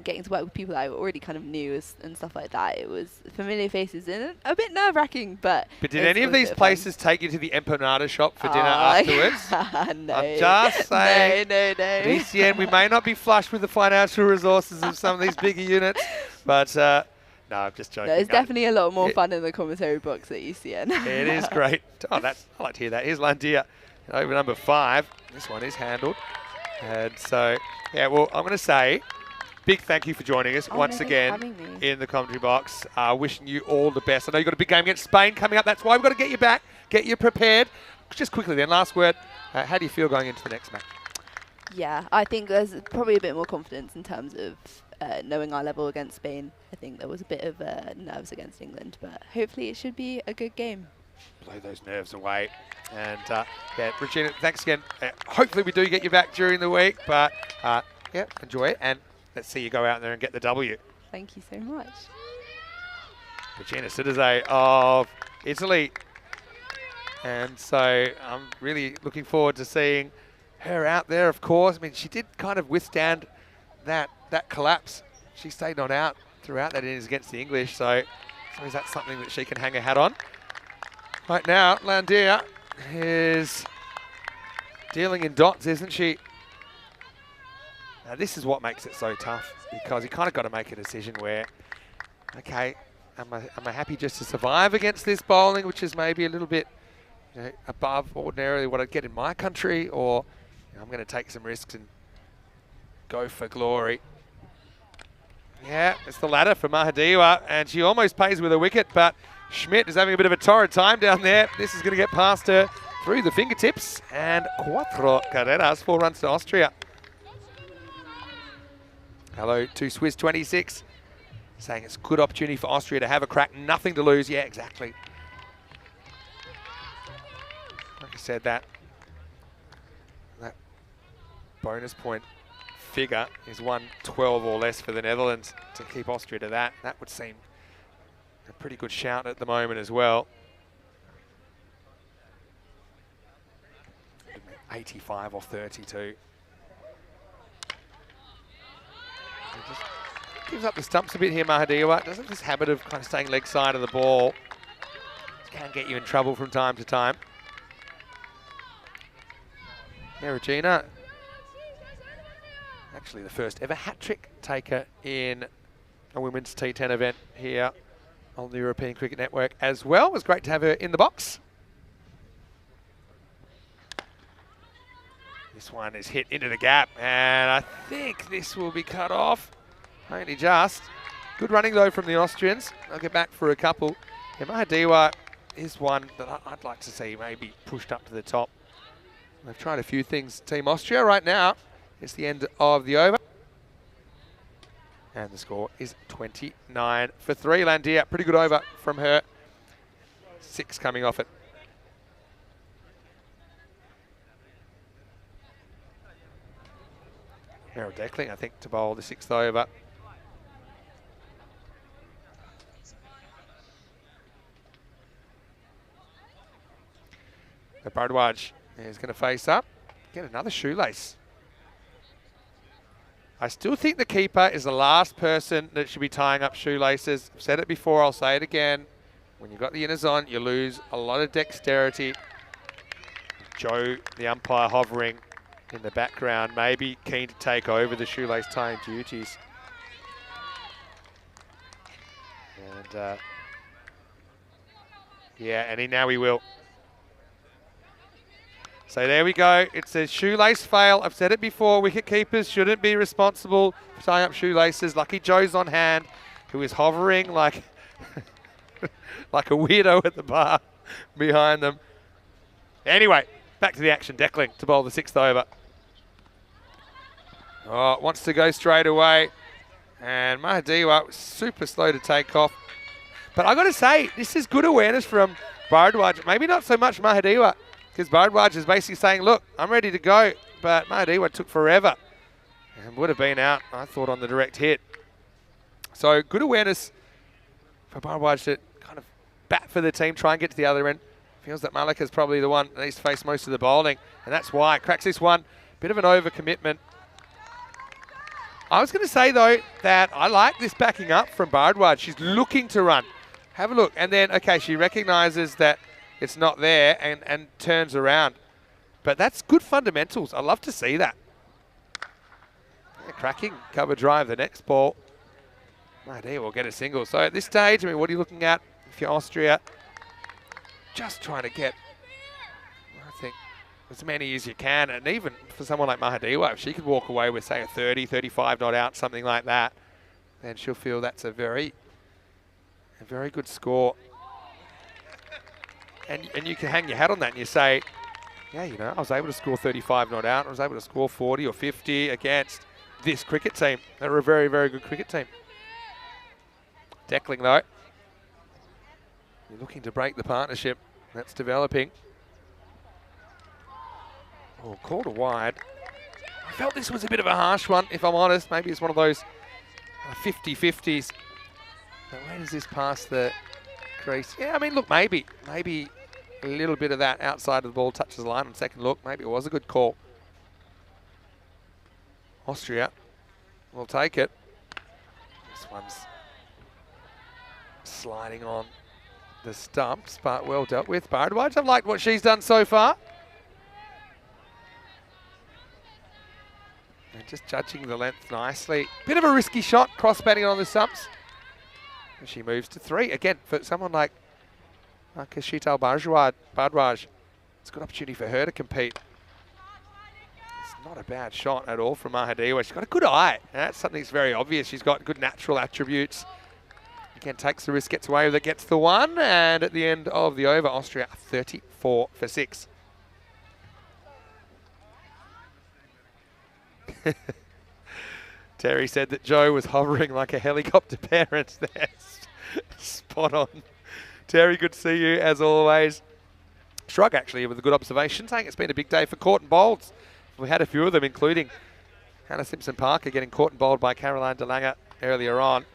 getting to work with people that I already kind of knew and stuff like that. It was familiar faces and a bit nerve-wracking, but did any of these places take you to the empanada shop for dinner afterwards? No. I'm just saying. No. At ECN, we may not be flush with the financial resources of some of these bigger units, but no, I'm just joking. There's definitely a lot more fun in the commentary box at ECN. It is great. I like to hear that. Here's Landia over number 5. This one is handled. And so, yeah, well, I'm going to say big thank you for joining us once again having me. in the commentary box. Wishing you all the best. I know you've got a big game against Spain coming up. That's why we've got to get you back, get you prepared. Just quickly then, last word. How do you feel going into the next match? Yeah, I think there's probably a bit more confidence in terms of knowing our level against Spain. I think there was a bit of nerves against England, but hopefully it should be a good game. Blow those nerves away. And yeah, Regina, thanks again. Hopefully we do get you back during the week, but yeah, enjoy it. And let's see you go out there and get the W. Thank you so much. Regina Citizet of Italy. And so I'm really looking forward to seeing her out there, of course. I mean, she did kind of withstand that collapse. She stayed on out throughout that innings against the English, so is that something that she can hang her hat on? Right now, Landia is dealing in dots, isn't she? Now, this is what makes it so tough, because you kind of got to make a decision where, okay, am I happy just to survive against this bowling, which is maybe a little bit above ordinarily what I'd get in my country, or I'm going to take some risks and go for glory. Yeah, it's the latter for Mahadiwa, and she almost pays with a wicket, but Schmidt is having a bit of a torrid time down there. This is going to get past her through the fingertips, and cuatro carreras, 4 runs to Austria. Hello to Swiss 26, saying it's a good opportunity for Austria to have a crack, nothing to lose. Yeah, exactly. Like I said, that bonus point figure is 112 or less for the Netherlands. To keep Austria to that would seem a pretty good shout at the moment as well. 85 or 32. Just gives up the stumps a bit here, Mahadiwa. Doesn't have this habit of kind of staying leg side of the ball. Can get you in trouble from time to time. Yeah, Regina, actually the first ever hat-trick taker in a women's T10 event here on the European Cricket Network as well. It was great to have her in the box. This one is hit into the gap, and I think this will be cut off. Only just. Good running, though, from the Austrians. I'll get back for a couple. Yeah, Mahadiwa is one that I'd like to see maybe pushed up to the top. They've tried a few things, Team Austria. Right now, it's the end of the over. And the score is 29 for 3. Landia, pretty good over from her. 6 coming off it. Harold Deckling, I think, to bowl the 6th over. The Bardwaj is going to face up. Get another shoelace. I still think the keeper is the last person that should be tying up shoelaces. I've said it before, I'll say it again. When you've got the inners on, you lose a lot of dexterity. Joe, the umpire, hovering in the background, maybe keen to take over the shoelace tying duties. And yeah, and now he will. So there we go. It says shoelace fail. I've said it before. Wicket keepers shouldn't be responsible for tying up shoelaces. Lucky Joe's on hand, who is hovering like like a weirdo at the bar behind them. Anyway, back to the action. Deckling to bowl the 6th over. Oh, wants to go straight away. And Mahadiwa was super slow to take off. But I got to say, this is good awareness from Bardwaj. Maybe not so much Mahadiwa, because Bardwaj is basically saying, look, I'm ready to go. But Mahadiwa took forever and would have been out, I thought, on the direct hit. So good awareness for Bardwaj to kind of bat for the team, try and get to the other end. Feels that Malik is probably the one that needs to face most of the bowling, and that's why. Cracks this one. Bit of an overcommitment. I was going to say, though, that I like this backing up from Bardwaj. She's looking to run. Have a look. And then, okay, she recognises that it's not there and turns around. But that's good fundamentals. I love to see that. Yeah, cracking cover drive the next ball. Mahdi will get a single. So at this stage, I mean, what are you looking at if you're Austria? Just trying to get, I think, as many as you can. And even for someone like Mahadiwa, if she could walk away with, say, a 30, 35 not out, something like that, then she'll feel that's a very good score. And you can hang your hat on that and you say, yeah, you know, I was able to score 35 not out. I was able to score 40 or 50 against this cricket team. They're a very, very good cricket team. Deckling, though, you're looking to break the partnership that's developing. Oh, called a wide. I felt this was a bit of a harsh one, if I'm honest. Maybe it's one of those 50-50s. But where does this pass the crease? Yeah, I mean, look, maybe a little bit of that outside of the ball touches the line on second look. Maybe it was a good call. Austria will take it. This one's sliding on the stumps, but well dealt with. Bharadwaj, I've liked what she's done so far. And just judging the length nicely. Bit of a risky shot, cross-batting on the stumps. And she moves to 3. Again, for someone like Kashital Bharadwaj, it's a good opportunity for her to compete. It's not a bad shot at all from Mahadiwa. She's got a good eye. And that's something that's very obvious. She's got good natural attributes. Again, takes the risk, gets away with it, gets the 1. And at the end of the over, Austria 34 for 6. Terry said that Joe was hovering like a helicopter parent there. Spot on. Terry, good to see you as always. Shrug actually with a good observation, saying it's been a big day for caught and bowls. We had a few of them, including Hannah Simpson-Parker getting caught and bowled by Caroline De Lange earlier on.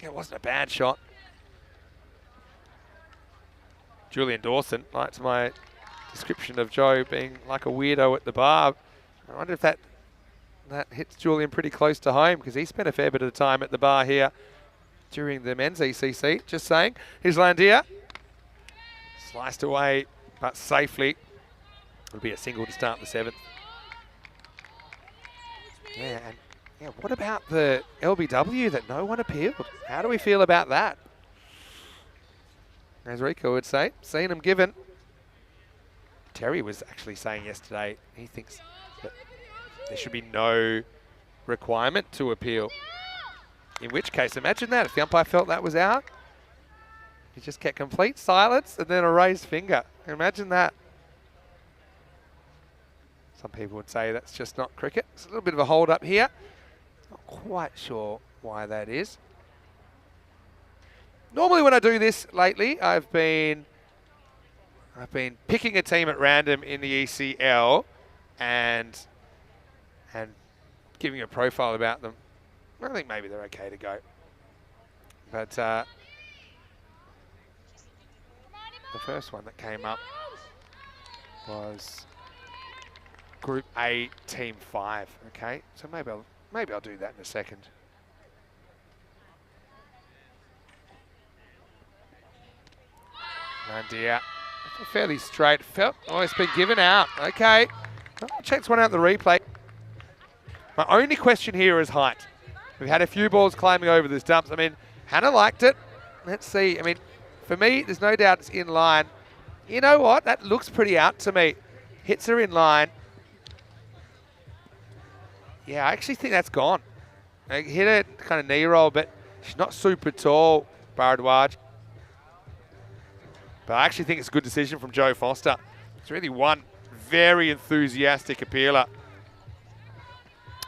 It wasn't a bad shot. Julian Dawson likes my description of Joe being like a weirdo at the bar. I wonder if that hits Julian pretty close to home, because he spent a fair bit of time at the bar here during the men's ECC. Just saying. Here's Landia. Sliced away, but safely. It'll be a single to start the 7th. Yeah, and yeah, what about the LBW that no one appealed? How do we feel about that? As Rico would say, seen them given. Terry was actually saying yesterday he thinks that there should be no requirement to appeal. In which case, imagine that if the umpire felt that was out, he just kept complete silence and then a raised finger. Imagine that. Some people would say that's just not cricket. It's a little bit of a hold up here. Not quite sure why that is. Normally when I do this lately, I've been picking a team at random in the ECL and giving a profile about them. I think maybe they're okay to go. But the first one that came up was Group A, Team 5. Okay, so maybe I'll do that in a second. Landia, fairly straight. Oh, it's been given out. Okay, checks one out the replay. My only question here is height. We've had a few balls climbing over the stumps. I mean, Hannah liked it. Let's see. I mean, for me, there's no doubt it's in line. You know what? That looks pretty out to me. Hits her in line. Yeah, I actually think that's gone. I hit it kind of knee roll, but she's not super tall, Bharadwaj. But I actually think it's a good decision from Joe Foster. It's really one very enthusiastic appealer.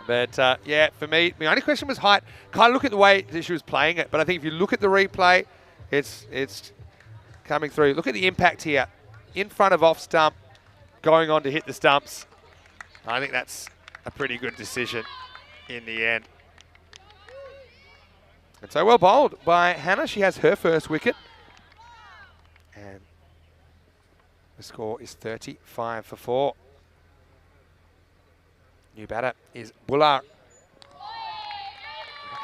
But yeah, for me, my only question was height. Kind of look at the way that she was playing it. But I think if you look at the replay, it's coming through. Look at the impact here. In front of off stump, going on to hit the stumps. I think that's a pretty good decision in the end. And so well bowled by Hannah. She has her first wicket. And the score is 35 for 4. New batter is Bullar. Like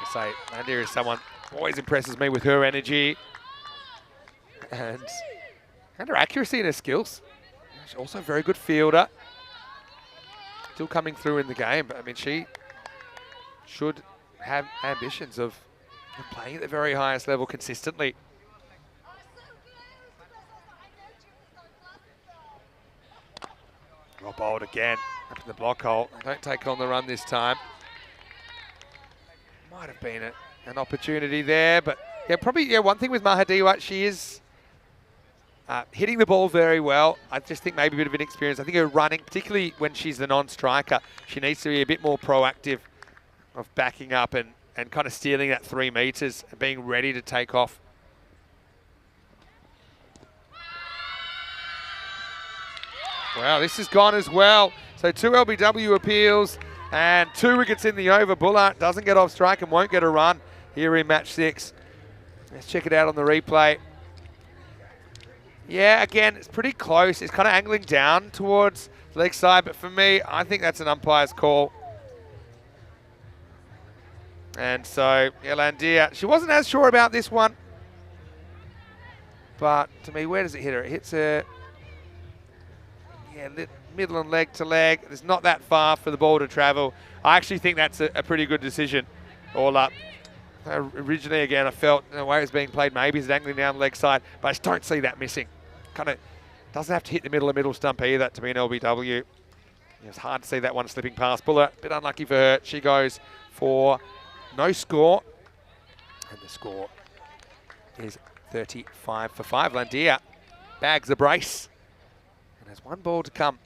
I say, Landia is someone who always impresses me with her energy and her accuracy and her skills. She's also a very good fielder. Still coming through in the game, but I mean, she should have ambitions of playing at the very highest level consistently. Well bowled again up in the block hole. They don't take on the run this time. Might have been an opportunity there, but yeah, probably one thing with Mahadiwa, she is hitting the ball very well. I just think maybe a bit of inexperience. I think her running, particularly when she's the non-striker, she needs to be a bit more proactive of backing up and kind of stealing that 3 metres and being ready to take off. Wow, this is gone as well. So 2 LBW appeals and 2 wickets in the over. Bullard doesn't get off strike and won't get a run here in match 6. Let's check it out on the replay. Yeah, again, it's pretty close. It's kind of angling down towards the leg side, but for me, I think that's an umpire's call. And so, Landia, she wasn't as sure about this one. But to me, where does it hit her? It hits her, middle and leg to leg. It's not that far for the ball to travel. I actually think that's a pretty good decision all up. Originally, again, I felt the way it was being played, maybe it's angling down the leg side, but I just don't see that missing. Kind of doesn't have to hit the middle stump either to be an LBW. It's hard to see that one slipping past Buller. A bit unlucky for her. She goes for no score. And the score is 35 for 5. Landia bags the brace. And there's 1 ball to come.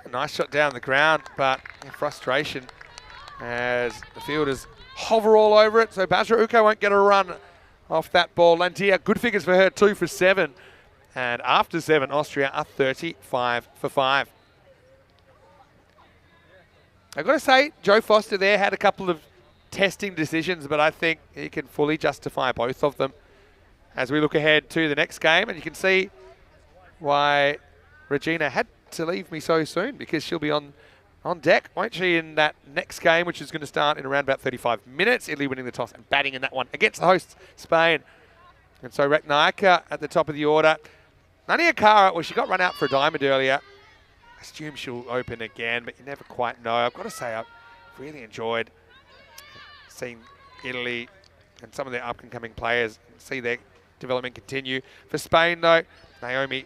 A nice shot down the ground, but frustration as the fielders hover all over it. So Basra Uko won't get a run off that ball. Landia, good figures for her, 2 for 7. And after 7, Austria are 35 for 5. I've got to say, Joe Foster there had a couple of testing decisions, but I think he can fully justify both of them as we look ahead to the next game. And you can see why Regina had to leave me so soon, because she'll be on deck, won't she, in that next game, which is going to start in around about 35 minutes. Italy winning the toss and batting in that one against the hosts, Spain. And so Reknaika at the top of the order. Nania Kara, well, she got run out for a diamond earlier. I assume she'll open again, but you never quite know. I've got to say, I've really enjoyed seeing Italy and some of their up-and-coming players see their development continue. For Spain, though, Naomi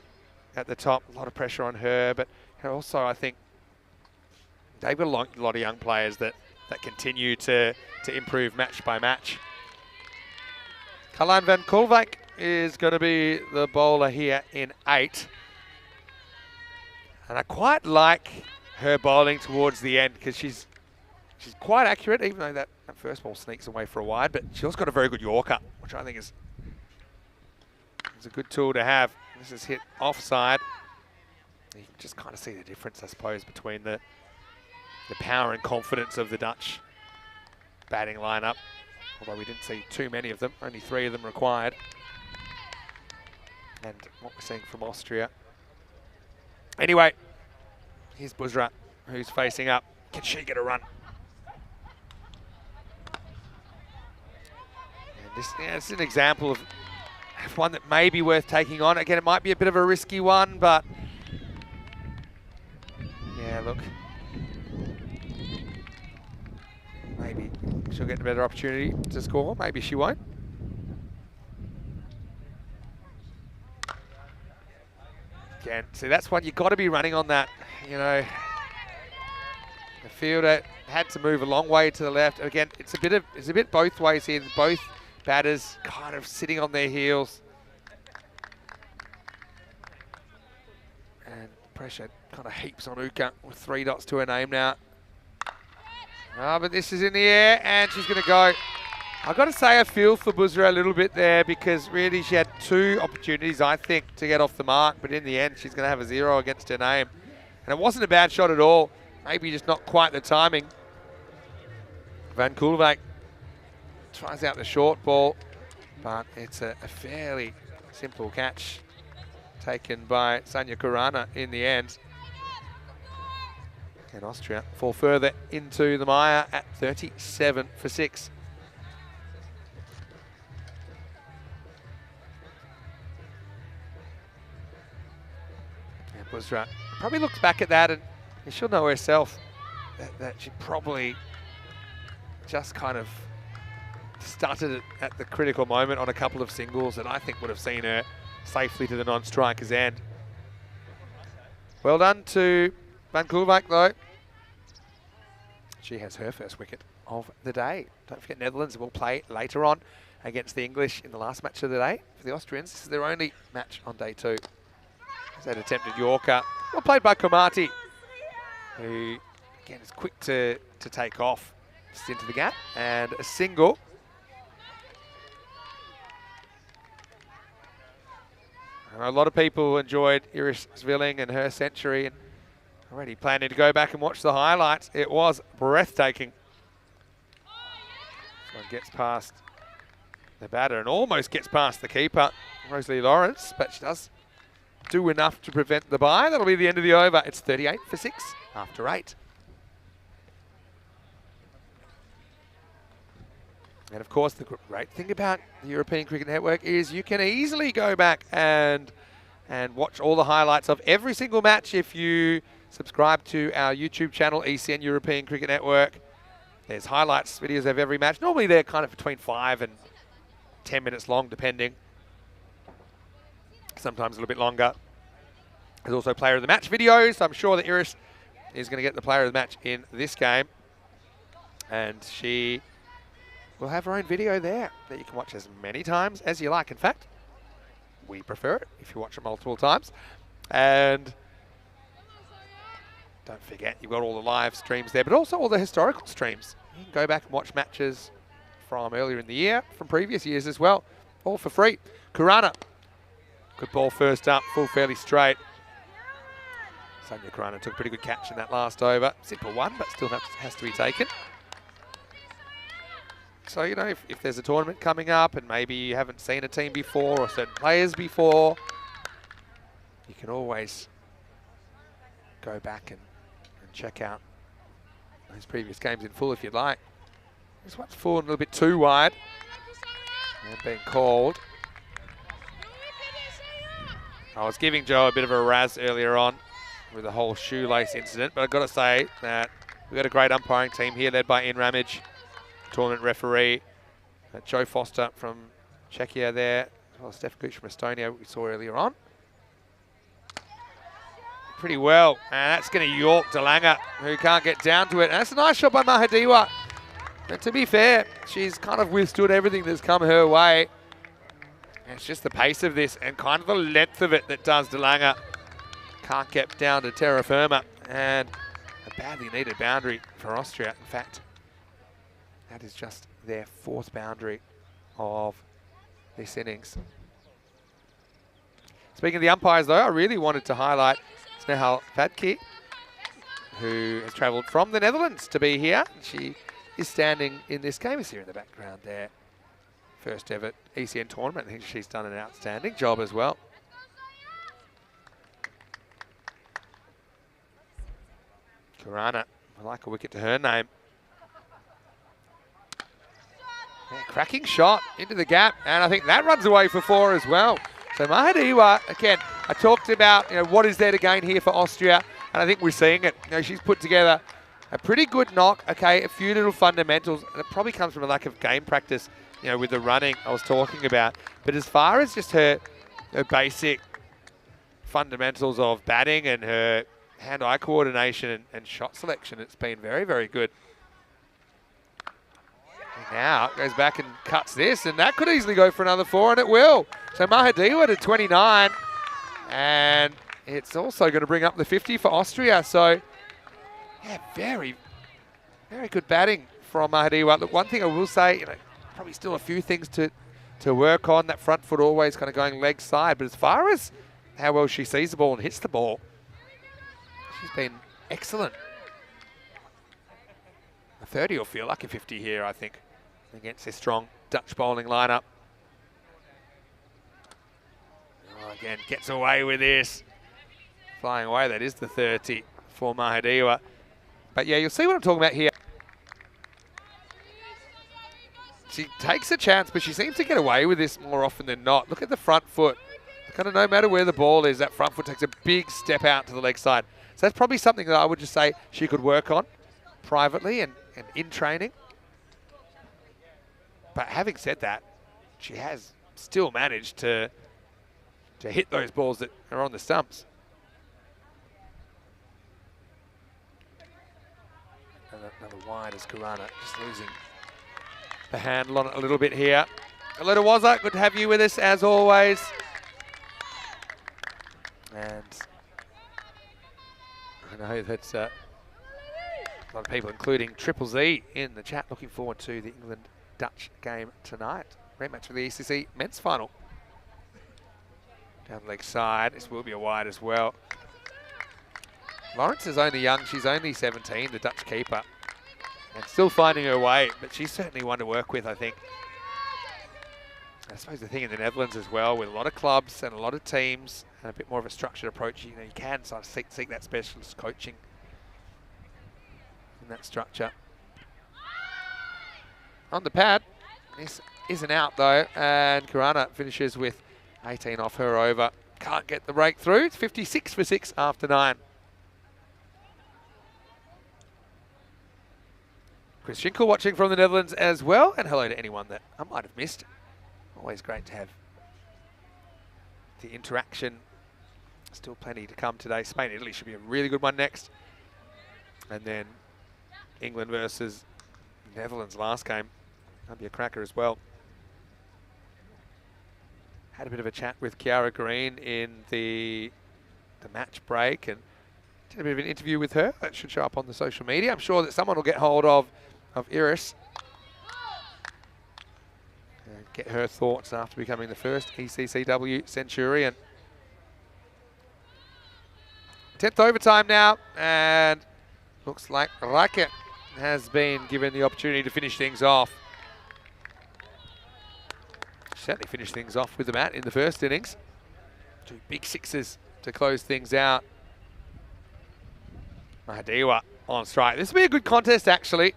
at the top, a lot of pressure on her, but also I think they've got a lot of young players that continue to improve match by match. Carlijn van Kolwijk is going to be the bowler here in 8. And I quite like her bowling towards the end because she's quite accurate, even though that first ball sneaks away for a wide, but she's also got a very good Yorker, which I think is a good tool to have. This is hit offside. You can just kind of see the difference, I suppose, between the power and confidence of the Dutch batting lineup. Although we didn't see too many of them, only 3 of them required. And what we're seeing from Austria. Anyway, here's Busra, who's facing up. Can she get a run? And this is an example of one that may be worth taking on. Again, it might be a bit of a risky one, but yeah, look. Maybe she'll get a better opportunity to score. Maybe she won't. Again, see, that's one you've got to be running on that. You know, the fielder had to move a long way to the left. Again, it's a bit both ways here. Both batters kind of sitting on their heels. And pressure kind of heaps on Uka with 3 dots to her name now. But this is in the air and she's going to go. I've got to say I feel for Busra a little bit there because really she had 2 opportunities, I think, to get off the mark. But in the end, she's going to have a 0 against her name. And it wasn't a bad shot at all. Maybe just not quite the timing. Van Koolwijk tries out the short ball, but it's a fairly simple catch taken by Sanya Kurana in the end. And Austria fall further into the mire at 37 for 6. And Busra probably looks back at that and she'll know herself that she probably just kind of started it at the critical moment on a couple of singles that I think would have seen her safely to the non-striker's end. Well done to Van Koolwijk though. She has her first wicket of the day. Don't forget Netherlands will play later on against the English in the last match of the day. For the Austrians, this is their only match on day 2. There's that attempted Yorker. Well played by Komati, who again is quick to take off. Just into the gap and a single. A lot of people enjoyed Iris Svilling and her century, and already planning to go back and watch the highlights. It was breathtaking. This one gets past the batter and almost gets past the keeper, Rosalie Lawrence, but she does do enough to prevent the bye. That'll be the end of the over. It's 38 for 6 after 8. And of course, the great thing about the European Cricket Network is you can easily go back and watch all the highlights of every single match if you subscribe to our YouTube channel, ECN European Cricket Network. There's highlights, videos of every match. Normally they're kind of between 5 and 10 minutes long, depending. Sometimes a little bit longer. There's also player of the match videos. I'm sure that Iris is going to get the player of the match in this game. And she will have her own video there that you can watch as many times as you like. In fact, we prefer it if you watch it multiple times. And don't forget, you've got all the live streams there, but also all the historical streams. You can go back and watch matches from earlier in the year, from previous years as well, all for free. Kurana, good ball first up, full fairly straight. Sonia Kurana took a pretty good catch in that last over. Simple one, but still has to be taken. So, you know, if there's a tournament coming up and maybe you haven't seen a team before or certain players before, you can always go back and check out those previous games in full if you'd like. This one's fallen a little bit too wide and being called. I was giving Joe a bit of a razz earlier on with the whole shoelace incident, but I've got to say that we've got a great umpiring team here led by Ian Ramage, tournament referee, Joe Foster from Czechia there, as well as Steph Gooch from Estonia, we saw earlier on. Pretty well, and that's going to York De Lange, who can't get down to it. And that's a nice shot by Mahadiwa. And to be fair, she's kind of withstood everything that's come her way. And it's just the pace of this and kind of the length of it that does De Lange. Can't get down to terra firma, and a badly needed boundary for Austria. In fact, that is just their 4th boundary of this innings. Speaking of the umpires, though, I really wanted to highlight Snehal Vadke, who has travelled from the Netherlands to be here. She is standing in this game. You see her in the background there. First ever ECN tournament. I think she's done an outstanding job as well. Kurana, I like a wicket to her name. Yeah, cracking shot into the gap, and I think that runs away for 4 as well. So Mahadiwa, again, I talked about, you know, what is there to gain here for Austria, and I think we're seeing it. You know, she's put together a pretty good knock, okay, a few little fundamentals, and it probably comes from a lack of game practice, you know, with the running I was talking about. But as far as just her basic fundamentals of batting and her hand-eye coordination and shot selection, it's been very, very good. Now it goes back and cuts this, and that could easily go for another 4, and it will. So Mahadiwa to 29, and it's also going to bring up the 50 for Austria. So, yeah, very, very good batting from Mahadiwa. Look, one thing I will say, you know, probably still a few things to work on. That front foot always kind of going leg side, but as far as how well she sees the ball and hits the ball, she's been excellent. A 30 will feel like a 50 here, I think, against this strong Dutch bowling lineup. Oh, again, gets away with this. Flying away, that is the 30 for Mahadiwa. But yeah, you'll see what I'm talking about here. She takes a chance, but she seems to get away with this more often than not. Look at the front foot. Kind of no matter where the ball is, that front foot takes a big step out to the leg side. So that's probably something that I would just say she could work on privately and in training. But having said that, she has still managed to to hit those balls that are on the stumps. Another wide as Karana just losing the handle on it a little bit here. Alota Wazza, good to have you with us as always. And I know that a lot of people, including Triple Z in the chat, looking forward to the England-Dutch game tonight. Rematch for the ECC men's final. Down the leg side, this will be a wide as well. Lawrence is only young, she's only 17, the Dutch keeper. And still finding her way, but she's certainly one to work with, I think. I suppose the thing in the Netherlands as well, with a lot of clubs and a lot of teams and a bit more of a structured approach, you know, you can sort of seek that specialist coaching in that structure. On the pad, this isn't out though, and Karana finishes with 18 off her over. Can't get the breakthrough. It's 56 for 6 after 9. Chris Schinkel watching from the Netherlands as well, and hello to anyone that I might have missed. Always great to have the interaction. Still plenty to come today. Spain, Italy should be a really good one next. And then England versus Netherlands last game. That'd be a cracker as well. Had a bit of a chat with Kiara Green in the match break and did a bit of an interview with her. That should show up on the social media. I'm sure that someone will get hold of Iris. Get her thoughts after becoming the first ECCW Centurion. 10th overtime now, and looks like Racket has been given the opportunity to finish things off. Certainly finished things off with the mat in the first innings. 2 big sixes to close things out. Mahadiwa on strike. This will be a good contest, actually.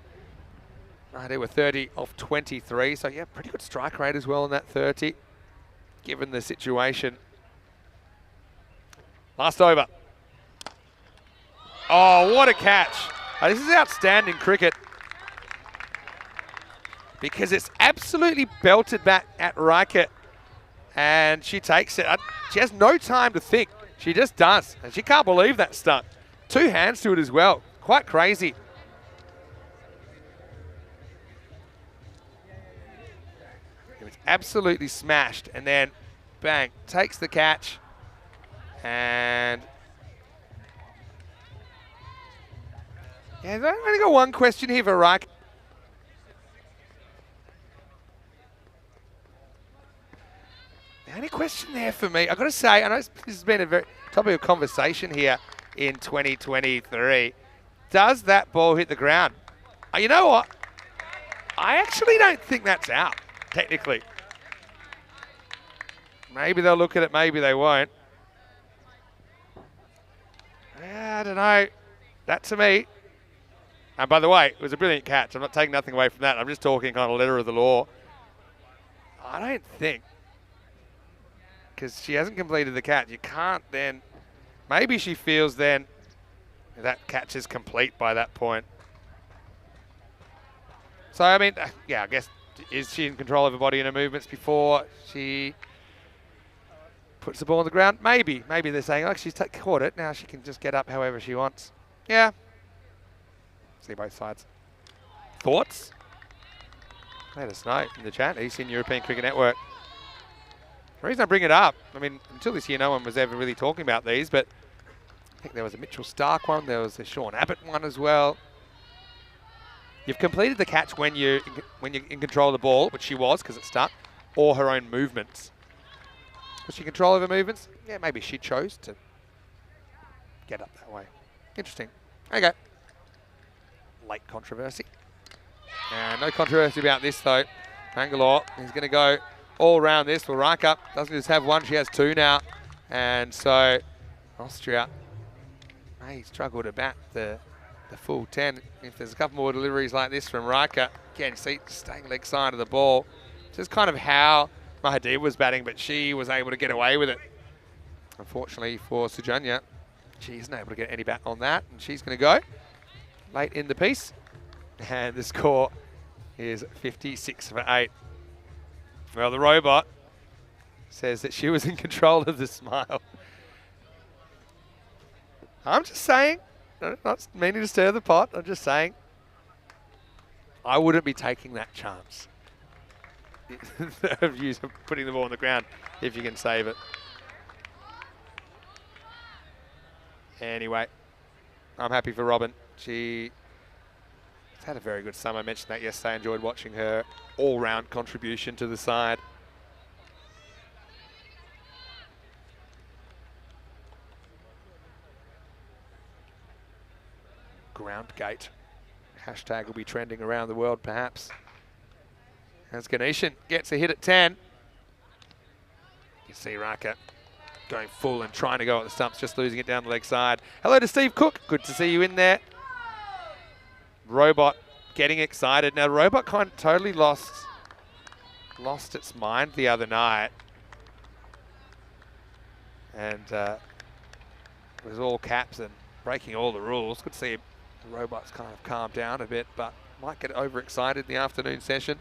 Mahadiwa 30 off 23, so yeah, pretty good strike rate as well in that 30, given the situation. Last over. Oh, what a catch. Oh, this is outstanding cricket, because it's absolutely belted back at Racket, and she takes it. She has no time to think. She just does, and she can't believe that stunt. 2 hands to it as well. Quite crazy. It was absolutely smashed, and then bang, takes the catch, and yeah, I've only got one question here for Racket. The only question there for me, I've got to say, I know this has been a very topic of conversation here in 2023. Does that ball hit the ground? You know what? I actually don't think that's out, technically. Maybe they'll look at it, maybe they won't. I don't know. That to me. And by the way, it was a brilliant catch. I'm not taking nothing away from that. I'm just talking kind of letter of the law. I don't think, because she hasn't completed the catch, you can't then, maybe she feels then that catch is complete by that point. So, I mean, yeah, I guess, is she in control of her body and her movements before she puts the ball on the ground? Maybe. Maybe they're saying, oh, she's caught it. Now she can just get up however she wants. Yeah. See both sides. Thoughts? Let us know in the chat. Eastern European Cricket Network. The reason I bring it up, I mean, until this year no one was ever really talking about these, but I think there was a Mitchell Stark one, there was a Sean Abbott one as well. You've completed the catch when you're in control of the ball, which she was because it's stuck, or her own movements. Was she in control of her movements? Yeah, maybe she chose to get up that way. Interesting. Okay. Late controversy. No controversy about this though. Bangalore is going to go all around this. Well, Raka doesn't just have one, she has 2 now. And so Austria may struggle to bat the full 10. If there's a couple more deliveries like this from Raka, again, see, staying leg side of the ball. Just kind of how Mahadiwa was batting, but she was able to get away with it. Unfortunately for Sujanya, she isn't able to get any bat on that, and she's going to go late in the piece. And the score is 56 for 8. Well, the robot says that she was in control of the smile. I'm just saying, not meaning to stir the pot, I'm just saying, I wouldn't be taking that chance of putting the ball on the ground if you can save it. Anyway, I'm happy for Robin. She's had a very good summer. I mentioned that yesterday. I enjoyed watching her all-round contribution to the side. Ground gate. Hashtag will be trending around the world, perhaps. As Ganeshan gets a hit at 10. You see Raka going full and trying to go at the stumps, just losing it down the leg side. Hello to Steve Cook. Good to see you in there. Robot getting excited. Now, Robot kind of totally lost its mind the other night. And it was all caps and breaking all the rules. Good to see the Robot's kind of calmed down a bit, but might get overexcited in the afternoon session.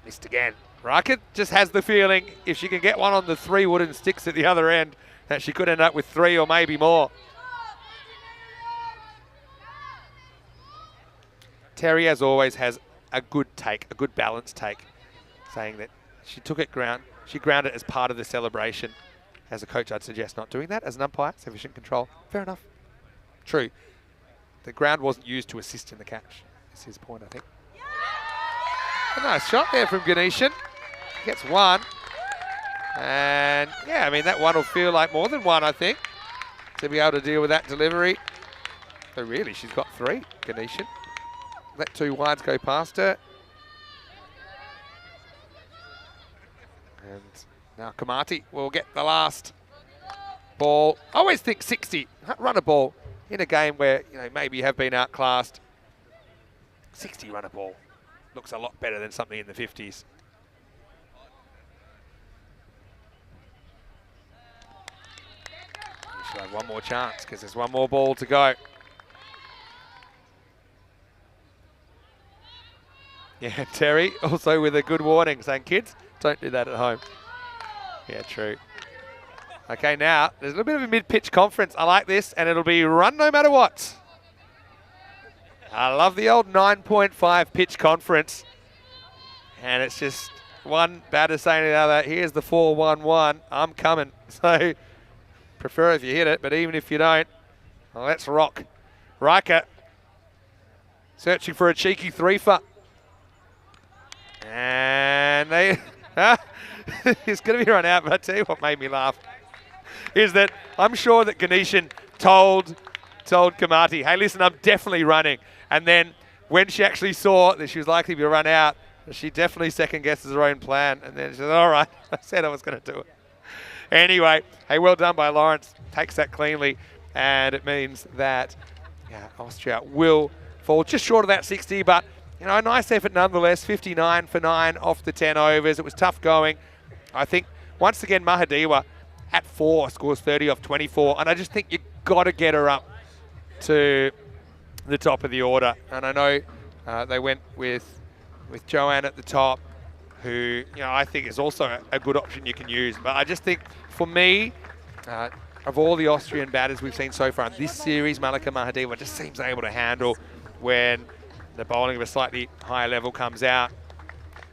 Missed again. Racket just has the feeling if she can get one on the 3 wooden sticks at the other end, that she could end up with 3 or maybe more. Terry, as always, has a good take, a good balanced take, saying that she took it ground, she grounded it as part of the celebration. As a coach, I'd suggest not doing that. As an umpire, sufficient control. Fair enough. True. The ground wasn't used to assist in the catch. That's his point, I think. A nice shot there from Ganeshan. Gets 1. And yeah, I mean, that one will feel like more than 1, I think, to be able to deal with that delivery. So really, she's got 3, Ganeshan. Let 2 wides go past her. And now Kamati will get the last ball. I always think 60, run a ball in a game where, you know, maybe you have been outclassed. 60 run a ball looks a lot better than something in the 50s. We should have one more chance because there's one more ball to go. Yeah, Terry also with a good warning saying, kids, don't do that at home. Yeah, true. Okay, now there's a little bit of a mid-pitch conference. I like this, and it'll be run no matter what. I love the old 9.5 pitch conference. And it's just one batter saying to the other, here's the 4-1-1, I'm coming. So, prefer if you hit it, but even if you don't, well, let's rock. Riker searching for a cheeky 3-for. And they, it's going to be run out, but I tell you what made me laugh is that I'm sure that Ganeshan told Kamati, hey, listen, I'm definitely running. And then when she actually saw that she was likely to be run out, she definitely second guesses her own plan. And then she said, all right, I said I was going to do it. Anyway, hey, well done by Lawrence. Takes that cleanly. And it means that Austria will fall just short of that 60, but you know, a nice effort nonetheless. 59 for 9 off the 10 overs. It was tough going. I think once again Mahadiwa at 4 scores 30 off 24, and I just think you've got to get her up to the top of the order. And I know they went with Joanne at the top, who, you know, I think is also a good option you can use. But I just think, for me, of all the Austrian batters we've seen so far in this series, Malika Mahadiwa just seems able to handle when the bowling of a slightly higher level comes out.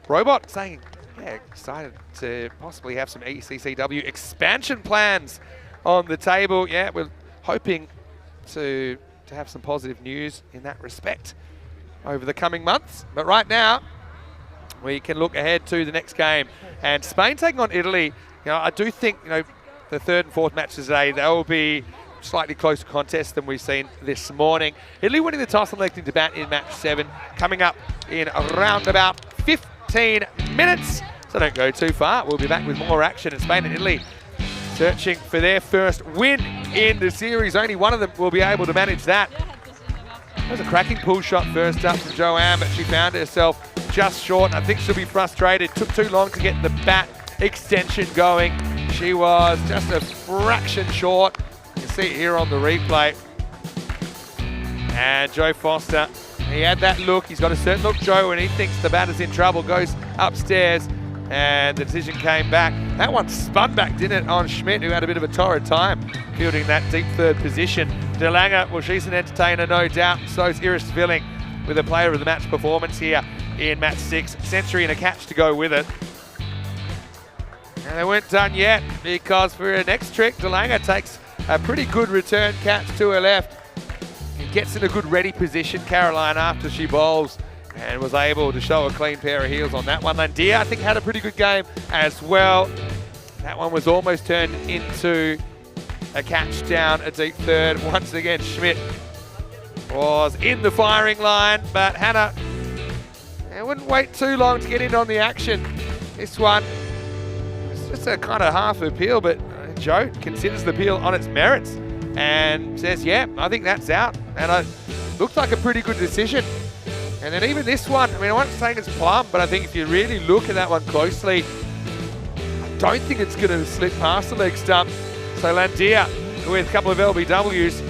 Robot saying, yeah, excited to possibly have some ECCW expansion plans on the table. Yeah, we're hoping to have some positive news in that respect over the coming months. But right now, we can look ahead to the next game. And Spain taking on Italy. You know, I do think, you know, the 3rd and 4th matches today, they will be slightly closer contest than we've seen this morning. Italy winning the toss and electing to bat in match 7, coming up in around about 15 minutes. So don't go too far. We'll be back with more action. And Spain and Italy searching for their first win in the series. Only one of them will be able to manage that. That was a cracking pull shot first up from Joanne, but she found herself just short. I think she'll be frustrated. Took too long to get the bat extension going. She was just a fraction short. You can see it here on the replay. And Joe Foster, he had that look. He's got a certain look, Joe, when he thinks the batter's in trouble, goes upstairs, and the decision came back. That one spun back, didn't it, on Schmidt, who had a bit of a torrid time fielding that deep third position. De Lange, well, she's an entertainer, no doubt. So's Iris Villing with a player of the match performance here in match 6. Century and a catch to go with it. And they weren't done yet, because for her next trick, De Lange takes a pretty good return catch to her left. He gets in a good ready position, Caroline, after she bowls, and was able to show a clean pair of heels on that one. Landia, I think, had a pretty good game as well. That one was almost turned into a catch down a deep third. Once again, Schmidt was in the firing line, but Hannah wouldn't wait too long to get in on the action. This one was just a kind of half appeal, but Joe considers the appeal on its merits and says, yeah, I think that's out. And it looked like a pretty good decision. And then even this one, I mean, I won't say it's plumb, but I think if you really look at that one closely, I don't think it's going to slip past the leg stump. So Landia with a couple of LBWs.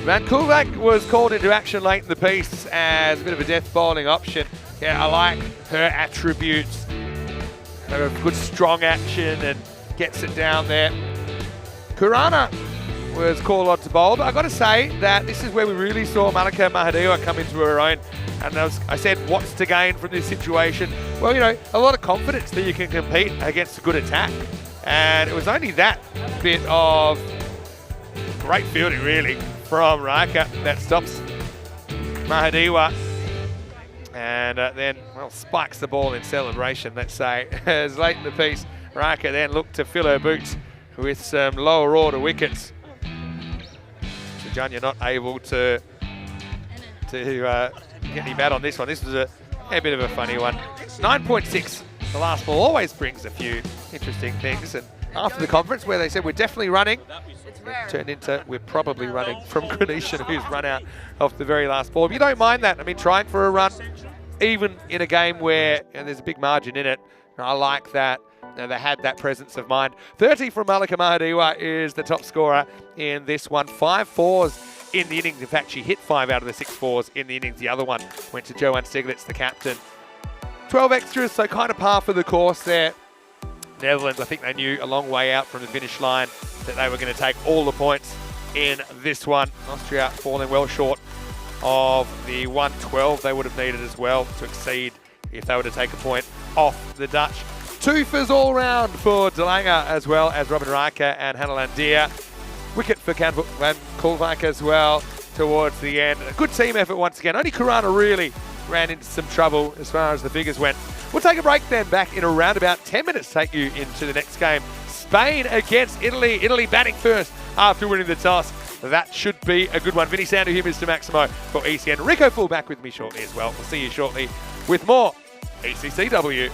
Van Koolwijk was called into action late in the piece as a bit of a death bowling option. Yeah, I like her attributes. Her good strong action and gets it down there. Kurana was called on to bowl, but I've got to say that this is where we really saw Malika Mahadiwa come into her own. And I said, what's to gain from this situation? Well, you know, a lot of confidence that you can compete against a good attack. And it was only that bit of great fielding, really, from Raka that stops Mahadiwa. And then, well, spikes the ball in celebration, let's say. As late in the piece, Raka then looked to fill her boots with some lower order wickets. So Janya not able to get any bat on this one. This was a bit of a funny one. 9.6, the last ball always brings a few interesting things. And after the conference where they said we're definitely running, it turned into we're probably running from Granesian, who's run out off the very last ball. If you don't mind that, I mean, trying for a run, even in a game where there's a big margin in it, I like that. They had that presence of mind. 30 from Malika Mahadiwa is the top scorer in this one. 5 fours in the innings. In fact, she hit 5 out of the 6 fours in the innings. The other one went to Joanne Stiglitz, the captain. 12 extras, so kind of par for the course there. Netherlands, I think they knew a long way out from the finish line that they were going to take all the points in this one. Austria falling well short of the 112 they would have needed as well to exceed if they were to take a point off the Dutch. 2 fers all round for De Lange as well as Robin Riker and Hannah Landia. Wicket for Van Koolwijk as well towards the end. A good team effort once again. Only Kurana really ran into some trouble as far as the figures went. We'll take a break then, back in around about 10 minutes, take you into the next game. Spain against Italy. Italy batting first after winning the toss. That should be a good one. Vinny Sandu here, Mr. Maximo for ECN. Rico Full back with me shortly as well. We'll see you shortly with more ECCW.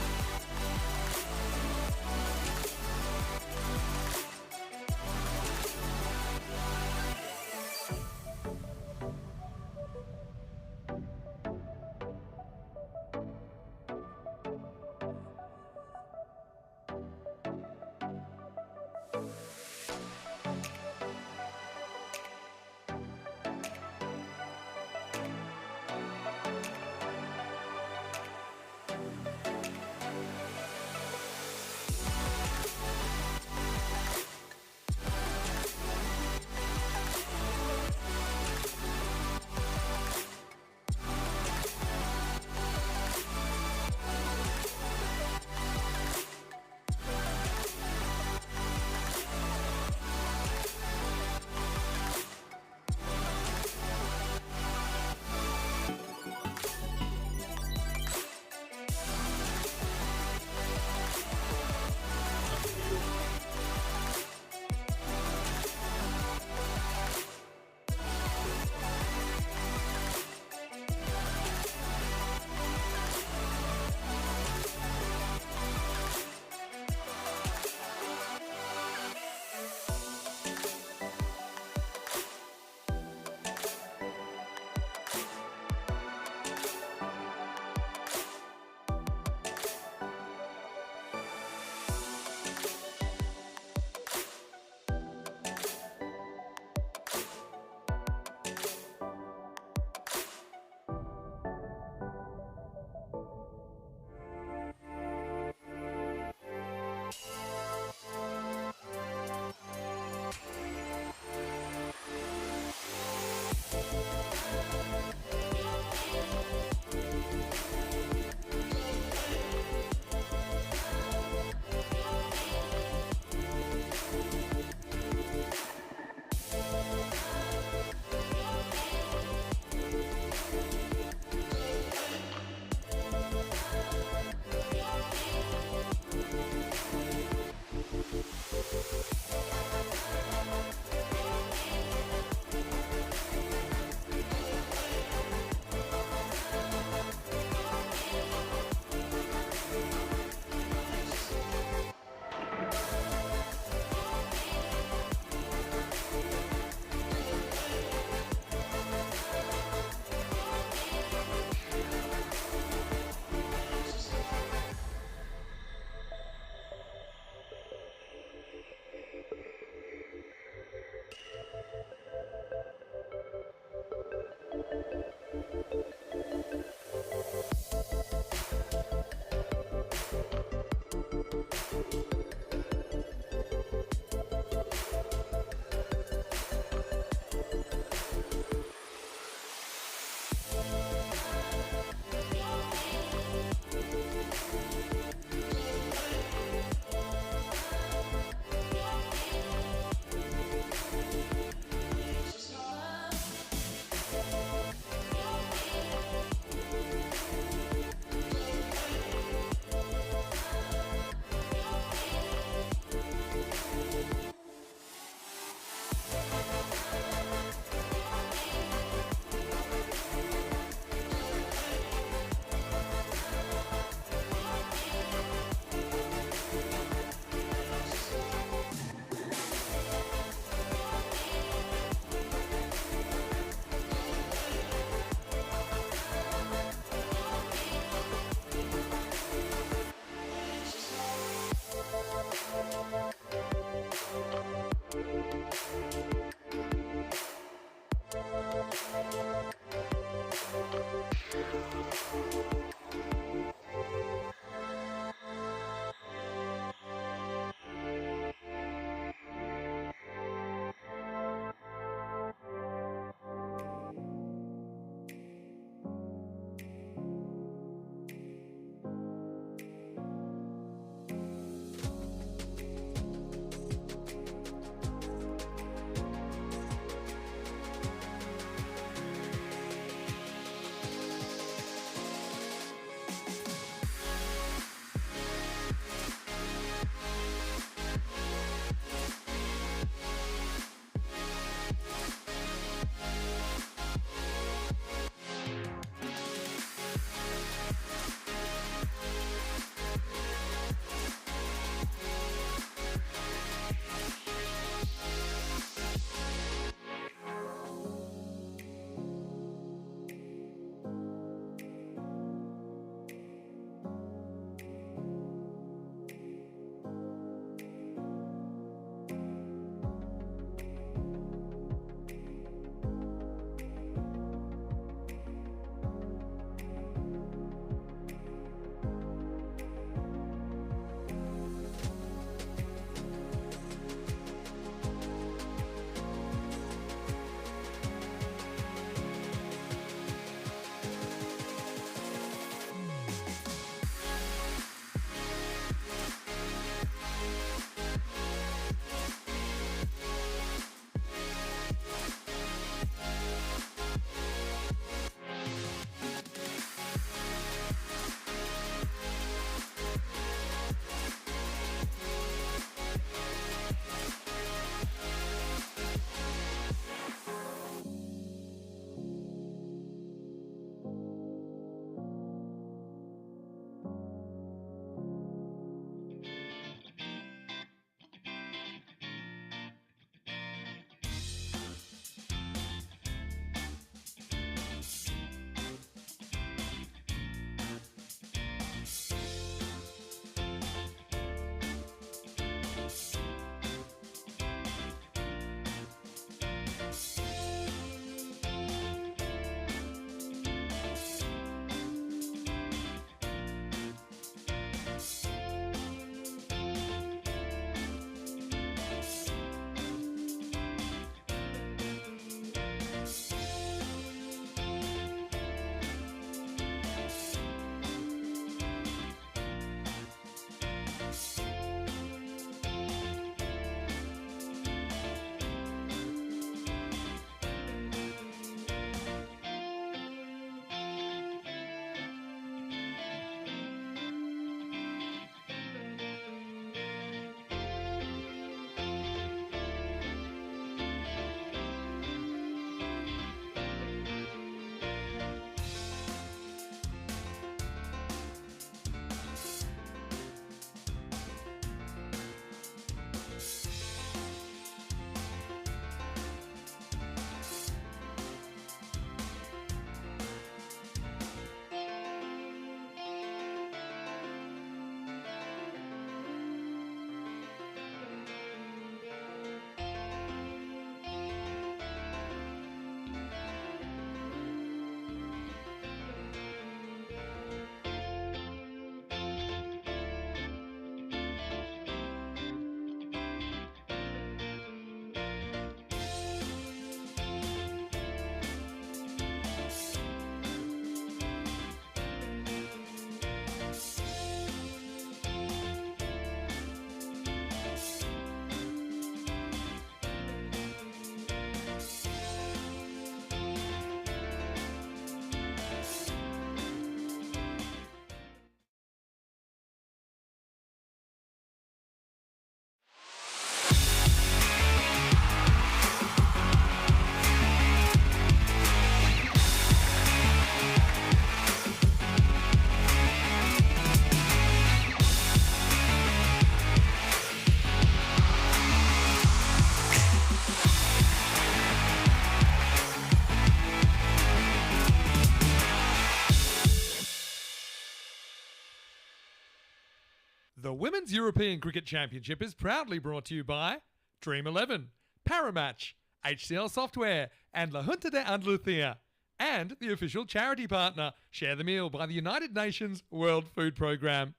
Women's European Cricket Championship is proudly brought to you by Dream 11, Paramatch, HCL Software, and La Junta de Andalucía, and the official charity partner, Share the Meal by the United Nations World Food Programme.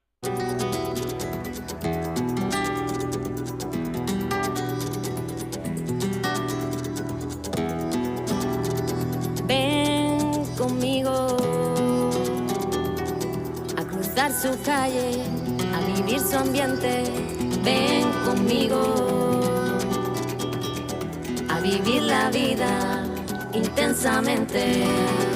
Ven conmigo a cruzar su calle, a vivir su ambiente. Ven conmigo a vivir la vida intensamente.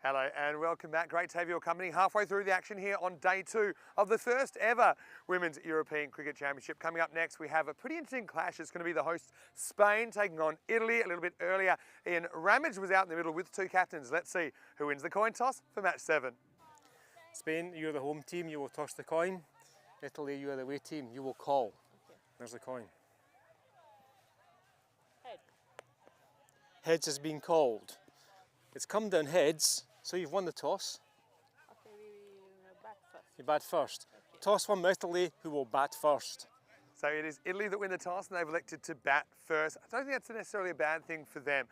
Hello and welcome back. Great to have your company halfway through the action here on day 2 of the first ever Women's European Cricket Championship. Coming up next, we have a pretty interesting clash. It's going to be the hosts Spain taking on Italy. A little bit earlier, Ian Ramage was out in the middle with 2 captains. Let's see who wins the coin toss for match 7. Spain, you're the home team, you will toss the coin. Italy, you are the away team, you will call. Okay. There's the coin. Head. Heads has been called. It's come down heads, so you've won the toss. Okay, we bat first. You bat first. Okay. Toss one Italy, who will bat first. So it is Italy that win the toss and they've elected to bat first. I don't think that's necessarily a bad thing for them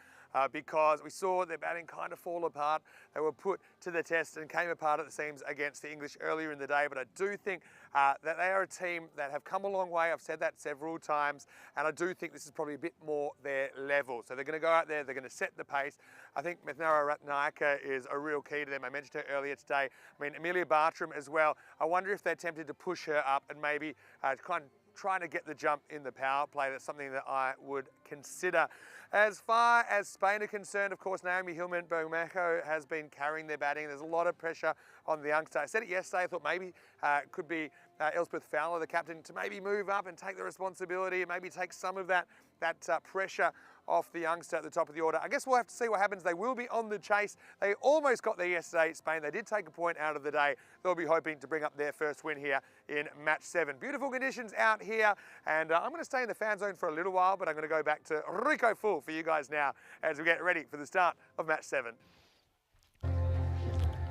because we saw their batting kind of fall apart. They were put to the test and came apart at the seams against the English earlier in the day, but I do think that they are a team that have come a long way. I've said that several times, and I do think this is probably a bit more their level. So they're going to go out there, they're going to set the pace. I think Methnara Ratnayaka is a real key to them. I mentioned her earlier today. I mean, Amelia Bartram as well. I wonder if they're tempted to push her up and maybe kind of trying to get the jump in the power play. That's something that I would consider. As far as Spain are concerned, of course, Naomi Hillman-Bermejo has been carrying their batting. There's a lot of pressure on the youngster. I said it yesterday, I thought maybe it could be Elspeth Fowler, the captain, to maybe move up and take the responsibility and maybe take some of that pressure off the youngster at the top of the order. I guess we'll have to see what happens. They will be on the chase. They almost got there yesterday, Spain. They did take a point out of the day. They'll be hoping to bring up their first win here in match 7. Beautiful conditions out here, and I'm going to stay in the fan zone for a little while, but I'm going to go back to Rico Full for you guys now as we get ready for the start of match 7.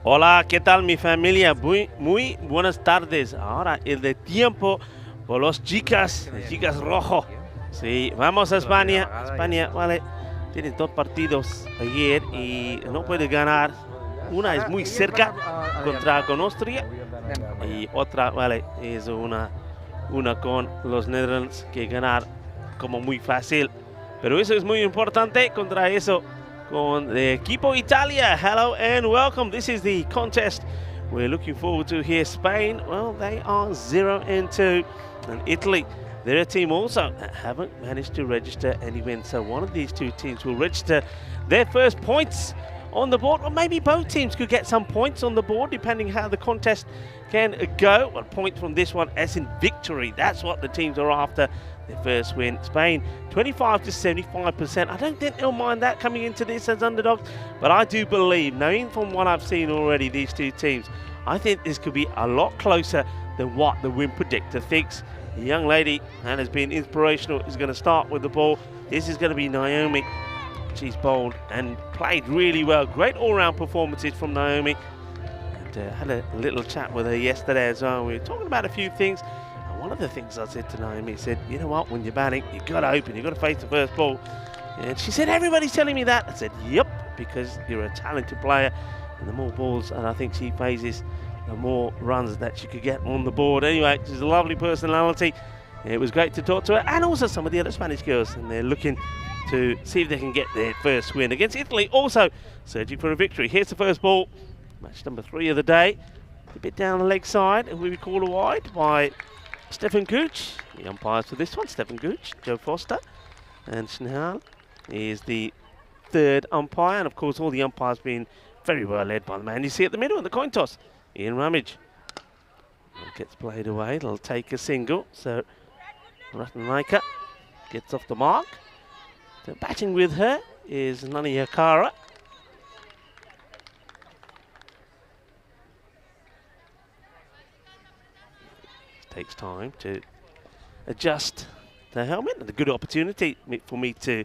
Hola, ¿qué tal mi familia? Muy buenas tardes. Ahora el de tiempo por las chicas rojo. Sí, vamos a España. España, vale, tiene 2 partidos ayer y no puede ganar. Una es muy cerca con Austria y otra, vale, es una con los Netherlands que ganar como muy fácil. Pero eso es muy importante contra eso con el equipo Italia. Hello and welcome. This is the contest we're looking forward to here. Spain, well, they are 0-2, and Italy, they're a team also that haven't managed to register any wins. So one of these 2 teams will register their first points on the board, or maybe both teams could get some points on the board depending how the contest can go. A point from this one as in victory. That's what the teams are after. Their first win. Spain 25 to 75%. I don't think they'll mind that coming into this as underdogs, but I do believe, knowing from what I've seen already, these 2 teams, I think this could be a lot closer than what the win predictor thinks. The young lady that has been inspirational is going to start with the ball. This is going to be Naomi. She's bowled and played really well. Great all-round performances from Naomi. And had a little chat with her yesterday as well. We were talking about a few things. And one of the things I said to Naomi, said, you know what, when you're batting, you've got to open, you've got to face the first ball. And she said, everybody's telling me that. I said, yep, because you're a talented player. And the more balls, and I think she faces, the more runs that she could get on the board. Anyway, she's a lovely personality. It was great to talk to her, and also some of the other Spanish girls, and they're looking to see if they can get their first win against Italy. Also searching for a victory. Here's the first ball, match number 3 of the day. A bit down the leg side, and we be called a wide by Stefan Gooch. The umpires for this one, Stefan Gooch, Joe Foster, and Snehal is the 3rd umpire, and of course all the umpires being very well led by the man you see at the middle in the coin toss, Ian Ramage. It gets played away, they'll take a single, so Ratnayaka gets off the mark. So batting with her is Nani Yakara. Takes time to adjust the helmet, and a good opportunity for me to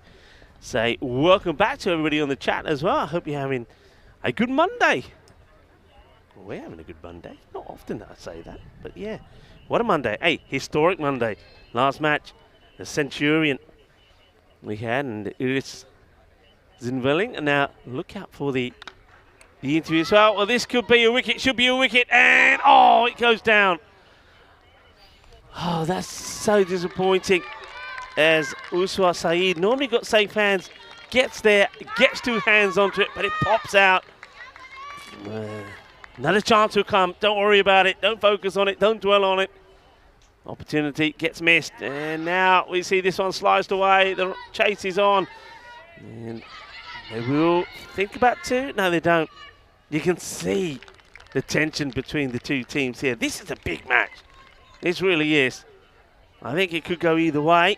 say welcome back to everybody on the chat as well. I hope you're having a good Monday. We're having a good Monday. Not often that I say that, but yeah. What a Monday. Hey, historic Monday. Last match, the Centurion we had, and Iris Zinveling. And now look out for the interview as well. Well, this could be a wicket, should be a wicket, and oh, it goes down. Oh, that's so disappointing. As Uswa Saeed, normally got safe hands, gets there, gets 2 hands onto it, but it pops out. Another chance will come. Don't worry about it. Don't focus on it. Don't dwell on it. Opportunity gets missed. And now we see this one sliced away. The chase is on. And they will think about 2. No, they don't. You can see the tension between the 2 teams here. This is a big match. This really is. I think it could go either way.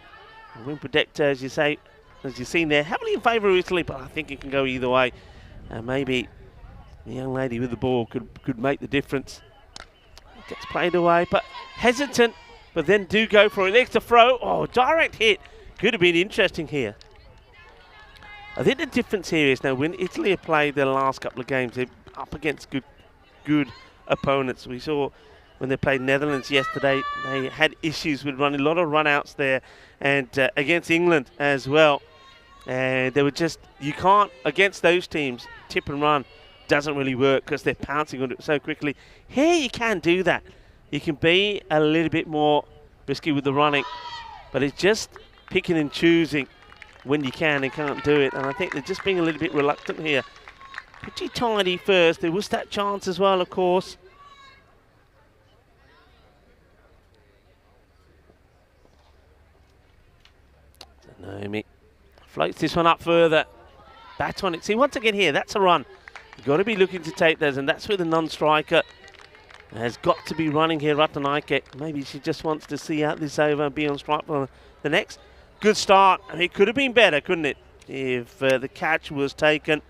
Win predictor, as you say, as you've seen there, heavily in favour of Italy, but I think it can go either way. And maybe the young lady with the ball could make the difference. Gets played away, but hesitant, but then do go for it. Next to throw. Oh, direct hit. Could have been interesting here. I think the difference here is now when Italy have played their last couple of games, they're up against good opponents. We saw when they played Netherlands yesterday, they had issues with running a lot of run-outs there, and against England as well. And they were just, you can't, against those teams, tip and run doesn't really work because they're pouncing on it so quickly. Here you can do that. You can be a little bit more risky with the running, but it's just picking and choosing when you can and can't do it. And I think they're just being a little bit reluctant here. Pretty tidy first. There was that chance as well, of course. Naomi floats this one up further. Bat on it. See, once again here, that's a run. You've got to be looking to take those, and that's where the non-striker has got to be running here, Ratanaike. Maybe she just wants to see out this over and be on strike for the next. Good start. I mean, it could have been better, couldn't it, if the catch was taken.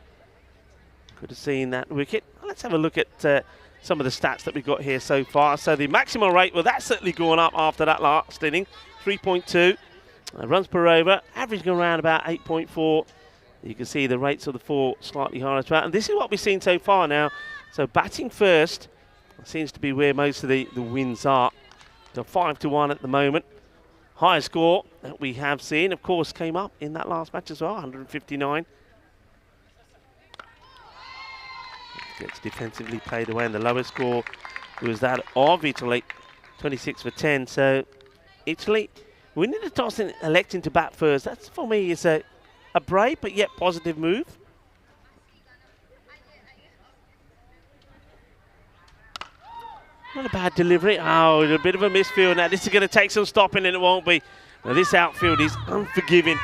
Could have seen that wicket. Let's have a look at some of the stats that we've got here so far. So the maximum rate, well, that's certainly gone up after that last inning, 3.2. Runs per over, averaging around about 8.4. You can see the rates of the 4 slightly higher as well. And this is what we've seen so far now. So batting first seems to be where most of the wins are. So 5-1 at the moment. Highest score that we have seen, of course, came up in that last match as well, 159. Gets defensively played away, and the lowest score was that of Italy, 26 for 10. So Italy winning the toss and electing to bat first, that's for me is a brave but yet positive move. Not a bad delivery. Oh, a bit of a misfield. Now this is going to take some stopping, and it won't be. Now this outfield is unforgiving.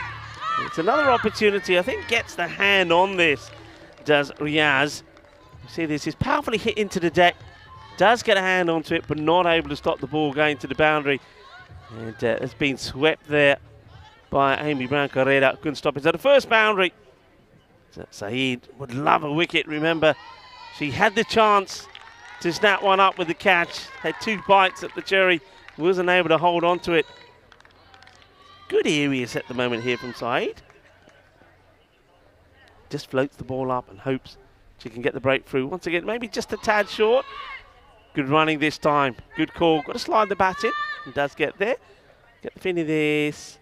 It's another opportunity. I think gets the hand on this, does Riaz. You see this is powerfully hit into the deck. Does get a hand onto it, but not able to stop the ball going to the boundary. And it's been swept there by Amy Brown Carrera. Couldn't stop it. So the first boundary. Saeed would love a wicket. Remember, she had the chance to snap one up with the catch. Had 2 bites at the cherry. Wasn't able to hold on to it. Good areas at the moment here from Saeed. Just floats the ball up and hopes she can get the breakthrough. Once again, maybe just a tad short. Good running this time. Good call. Got to slide the bat in. He does get there. Get the fin of this.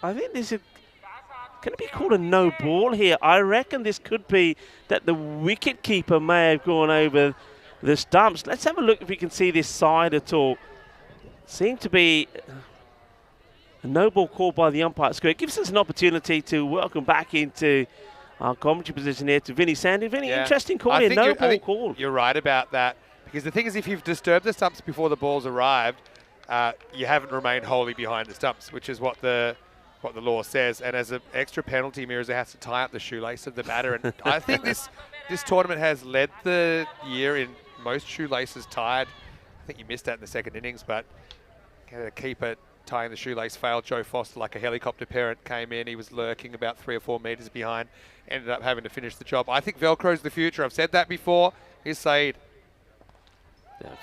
I think this is going to be called a no ball here. I reckon this could be that the wicket keeper may have gone over the stumps. Let's have a look if we can see this side at all. Seemed to be a no ball called by the umpire. It gives us an opportunity to welcome back into our commentary position here to Vinny Sandy. Vinny, interesting call here. No ball call. You're right about that. Because the thing is, if you've disturbed the stumps before the ball's arrived, you haven't remained wholly behind the stumps, which is what the law says. And as an extra penalty, Mirza has to tie up the shoelace of the batter. And I think this tournament has led the year in most shoelaces tied. I think you missed that in the second innings, but the keeper tying the shoelace failed. Joe Foster, like a helicopter parent, came in. He was lurking about 3 or 4 metres behind. Ended up having to finish the job. I think Velcro's the future. I've said that before. Here's Saeed.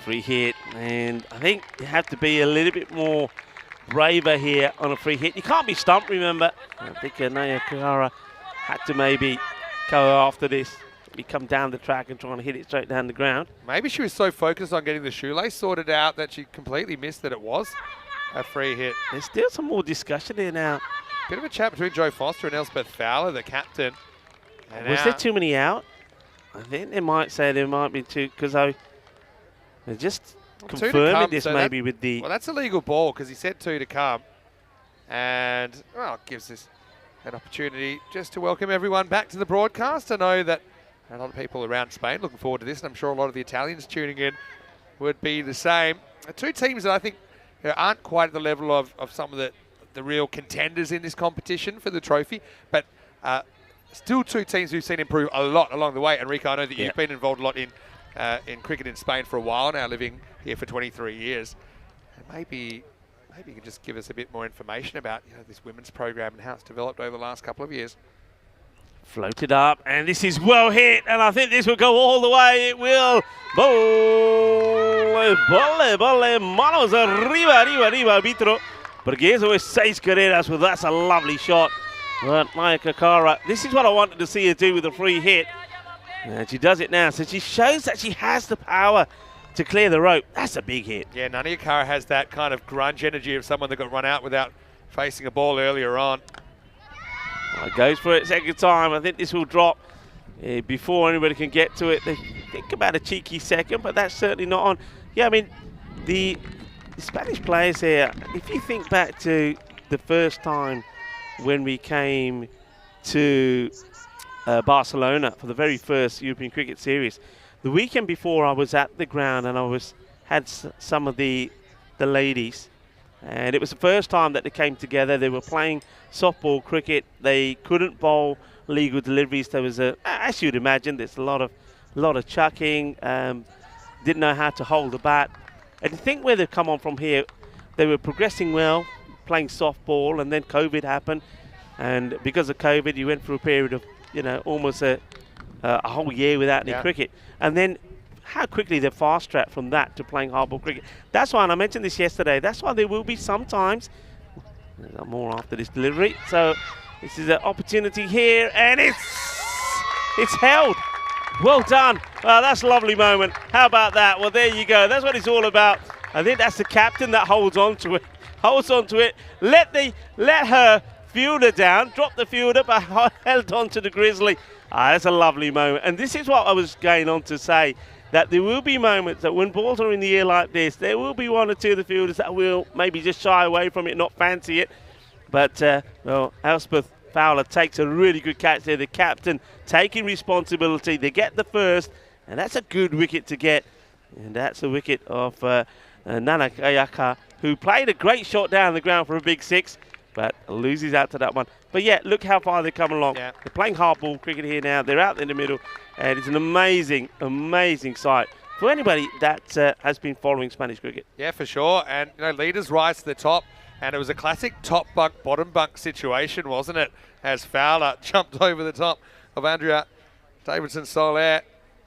Free hit, and I think you have to be a little bit more braver here on a free hit. You can't be stumped, remember. I think Naya Kahara had to maybe go after this. be come down the track and trying to hit it straight down the ground. Maybe she was so focused on getting the shoelace sorted out that she completely missed that it was a free hit. There's still some more discussion here now. Bit of a chat between Joe Foster and Elspeth Fowler, the captain. And Was there too many out? I think they might say there might be two, because they're just two to confirming come, this so maybe with the... Well, that's a legal ball because he said 2 to come. And, well, it gives us an opportunity just to welcome everyone back to the broadcast. I know that a lot of people around Spain looking forward to this, and I'm sure a lot of the Italians tuning in would be the same. Two teams that I think aren't quite at the level of some of the real contenders in this competition for the trophy, but still two teams we've seen improve a lot along the way. Enrico, I know that you've been involved a lot in cricket in Spain for a while now, living here for 23 years. And maybe you can just give us a bit more information about this women's program and how it's developed over the last couple of years. Floated up, and this is well hit, and I think this will go all the way. It will. Bolle, manos arriba, arbitro. Porque eso es 6 carreras, well, that's a lovely shot. But Maya Kakara, this is what I wanted to see her do with a free hit. And she does it now, so she shows that she has the power to clear the rope. That's a big hit. Yeah, Nani Kakara has that kind of grunge energy of someone that got run out without facing a ball earlier on. Well, goes for it second time. I think this will drop before anybody can get to it. They think about a cheeky second, but that's certainly not on. Yeah, I mean, the Spanish players here, if you think back to the first time when we came to Barcelona for the very first European Cricket Series, the weekend before I was at the ground and I had some of the ladies, and it was the first time that they came together. They were playing softball cricket. They couldn't bowl legal deliveries. There was as you'd imagine, there's a lot of chucking. Didn't know how to hold the bat. And to think where they've come on from here, they were progressing well, playing softball, and then COVID happened. And because of COVID, you went through a period of, almost a whole year without any cricket. And then how quickly they fast-tracked from that to playing hardball cricket. That's why, and I mentioned this yesterday, that's why there will be sometimes, there's more after this delivery. So this is an opportunity here, and it's held. Well done. Well, that's a lovely moment. How about that? Well, there you go. That's what it's all about. I think that's the captain that holds on to it. Holds on to it. Let her fielder down. Drop the fielder, but held on to the Grizzly. That's a lovely moment. And this is what I was going on to say, that there will be moments that when balls are in the air like this, there will be one or two of the fielders that will maybe just shy away from it, not fancy it. But, Elspeth Fowler takes a really good catch there. The captain taking responsibility. They get the first, and that's a good wicket to get. And that's the wicket of Nana Kayaka, who played a great shot down the ground for a big 6, but loses out to that one. But yeah, look how far they've come along. Yeah. They're playing hardball cricket here now. They're out in the middle, and it's an amazing, amazing sight for anybody that has been following Spanish cricket. Yeah, for sure. And leaders rise to the top. And it was a classic top bunk, bottom bunk situation, wasn't it? As Fowler jumped over the top of Andrea Davidson-Soler.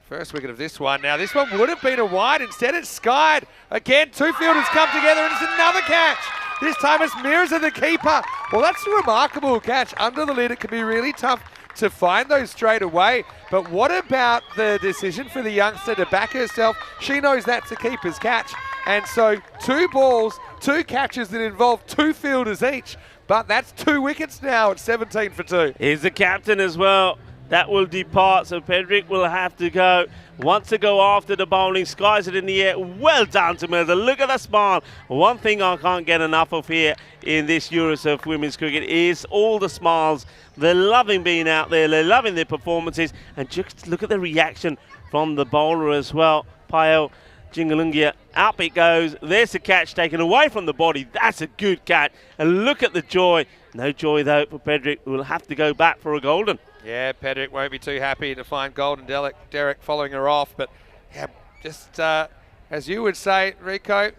First wicket of this one. Now, this one would have been a wide. Instead, it's skied. Again, two fielders come together, and it's another catch. This time, it's Mirza, the keeper. Well, that's a remarkable catch. Under the lid, it can be really tough to find those straight away. But what about the decision for the youngster to back herself? She knows that's the keeper's catch. And so 2 balls, 2 catches that involve 2 fielders each. But that's 2 wickets now at 17 for 2. Here's the captain as well. That will depart, so Pedrick will have to go. Wants to go after the bowling, skies it in the air. Well done to Mirza. Look at the smile. One thing I can't get enough of here in this Euros of women's cricket is all the smiles. They're loving being out there. They're loving their performances. And just look at the reaction from the bowler as well. Pael Jingalungia, up it goes. There's the catch taken away from the body. That's a good catch. And look at the joy. No joy, though, for Pedrick, who will have to go back for a golden. Yeah, Pedrick won't be too happy to find golden Derek following her off. But, yeah, just as you would say, Rico,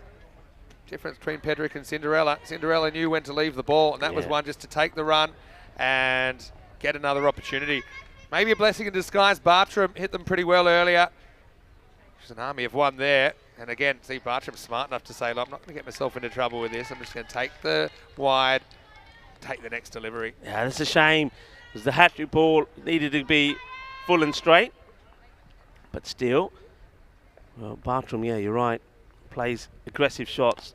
difference between Pedrick and Cinderella. Cinderella knew when to leave the ball, and that was one just to take the run and get another opportunity. Maybe a blessing in disguise. Bartram hit them pretty well earlier. There's an army of one there. And again, see, Bartram's smart enough to say, I'm not going to get myself into trouble with this. I'm just going to take the wide, take the next delivery. Yeah, that's a shame, because the hat-trick ball needed to be full and straight. But still, well, Bartram, yeah, you're right, plays aggressive shots.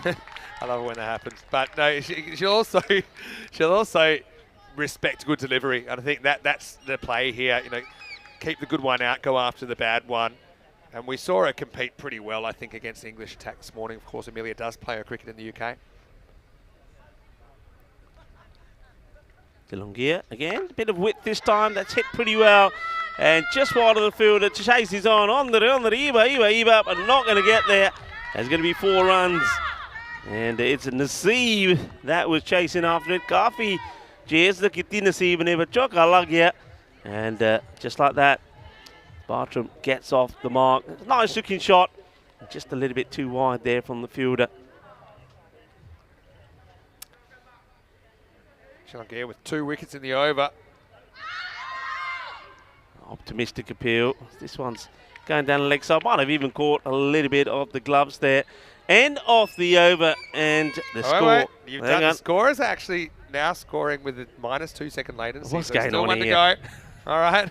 I love it when that happens. But no, she'll also respect good delivery. And I think that's the play here. You know, keep the good one out, go after the bad one. And we saw her compete pretty well, I think, against the English attack this morning. Of course, Amelia does play her cricket in the UK. DeLongier again, a bit of width this time. That's hit pretty well. And just wide of the fielder, chases on the Eva, but not going to get there. There's going to be 4 runs. And it's Naseeb that was chasing after it. Kafi Jez the Kitty Naseeb ne bachcho ka lag gaya. And just like that, Bartram gets off the mark. Nice looking shot. Just a little bit too wide there from the fielder. DeLongier with 2 wickets in the over. Optimistic appeal. This one's going down the leg side. Might have even caught a little bit of the gloves there. End of the over and the score. Wait. You've done the score is actually now scoring with a -2 second latency. What's so going still on one here? to go. All right.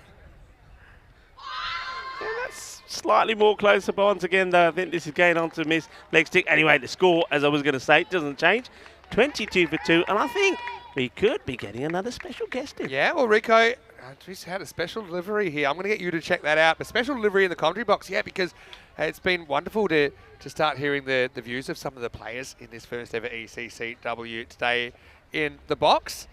Yeah, that's slightly more closer once again, though. I think this is going on to miss leg stick. Anyway, the score, as I was going to say, doesn't change. 22 for 2, and I think we could be getting another special guest in. Yeah, well, Rico, just had a special delivery here. I'm going to get you to check that out. A special delivery in the commentary box, yeah, because it's been wonderful to start hearing the views of some of the players in this first ever ECCW today in the box.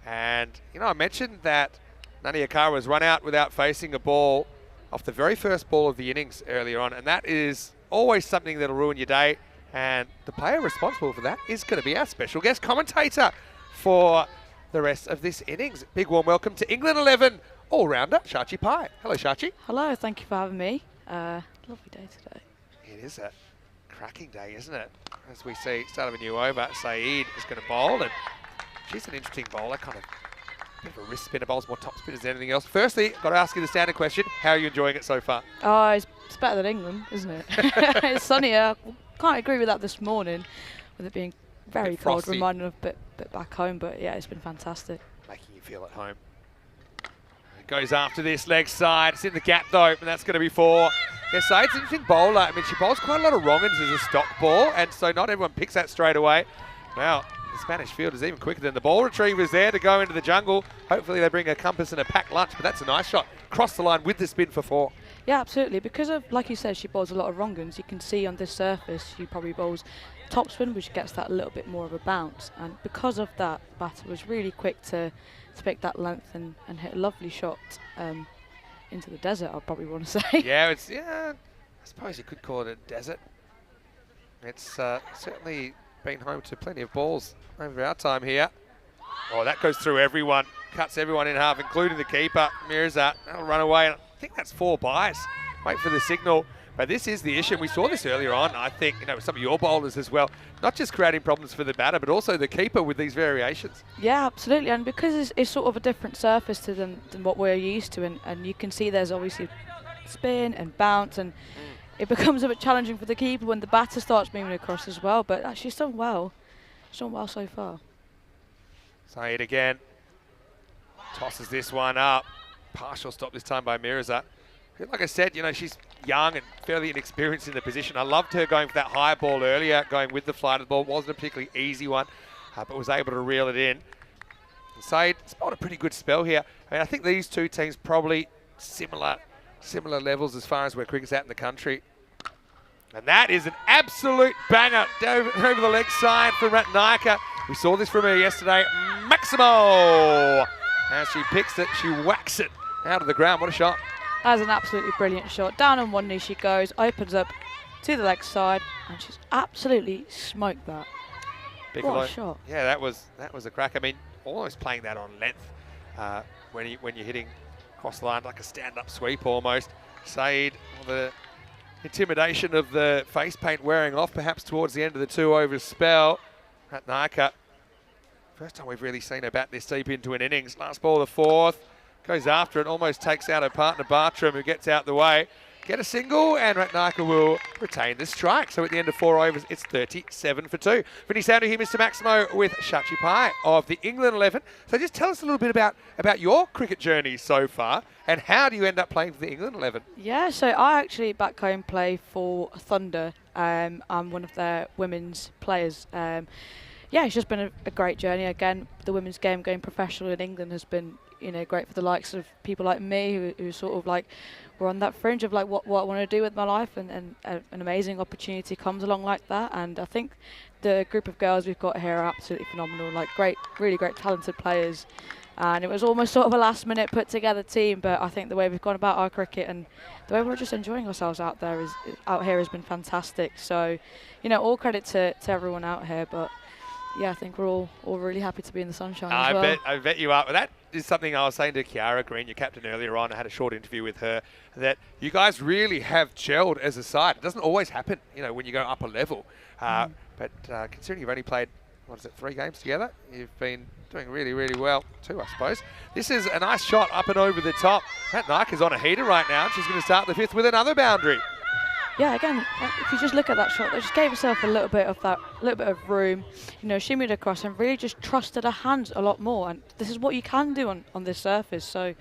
And, you know, I mentioned that Nani Akara was run out without facing a ball off the very first ball of the innings earlier on, and that is always something that'll ruin your day. And the player responsible for that is going to be our special guest commentator for the rest of this innings. Big warm welcome to England 11 all-rounder Shachi Pai. Hello, Shachi. Hello, thank you for having me. Lovely day today. It is a cracking day, isn't it? As we see, start of a new over, Saeed is going to bowl, and she's an interesting bowler, kind of a bit of a wrist spinner, bowls more top spinners than anything else. Firstly, got to ask you the standard question, how are you enjoying it so far? Oh, it's better than England, isn't it? It's sunnier. Can't agree with that this morning, with it being very cold, reminding of a bit back home, but yeah, it's been fantastic. Making you feel at home. It goes after this leg side. It's in the gap though, and that's going to be 4. Yeah, Saeed's an interesting bowler. I mean, she bowls quite a lot of wrong-uns as a stock ball, and so not everyone picks that straight away. Now, the Spanish field is even quicker than the ball retrievers there to go into the jungle. Hopefully they bring a compass and a packed lunch, but that's a nice shot. Cross the line with the spin for 4. Yeah, absolutely. Because of, like you said, she bowls a lot of wrong-uns. You can see on this surface she probably bowls topspin, which gets that little bit more of a bounce. And because of that, batter was really quick to pick that length and hit a lovely shot into the desert, I'd probably want to say. Yeah, I suppose you could call it a desert. It's certainly been home to plenty of balls over our time here. Oh, that goes through everyone, cuts everyone in half, including the keeper, Mirzat. That'll run away. And I think that's 4 byes. Wait for the signal. But this is the issue. We saw this earlier on, I think, you know, with some of your bowlers as well. Not just creating problems for the batter, but also the keeper with these variations. Yeah, absolutely. And because it's sort of a different surface to than what we're used to, and you can see there's obviously spin and bounce, and it becomes a bit challenging for the keeper when the batter starts moving across as well. But she's done well. She's done well so far. Saeed again. Tosses this one up. Partial stop this time by Mirzat. Like I said, you know, she's young and fairly inexperienced in the position. I loved her going for that high ball earlier, going with the flight of the ball. Wasn't a particularly easy one, but was able to reel it in. And Saeed spotted a pretty good spell here. I mean, I think these two teams probably similar levels as far as where cricket's at in the country. And that is an absolute banger over the leg side for Ratnayaka. We saw this from her yesterday. Maximo! As she picks it, she whacks it out of the ground. What a shot. That is an absolutely brilliant shot. Down on one knee she goes, opens up to the leg side, and she's absolutely smoked that. What a shot. Yeah, that was a crack. I mean, almost playing that on length when you're hitting across the line like a stand-up sweep almost. Saeed, the intimidation of the face paint wearing off perhaps towards the end of the 2 over spell. Ratnayaka, first time we've really seen her bat this deep into an innings. Last ball of the 4th. Goes after it, almost takes out her partner Bartram, who gets out the way. get a single, and Ratnaka will retain the strike. So at the end of 4 overs, it's 37 for 2. Vinny Sandu here, Mr. Maximo, with Shachi Pai of the England 11. So just tell us a little bit about your cricket journey so far, and how do you end up playing for the England 11? Yeah, so I actually back home play for Thunder. I'm one of their women's players. Yeah, it's just been a great journey. Again, the women's game going professional in England has been, you know, great for the likes of people like me who sort of like were on that fringe of like what I want to do with my life, and an amazing opportunity comes along like that. And I think the group of girls we've got here are absolutely phenomenal, like really great talented players. And it was almost sort of a last minute put together team, but I think the way we've gone about our cricket and the way we're just enjoying ourselves out here has been fantastic. So, you know, all credit to everyone out here, but yeah, I think we're all really happy to be in the sunshine as well. I bet you are. But that is something I was saying to Kiara Green, your captain, earlier on. I had a short interview with her, that you guys really have gelled as a side. It doesn't always happen, you know, when you go up a level. But considering you've only played, 3 games together, you've been doing really, really well too, I suppose. This is a nice shot up and over the top. Ratnaka's on a heater right now. She's going to start the 5th with another boundary. Yeah, again, if you just look at that shot, they just gave herself a little bit of room. You know, shimmied across and really just trusted her hands a lot more. And this is what you can do on this surface. So,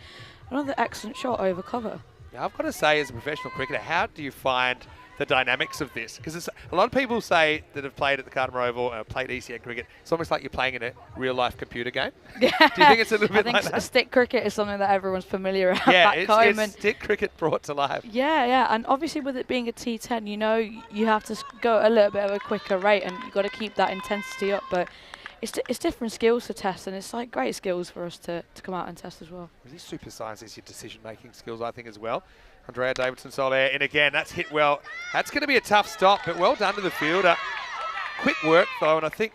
another excellent shot over cover. Now, I've got to say, as a professional cricketer, how do you find the dynamics of this? Because a lot of people say that have played at the Carlton Oval, played ECN cricket, it's almost like you're playing in a real-life computer game. Yeah. Do you think it's a little bit like that? I think stick cricket is something that everyone's familiar with back home. It's stick cricket brought to life. Yeah, and obviously with it being a T10, you know, you have to go a little bit of a quicker rate, and you've got to keep that intensity up. But it's different skills to test, and it's like great skills for us to come out and test as well. Really supersises your decision-making skills, I think, as well. Andrea Davidson-Soler in again. That's hit well. That's going to be a tough stop, but well done to the fielder. Quick work, though, and I think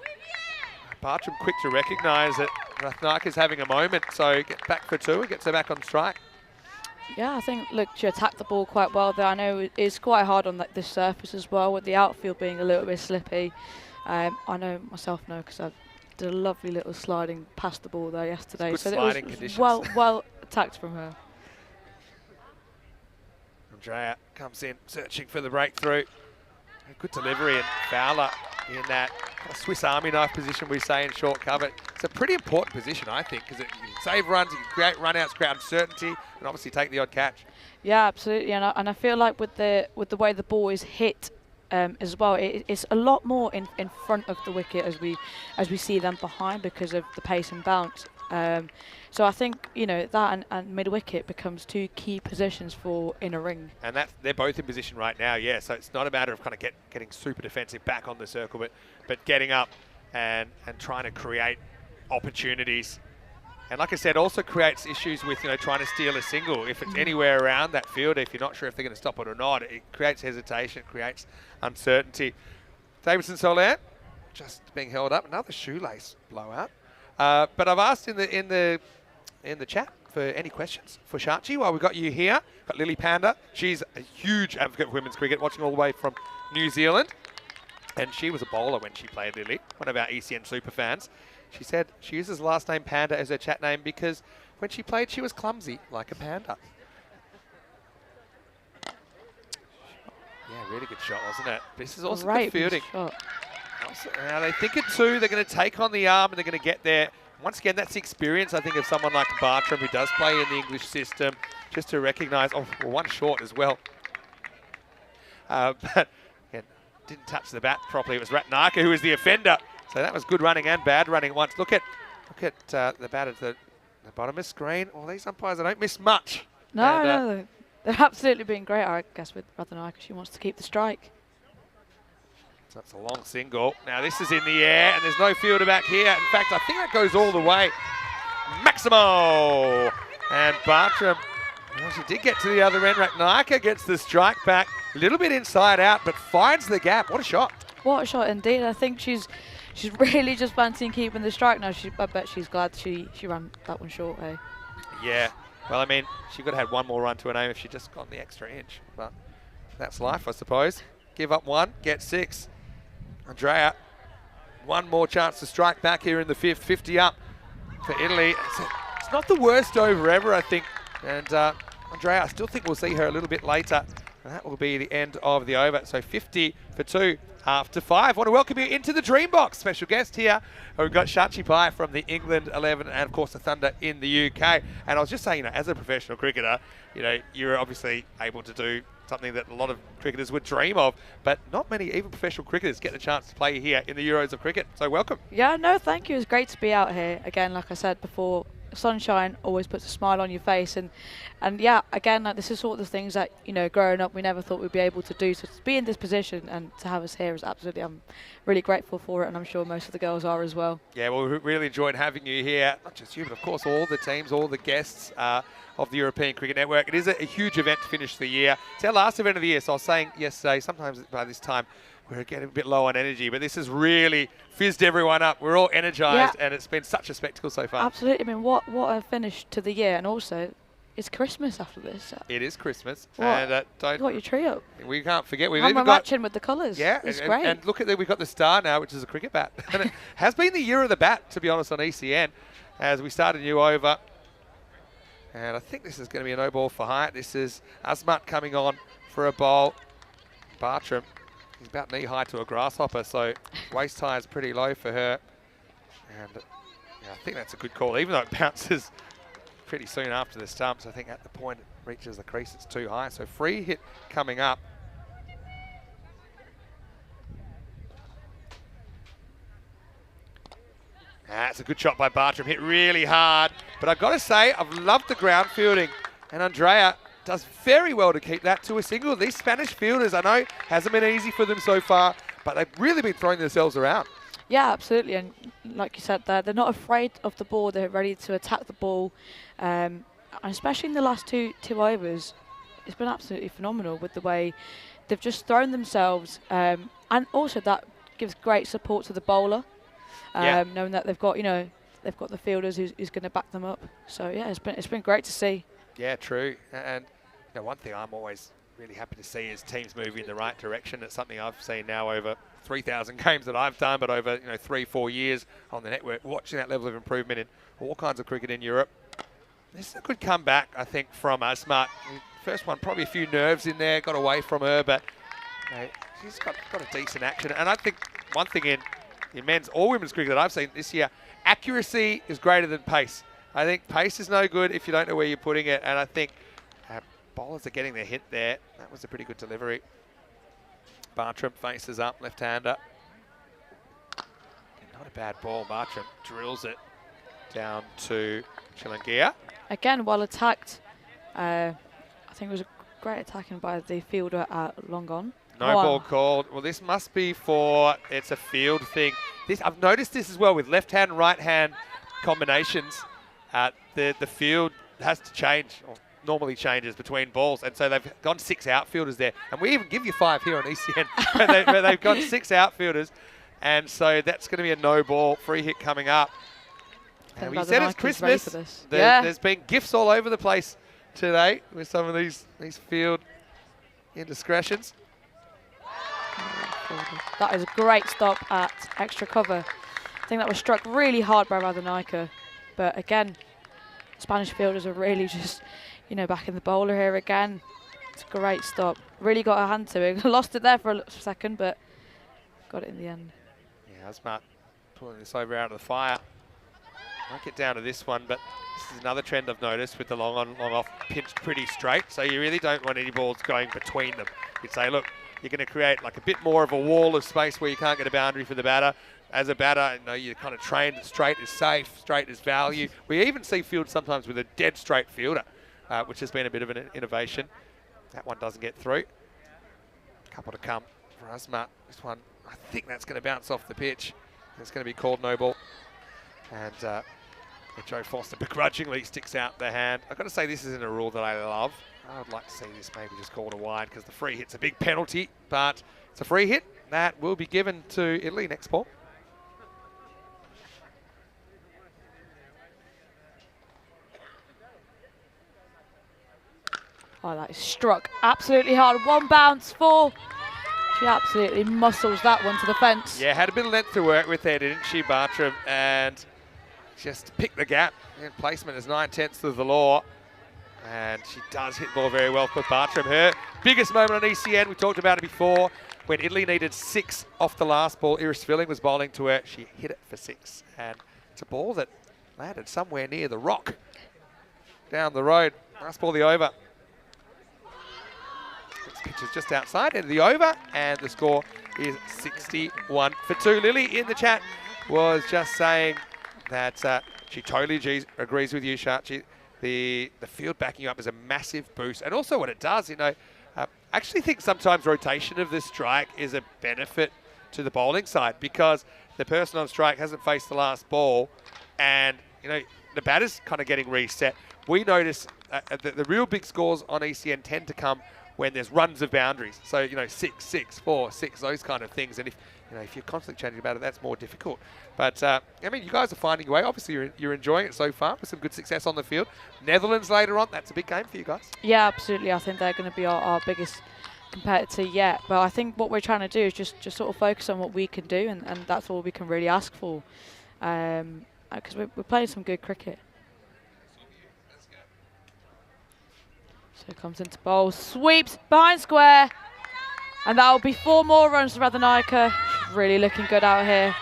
Bartram quick to recognise that Ratnaka's having a moment, so get back for 2 and gets her back on strike. Yeah, I think, look, she attacked the ball quite well there. I know it's quite hard on this surface as well, with the outfield being a little bit slippy. I know myself because I did a lovely little sliding past the ball there yesterday. Good so sliding it was conditions. well attacked from her. Andrea comes in, searching for the breakthrough. Good delivery, and Fowler in that Swiss Army knife position we say in short cover. It's a pretty important position, I think, because you can save runs, you can create run-outs, create uncertainty, and obviously take the odd catch. Yeah, absolutely, and I feel like with the way the ball is hit as well, it's a lot more in front of the wicket as we see them behind because of the pace and bounce. So I think, you know, that and mid-wicket becomes 2 key positions for in a ring. And they're both in position right now, yeah. So it's not a matter of kind of getting super defensive back on the circle, but getting up and trying to create opportunities. And like I said, also creates issues with, you know, trying to steal a single. If it's anywhere around that field, if you're not sure if they're going to stop it or not, it creates hesitation, creates uncertainty. Davidson-Soler just being held up. Another shoelace blowout. But I've asked in the chat for any questions for Shachi while we've got you here. Got Lily Panda. She's a huge advocate for women's cricket, watching all the way from New Zealand. And she was a bowler when she played, Lily, one of our ECN super fans. She said she uses the last name Panda as her chat name because when she played, she was clumsy like a panda. Yeah, really good shot, wasn't it? This is also good fielding. Now they think it too. They're going to take on the arm and they're going to get there. Once again, that's the experience, I think, of someone like Bartram who does play in the English system, just to recognise, one short as well. But again, didn't touch the bat properly. It was Ratnaka who was the offender. So that was good running and bad running at once. Look at the bat at the bottom of the screen. All these umpires, they don't miss much. No, they're absolutely being great, I guess, with Ratnaka. She wants to keep the strike. So that's a long single. Now this is in the air, and there's no fielder back here. In fact, I think that goes all the way. Maximo! And Bartram, well, she did get to the other end. Ratnaka gets the strike back. A little bit inside out, but finds the gap. What a shot. What a shot indeed. I think she's really just fancying keeping the strike now. I bet she's glad she ran that one short, eh? Yeah. Well, I mean, she could have had one more run to her name if she'd just gone the extra inch. But that's life, I suppose. Give up 1, get 6. Andrea, one more chance to strike back here in the 5th. 50 up for Italy. It's not the worst over ever, I think. And Andrea, I still think we'll see her a little bit later And that will be the end of the over. So 50 for 2 after 5. Want to welcome you into the Dream Box. Special guest here. We've got Shachi Pai from the England 11 and, of course, the Thunder in the UK. And I was just saying, as a professional cricketer, you're obviously able to do something that a lot of cricketers would dream of, but not many, even professional cricketers, get the chance to play here in the Euros of cricket. So welcome. Yeah, no, thank you. It's great to be out here. Again, like I said before, sunshine always puts a smile on your face, and yeah, again, this is sort of the things that growing up we never thought we'd be able to do. So to be in this position and to have us here is absolutely, I'm really grateful for it, and I'm sure most of the girls are as well. Yeah, well, we really enjoyed having you here. Not just you, but of course all the teams, all the guests of the European Cricket Network. It is a huge event to finish the year. It's our last event of the year. So I was saying yesterday, sometimes by this time we're getting a bit low on energy, but this has really fizzed everyone up. We're all energised, and it's been such a spectacle so far. Absolutely. I mean, what a finish to the year, and also it's Christmas after this. It is Christmas, what? and You got your tree up. We can't forget we've I'm even matching with the colours. Yeah, it's great. And look at that, we've got the star now, which is a cricket bat, and it has been the year of the bat, to be honest, on ECN, as we start a new over. And I think this is going to be a no ball for height. This is Azmat coming on for a bowl. Bartram, he's about knee high to a grasshopper, so waist high is pretty low for her. And yeah, I think that's a good call, even though it bounces pretty soon after the stumps. I think at the point it reaches the crease, it's too high. So free hit coming up. That's a good shot by Bartram, hit really hard. But I've got to say, I've loved the ground fielding. And Andrea does very well to keep that to a single. These Spanish fielders, I know, hasn't been easy for them so far, but they've really been throwing themselves around. Yeah, absolutely. And like you said there, they're not afraid of the ball. They're ready to attack the ball. And especially in the last two overs, it's been absolutely phenomenal with the way they've just thrown themselves. And also that gives great support to the bowler. Knowing that they've got they've got the fielders who's going to back them up. So yeah, it's been great to see. Yeah, true. And one thing I'm always really happy to see is teams moving in the right direction. It's something I've seen now over 3,000 games that I've done, but over 3-4 years on the network, watching that level of improvement in all kinds of cricket in Europe. This is a good comeback, I think, from Azmat. First one, probably a few nerves in there, got away from her, but she's got a decent action. And I think one thing in men's or women's cricket that I've seen this year, accuracy is greater than pace. I think pace is no good if you don't know where you're putting it, and I think bowlers are getting their hit there. That was a pretty good delivery. Bartram faces up, left-hander. Not a bad ball. Bartram drills it down to Chilangia. Again, well attacked. I think it was a great attacking by the fielder at long on. No ball called. Well, this must be it's a field thing. I've noticed this as well with left-hand and right-hand combinations. The field has to change, or normally changes between balls, and so they've gone 6 outfielders there. And we even give you 5 here on ECN, but they've got 6 outfielders, and so that's going to be a no ball. Free hit coming up. And we said it's Christmas. There's been gifts all over the place today with some of these field indiscretions. That is a great stop at extra cover. I think that was struck really hard by Radhanika. But again, Spanish fielders are really just, backing the bowler here again. It's a great stop. Really got a hand to it. Lost it there for a second, but got it in the end. Yeah, Azmat pulling this over out of the fire. Might get down to this one, but this is another trend I've noticed with the long on, long off pinched pretty straight. So you really don't want any balls going between them. You'd say, look, you're going to create like a bit more of a wall of space where you can't get a boundary for the batter. As a batter, you kind of train that straight is safe, straight is value. We even see fields sometimes with a dead straight fielder, which has been a bit of an innovation. That one doesn't get through. A couple to come for Azmat. This one, I think that's going to bounce off the pitch. It's going to be called no ball. And Joe Foster begrudgingly sticks out the hand. I've got to say, this isn't a rule that I love. I would like to see this maybe just called a wide because the free hit's a big penalty, but it's a free hit that will be given to Italy next ball. Oh, that is struck absolutely hard. One bounce, 4. She absolutely muscles that one to the fence. Yeah, had a bit of length to work with there, didn't she, Bartram? And just pick the gap. And placement is 9/10 of the law. And she does hit the ball very well for Bartram. Her biggest moment on ECN, we talked about it before, when Italy needed 6 off the last ball. Iris Filling was bowling to her. She hit it for 6. And it's a ball that landed somewhere near the rock down the road. Last ball, the over. This pitch is just outside into the over, and the score is 61 for 2. Lily in the chat was just saying that she totally agrees with you, Sharchi. The field backing you up is a massive boost. And also what it does, you know, I actually think sometimes rotation of this strike is a benefit to the bowling side, because the person on strike hasn't faced the last ball, and, you know, the batter's kind of getting reset. We notice the real big scores on ECN tend to come when there's runs of boundaries. So, you know, 6, 6, 4, 6, those kind of things. And if you're constantly changing about it, that's more difficult. But, I mean, you guys are finding your way. Obviously, you're enjoying it so far with some good success on the field. Netherlands later on, that's a big game for you guys. Yeah, absolutely. I think they're going to be our biggest competitor yet. But I think what we're trying to do is just sort of focus on what we can do, and that's all we can really ask for. Because we're playing some good cricket. So it comes into bowl, sweeps behind square, and that'll be 4 more runs to Radhanika. She's really looking good out here.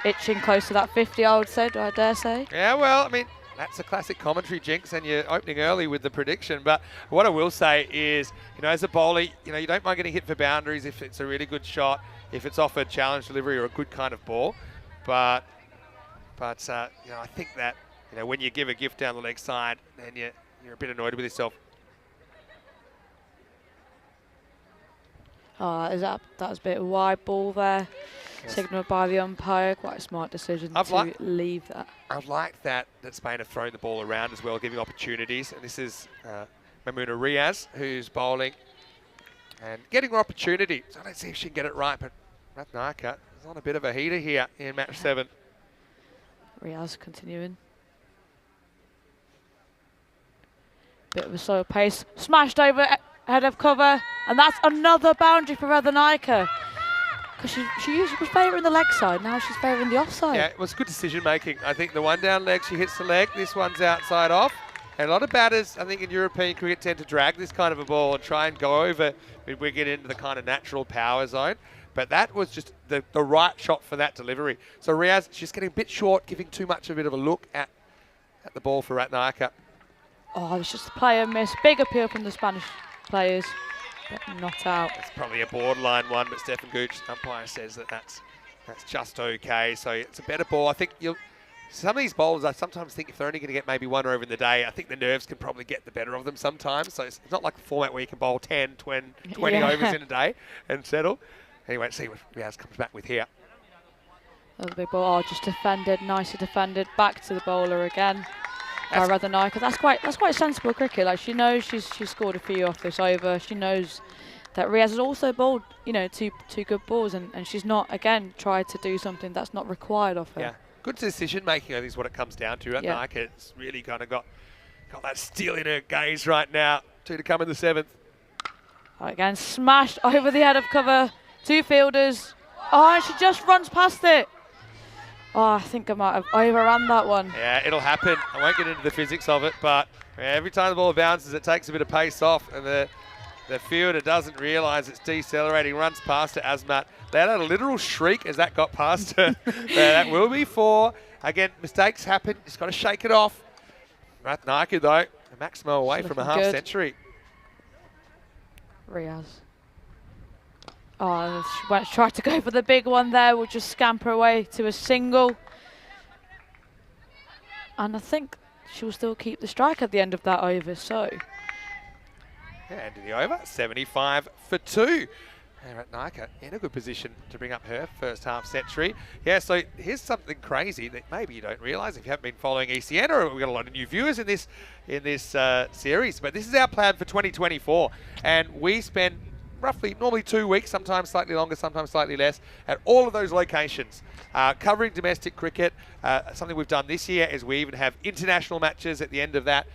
Itching close to that 50, I would say, I dare say. Yeah, well, I mean, that's a classic commentary jinx, and you're opening early with the prediction. But what I will say is, you know, as a bowler, you know, you don't mind getting hit for boundaries if it's a really good shot, if it's off a challenge delivery or a good kind of ball. But you know, I think that, you know, when you give a gift down the leg side, then you're a bit annoyed with yourself. Oh, that was a bit of a wide ball there. Yes. Signalled by the umpire. Quite a smart decision to leave that. I've liked that Spain have thrown the ball around as well, giving opportunities. And this is Mamuna Riaz, who's bowling and getting her opportunity. So let's see if she can get it right. But Radhanika is on a bit of a heater here in match 7. Riaz continuing. Bit of a slow pace. Smashed over head of cover. And that's another boundary for Radhanika. Because she usually was favouring the leg side. Now she's favouring the offside. Yeah, it was good decision making. I think the one down leg, she hits the leg. This one's outside off. And a lot of batters, I think in European cricket, tend to drag this kind of a ball and try and go over mid-wicket into the kind of natural power zone. But that was just the right shot for that delivery. So Riaz, she's getting a bit short, giving too much of a bit of a look at the ball for Radhanika. Oh, it was just a player miss. Big appeal from the Spanish players, but not out. It's probably a borderline one, but Stefan Gooch, umpire, says that that's just okay. So it's a better ball. I think some of these bowlers, I sometimes think if they're only going to get maybe 1 over in the day, I think the nerves can probably get the better of them sometimes. So it's not like a format where you can bowl 10, 20 overs in a day and settle. Anyway, let's see what Riaz comes back with here. Another big ball. Oh, just defended, nicely defended. Back to the bowler again. By Radhanika. That's quite sensible cricket. Like, she knows she's scored a few off this over. She knows that Riaz has also bowled, you know, two good balls, and she's not again tried to do something that's not required of her. Yeah, good decision making, I think, is what it comes down to. Radhanika, it's really kind of got that steel in her gaze right now. 2 to come in the 7th. Again, smashed over the head of cover. 2 fielders. Oh, and she just runs past it. Oh, I think I might have overrun that one. Yeah, it'll happen. I won't get into the physics of it, but every time the ball bounces, it takes a bit of pace off, and the fielder doesn't realise it's decelerating, runs past it. Asmat let out a literal shriek as that got past her. That will be 4. Again, mistakes happen. Just got to shake it off. Radhanika, though, a maximum away from a half century. Riaz. Oh, she tried to go for the big one there. We'll just scamper away to a single. And I think she'll still keep the strike at the end of that over, so. Yeah, end of the over, 75 for 2. And Radhanika in a good position to bring up her first half century. Yeah, so here's something crazy that maybe you don't realise if you haven't been following ECN, or we've got a lot of new viewers in this series. But this is our plan for 2024, and we spend normally 2 weeks, sometimes slightly longer, sometimes slightly less, at all of those locations, covering domestic cricket. Something we've done this year is we even have international matches at the end of that,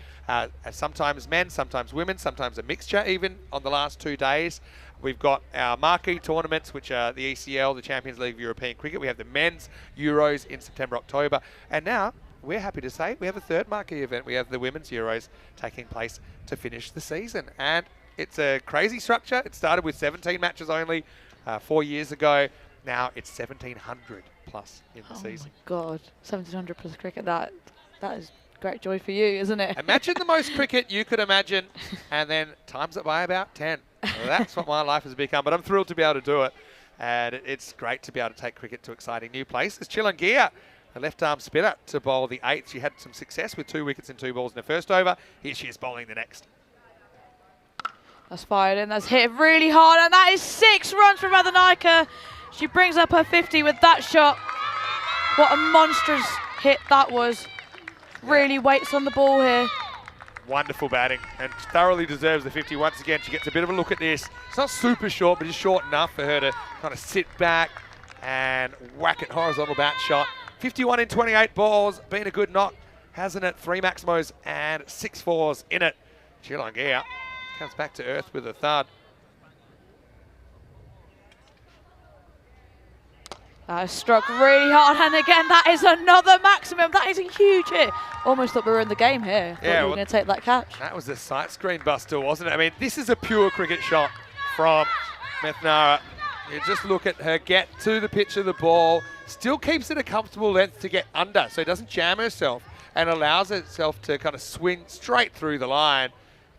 sometimes men, sometimes women, sometimes a mixture even on the last 2 days. We've got our marquee tournaments, which are the ECL, the Champions League of European Cricket. We have the men's Euros in September, October. And now we're happy to say we have a third marquee event. We have the Women's Euros taking place to finish the season. And it's a crazy structure. It started with 17 matches only 4 years ago. Now it's 1,700 plus in the season. Oh my God, 1,700 plus cricket. That is great joy for you, isn't it? Imagine the most cricket you could imagine, and then times it by about 10. Well, that's what my life has become. But I'm thrilled to be able to do it. And it's great to be able to take cricket to exciting new places. Chilangia, a left-arm spinner, to bowl the 8th. She had some success with 2 wickets and 2 balls in the first over. Here she is bowling the next. That's fired in. That's hit really hard. And that is 6 runs from Radhanika. She brings up her 50 with that shot. What a monstrous hit that was. Really waits on the ball here. Wonderful batting, and thoroughly deserves the 50 once again. She gets a bit of a look at this. It's not super short, but it's short enough for her to kind of sit back and whack it horizontal bat shot. 51 in 28 balls, been a good knock, hasn't it? 3 Maximos and 6 fours in it. Chilangia comes back to earth with a thud. That is struck really hard, and again, that is another maximum. That is a huge hit. Almost thought we were in the game here. Thought we were going to take that catch. That was a sight screen buster, wasn't it? I mean, this is a pure cricket shot from Methnara. You just look at her get to the pitch of the ball, still keeps it a comfortable length to get under, so it doesn't jam herself, and allows itself to kind of swing straight through the line.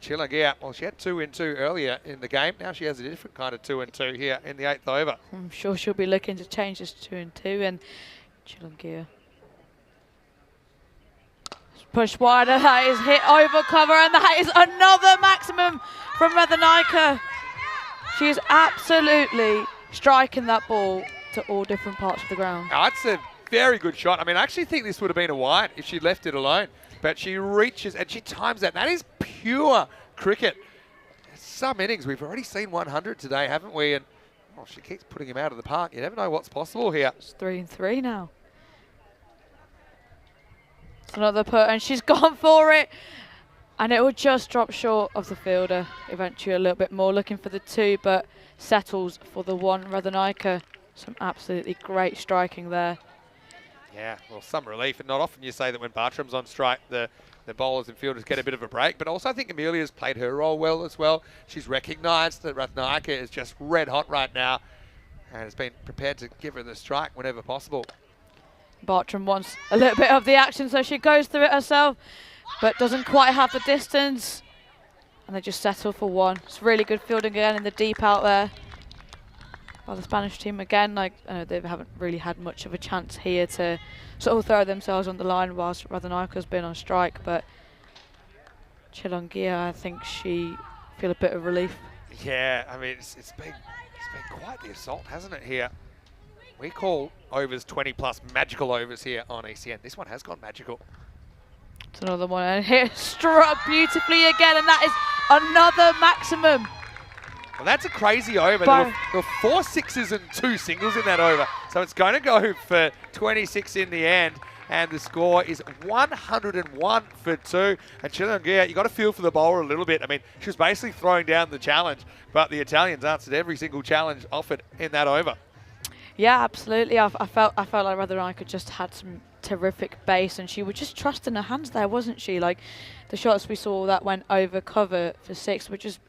Chilangia, well, she had 2 in 2 earlier in the game. Now she has a different kind of 2 in 2 here in the 8th over. I'm sure she'll be looking to change this 2 in 2, and Chilangia push wider. That is hit over cover, and that is another maximum from Radhanika. She is absolutely striking that ball to all different parts of the ground. That's a very good shot. I mean, I actually think this would have been a wide if she'd left it alone. But she reaches and she times that. That is pure cricket. Some innings. We've already seen 100 today, haven't we? And she keeps putting him out of the park. You never know what's possible here. It's 3 in 3 now. It's another put, and she's gone for it. And it will just drop short of the fielder. Eventually a little bit more, looking for the 2, but settles for the 1. Radhanika, some absolutely great striking there. Yeah, well, some relief. And not often you say that when Bartram's on strike, the bowlers and fielders get a bit of a break. But also I think Amelia's played her role well as well. She's recognised that Radhanika is just red hot right now and has been prepared to give her the strike whenever possible. Bartram wants a little bit of the action, so she goes through it herself, but doesn't quite have the distance. And they just settle for 1. It's really good fielding again in the deep out there by the Spanish team again. Like, they haven't really had much of a chance here to sort of throw themselves on the line whilst Radhanika's been on strike. But Chilangia, I think she feel a bit of relief. Yeah, I mean, it's been quite the assault, hasn't it, here? We call overs 20 plus magical overs here on ECN. This one has gone magical. It's another one, and here struck beautifully again, and that is another maximum. Well, that's a crazy over. There were 4 sixes and 2 singles in that over. So it's going to go for 26 in the end. And the score is 101 for 2. And Chilangia, you got to feel for the bowler a little bit. I mean, she was basically throwing down the challenge, but the Italians answered every single challenge offered in that over. Yeah, absolutely. I felt like Radhanika just had some terrific base, and she was just trusting her hands there, wasn't she? Like the shots we saw that went over cover for 6 were just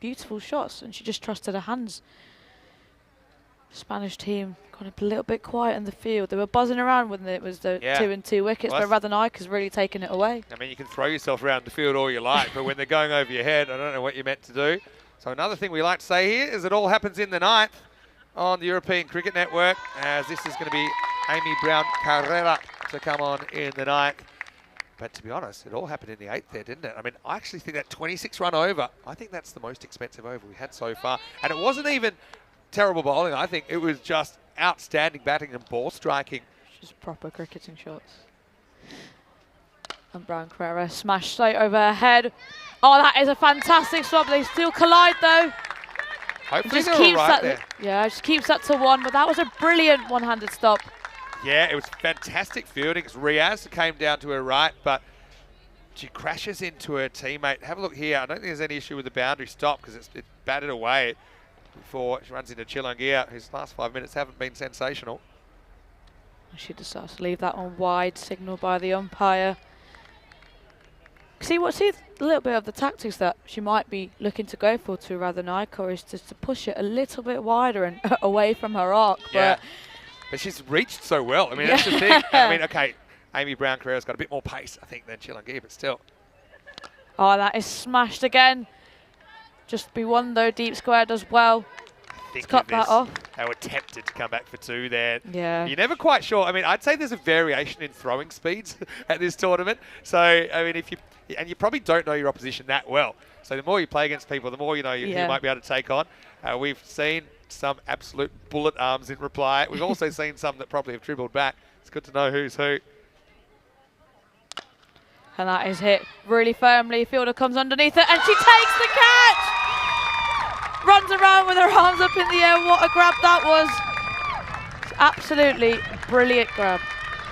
beautiful shots, and she just trusted her hands. Spanish team got a little bit quiet in the field. They were buzzing around when it was the 2 and 2 wickets, well, but Radhanika's really taken it away. I mean, you can throw yourself around the field all you like, but when they're going over your head, I don't know what you're meant to do. So another thing we like to say here is it all happens in the 9th on the European Cricket Network, as this is going to be Amy Brown Carrera to come on in the 9th. But to be honest, it all happened in the 8th there, didn't it? I mean, I actually think that 26 run over, I think that's the most expensive over we had so far. And it wasn't even terrible bowling. I think it was just outstanding batting and ball striking. Just proper cricketing shots. And Brown Carrera smashed straight over her head. Oh, that is a fantastic stop. They still collide though. Hopefully they're all right there. Yeah, just keeps that to 1, but that was a brilliant one-handed stop. Yeah, it was fantastic fielding. It's Riaz who came down to her right, but she crashes into her teammate. Have a look here. I don't think there's any issue with the boundary stop because it batted away before she runs into Chilangia, whose last 5 minutes haven't been sensational. She decides to leave that on wide, signal by the umpire. See a little bit of the tactics that she might be looking to go for to Radhanika is just to push it a little bit wider and away from her arc. Yeah, but she's reached so well. I mean, that's the thing. I mean, okay, Amy Brown-Carrera's got a bit more pace, I think, than Chilungi, but still. Oh, that is smashed again. Just be one though, deep square does well. Think cut that off. They were tempted to come back for 2 there. Yeah. You're never quite sure. I mean, I'd say there's a variation in throwing speeds at this tournament. So, I mean, and you probably don't know your opposition that well. So the more you play against people, the more you know you might be able to take on. We've seen some absolute bullet arms in reply. We've also seen some that probably have dribbled back. It's good to know who's who. And that is hit really firmly. Fielder comes underneath it and she takes the catch! Runs around with her arms up in the air. What a grab that was. It's absolutely brilliant grab.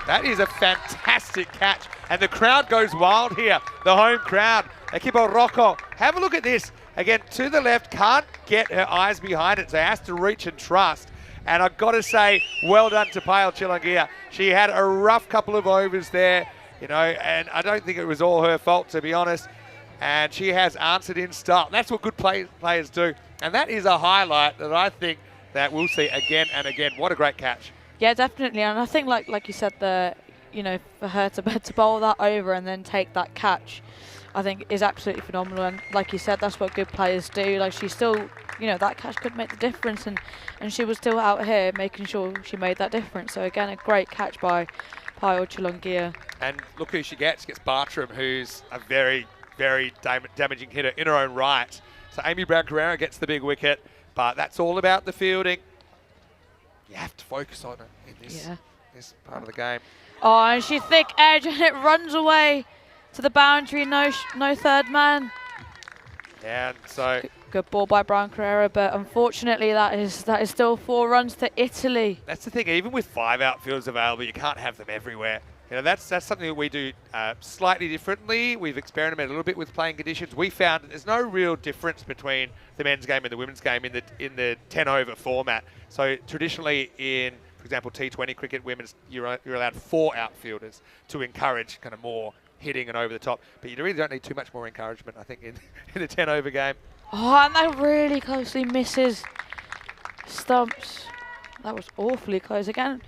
That is a fantastic catch. And the crowd goes wild here. The home crowd. Equipo Rocco. Have a look at this. Again, to the left. Can't get her eyes behind it. So has to reach and trust. And I've got to say, well done to Payal Chilungi. She had a rough couple of overs there, you know, and I don't think it was all her fault, to be honest. And she has answered in style. That's what good players do. And that is a highlight that I think that we'll see again and again. What a great catch. Yeah, definitely. And I think, like you said, for her to bowl that over and then take that catch, I think is absolutely phenomenal. And like you said, that's what good players do. Like, she still, that catch could make the difference, and she was still out here making sure she made that difference. So again, a great catch by Payal Chilungi. And look who she gets. She gets Bartram, who's a very, very damaging hitter in her own right. So Amy Brown-Carrera gets the big wicket, but that's all about the fielding. You have to focus on it in this part of the game. Oh, and she's thick edge, and it runs away to the boundary. No third man. Yeah, and so good ball by Brown-Carrera, but unfortunately that is still 4 runs to Italy. That's the thing. Even with 5 outfielders available, you can't have them everywhere. That's something that we do slightly differently. We've experimented a little bit with playing conditions. We found that there's no real difference between the men's game and the women's game in the 10-over format. So traditionally in, for example, T20 cricket, women's, you're allowed 4 outfielders to encourage kind of more hitting and over the top. But you really don't need too much more encouragement, I think, in the 10-over game. Oh, and that really closely misses stumps. That was awfully close again.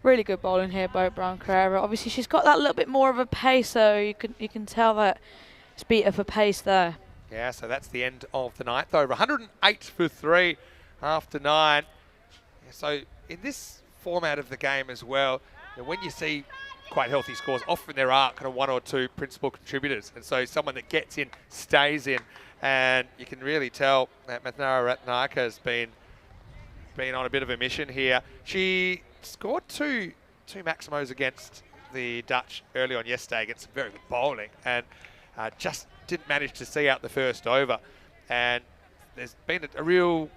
Really good bowling here by Brown-Carrera. Obviously, she's got that little bit more of a pace, so you can tell that it's beat her for pace there. Yeah, so that's the end of the 9th over. 108 for 3 after 9. Yeah, so in this format of the game as well, when you see quite healthy scores, often there are kind of 1 or 2 principal contributors. And so someone that gets in, stays in. And you can really tell that Mathnara Ratnaka has been on a bit of a mission here. She scored two Maximos against the Dutch early on yesterday against some very good bowling, and just didn't manage to see out the first over. And there's been a real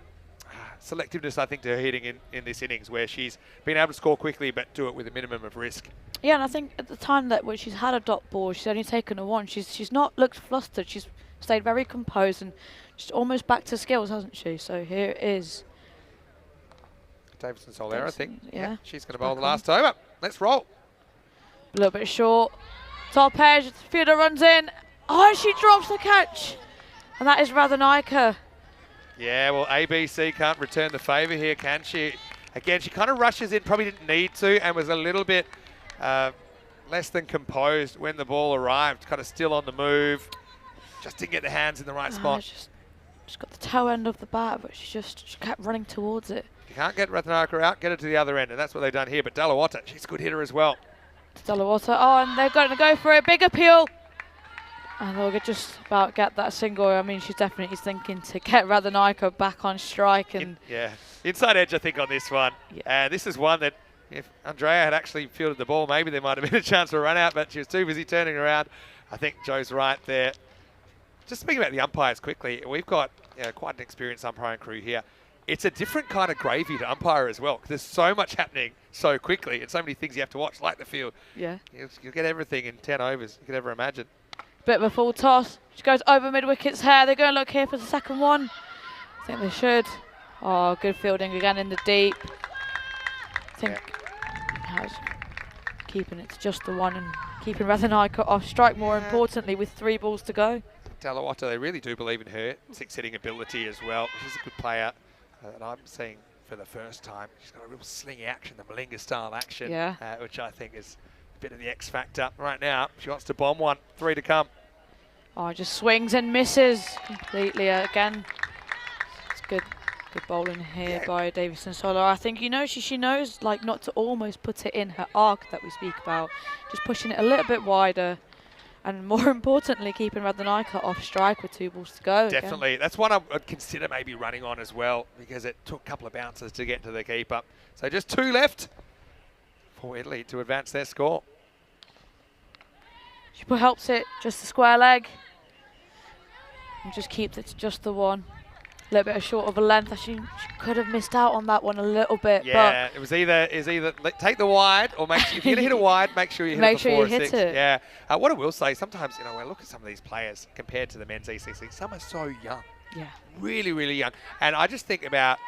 selectiveness, I think, to her hitting in this innings, where she's been able to score quickly but do it with a minimum of risk. Yeah, and I think at the time that when she's had a dot ball, she's only taken a 1. She's not looked flustered. She's stayed very composed and she's almost back to skills, hasn't she? So here it is. Davison Solera, I think. Yeah. She's going to bowl the last over. Let's roll. A little bit short. Top edge. Fielder runs in. Oh, she drops the catch. And that is Radhanika. Yeah, well, ABC can't return the favour here, can she? Again, she kind of rushes in, probably didn't need to, and was a little bit less than composed when the ball arrived. Kind of still on the move. Just didn't get the hands in the right spot. Just got the toe end of the bat, but she kept running towards it. You can't get Ratnaka out, get her to the other end, and that's what they've done here. But Dalawata, she's a good hitter as well. Dalawata, oh, and they're going to go for a big appeal. And they'll just about get that single. I mean, she's definitely thinking to get Radhanika back on strike. And yeah, inside edge, I think, on this one. Yeah. And this is one that if Andrea had actually fielded the ball, maybe there might have been a chance for a run out, but she was too busy turning around. I think Joe's right there. Just speaking about the umpires quickly, we've got quite an experienced umpiring crew here. It's a different kind of gravy to umpire as well, because there's so much happening so quickly and so many things you have to watch, like the field. Yeah. You'll get everything in 10 overs you could ever imagine. Bit of a full toss. She goes over mid-wicket's hair. They're going to look here for the second one. I think they should. Oh, good fielding again in the deep. I think How's keeping it to just the one and keeping Radhanika off strike, more importantly, with 3 balls to go. Talawata, they really do believe in her 6-hitting ability as well. She's a good player that I'm seeing for the first time. She's got a real slingy action, the Malinga style action, which I think is a bit of the X factor. Right now, she wants to bomb one, 3 to come. Oh, just swings and misses completely again. It's good bowling here by Davison Solar. I think, you know, she knows like not to almost put it in her arc that we speak about, just pushing it a little bit wider, and more importantly, keeping Radhanika off strike with 2 balls to go. Definitely. Again. That's one I'd consider maybe running on as well, because it took a couple of bounces to get to the keeper. So just 2 left for Italy to advance their score. She helps it, just a square leg. And just keeps it to just the 1. A little bit short of a length. She could have missed out on that one a little bit. Yeah, but it was either take the wide, or make sure, if you're going to hit a wide, make sure you hit it for 4 or 6. Yeah. What I will say, sometimes, you know, when I look at some of these players compared to the men's ECC, some are so young. Yeah. Really, really young. And I just think about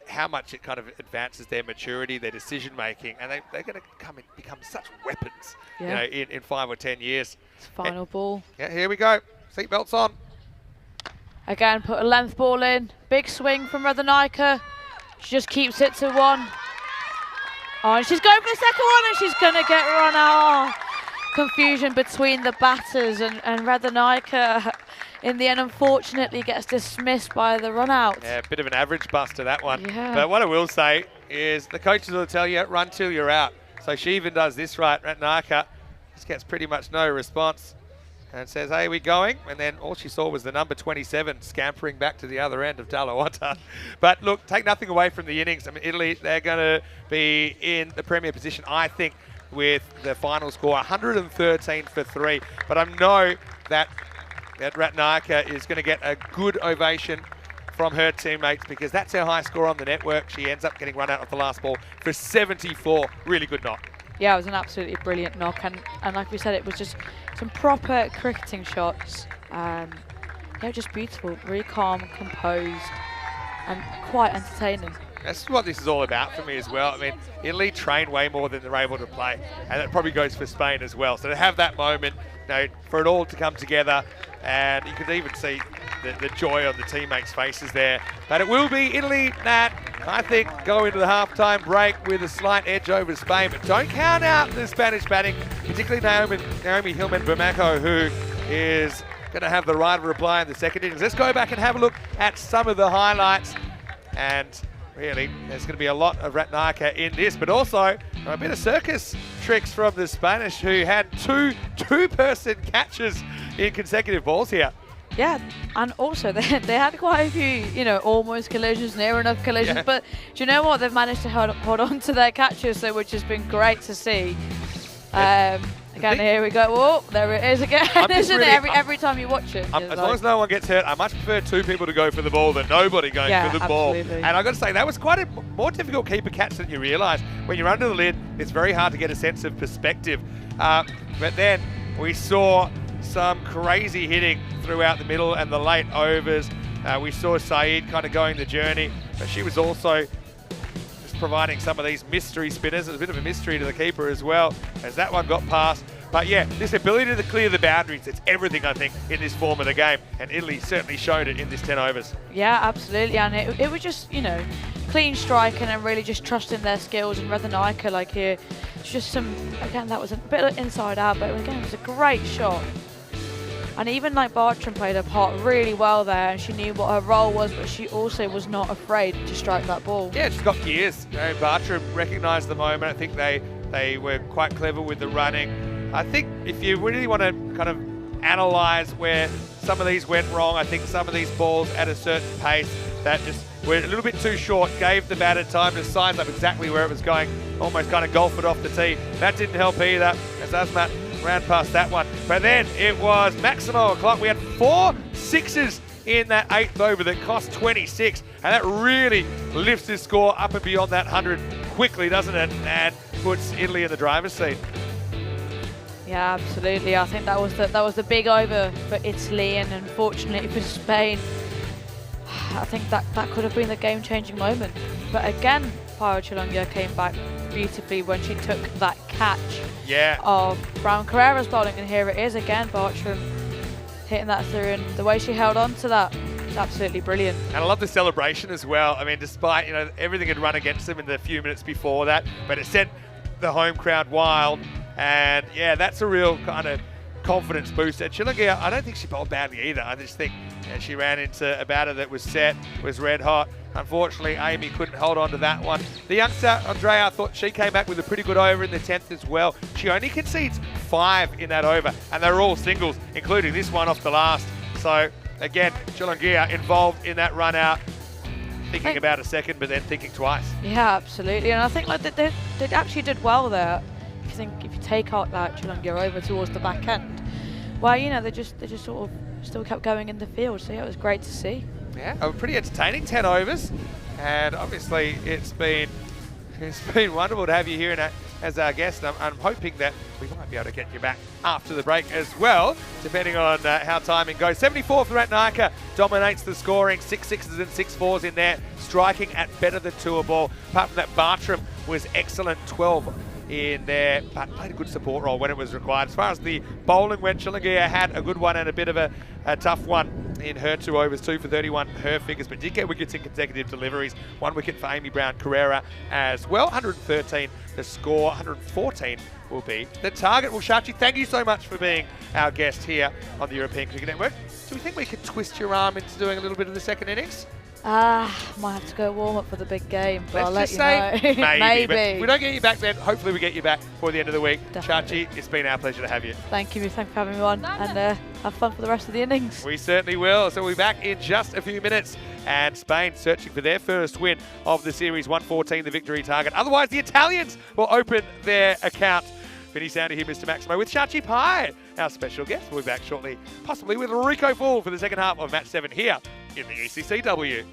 how much it kind of advances their maturity, their decision making, and they're going to become such weapons, you know, in 5 or 10 years. It's final ball. Yeah, here we go. Seatbelts on. Again, put a length ball in. Big swing from Radhanika. She just keeps it to 1. Oh, and she's going for the second one, and she's going to get run out. Confusion between the batters, and Radhanika in the end, unfortunately, gets dismissed by the run out. Yeah, a bit of an average buster, that one. Yeah. But what I will say is the coaches will tell you, run till you're out. So she even does this right. Radhanika just gets pretty much no response and says, hey, we going? And then all she saw was the number 27 scampering back to the other end of Talawata. But look, take nothing away from the innings. I mean, Italy, they're going to be in the premier position, I think, with the final score, 113 for 3. But I know that Radhanika is going to get a good ovation from her teammates, because that's her high score on the network. She ends up getting run out of the last ball for 74. Really good knock. Yeah, it was an absolutely brilliant knock, and like we said, it was just some proper cricketing shots. Yeah, just beautiful, really calm, composed, and quite entertaining. That's what this is all about for me as well. I mean, Italy train way more than they're able to play, and that probably goes for Spain as well. So to have that moment, you know, for it all to come together, and you could even see the joy on the teammates' faces there. But it will be Italy that, I think, go into the halftime break with a slight edge over Spain. But don't count out the Spanish batting, particularly Naomi Hillman-Bermejo, who is going to have the right of reply in the second innings. Let's go back and have a look at some of the highlights. And really, there's going to be a lot of Radhanika in this, but also a bit of circus tricks from the Spanish, who had two-person catches in consecutive balls here. Yeah, and also they had quite a few, you know, almost collisions, near enough collisions, Yeah. but do you know what? They've managed to hold on to their catches, so which has been great to see. Again, here we go. Oh, there it is again, isn't really, it? Every time you watch it. As long as no one gets hurt, I much prefer 2 people to go for the ball than nobody going for the ball. Absolutely. And I've got to say, that was quite a more difficult keeper catch than you realise. When you're under the lid, it's very hard to get a sense of perspective. But then we saw some crazy hitting throughout the middle and the late overs. We saw Saeed kind of going the journey, but she was also just providing some of these mystery spinners. It was a bit of a mystery to the keeper as well, as that one got past. But yeah, this ability to clear the boundaries, it's everything, I think, in this form of the game. And Italy certainly showed it in this 10 overs. Yeah, absolutely. And it was just, you know, clean striking and really just trusting their skills. And Radhanika, like here, it's just some, again, that was a bit of inside out, but again, it was a great shot. And even like Bartram played her part really well there, and she knew what her role was, but she also was not afraid to strike that ball. Yeah, she's got gears. You know, Bartram recognised the moment. I think they were quite clever with the running. I think if you really want to kind of analyse where some of these went wrong, I think some of these balls at a certain pace that just were a little bit too short, gave the batter time to size up exactly where it was going, almost kind of golf it off the tee. That didn't help either, as Azmat ran past that one. But then it was Maximo o'clock. We had 4 sixes in that 8th over that cost 26, and that really lifts this score up and beyond that 100 quickly, doesn't it? And puts Italy in the driver's seat. Yeah, absolutely. I think that was the big over for Italy, and unfortunately for Spain, I think that could have been the game-changing moment. But again, Pyro Chilunga came back beautifully when she took that catch Yeah. of Brown Carrera's bowling, and here it is again, Bartram hitting that through, and the way she held on to that, is absolutely brilliant. And I love the celebration as well. I mean, despite, you know, everything had run against them in the few minutes before that, but it sent the home crowd wild. And yeah, that's a real kind of confidence booster. Chillingham, I don't think she bowled badly either. I just think she ran into a batter that was set, was red hot. Unfortunately, Amy couldn't hold on to that one. The youngster, Andrea, I thought she came back with a pretty good over in the 10th as well. She only concedes 5 in that over, and they're all singles, including this one off the last. So, again, Chillingham involved in that run out, thinking about a second, but then thinking twice. Yeah, absolutely. And I think like they actually did well there. If you take out that Chillingham over towards the back end, well, you know, they just sort of still kept going in the field. So yeah, it was great to see. Yeah, a pretty entertaining 10 overs, and obviously it's been wonderful to have you here as our guest. I'm hoping that we might be able to get you back after the break as well, depending on how timing goes. 74 for Ratnaka, dominates the scoring, 6 sixes and 6 fours in there, striking at better than 2 a ball. Apart from that, Bartram was excellent, 12 in there, but played a good support role when it was required. As far as the bowling went, Chillingham had a good one and a bit of a tough one in her 2 overs, 2 for 31, her figures, but did get wickets in consecutive deliveries. 1 wicket for Amy Brown Carrera as well. 113 the score, 114 will be the target. Well, Shachi, thank you so much for being our guest here on the European Cricket Network. Do we think we could twist your arm into doing a little bit of the second innings? Might have to go warm up for the big game, but I'll let you know. Maybe. Maybe. But if we don't get you back then, hopefully we get you back before the end of the week. Definitely. Shachi, it's been our pleasure to have you. Thank you for having me on, and have fun for the rest of the innings. We certainly will. So we'll be back in just a few minutes. And Spain searching for their first win of the series, 114 the victory target. Otherwise, the Italians will open their account. Vinny Sounder here, Mr. Maximo, with Shachi Pai, our special guest. We'll be back shortly, possibly with Rico Full for the second half of Match 7 here in the ECCW.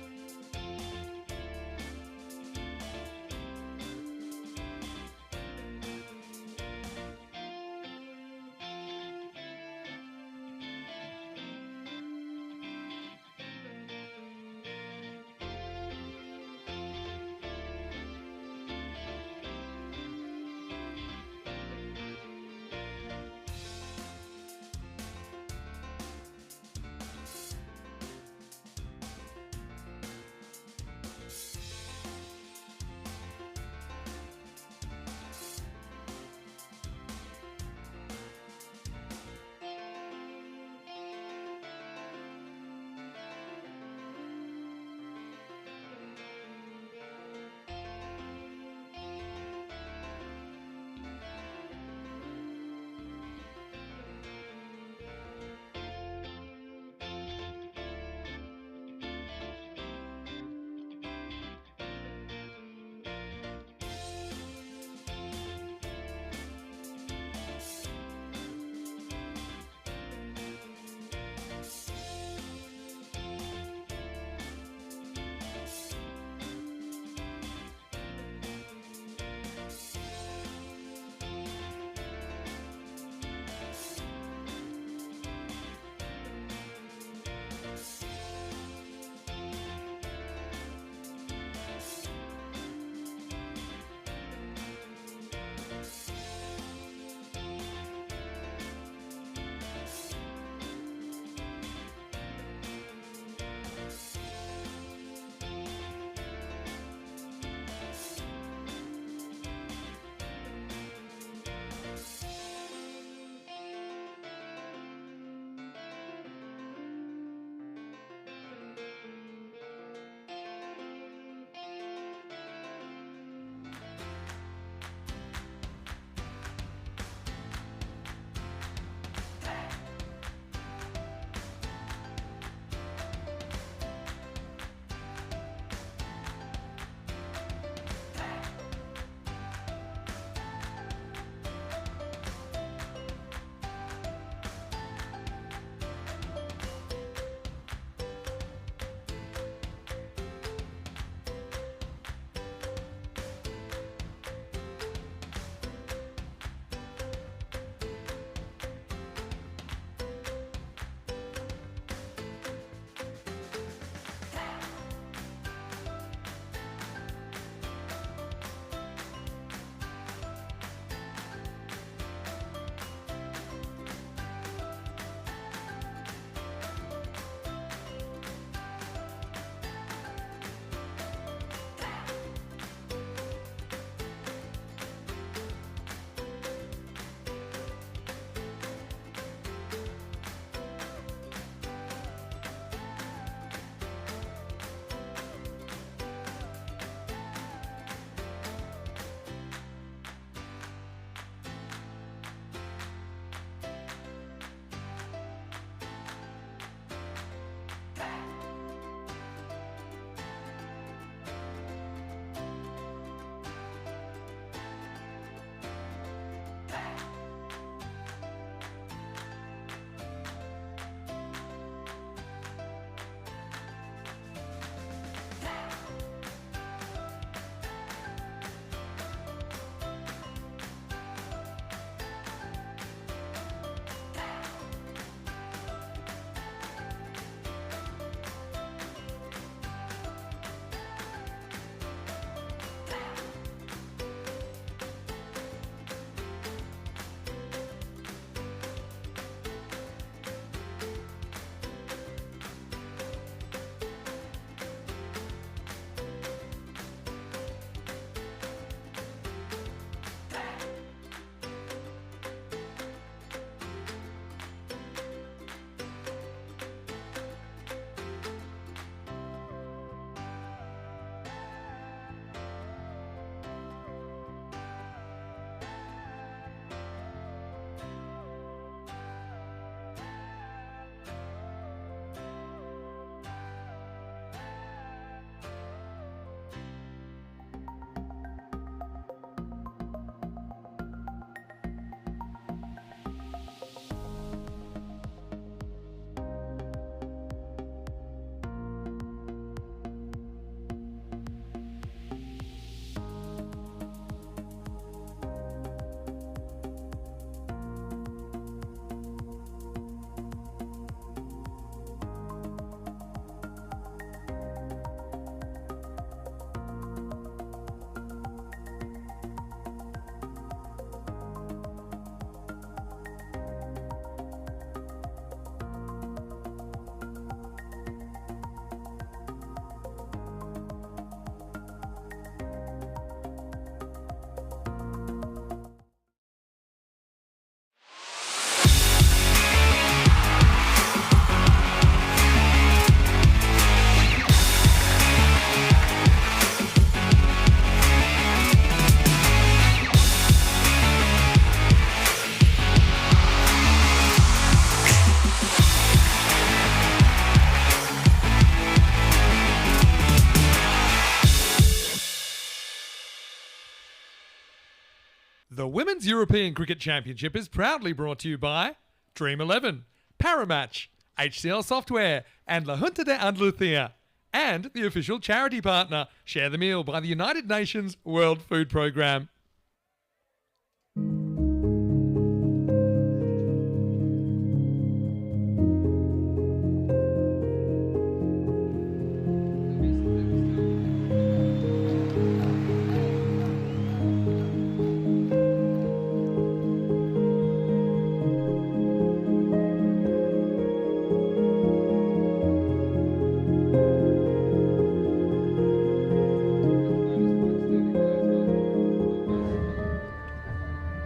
The Women's European Cricket Championship is proudly brought to you by Dream 11, Paramatch, HCL Software, and La Junta de Andalucía, and the official charity partner, Share the Meal by the United Nations World Food Programme.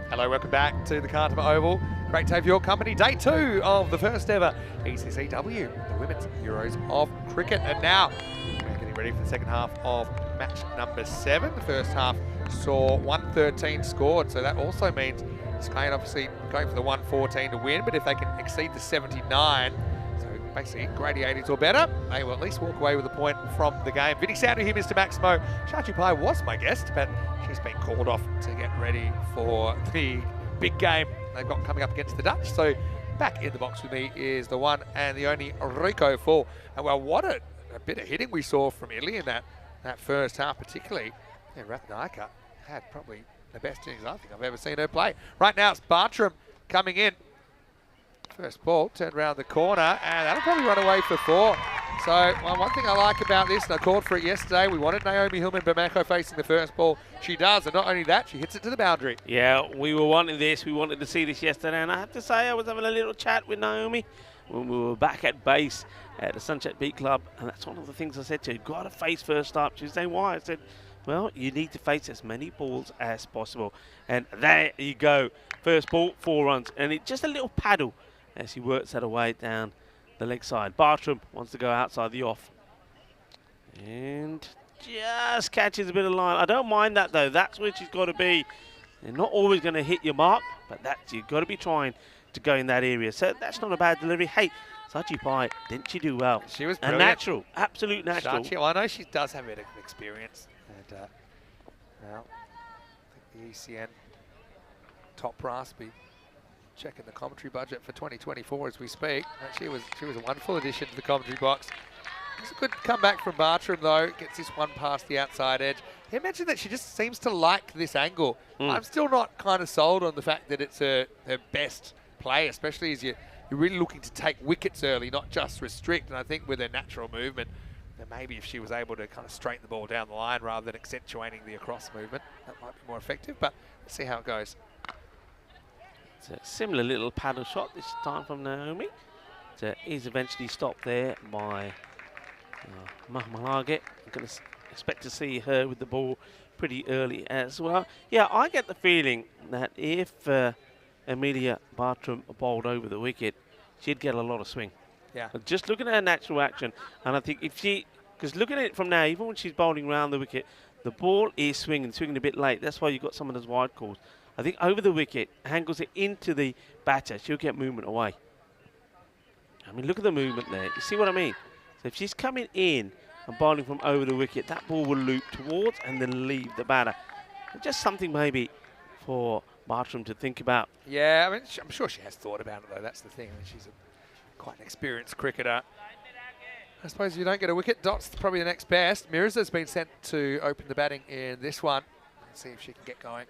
Hello, welcome back to the Cartama Oval. Great to have your company. Day 2 of the first ever ECCW, the Women's Euros of Cricket. And now we're getting ready for the second half of match number 7. The first half saw 113 scored, so that also means Spain obviously going for the 114 to win, but if they can exceed the 79, so basically grade 80s or better, they will at least walk away with a point from the game. Vinny Sandu here, Mr. Maximo. Shachupai was my guest, but she's been called off to get ready for the big game they've got coming up against the Dutch. So back in the box with me is the one and the only Rico Fall. And well, what a bit of hitting we saw from Italy in that first half, particularly. Yeah, Rathnayaka had probably the best innings I think I've ever seen her play. Right now it's Bartram coming in. First ball, turned around the corner, and that'll probably run away for 4. So, well, one thing I like about this, and I called for it yesterday, we wanted Naomi Hillman-Bamako facing the first ball. She does, and not only that, she hits it to the boundary. Yeah, we were wanting this. We wanted to see this yesterday, and I have to say I was having a little chat with Naomi when we were back at base at the Sunset Beat Club, and that's one of the things I said to her. Got to face first up. She was saying, why? I said, well, you need to face as many balls as possible. And there you go. First ball, 4 runs, and it's just a little paddle as he works that away down the leg side. Bartram wants to go outside the off. And just catches a bit of line. I don't mind that, though. That's where she's got to be. You're not always going to hit your mark, but you've got to be trying to go in that area. So that's not a bad delivery. Hey, Sachipai, didn't she do well? She was brilliant. A natural, absolute natural. Well, I know she does have a bit of experience. And now, I think the ECN top brass be checking the commentary budget for 2024 as we speak. She was a wonderful addition to the commentary box. It's a good comeback from Bartram though. Gets this one past the outside edge. He mentioned that she just seems to like this angle. I'm still not kind of sold on the fact that it's her best play, especially as you're really looking to take wickets early, not just restrict. And I think with her natural movement, then maybe if she was able to kind of straighten the ball down the line rather than accentuating the across movement, that might be more effective. But let's see how it goes. It's a similar little paddle shot this time from Naomi. It is eventually stopped there by Mahmalage. I'm going to expect to see her with the ball pretty early as well. Yeah, I get the feeling that if Amelia Bartram bowled over the wicket, she'd get a lot of swing. Yeah. Just looking at her natural action, and I think if she, because looking at it from now, even when she's bowling around the wicket, the ball is swinging a bit late. That's why you've got some of those wide calls. I think over the wicket, angles it into the batter, she'll get movement away. I mean, look at the movement there. You see what I mean? So if she's coming in and bowling from over the wicket, that ball will loop towards and then leave the batter. Just something maybe for Bartram to think about. Yeah, I mean, I'm sure she has thought about it, though. That's the thing. I mean, she's quite an experienced cricketer. I suppose if you don't get a wicket, Dot's probably the next best. Mirza's been sent to open the batting in this one. Let's see if she can get going.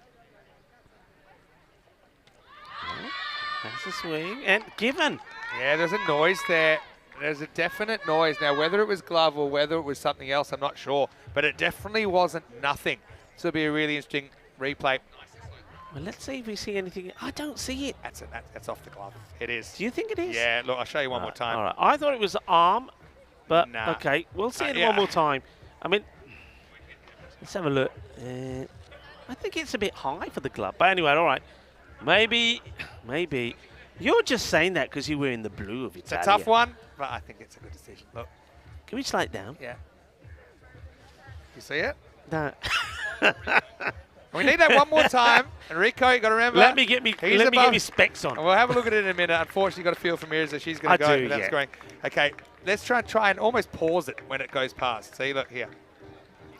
That's a swing, and given. Yeah, there's a noise there. There's a definite noise. Now, whether it was glove or whether it was something else, I'm not sure. But it definitely wasn't nothing. So it'll be a really interesting replay. Well, let's see if we see anything. I don't see it. That's off the glove. It is. Do you think it is? Yeah, look, I'll show you one more time. All right. I thought it was the arm, but nah. okay. We'll see it one more time. I mean, let's have a look. I think it's a bit high for the glove. But anyway, all right. Maybe. You're just saying that because you were in the blue of Italia. It's a tough one, but I think it's a good decision. Look. Can we slow it down? Yeah. You see it? No. We need that one more time. Enrico, you got to remember. Let me get me specs on. We'll have a look at it in a minute. Unfortunately, got a feel from Mirza. She's going to go. That's going. Okay, let's try and almost pause it when it goes past. See, look here.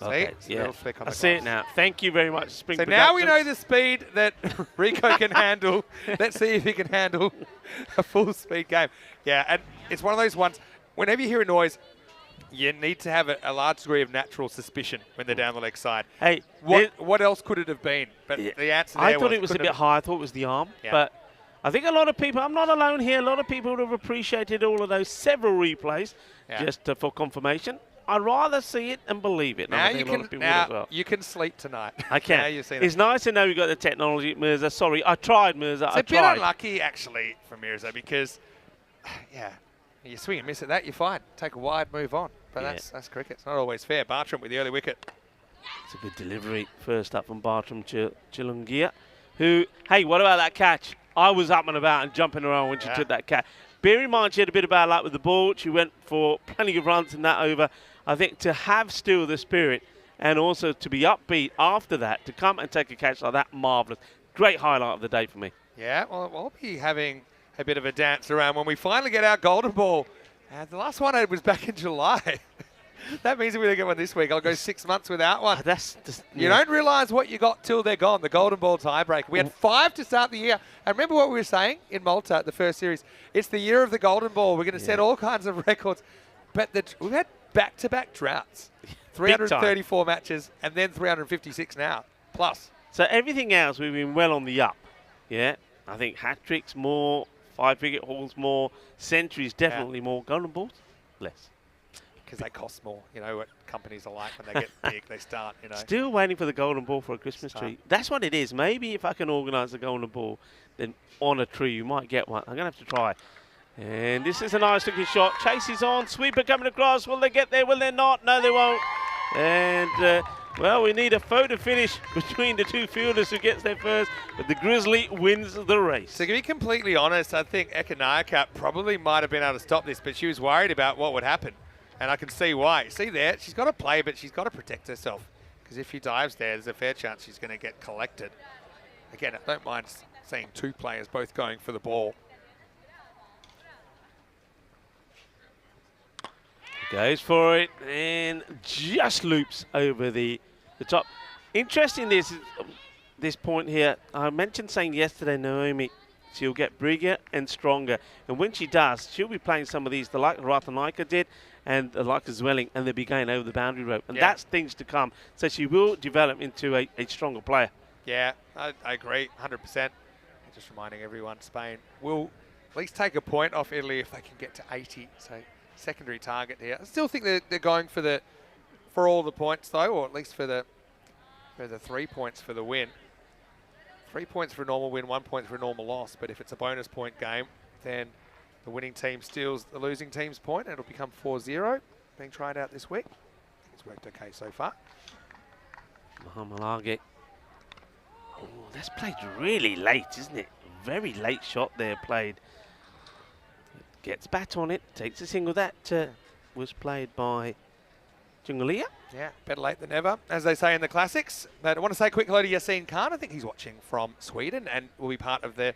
Okay, it's yeah. real slick on I the see it gloves. now. Thank you very much, Spring So now we know Productions. the speed that Rico can handle. Let's see if he can handle a full speed game. Yeah, and it's one of those ones, whenever you hear a noise, you need to have a large degree of natural suspicion when they're down the leg side. Hey, What else could it have been? But yeah. the answer there I thought it was a couldn't bit have- high. I thought it was the arm. Yeah. But I think a lot of people, I'm not alone here, a lot of people would have appreciated all of those several replays Yeah. just for confirmation. I'd rather see it and believe it. And Now I you think a lot can of people would as well. you can sleep tonight. I can. Now you've seen It's it. nice to know we've got the technology, Mirza. Sorry, I tried, Mirza. It's I a bit tried. unlucky, actually, for Mirza because, yeah, you swing and miss at that, you're fine. Take a wide, move on. But Yeah. that's cricket. It's not always fair. Bartram with the early wicket. It's a good delivery. First up from Bartram Chilungia, who, hey, what about that catch? I was up and about and jumping around when she Yeah. took that catch. Bear in mind, she had a bit of bad luck with the ball. She went for plenty of runs in that over. I think to have still the spirit and also to be upbeat after that, to come and take a catch like that, marvellous. Great highlight of the day for me. Yeah, well, we'll be having a bit of a dance around when we finally get our golden ball. The last one was back in July. That means we're going to get one this week. I'll go 6 months without one. That's just, You don't realise what you got till they're gone, the golden ball tiebreaker. We had 5 to start the year. And remember what we were saying in Malta at the first series? It's the year of the golden ball. We're going to set all kinds of records. But we've had back-to-back droughts. 334 matches and then 356 now, plus. So everything else, we've been well on the up. Yeah, I think hat-tricks more, 5 wicket hauls more, centuries definitely more, golden balls less. Because they cost more. You know what companies are like when they get big, they start, you know. Still waiting for the golden ball for a Christmas tree. That's what it is. Maybe if I can organise a golden ball, then on a tree you might get one. I'm going to have to try. And this is a nice looking shot. Chase is on. Sweeper coming across. Will they get there? Will they not? No, they won't. And, well, we need a photo finish between the two fielders who gets there first. But the Grizzly wins the race. To be completely honest, I think Ekanayaka probably might have been able to stop this, but she was worried about what would happen. And I can see why. See there, she's got to play, but she's got to protect herself. Because if she dives there, there's a fair chance she's going to get collected. Again, I don't mind seeing 2 players both going for the ball. Goes for it and just loops over the top. Interesting this point here. I mentioned saying yesterday, Naomi, she'll get bigger and stronger. And when she does, she'll be playing some of these, the like Ratanaika did and the like of Zwelling, and they'll be going over the boundary rope. And that's things to come. So she will develop into a stronger player. Yeah, I agree, 100%. Just reminding everyone, Spain will at least take a point off Italy if they can get to 80. So secondary target here. I still think they're going for all the points though, or at least for the 3 points for the win. 3 points for a normal win, 1 point for a normal loss. But if it's a bonus point game, then the winning team steals the losing team's point, and it'll become 4-0. Being tried out this week. It's worked okay so far. Mahamalage. Oh, that's played really late, isn't it? Very late shot there played. Gets bat on it, takes a single. That was played by Jungalia. Yeah, better late than never, as they say in the classics. But I want to say a quick hello to Yassine Khan. I think he's watching from Sweden and will be part of the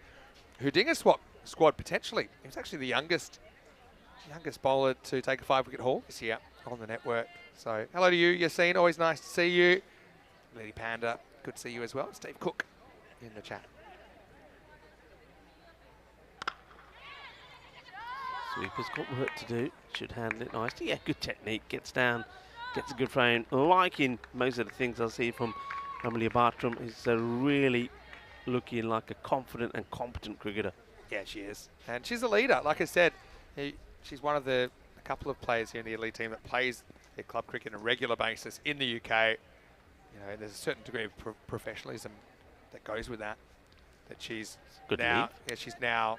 Hudinger squad potentially. He was actually the youngest bowler to take a 5-wicket haul this year on the network. So hello to you, Yassine. Always nice to see you. Lily Panda, good to see you as well. Steve Cook in the chat. Sweeper's got work to do. Should handle it nicely. Yeah, good technique. Gets down, gets a good frame. Liking most of the things I see from Amelia Bartram. Is really looking like a confident and competent cricketer. Yeah, she is. And she's a leader. Like I said, she's one of a couple of players here in the Italy team that plays their club cricket on a regular basis in the UK. You know, there's a certain degree of professionalism that goes with that. That she's now,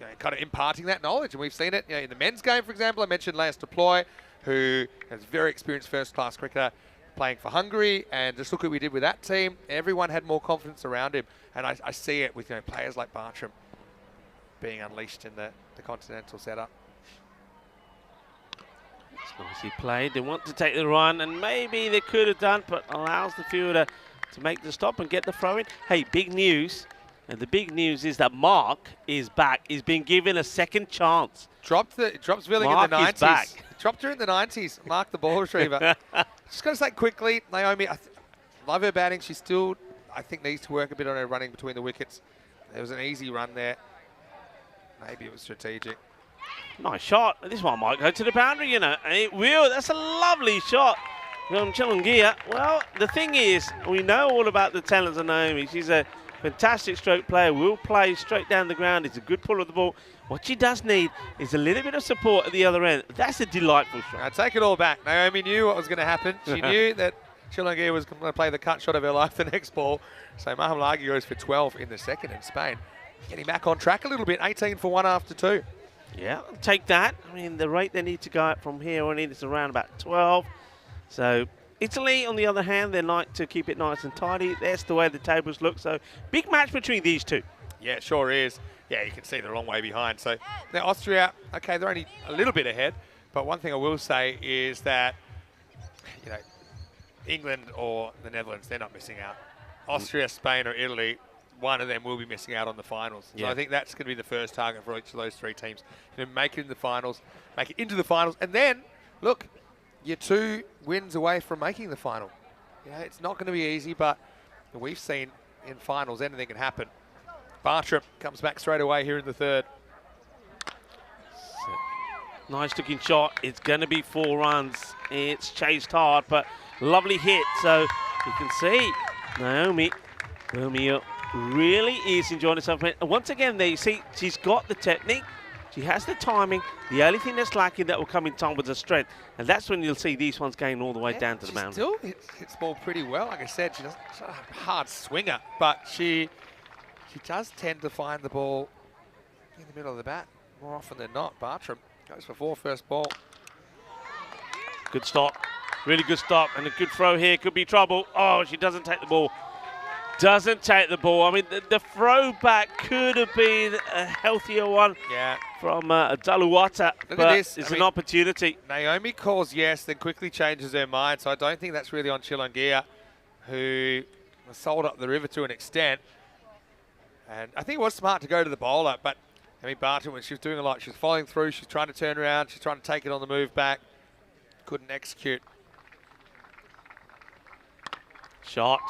you know, kind of imparting that knowledge, and we've seen it, you know, in the men's game, for example. I mentioned Lance Deploy, who is a very experienced first-class cricketer playing for Hungary, and just look what we did with that team. Everyone had more confidence around him, and I see it with players like Bartram being unleashed in the continental setup. It's nicely played. They want to take the run, and maybe they could have done, but allows the fielder to make the stop and get the throw in. Hey, big news. And the big news is that Mark is back. He's been given a second chance. Dropped Zwilling Mark in the 90s. is back. dropped her in the 90s. Mark the ball retriever. Just got to say quickly, Naomi, I love her batting. She still, I think, needs to work a bit on her running between the wickets. There was an easy run there. Maybe it was strategic. Nice shot. This one might go to the boundary, you know. And it will. That's a lovely shot from Chilungia. Well, the thing is, we know all about the talents of Naomi. She's a fantastic stroke player. Will play straight down the ground. It's a good pull of the ball. What she does need is a little bit of support at the other end. That's a delightful shot. I take it all back. Naomi knew what was going to happen. She knew that Chilungia was going to play the cut shot of her life the next ball. So Mahamlagi goes for 12 in the second in Spain. Getting back on track a little bit. 18 for 1 after 2. Yeah, I'll take that. I mean, the rate they need to go up from here on in is around about 12. So Italy, on the other hand, they like to keep it nice and tidy. That's the way the tables look. So big match between these two. Yeah, it sure is. Yeah, you can see they're a long way behind. So now Austria, okay, they're only a little bit ahead. But one thing I will say is that, you know, England or the Netherlands, they're not missing out. Austria, Spain or Italy, one of them will be missing out on the finals. Yeah. So I think that's going to be the first target for each of those 3 teams. You know, make it in the finals, make it into the finals, and then, look, you're 2 wins away from making the final. You know, it's not going to be easy, but we've seen in finals anything can happen. Bartram comes back straight away here in the 3rd. Nice looking shot. It's going to be 4 runs. It's chased hard, but lovely hit. So you can see Naomi really is enjoying herself. And once again, there you see she's got the technique. She has the timing. The only thing that's lacking that will come in time with the strength. And that's when you'll see these ones going all the way down to the mountain. Still hits ball pretty well. Like I said, she's a hard swinger, but she does tend to find the ball in the middle of the bat more often than not. Bartram goes for 4 first ball. Good stop. Really good stop. And a good throw here. Could be trouble. Oh, she doesn't take the ball. Doesn't take the ball. I mean, the throw back could have been a healthier one from Daluwata, but it's an opportunity. Naomi calls yes, then quickly changes her mind. So I don't think that's really on Chilungia, who was sold up the river to an extent. And I think it was smart to go to the bowler, but I mean, Barton, when she was doing a lot, she was following through, she's trying to turn around, she's trying to take it on the move back. Couldn't execute. Shot.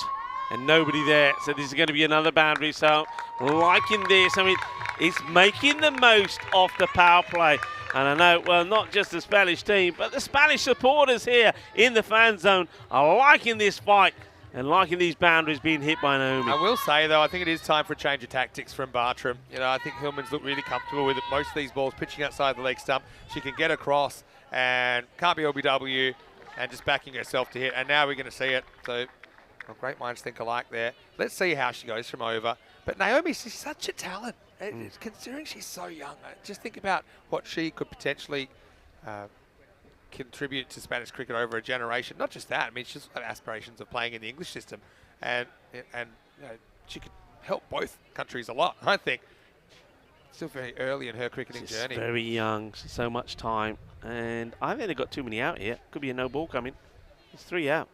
And nobody there, so this is going to be another boundary. So liking this, I mean, it's making the most of the power play. And I know, well, not just the Spanish team, but the Spanish supporters here in the fan zone are liking this fight and liking these boundaries being hit by Naomi. I will say, though, I think it is time for a change of tactics from Bartram. You know, I think Hillman's looked really comfortable with it. Most of these balls pitching outside the leg stump. She can get across and can't be LBW and just backing herself to hit. And now we're going to see it. So, well, great minds think alike there. Let's see how she goes from over. But Naomi, she's such a talent. Considering she's so young, just think about what she could potentially contribute to Spanish cricket over a generation. Not just that, I mean, she's got aspirations of playing in the English system. And you know, she could help both countries a lot, I think. Still very early in her cricketing journey. Very young, so much time. And I think they've got too many out here. Could be a no ball coming. It's 3 out.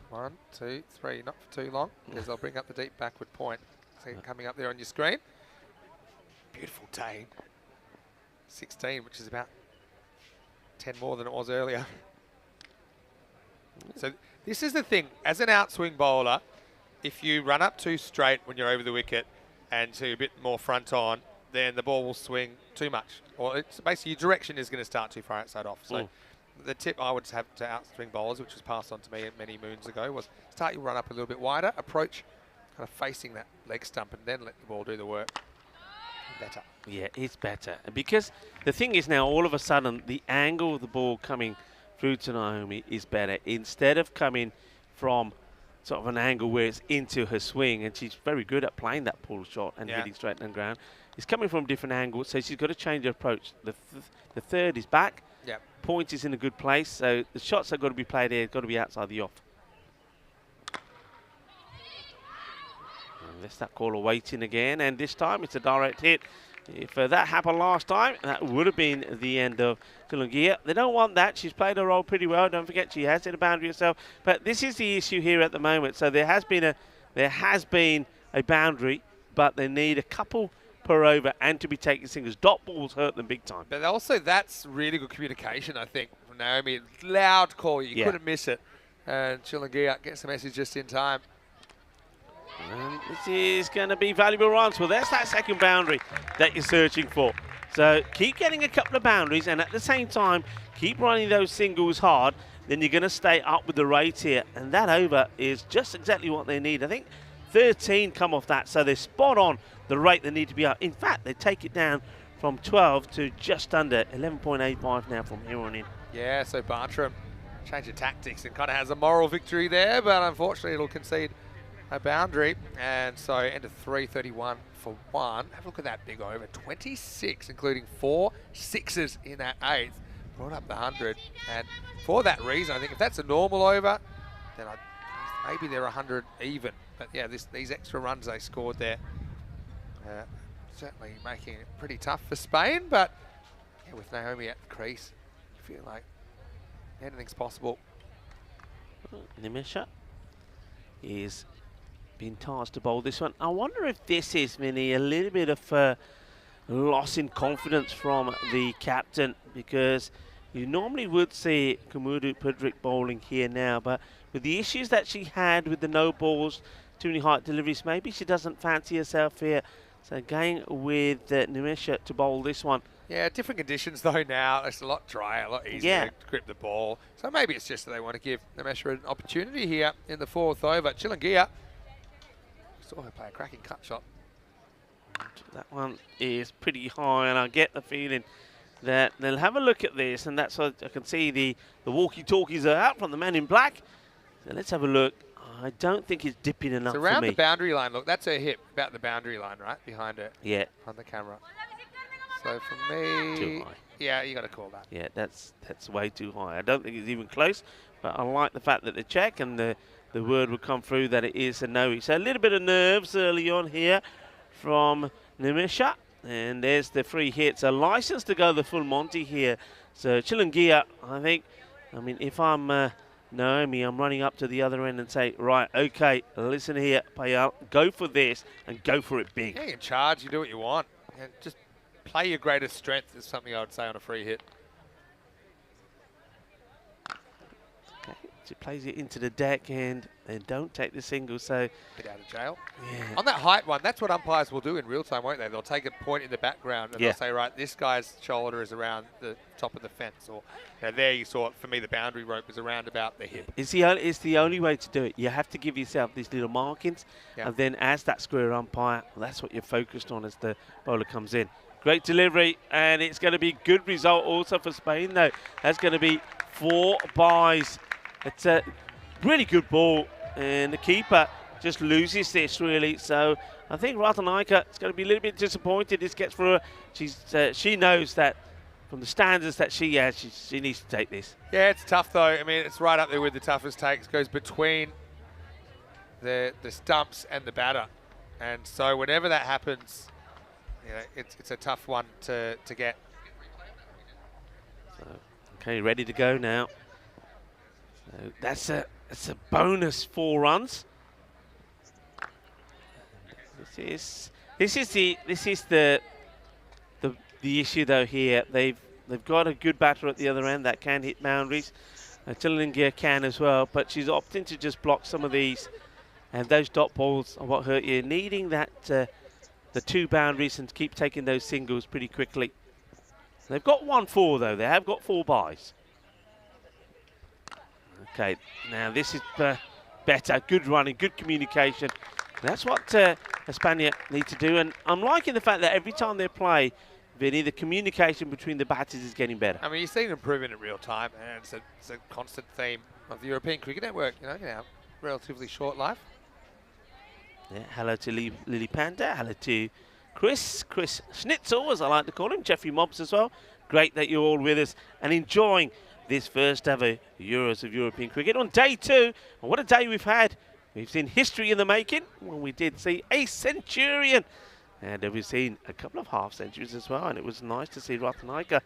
1, 2, 3, not for too long, because I'll bring up the deep backward point. See it coming up there on your screen. Beautiful day. 16, which is about 10 more than it was earlier. So this is the thing, as an outswing bowler, if you run up too straight when you're over the wicket and to a bit more front on, then the ball will swing too much. Or it's basically your direction is going to start too far outside off. So the tip I would have to outswing bowlers, which was passed on to me many moons ago, was start your run up a little bit wider, approach kind of facing that leg stump, and then let the ball do the work. Better. Yeah, it's better. Because the thing is now, all of a sudden, the angle of the ball coming through to Naomi is better. Instead of coming from sort of an angle where it's into her swing, and she's very good at playing that pull shot and hitting straight down the ground, it's coming from a different angle, so she's got to change her approach. The third is back. Yep. Point is in a good place, so the shots have got to be played there, got to be outside the off. And there's that caller waiting again, and this time it's a direct hit. If that happened last time, that would have been the end of Chilungia. They don't want that. She's played her role pretty well. Don't forget, she has hit a boundary herself. But this is the issue here at the moment. So there has been a boundary, but they need a couple per over and to be taking singles. Dot balls hurt them big time. But also, that's really good communication, I think, from Naomi. Loud call, you couldn't miss it. And Chilangia gets the message just in time. And this is going to be valuable runs. Well, there's that second boundary that you're searching for. So keep getting a couple of boundaries, and at the same time, keep running those singles hard. Then you're going to stay up with the rate here. And that over is just exactly what they need. I think 13 come off that, so they're spot on the rate they need to be up. In fact, they take it down from 12 to just under 11.85 now from here on in. Yeah, so Bartram change of tactics and kind of has a moral victory there, but unfortunately it'll concede a boundary. And so end of 3:31 for one. Have a look at that big over. 26, including 4 sixes in that eighth. Brought up the 100. And for that reason, I think if that's a normal over, then maybe they're 100 even. But yeah, these extra runs they scored there, certainly making it pretty tough for Spain. But yeah, with Naomi at the crease, I feel like anything's possible. Nimisha is being tasked to bowl this one. I wonder if this is, Vinny, a little bit of a loss in confidence from the captain, because you normally would see Kemudu Pudrik bowling here now, but with the issues that she had with the no balls, too many height deliveries, maybe she doesn't fancy herself here. So going with Nimisha to bowl this one. Yeah, different conditions though now. It's a lot drier, a lot easier to grip the ball. So maybe it's just that they want to give Nimisha an opportunity here in the 4th over. Chilangia saw her play a cracking cut shot. That one is pretty high, and I get the feeling that they'll have a look at this, and that's what I can see the walkie-talkies are out from the man in black. So let's have a look. I don't think it's dipping enough it's around for me. The boundary line. Look, that's her hip, about the boundary line, right? Behind her. Yeah. On the camera. So for me, too high. Yeah, you got to call that. Yeah, that's way too high. I don't think it's even close, but I like the fact that they check and the word will come through that it is a no. So a little bit of nerves early on here from Nimisha, and there's the free hits. A license to go the full Monty here. So Chilangia, I think, I mean, if I'm Naomi, I'm running up to the other end and say, right, okay, listen here, Payal, go for this and go for it big. Yeah, you're in charge, you do what you want. And just play your greatest strength is something I would say on a free hit. Okay, she plays it into the deck and don't take the single, so... Get out of jail. Yeah. On that height one, that's what umpires will do in real time, won't they? They'll take a point in the background and they'll say, right, this guy's shoulder is around the top of the fence. Or there you saw it, for me, the boundary rope is around about the hip. It's the only way to do it. You have to give yourself these little markings, and then as that square umpire, that's what you're focused on as the bowler comes in. Great delivery, and it's going to be a good result also for Spain, though. That's going to be 4 byes. It's a really good ball, and the keeper just loses this, really. So I think Ratanaika is going to be a little bit disappointed. This gets for her. She knows that from the standards that she has, she needs to take this. Yeah, it's tough, though. I mean, it's right up there with the toughest takes. Goes between the stumps and the batter. And so whenever that happens, you know, it's a tough one to get. So, okay, ready to go now. So that's a bonus 4 runs. This is the issue though here. They've got a good batter at the other end that can hit boundaries. Chilangia can as well, but she's opting to just block some of these, and those dot balls are what hurt you. Needing that the 2 boundaries and to keep taking those singles pretty quickly. They've got 1-4 though. They have got 4 byes. Okay, now this is better. Good running, good communication. That's what España need to do, and I'm liking the fact that every time they play, Vinny, the communication between the batters is getting better. I mean, you've seen improvement in real time, and it's a constant theme of the European Cricket Network. You know, relatively short life. Yeah, hello to Lily Panda, hello to Chris Schnitzel, as I like to call him, Jeffrey Mobbs as well. Great that you're all with us and enjoying this first ever Euros of European Cricket on day 2. And what a day we've had. We've seen history in the making when we did see a centurion. And we've seen a couple of half-centuries as well. And it was nice to see Ratanaika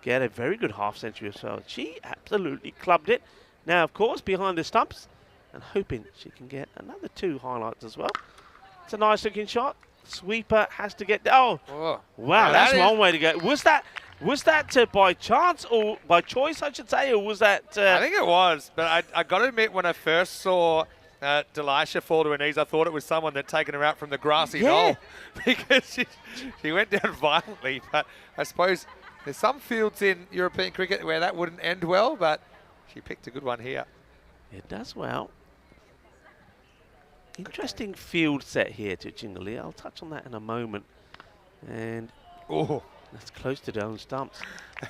get a very good half-century as well. She absolutely clubbed it. Now, of course, behind the stumps and hoping she can get another 2 highlights as well. It's a nice-looking shot. Sweeper has to get. Oh, Oh. wow, Now that's that is- one way to go. Was that by chance or by choice, I should say, or was that? I think it was, but I got to admit, when I first saw Delisha fall to her knees, I thought it was someone that taken her out from the grassy knoll because she went down violently. But I suppose there's some fields in European cricket where that wouldn't end well, but she picked a good one here. It does well. Interesting field set here to Jingalia. I'll touch on that in a moment. And that's close to their own stumps.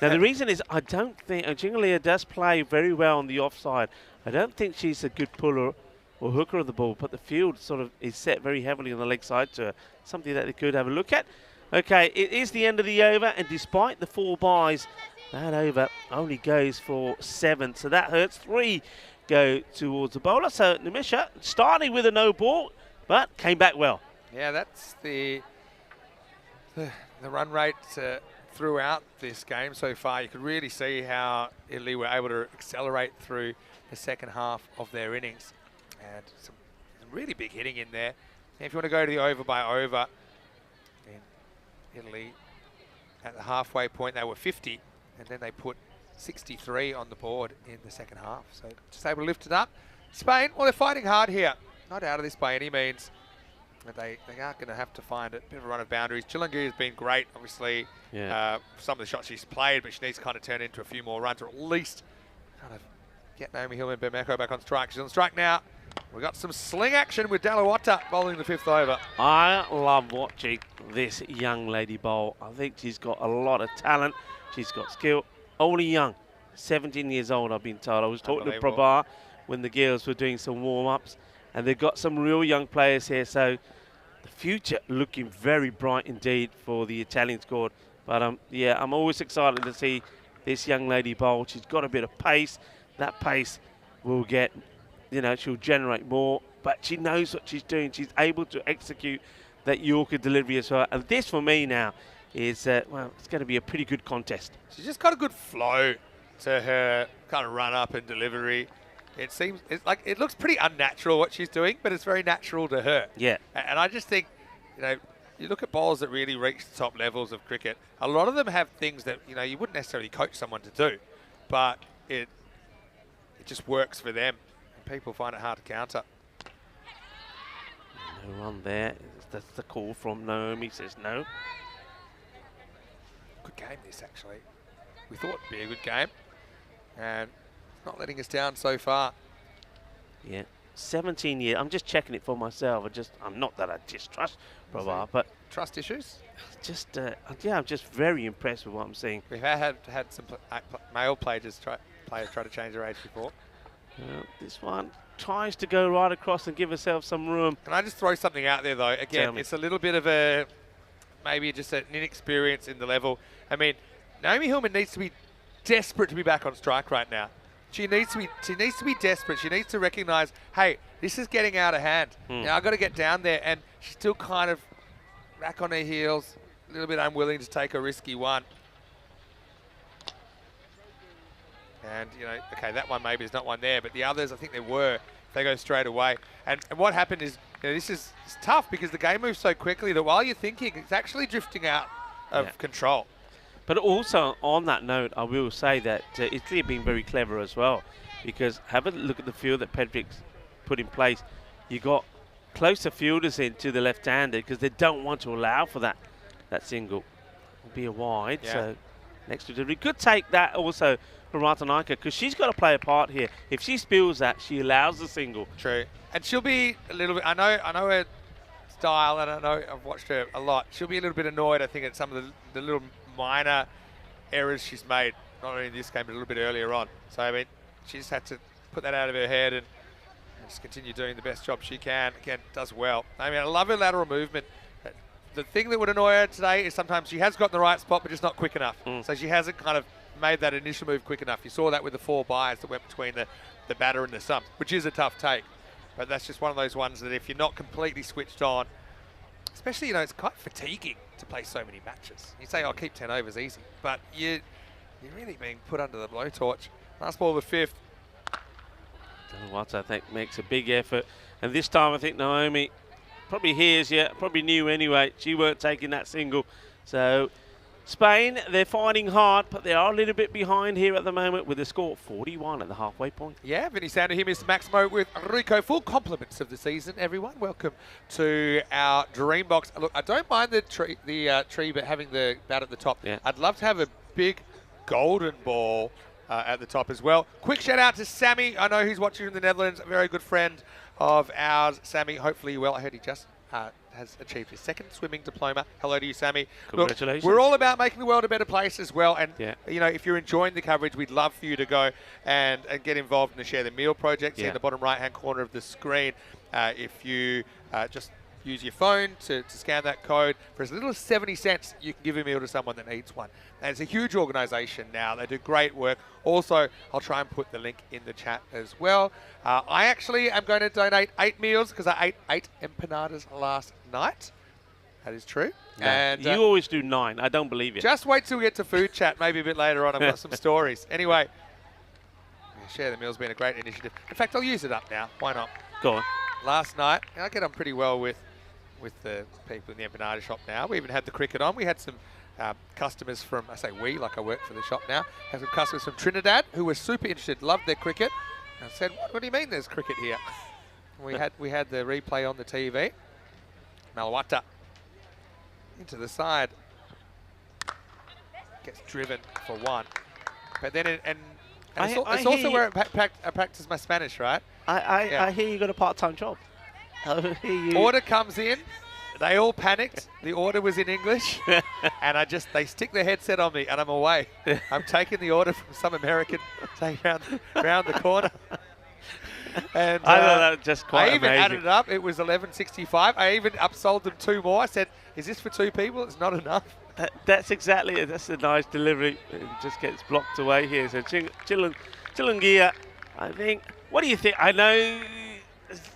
Now, the reason is I don't think Jingalia does play very well on the offside. I don't think she's a good puller or hooker of the ball, but the field sort of is set very heavily on the leg side to her. Something that they could have a look at. Okay, it is the end of the over, and despite the 4 byes, that over only goes for 7. So that hurts. 3 go towards the bowler. So Nimisha starting with a no ball, but came back well. Yeah, that's the run rate throughout this game so far. You could really see how Italy were able to accelerate through the second half of their innings. And some really big hitting in there. And if you want to go to the over by over, in Italy at the halfway point they were 50, and then they put 63 on the board in the second half. So just able to lift it up. Spain, well, they're fighting hard here. Not out of this by any means. But they are going to have to find a bit of a run of boundaries. Chilungi has been great, obviously. Yeah. Some of the shots she's played, but she needs to kind of turn into a few more runs, or at least kind of get Naomi Hillman Bemeko back on strike. She's on strike now. We've got some sling action with Dalawata bowling the 5th over. I love watching this young lady bowl. I think she's got a lot of talent. She's got skill. Only young, 17 years old, I've been told. I was talking to Prabha when the girls were doing some warm-ups, and they've got some real young players here. So the future looking very bright indeed for the Italian squad. But yeah, I'm always excited to see this young lady bowl. She's got a bit of pace. That pace will get, she'll generate more, but she knows what she's doing. She's able to execute that Yorker delivery as well. And this for me now is, well, it's going to be a pretty good contest. She's just got a good flow to her kind of run up and delivery. It looks pretty unnatural what she's doing, but it's very natural to her. Yeah. And I just think, you look at bowlers that really reach the top levels of cricket, a lot of them have things that, you wouldn't necessarily coach someone to do, but it just works for them. And people find it hard to counter. No run there. That's the call from Naomi, says no. Good game this, actually. We thought it'd be a good game. And not letting us down so far. Yeah, 17 years. I'm just checking it for myself. I'm not that I distrust Prabha, but trust issues. Just yeah, I'm just very impressed with what I'm seeing. We've had some male players try to change their age before. This one tries to go right across and give herself some room. Can I just throw something out there though? Again, it's a little bit of maybe just an inexperience in the level. I mean, Naomi Hillman needs to be desperate to be back on strike right now. She needs to be desperate. She needs to recognise, hey, this is getting out of hand. Now I've got to get down there, and she's still kind of back on her heels, a little bit unwilling to take a risky one. And, okay, that one maybe is not one there, but the others, I think there were. They go straight away. And what happened is, this is tough because the game moves so quickly that while you're thinking, it's actually drifting out of control. But also, on that note, I will say that Italy have been very clever as well, because have a look at the field that Pedrick's put in place. You got closer fielders into the left-hander because they don't want to allow for that single. It'll be a wide, so next to delivery. Could take that also from Ratanaika, because she's got to play a part here. If she spills that, she allows the single. True. And she'll be a little bit, I know her style, and I know I've watched her a lot. She'll be a little bit annoyed, I think, at some of the little minor errors she's made, not only in this game, but a little bit earlier on. So, I mean, she just had to put that out of her head and just continue doing the best job she can. Again, does well. I mean, I love her lateral movement. The thing that would annoy her today is sometimes she has got in the right spot, but just not quick enough. So she hasn't kind of made that initial move quick enough. You saw that with the 4 byes that went between the batter and the stumps, which is a tough take. But that's just one of those ones that if you're not completely switched on, especially, it's quite fatiguing to play so many matches. You say, keep 10 overs easy, but you're really being put under the blowtorch. Last ball of the 5th. What I think makes a big effort. And this time I think Naomi probably hears you, probably knew anyway. She weren't taking that single. So Spain, they're fighting hard, but they are a little bit behind here at the moment with the score 41 at the halfway point. Yeah, Vinny Sander here, Mr. Maximo with Rico. Full compliments of the season, everyone. Welcome to our dream box. Look, I don't mind the tree, but having the bat at the top. Yeah. I'd love to have a big golden ball at the top as well. Quick shout out to Sammy. I know he's watching in the Netherlands. A very good friend of ours, Sammy. Hopefully well. I heard he just has achieved his second swimming diploma. Hello to you, Sammy. Congratulations. Look, we're all about making the world a better place as well. And, Yeah. you know, if you're enjoying the coverage, we'd love for you to go and get involved in the Share the Meal project. See in the bottom right-hand corner of the screen. If you just use your phone to scan that code, for as little as 70 cents, you can give a meal to someone that needs one. And it's a huge organisation now. They do great work. Also, I'll try and put the link in the chat as well. I actually am going to donate 8 meals because I ate 8 empanadas last night. That is true. No, And you always do 9. I don't believe you. just wait till we get to food chat, maybe a bit later on. I've got some stories. Anyway, Share the Meal's been a great initiative. In fact, I'll use it up now. Why not? Go on. Last night, I get on pretty well with the people in the empanada shop now. We even had the cricket on. We had some customers from, I say we, like I work for the shop now, had some customers from Trinidad who were super interested, loved their cricket. And I said, what do you mean there's cricket here? we had the replay on the TV. Malawata into the side. Gets driven for 1. But then, it's also where I practice my Spanish, right? I hear you got a part-time job. I hear you. Order comes in. They all panicked. The order was in English. And they stick their headset on me and I'm away. I'm taking the order from some American, say, round the corner. And I know that just quite I even amazing. added it up. It was 11.65. I even upsold them 2 more. I said, is this for 2 people? It's not enough. That's exactly it. That's a nice delivery. It just gets blocked away here. So Chilungia, I think. What do you think? I know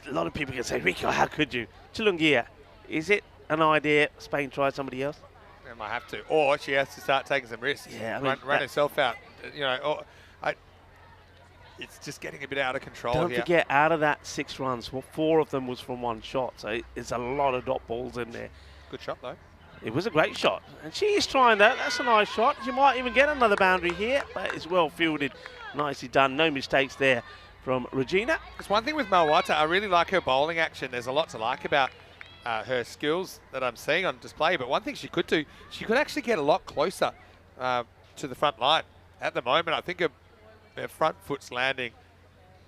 a lot of people can say, Rico, how could you? Chilungia, is it an idea Spain try somebody else? They might have to. Or she has to start taking some risks. Yeah, I mean, run herself out. You know, it's just getting a bit out of control Don't here. forget, out of that 6 runs, 4 of them was from 1 shot. So it's a lot of dot balls in there. Good shot, though. It was a great shot. And she is trying that. That's a nice shot. She might even get another boundary here, but it's well fielded. Nicely done. No mistakes there from Regina. There's one thing with Malawata. I really like her bowling action. There's a lot to like about her skills that I'm seeing on display. But one thing she could do, she could actually get a lot closer to the front line. At the moment, I think her front foot's landing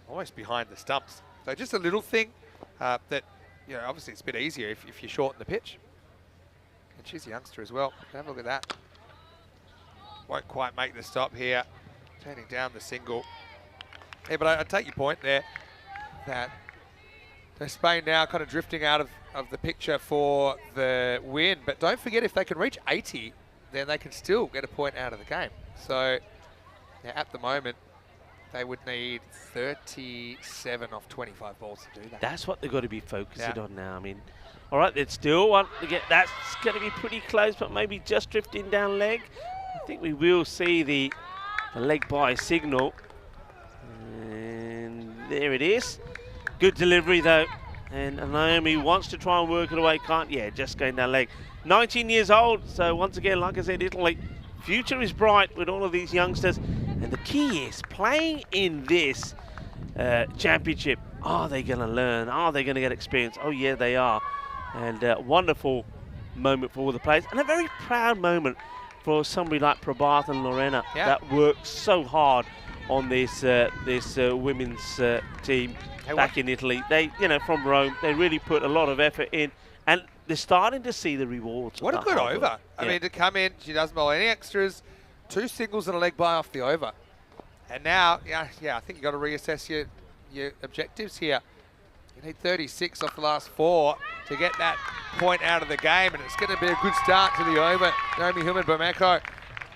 almost behind the stumps. So just a little thing that, you know, obviously it's a bit easier if you shorten the pitch. And she's a youngster as well. Have a look at that. Won't quite make the stop here. Turning down the single. Yeah, but I take your point there that Spain now kind of drifting out of the picture for the win. But don't forget, if they can reach 80, then they can still get a point out of the game. So yeah, at the moment, they would need 37 off 25 balls to do that. That's what they've got to be focusing on now. I mean, all right, they still want to get, that's going to be pretty close, but maybe just drifting down leg. I think we will see the leg by signal. And there it is. Good delivery though. And Naomi wants to try and work it away, can't, yeah, just going down leg. 19 years old, so once again, like I said, Italy, future is bright with all of these youngsters. And the key is playing in this championship. Are they going to learn? Are they going to get experience? Oh yeah, they are. And wonderful moment for all the players. And a very proud moment for somebody like Prabhat and Lorena that worked so hard on this women's team back in Italy. They, you know, from Rome, they really put a lot of effort in. And they're starting to see the rewards. What a good over. I mean, to come in, she doesn't bowl any extras. 2 singles and a leg by off the over. And now, yeah, I think you've got to reassess your objectives here. You need 36 off the last 4 to get that point out of the game, and it's going to be a good start to the over. Naomi Hillman-Bomeko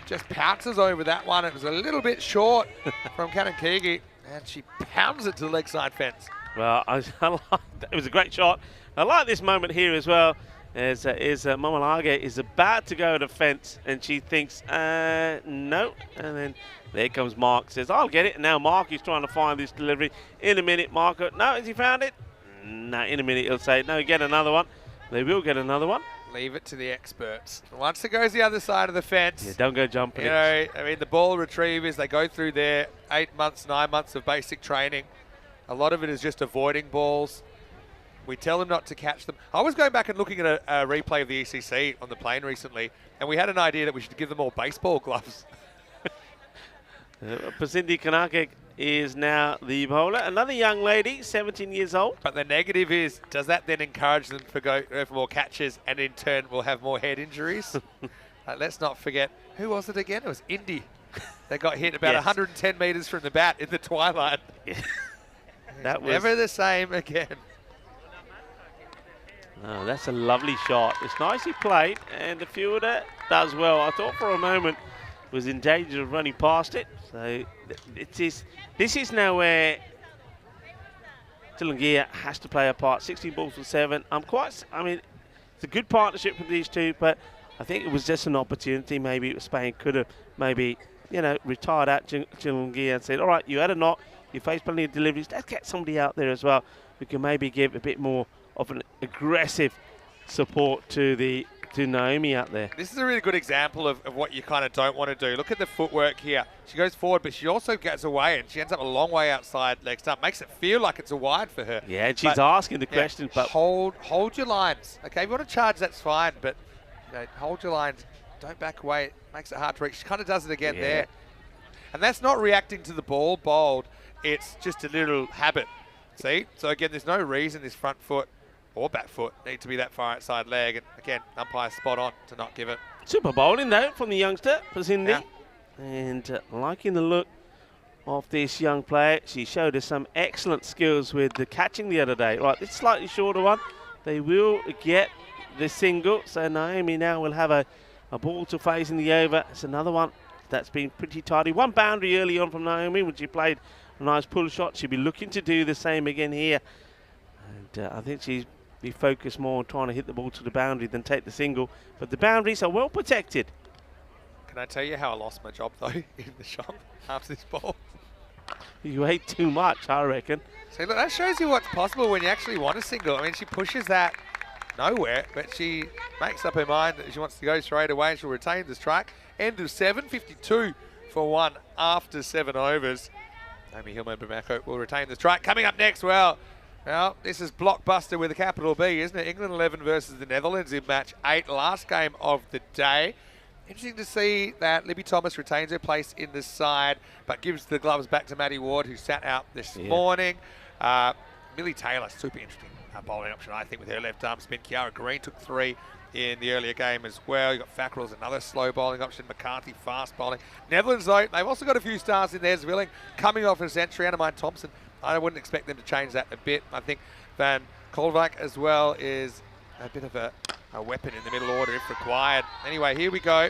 just pounces over that one. It was a little bit short from Kanankigi, and she pounds it to the leg side fence. Well, I like that. It was a great shot. I like this moment here as well. As Mamalage is about to go to the fence, and she thinks, no. And then there comes Mark, says, I'll get it. And now Mark is trying to find this delivery. In a minute, Mark, no, has he found it? No, in a minute he'll say, no, get another one. They will get another one. Leave it to the experts. Once it goes the other side of the fence, Yeah, don't go jumping. you know, I mean, the ball retrievers, they go through their 8 months, 9 months of basic training. A lot of it is just avoiding balls. We tell them not to catch them. I was going back and looking at a replay of the ECC on the plane recently, and we had an idea that we should give them all baseball gloves. Pasindi Kanake is now the bowler. Another young lady, 17 years old. But the negative is, does that then encourage them to go for more catches and in turn will have more head injuries? Let's not forget, who was it again? It was Indy. They got hit about 110 metres from the bat in the twilight. Yeah. That was never the same again. Oh, that's a lovely shot. It's nicely played, and the fielder does well. I thought for a moment was in danger of running past it. So this is now where Tuilagi has to play a part. 16 balls for 7. I mean, it's a good partnership with these two, but I think it was just an opportunity. Maybe Spain could have maybe, you know, retired out Tuilagi and said, all right, you had a knock, you faced plenty of deliveries, let's get somebody out there as well who can maybe give a bit more of an aggressive support to Naomi out there. This is a really good example of what you kind of don't want to do. Look at the footwork here. She goes forward, but she also gets away, and she ends up a long way outside leg stump. Makes it feel like it's a wide for her. Yeah, and she's asking the question, but hold your lines. Okay, if you want to charge, that's fine, but you know, hold your lines. Don't back away. It makes it hard to reach. She kind of does it again there. And that's not reacting to the ball bowled. It's just a little habit. See? So again, there's no reason this front foot or back foot need to be that far outside leg. And again, umpire spot on to not give it. Super bowling though from the youngster, Pasindi. Yeah. And liking the look of this young player. She showed us some excellent skills with the catching the other day. Right, this slightly shorter one. They will get the single. So Naomi now will have a ball to face in the over. It's another one that's been pretty tidy. One boundary early on from Naomi when she played a nice pull shot. She'll be looking to do the same again here. And I think she's be focused more on trying to hit the ball to the boundary than take the single. But the boundaries are well protected. Can I tell you how I lost my job, though, in the shop after this ball? You ate too much, I reckon. See, look, that shows you what's possible when you actually want a single. I mean, she pushes that nowhere, but she makes up her mind that she wants to go straight away and she'll retain the strike. End of 7, 52 for 1 after 7 overs. Amy Hillman-Bamako will retain the strike. Coming up next, well, this is blockbuster with a capital B, isn't it? England 11 versus the Netherlands in match 8, last game of the day. Interesting to see that Libby Thomas retains her place in the side, but gives the gloves back to Maddie Ward, who sat out this morning. Millie Taylor, super interesting bowling option, I think, with her left arm spin. Kiara Green took 3 in the earlier game as well. You got Fackrell's another slow bowling option. McCarthy fast bowling. Netherlands, though, they've also got a few stars in there. Zwilling coming off a century. Anna Thompson, I wouldn't expect them to change that a bit. I think Van Kolvak as well is a bit of a weapon in the middle order if required. Anyway, here we go.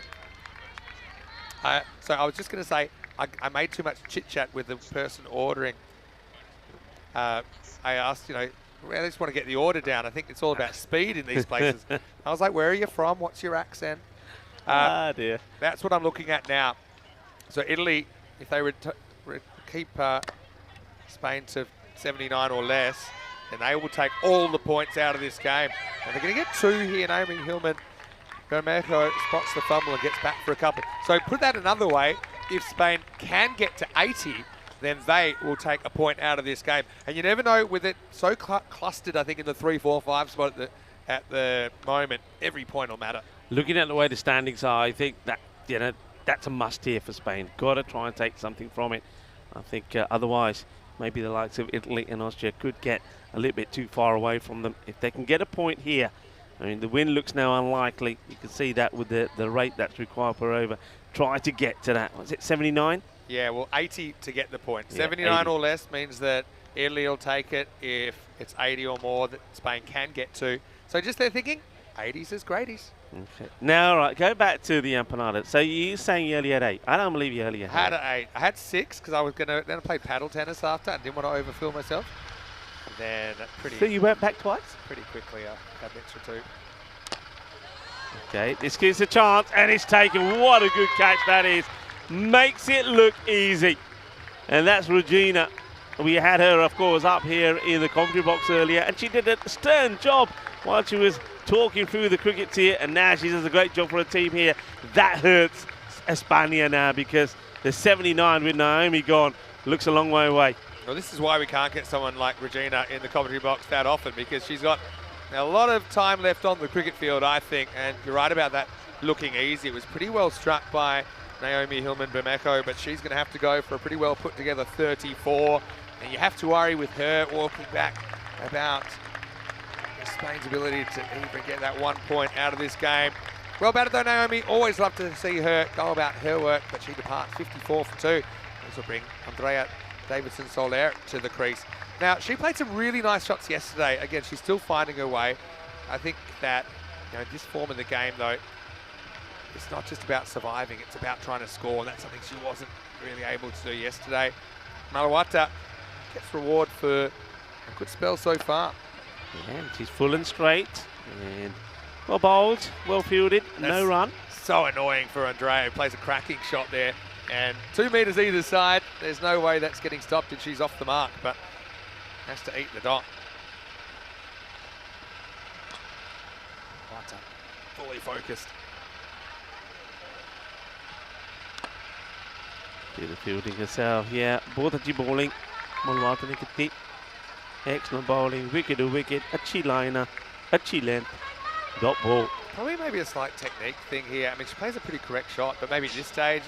So I was just going to say, I made too much chit-chat with the person ordering. I asked, you know, I just want to get the order down. I think it's all about speed in these places. I was like, where are you from? What's your accent? Dear. That's what I'm looking at now. So Italy, if they keep Spain to 79 or less, then they will take all the points out of this game. And they're going to get 2 here. Naomi Hillman Bermejo spots the fumble and gets back for a couple. So put that another way, if Spain can get to 80, then they will take a point out of this game. And you never know, with it so clustered, I think, in the 3, 4, 5 spot at the moment, every point will matter. Looking at the way the standings are, I think that, you know, that's a must here for Spain. Got to try and take something from it. I think otherwise, maybe the likes of Italy and Austria could get a little bit too far away from them. If they can get a point here, I mean, the win looks now unlikely. You can see that with the rate that's required per over. Try to get to that. Was it 79? Yeah, well, 80 to get the point. Yeah, 79 80. or less means that Italy will take it. If it's 80 or more, that Spain can get to. So just they're thinking, 80s is greaties. Okay. Now, all right, go back to the empanada. So you're saying you only had 8. I don't believe you only had 8. Had 8. I had 6 because I was going to, then I played paddle tennis after and didn't want to overfill myself. And then So you went back twice? pretty quickly I had an extra 2. Okay, this gives a chance, and it's taken. What a good catch that is. Makes it look easy. And that's Regina. We had her, of course, up here in the commentary box earlier, and she did a stern job while she was talking through the crickets here, and now she does a great job for her team here. That hurts España now because the 79 with Naomi gone looks a long way away. Well, this is why we can't get someone like Regina in the commentary box that often, because she's got a lot of time left on the cricket field, I think, and you're right about that looking easy. It was pretty well struck by Naomi Hillman-Bermejo, but she's going to have to go for a pretty well put together 34, and you have to worry with her walking back about Spain's ability to even get that 1 point out of this game. Well batted though, Naomi. Always love to see her go about her work, but she departs 54 for 2. This will bring Andrea Davidson-Soler to the crease. Now, she played some really nice shots yesterday. Again, she's still finding her way. I think that, this form of the game, though, it's not just about surviving, it's about trying to score, and that's something she wasn't really able to do yesterday. Malawata gets reward for a good spell so far. Yeah, and she's full and straight, and well bowled, well fielded, no run. So annoying for Andrea, who plays a cracking shot there. And 2 metres either side, there's no way that's getting stopped and she's off the mark, but has to eat the dot. Wata, fully focused. Do the fielding herself, yeah. Both अच्छी bowling, Malawata ने कितनी excellent bowling, wicket to wicket, अच्छी liner, अच्छी length, dot ball. Probably maybe a slight technique thing here. I mean, she plays a pretty correct shot, but maybe at this stage,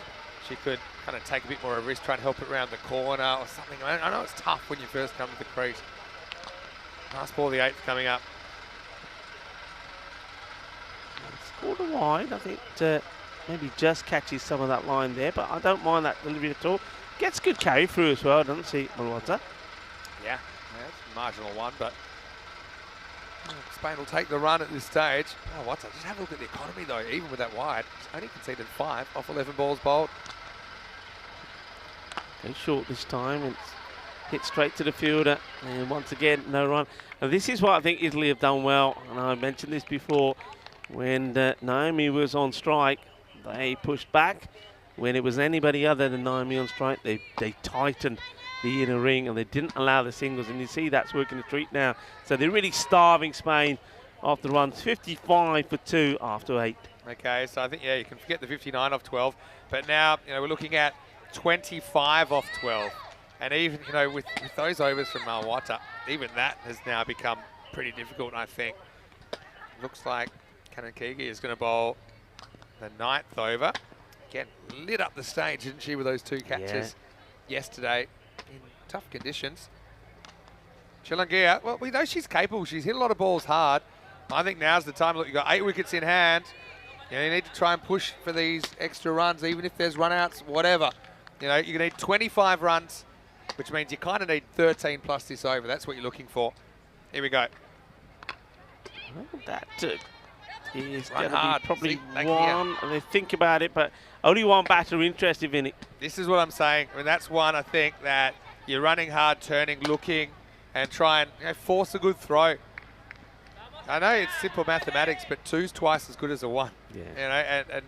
she could kind of take a bit more of a risk, try and help it around the corner or something. I know it's tough when you first come to the crease. Last ball, the 8th coming up. Scored a wide, I think maybe just catches some of that line there, but I don't mind that delivery at all. Gets good carry through as well, doesn't she, Malawata? Yeah, it's a marginal one, but Spain will take the run at this stage. Oh, what's that? Just have a look at the economy, though, even with that wide. She's only conceded 5 off 11 balls bowled. Goes short this time, and hit straight to the fielder, and once again, no run. And this is what I think Italy have done well, and I mentioned this before. When Naomi was on strike, they pushed back. When it was anybody other than Naomi on strike, they tightened the inner ring and they didn't allow the singles, and you see that's working a treat now. So they're really starving Spain after runs. 55 for 2 after 8. Okay, so I think, yeah, you can forget the 59 off 12, but now, we're looking at 25 off 12. And even, with those overs from Malawata, even that has now become pretty difficult, I think. Looks like Kanankigi is going to bowl the 9th over. Again, lit up the stage, didn't she, with those 2 catches yesterday in tough conditions. Chilungia, well, we know she's capable. She's hit a lot of balls hard. I think now's the time. Look, you've got 8 wickets in hand. You need to try and push for these extra runs, even if there's run-outs, whatever. You're going to need 25 runs, which means you kind of need 13 plus this over. That's what you're looking for. Here we go. Well, that is Run going to hard. be probably See, one, and they think about it, but only one batter interested in it. This is what I'm saying. I mean, that's one, I think, that you're running hard, turning, looking, and try and force a good throw. I know it's simple mathematics, but 2's twice as good as a 1. Yeah. And I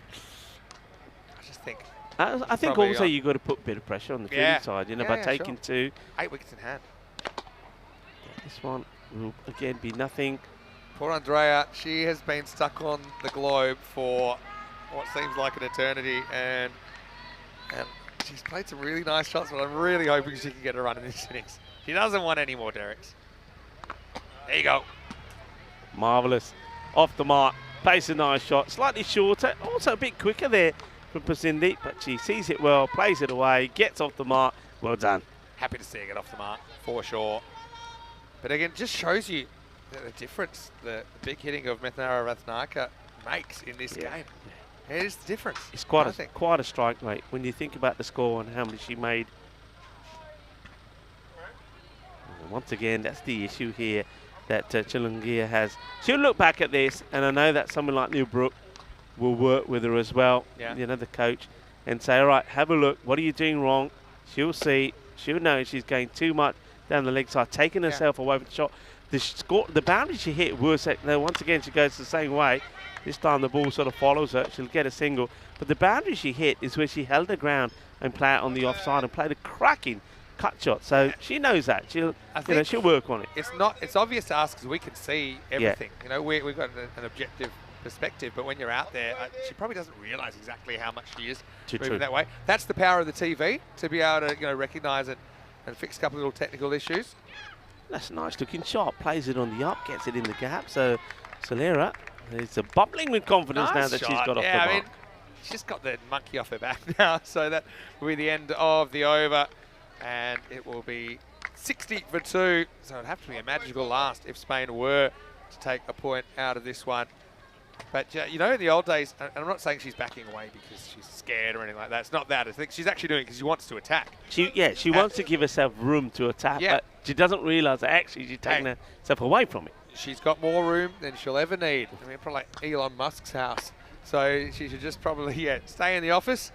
just think. I think also you've got to put a bit of pressure on the fielding side, by taking sure. 2. 8 wickets in hand. This one will again be nothing. Poor Andrea, she has been stuck on the globe for what seems like an eternity, and she's played some really nice shots, but I'm really hoping she can get a run in this innings. She doesn't want any more derricks. There you go. Marvellous. Off the mark. Plays a nice shot. Slightly shorter. Also a bit quicker there from Pasindi, but she sees it well, plays it away, gets off the mark. Well done. Happy to see her get off the mark, for sure. But again, just shows you the difference the big hitting of Methnara Rathnaka makes in this game. It is the difference. It's quite a strike rate when you think about the score and how many she made. And once again, that's the issue here that Chilungia has. She'll look back at this, and I know that someone like Neil Brook will work with her as well, the coach, and say, all right, have a look. What are you doing wrong? She'll see. She'll know she's going too much down the leg side, taking herself away from the shot. The boundary she hit was, once again, she goes the same way. This time the ball sort of follows her. She'll get a single. But the boundary she hit is where she held the ground and played it on the offside and played a cracking cut shot. So she knows that. She'll work on it. It's obvious to us because we can see everything. You know, we've got an objective perspective, but when you're out there, she probably doesn't realise exactly how much she is moving that way. That's the power of the TV, to be able to recognise it and fix a couple of little technical issues. That's a nice looking shot. Plays it on the up, gets it in the gap. So Solera is bubbling with confidence now that she's got off the mark. I mean, she's got the monkey off her back now, so that will be the end of the over, and it will be 60 for 2. So it'd have to be a magical last if Spain were to take a point out of this one. But, you know, in the old days, and I'm not saying she's backing away because she's scared or anything like that. It's not that. I think she's actually doing it because she wants to attack. She wants to give herself room to attack, but she doesn't realise that actually she's taking herself away from it. She's got more room than she'll ever need. I mean, probably like Elon Musk's house. So she should just probably, stay in the office.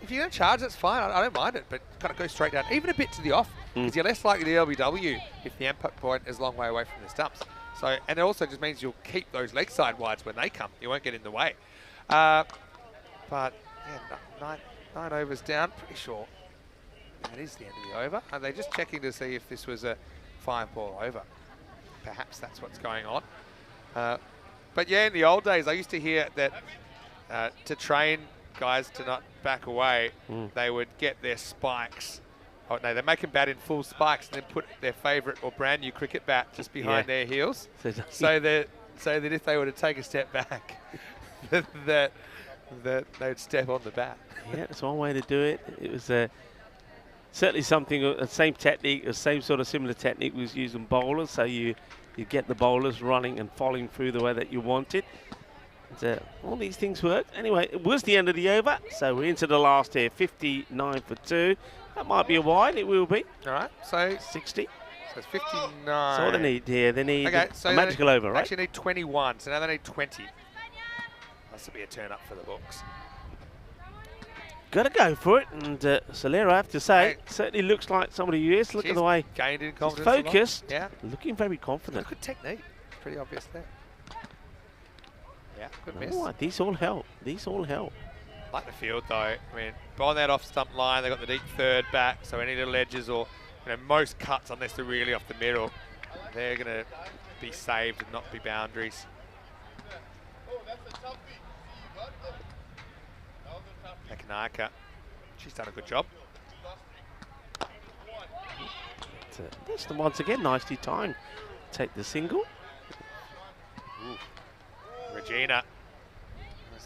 If you're going to charge, that's fine. I don't mind it, but kind of go straight down, even a bit to the off, because you're less likely to LBW if the impact point is a long way away from the stumps. So, and it also just means you'll keep those leg side wides when they come. You won't get in the way. But, yeah, 9 overs down. Pretty sure that is the end of the over. Are they just checking to see if this was a 5-ball over? Perhaps that's what's going on. But, yeah, in the old days, I used to hear that to train guys to not back away, they would get their spikes. Oh, no, they make them bat in full spikes and then put their favourite or brand new cricket bat just behind their heels, so that if they were to take a step back, that they'd step on the bat. Yeah, that's one way to do it. It was certainly something, the same technique, the same sort of similar technique was used in bowlers, so you get the bowlers running and falling through the way that you wanted. All these things work. Anyway, it was the end of the over, so we're into the last here, 59 for 2. That might be a wide, it will be. All right, so 60. So it's 59. So what they need here, they need a magical over, right? Actually need 21, so now they need 20. This will be a turn up for the books. Got to go for it, and Solera, I have to say, certainly looks like somebody who is. Look at the way gained in confidence. Focused, looking very confident. Good technique. It's pretty obvious there. Yeah, good miss. Oh, these all help. These all help. Like the field though. I mean, on that off stump line, they've got the deep third back, so any little edges or most cuts, unless they're really off the middle, they're going to be saved and not be boundaries. Kanaka, she's done a good job. That's the once again nicely timed. Take the single. Ooh. Regina.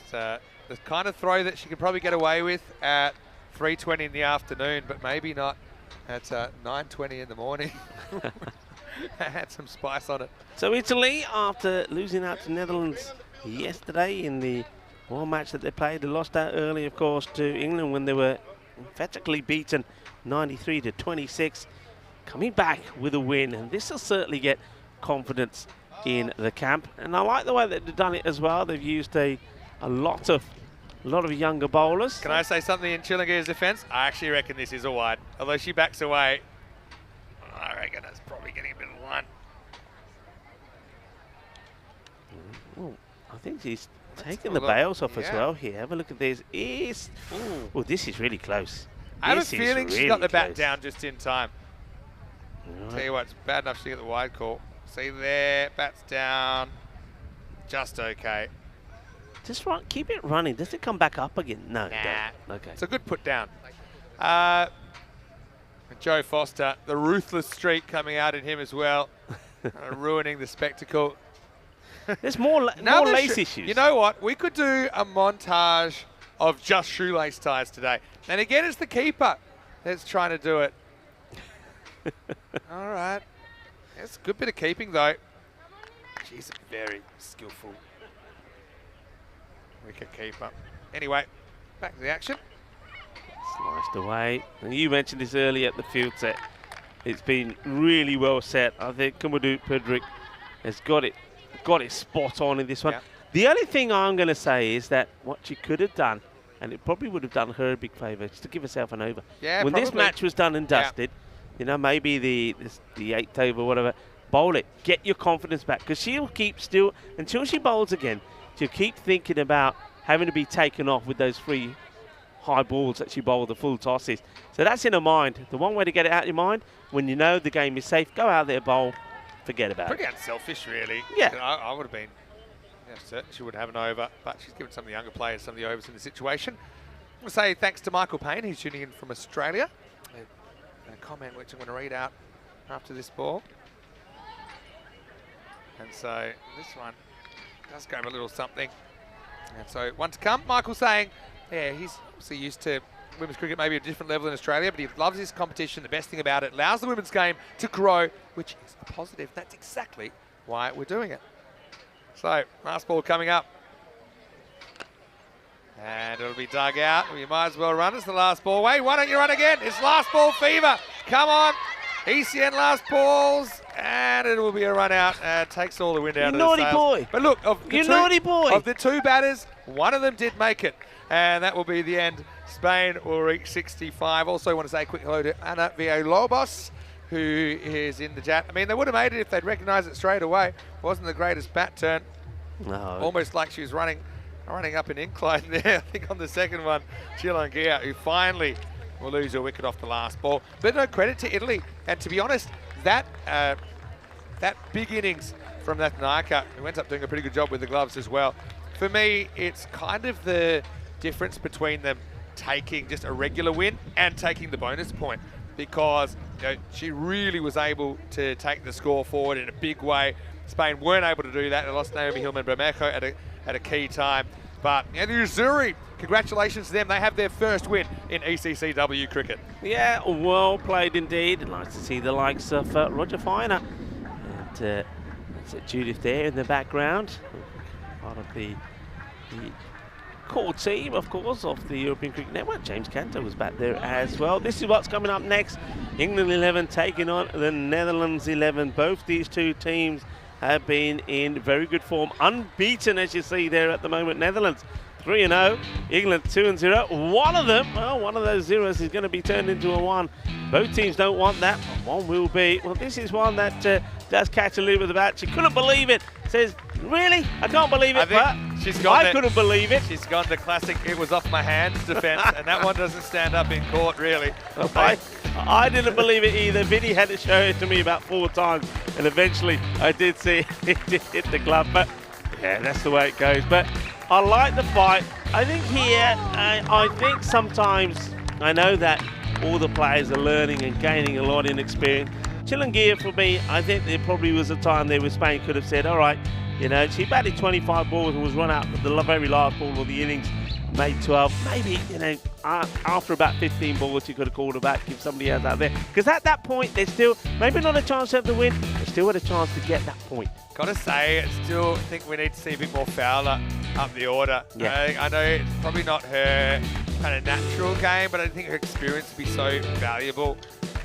That's the kind of throw that she could probably get away with at 3:20 in the afternoon, but maybe not at 9:20 in the morning. Had some spice on it. So Italy, after losing out to Netherlands yesterday in the one match that they played, they lost out early, of course, to England when they were emphatically beaten 93 to 26. Coming back with a win, and this will certainly get confidence in the camp. And I like the way that they've done it as well. They've used a lot of younger bowlers. Can I say something in Chillinger's defence? I actually reckon this is a wide. Although she backs away, I reckon it's probably getting a bit of one. Oh, I think she's taking the bails off as well here. Have a look at this. Oh, this is really close. I have a feeling she got the bat down just in time. Right. Tell you what, it's bad enough to get the wide call. See there, bat's down. Just okay. Just keep it running. Does it come back up again? No, don't. Okay. It's a good put down. Joe Foster, the ruthless streak coming out in him as well, ruining the spectacle. There's more lace issues. You know what? We could do a montage of just shoelace ties today. And again, it's the keeper that's trying to do it. All right. It's a good bit of keeping, though. She's a very skillful wicket keeper. Anyway, back to the action. Sliced away. And you mentioned this earlier at the field set. It's been really well set. I think Kumadu Pedrick has got it spot on in this one. Yeah. The only thing I'm going to say is that what she could have done, and it probably would have done her a big favour, just to give herself an over. Yeah, when this match was done and dusted, maybe the 8th over, whatever, bowl it. Get your confidence back, because she'll keep still, until she bowls again, she'll keep thinking about having to be taken off with those 3 high balls that she bowled the full tosses. So that's in her mind. The one way to get it out of your mind, when you know the game is safe, go out there, bowl, forget about Pretty it. unselfish, really. Yeah. You know, I would have been certain she would have an over, but she's given some of the younger players some of the overs in the situation. We'll say thanks to Michael Payne, who's tuning in from Australia. A comment which I'm going to read out after this ball. And so this one does go a little something. And so one to come. Michael saying, yeah, he's obviously used to women's cricket maybe at a different level in Australia, but he loves this competition. The best thing about it, allows the women's game to grow, which is a positive. That's exactly why we're doing it. So, last ball coming up. And it'll be dug out. You might as well run. It's the last ball. Wait, why don't you run again? It's last ball fever. Come on. ECN last balls. And it will be a run out. Takes all the wind out of the sails. Naughty boy. But look, of the two batters, one of them did make it. And that will be the end. Spain will reach 65. Also want to say a quick hello to Ana Villalobos, who is in the chat. I mean, they would have made it if they'd recognised it straight away. Wasn't the greatest bat turn. No. Almost like she was running up an incline there. I think on the second one, Chilangia, who finally will lose her wicket off the last ball. But no, credit to Italy. And to be honest, that big innings from that Naika, who ends up doing a pretty good job with the gloves as well. For me, it's kind of the difference between them taking just a regular win and taking the bonus point, because she really was able to take the score forward in a big way. Spain weren't able to do that. They lost Naomi Hillman-Bermejo at a key time. But the Uzuri, congratulations to them. They have their first win in ECCW cricket. Yeah, well played indeed. Nice to see the likes of Roger Finer. And that's Judith there in the background. Part of the core team, of course, of the European Cricket Network. James Cantor was back there as well. This is what's coming up next. England 11 taking on the Netherlands 11. Both these two teams have been in very good form. Unbeaten, as you see there at the moment. Netherlands 3-0, England 2-0. One of them, well, one of those zeros is going to be turned into a one. Both teams don't want that, but one will be. Well, this is one that does catch a little bit of the bat. She couldn't believe it. Says, really? I can't believe it, but I couldn't believe it. She's gone the classic, it was off my hands defense, and that one doesn't stand up in court, really. I didn't believe it either. Vinny had to show it to me about 4 times, and eventually I did see it hit the glove. But yeah, that's the way it goes. But I like the fight. I think here, I think sometimes, I know that all the players are learning and gaining a lot in experience. Chilangia, for me, I think there probably was a time there where Spain could have said, all right, she batted 25 balls and was run out for the very last ball of the innings, made 12. Maybe, after about 15 balls, she could have called her back, give somebody else out there. Because at that point, there's still, maybe not a chance to have the win, but still had a chance to get that point. Gotta say, I still think we need to see a bit more Fowler up the order. Yeah. I know it's probably not her kind of natural game, but I think her experience would be so valuable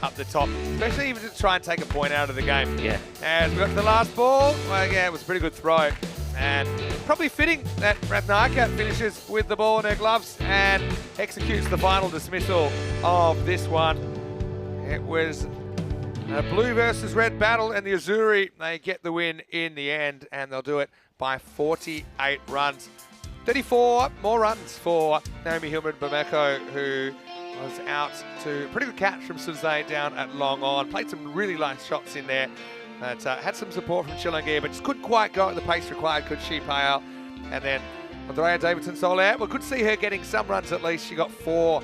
up the top, especially even to try and take a point out of the game. Yeah. As we got to the last ball, well, yeah, it was a pretty good throw. And probably fitting that Ratnaka finishes with the ball in her gloves and executes the final dismissal of this one. It was a blue versus red battle, and the Uzuri, they get the win in the end, and they'll do it by 48 runs. 34 more runs for Naomi Hillman-Bermejo, who was out to a pretty good catch from Suzanne down at long on. Played some really nice shots in there. But, had some support from Chilangia, but just couldn't quite go at the pace required, could she, Payal? And then Andrea Davidson Soler, well, good to see her getting some runs at least. She got 4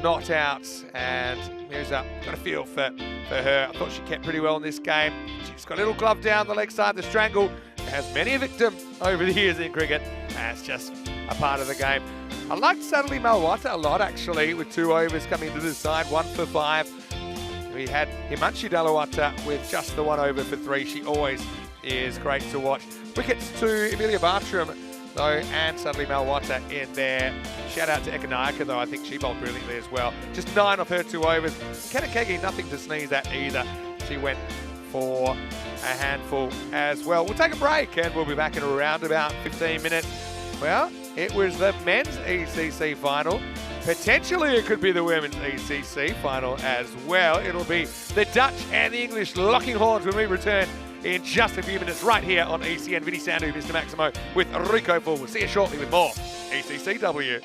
not outs, and Mirza got a feel for her. I thought she kept pretty well in this game. She's got a little glove down the leg side, the strangle. Has many a victim over the years in cricket. That's just a part of the game. I liked Sadali Malwata a lot, actually, with 2 overs coming into the side, 1 for 5. We had Himanshi Dalawata with just the 1 over for 3. She always is great to watch. Wickets to Emilia Bartram, though, and Sadali Malwata in there. Shout out to Ekanayaka, though. I think she bowled brilliantly as well. Just 9 off her 2 overs. Kanakegi, nothing to sneeze at either. She went for a handful as well. We'll take a break, and we'll be back in around about 15 minutes. Well, it was the men's ECC final. Potentially it could be the women's ECC final as well. It'll be the Dutch and the English locking horns when we return in just a few minutes right here on ECN. Vinny Sandu, Mr. Maximo with Rico Full. We'll see you shortly with more ECCW.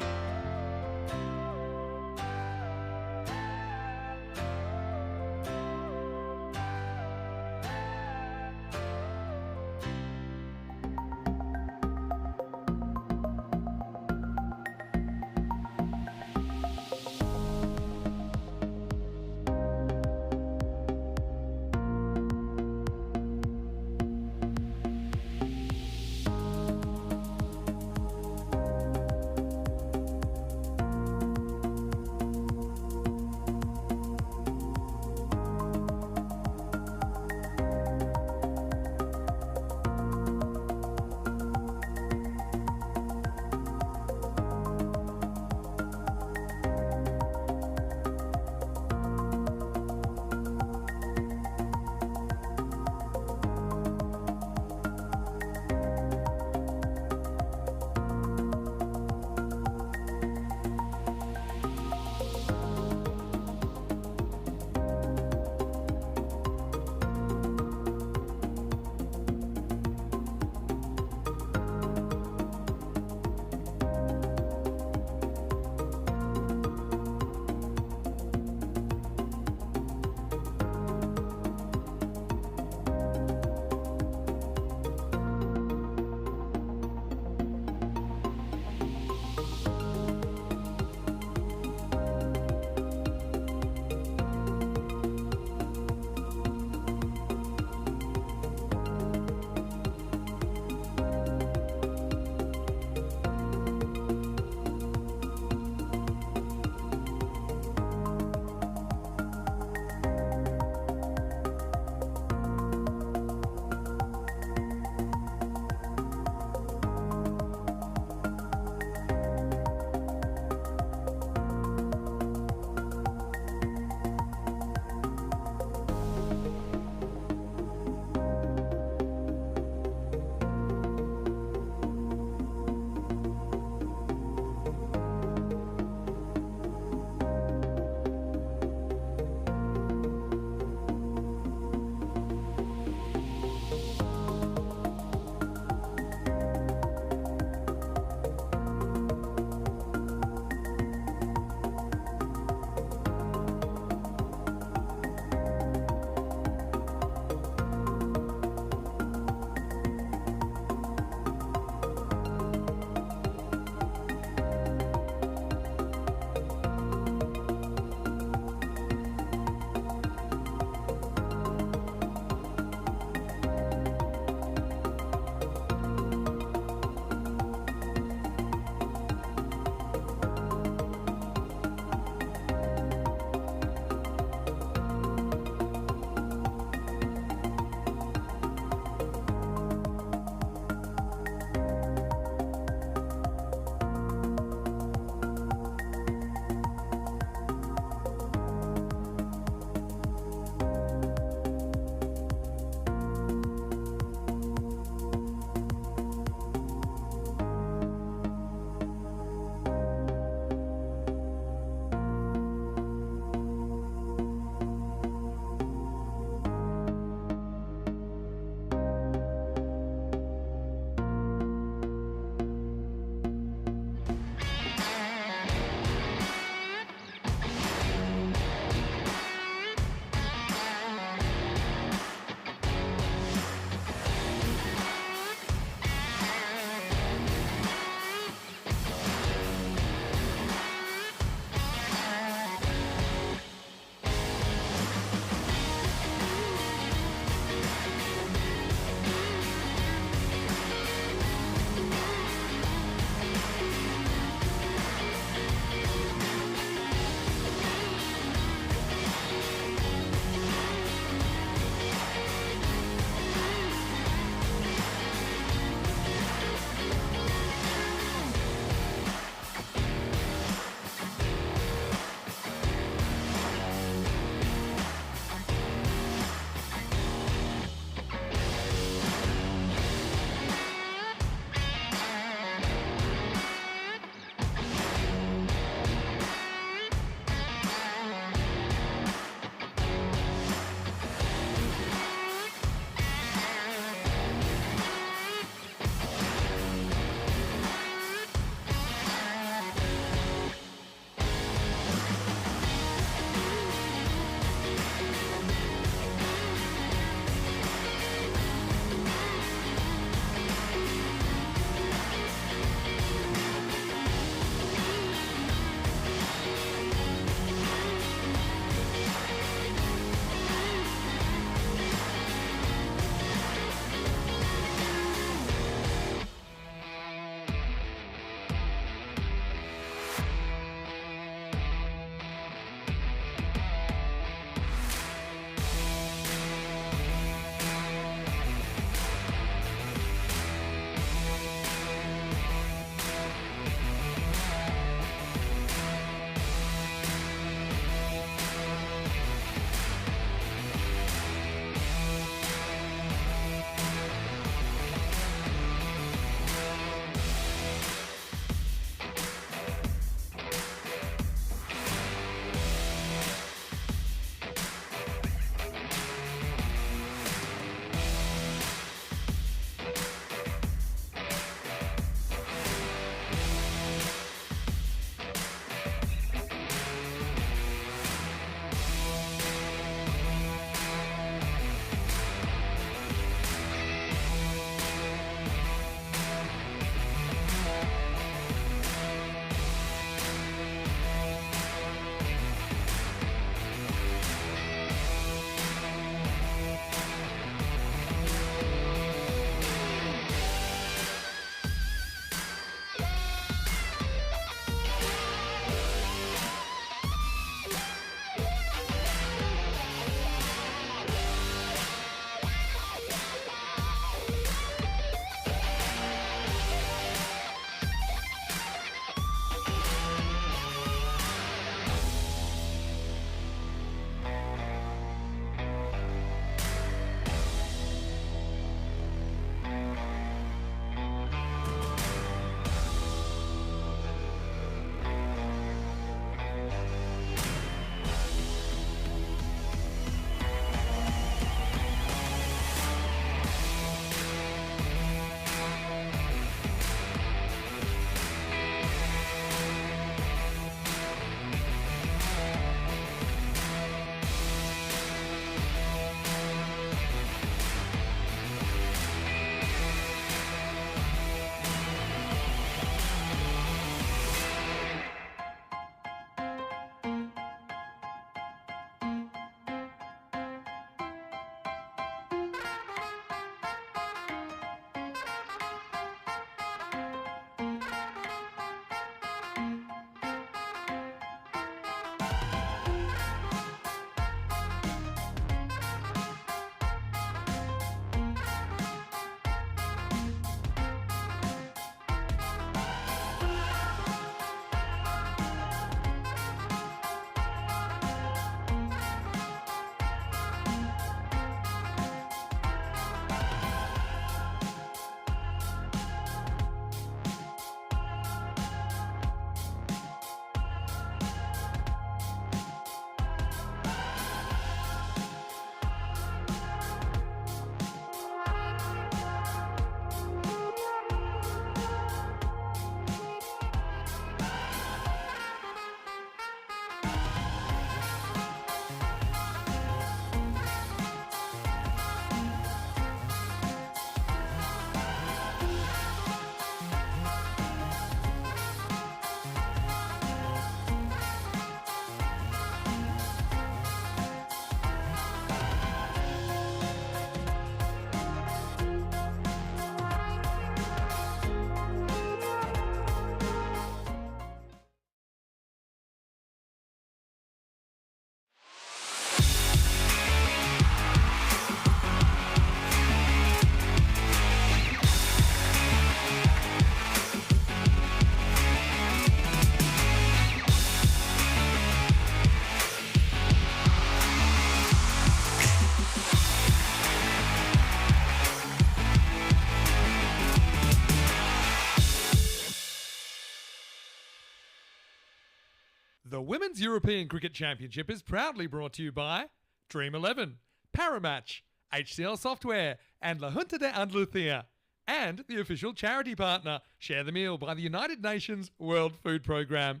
The Women's European Cricket Championship is proudly brought to you by Dream 11, Paramatch, HCL Software, and La Junta de Andalucía, and the official charity partner, Share the Meal by the United Nations World Food Programme.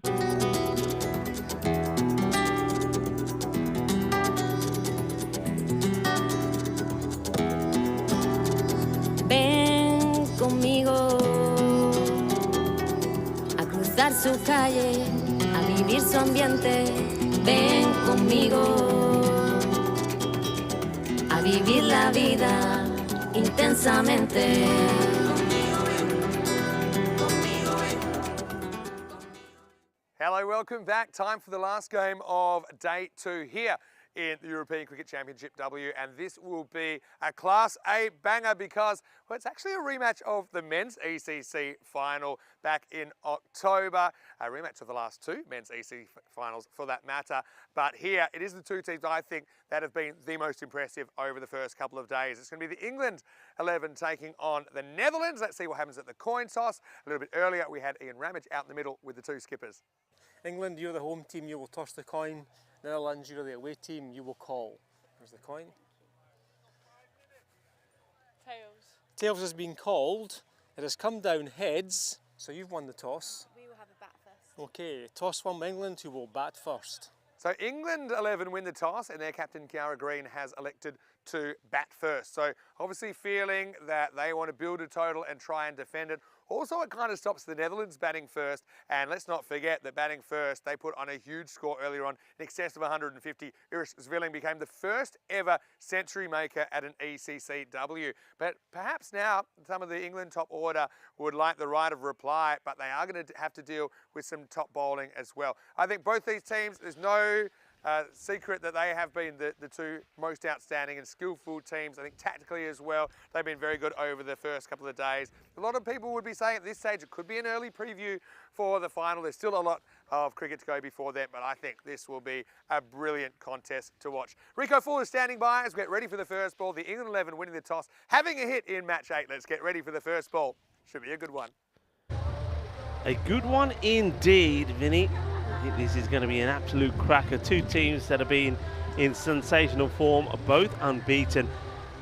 Ven conmigo a cruzar su calle, a vivir su ambiente. Ven conmigo a vivir la vida intensamente. Hello, welcome back. Time for the last game of day 2 here in the European Cricket Championship W, and this will be a Class A banger because, well, it's actually a rematch of the men's ECC final back in October, a rematch of the last 2 men's ECC finals for that matter. But here, it is the 2 teams I think that have been the most impressive over the first couple of days. It's going to be the England 11 taking on the Netherlands. Let's see what happens at the coin toss. A little bit earlier, we had Ian Ramage out in the middle with the 2 skippers. England, you're the home team, you will toss the coin. Netherlands, you're the away team, you will call. There's the coin. Tails. Tails has been called. It has come down heads, so you've won the toss. We will have a bat first. Okay, toss from England, who will bat first. So England 11 win the toss, and their captain Kiara Green has elected to bat first. So obviously feeling that they want to build a total and try and defend it. Also, it kind of stops the Netherlands batting first, and let's not forget that batting first, they put on a huge score earlier on, in excess of 150. Iris Zvilling became the first ever century maker at an ECCW. But perhaps now some of the England top order would like the right of reply, but they are going to have to deal with some top bowling as well. I think both these teams, there's no secret that they have been the 2 most outstanding and skillful teams. I think tactically as well, they've been very good over the first couple of days. A lot of people would be saying at this stage it could be an early preview for the final. There's still a lot of cricket to go before then, but I think this will be a brilliant contest to watch. Rico Fuller standing by as we get ready for the first ball. The England 11 winning the toss, having a hit in match 8. Let's get ready for the first ball. Should be a good one. A good one indeed, Vinny. I think this is going to be an absolute cracker. 2 teams that have been in sensational form, both unbeaten.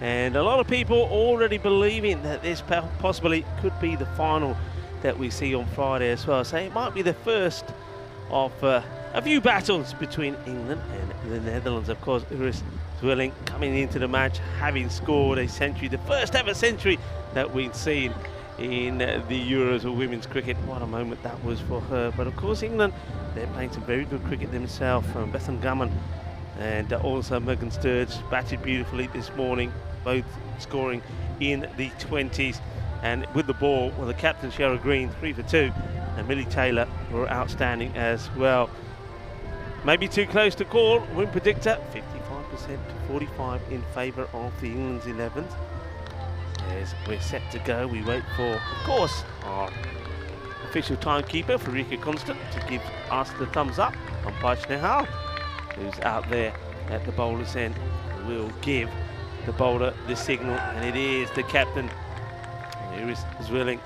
And a lot of people already believing that this possibly could be the final that we see on Friday as well. So it might be the first of a few battles between England and the Netherlands. Of course, Iris Zvilling coming into the match, having scored a century, the first ever century that we've seen in the Euros of women's cricket. What a moment that was for her. But of course, England, they're playing some very good cricket themselves, from Bethan Gumman and also Megan Sturge batted beautifully this morning, both scoring in the 20s. And with the ball, well, the captain Cheryl Green 3 for 2, and Millie Taylor were outstanding as well. Maybe too close to call. Win predictor 55% to 45 in favour of the England's 11s. As we're set to go, we wait for, of course, our official timekeeper, Farika Constant, to give us the thumbs up. Umpire Snehal, who's out there at the bowler's end, will give the bowler the signal, and it is the captain, Iris Zvilling,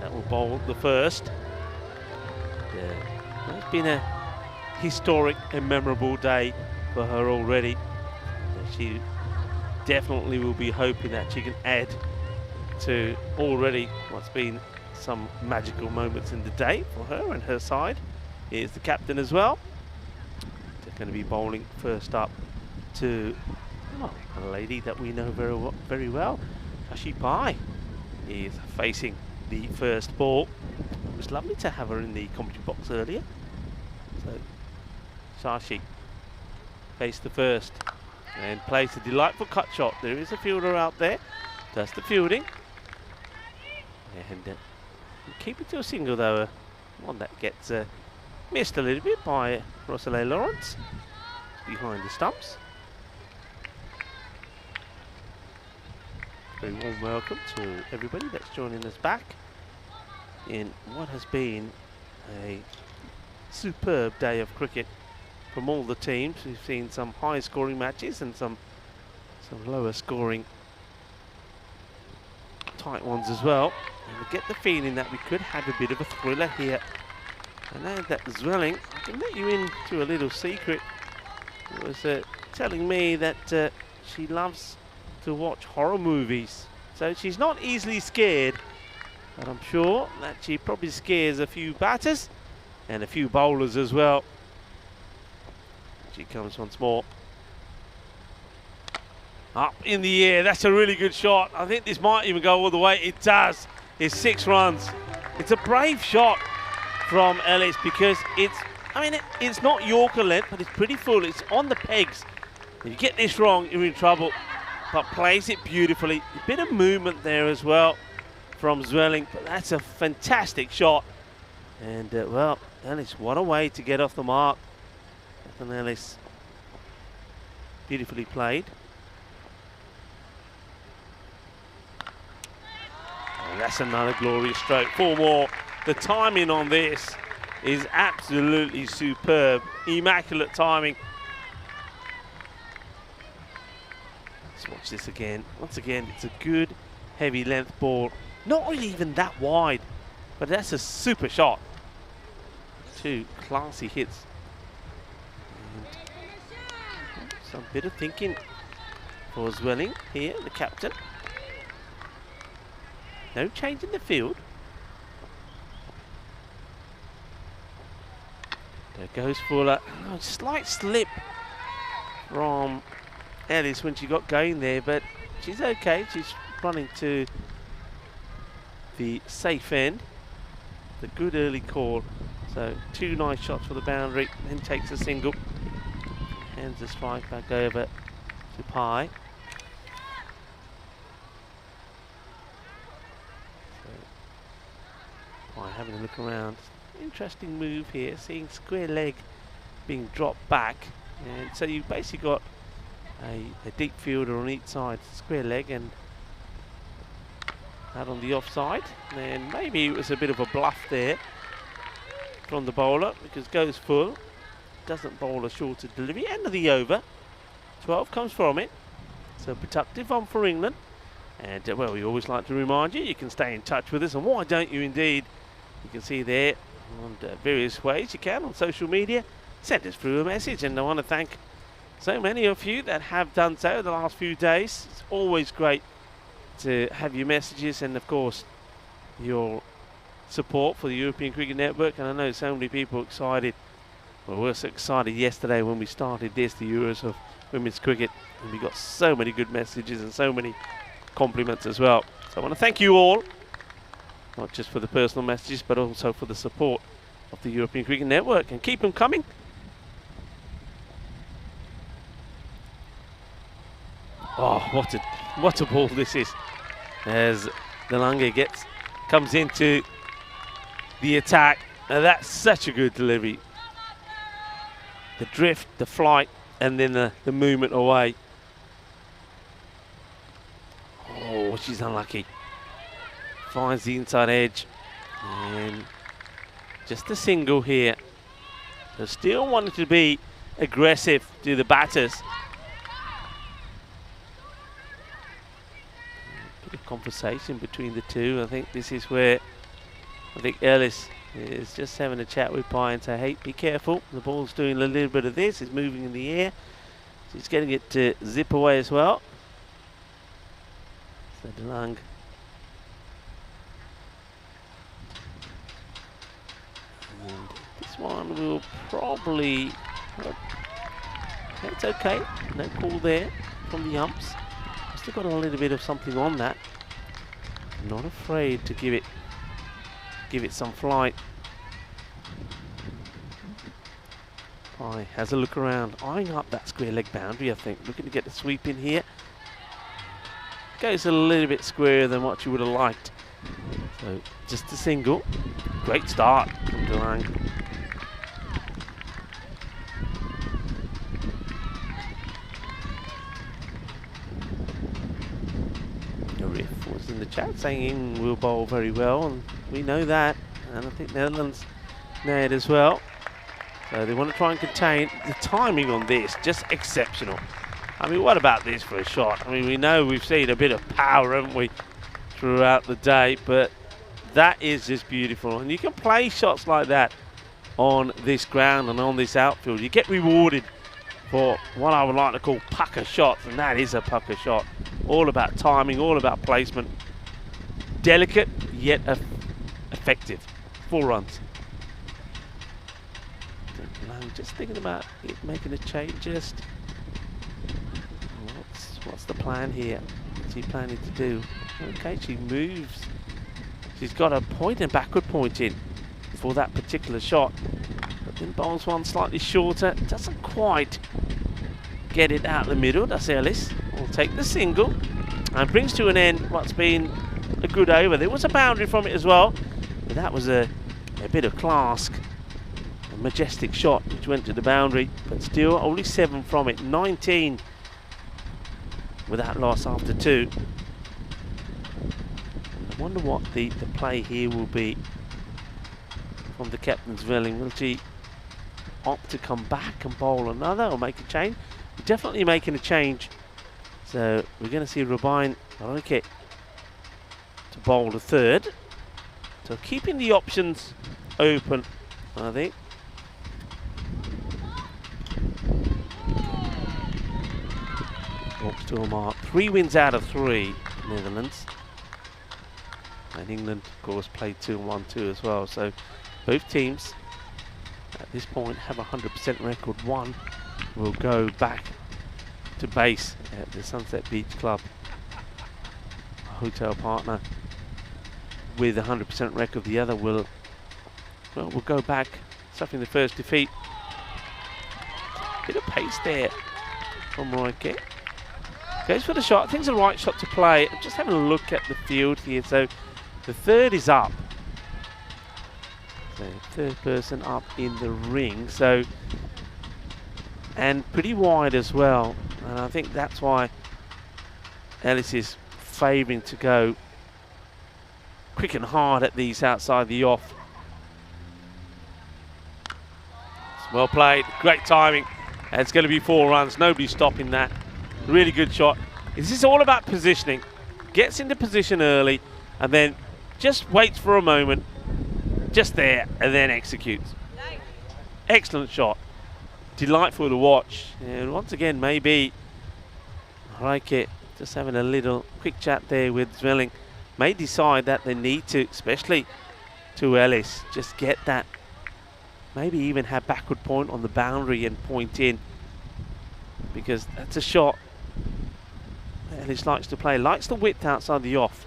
that will bowl the first. It's been a historic and memorable day for her already. She definitely will be hoping that she can add to already what's been some magical moments in the day for her and her side. Here's the captain as well. They're going to be bowling first up to a lady that we know very well. Shashi Pai is facing the first ball. It was lovely to have her in the commentary box earlier. So Shashi faced the first and plays a delightful cut shot. There is a fielder out there, does the fielding, and keep it to a single though, one that gets missed a little bit by Rosalie Lawrence behind the stumps. Very warm welcome to everybody that's joining us back in what has been a superb day of cricket from all the teams. We've seen some high scoring matches and some lower scoring tight ones as well. And we get the feeling that we could have a bit of a thriller here. I know that Zvilling can let you into a little secret. It was telling me that she loves to watch horror movies. So she's not easily scared, but I'm sure that she probably scares a few batters and a few bowlers as well. She comes once more. Up in the air, that's a really good shot. I think this might even go all the way. It does. It's 6 runs. It's a brave shot from Ellis because it's not Yorker length, but it's pretty full. It's on the pegs. If you get this wrong, you're in trouble. But plays it beautifully. A bit of movement there as well from Zwelling, but that's a fantastic shot. And well, Ellis, what a way to get off the mark. Nathan Ellis, beautifully played. And that's another glorious stroke. 4 more. The timing on this is absolutely superb. Immaculate timing. Let's watch this again. Once again, it's a good heavy length ball. Not really even that wide, but that's a super shot. 2 classy hits. And some bit of thinking for Zwelling here, the captain. No change in the field. There goes Fuller. Oh, slight slip from Ellis when she got going there, but she's okay. She's running to the safe end. The good early call. So 2 nice shots for the boundary, then takes a single. Hands the strike back over to Pai. So, Pai having a look around. Interesting move here, seeing square leg being dropped back. And so you've basically got a deep fielder on each side, square leg, and out on the offside. Then maybe it was a bit of a bluff there from the bowler because goes full, doesn't bowl a shorter delivery. End of the over, 12 comes from it. So productive one for England. And well, we always like to remind you, you can stay in touch with us, and why don't you indeed? You can see there on various ways you can on social media. Send us through a message, and I want to thank so many of you that have done so the last few days. It's always great to have your messages and of course your support for the European Cricket Network. And I know so many people excited. Well, we were so excited yesterday when we started this, the Euros of Women's Cricket, and we got so many good messages and so many compliments as well. So I want to thank you all, not just for the personal messages but also for the support of the European Cricket Network, and keep them coming. Oh, what a ball this is, as Delanga comes into the attack. Now that's such a good delivery. The drift, the flight, and then the movement away. Oh, she's unlucky. Finds the inside edge, and just a single here. So still wanted to be aggressive to the batters. Bit of conversation between the two. I think this is where Ellis is just having a chat with Pai and say, hey, be careful. The ball's doing a little bit of this. It's moving in the air. She's getting it to zip away as well. So DeLong. And this one will probably... Well, that's okay. No call there from the umps. Still got a little bit of something on that. Not afraid to give it some flight. Pai has a look around, eyeing up that square leg boundary, I think. Looking to get the sweep in here. Goes a little bit squarer than what you would have liked. So just a single. Great start from DeLong. The ref was in the chat saying we'll bowl very well, and we know that. And I think Netherlands know it as well. So they want to try and contain. The timing on this, just exceptional. I mean, what about this for a shot? I mean, we know we've seen a bit of power, haven't we, throughout the day, but that is just beautiful. And you can play shots like that on this ground and on this outfield. You get rewarded for what I would like to call pucker shots, and that is a pucker shot. All about timing, all about placement. Delicate, yet effective. 4 runs. Just thinking about it making a change. Just what's the plan here? What's he planning to do? Okay, she moves. She's got a point and backward point in for that particular shot, but then bowls one slightly shorter. Doesn't quite get it out the middle. That's Ellis. Will take the single and brings to an end what's been a good over. There was a boundary from it as well, but that was a bit of class. A majestic shot which went to the boundary, but still only 7 from it. 19 with that loss after 2. I wonder what the play here will be from the captain's Velling. Will she opt to come back and bowl another or make a change? Definitely making a change. So we're going to see Robijn Wicket to bowl the 3rd. So keeping the options open, I think. Walks to a mark. 3 wins out of 3, Netherlands. And England, of course, played 2-1-2 as well. So both teams at this point have a 100% record. One will go back to base at the Sunset Beach Club, hotel partner, with a 100% record. The other will go back, suffering the first defeat. Bit of pace there from Royke. Goes for the shot. I think it's the right shot to play. I'm just having a look at the field here. So the 3rd is up. So 3rd person up in the ring. So, and pretty wide as well. And I think that's why Ellis is favouring to go quick and hard at these outside the off. It's well played. Great timing. And it's going to be 4 runs. Nobody's stopping that. Really good shot. This is all about positioning. Gets into position early and then just waits for a moment, just there, and then executes. Excellent shot. Delightful to watch. And once again, maybe Rijke just having a little quick chat there with Zvelling. May decide that they need to, especially to Ellis, just get that. Maybe even have backward point on the boundary and point in, because that's a shot Ellis likes to play. Likes the width outside the off.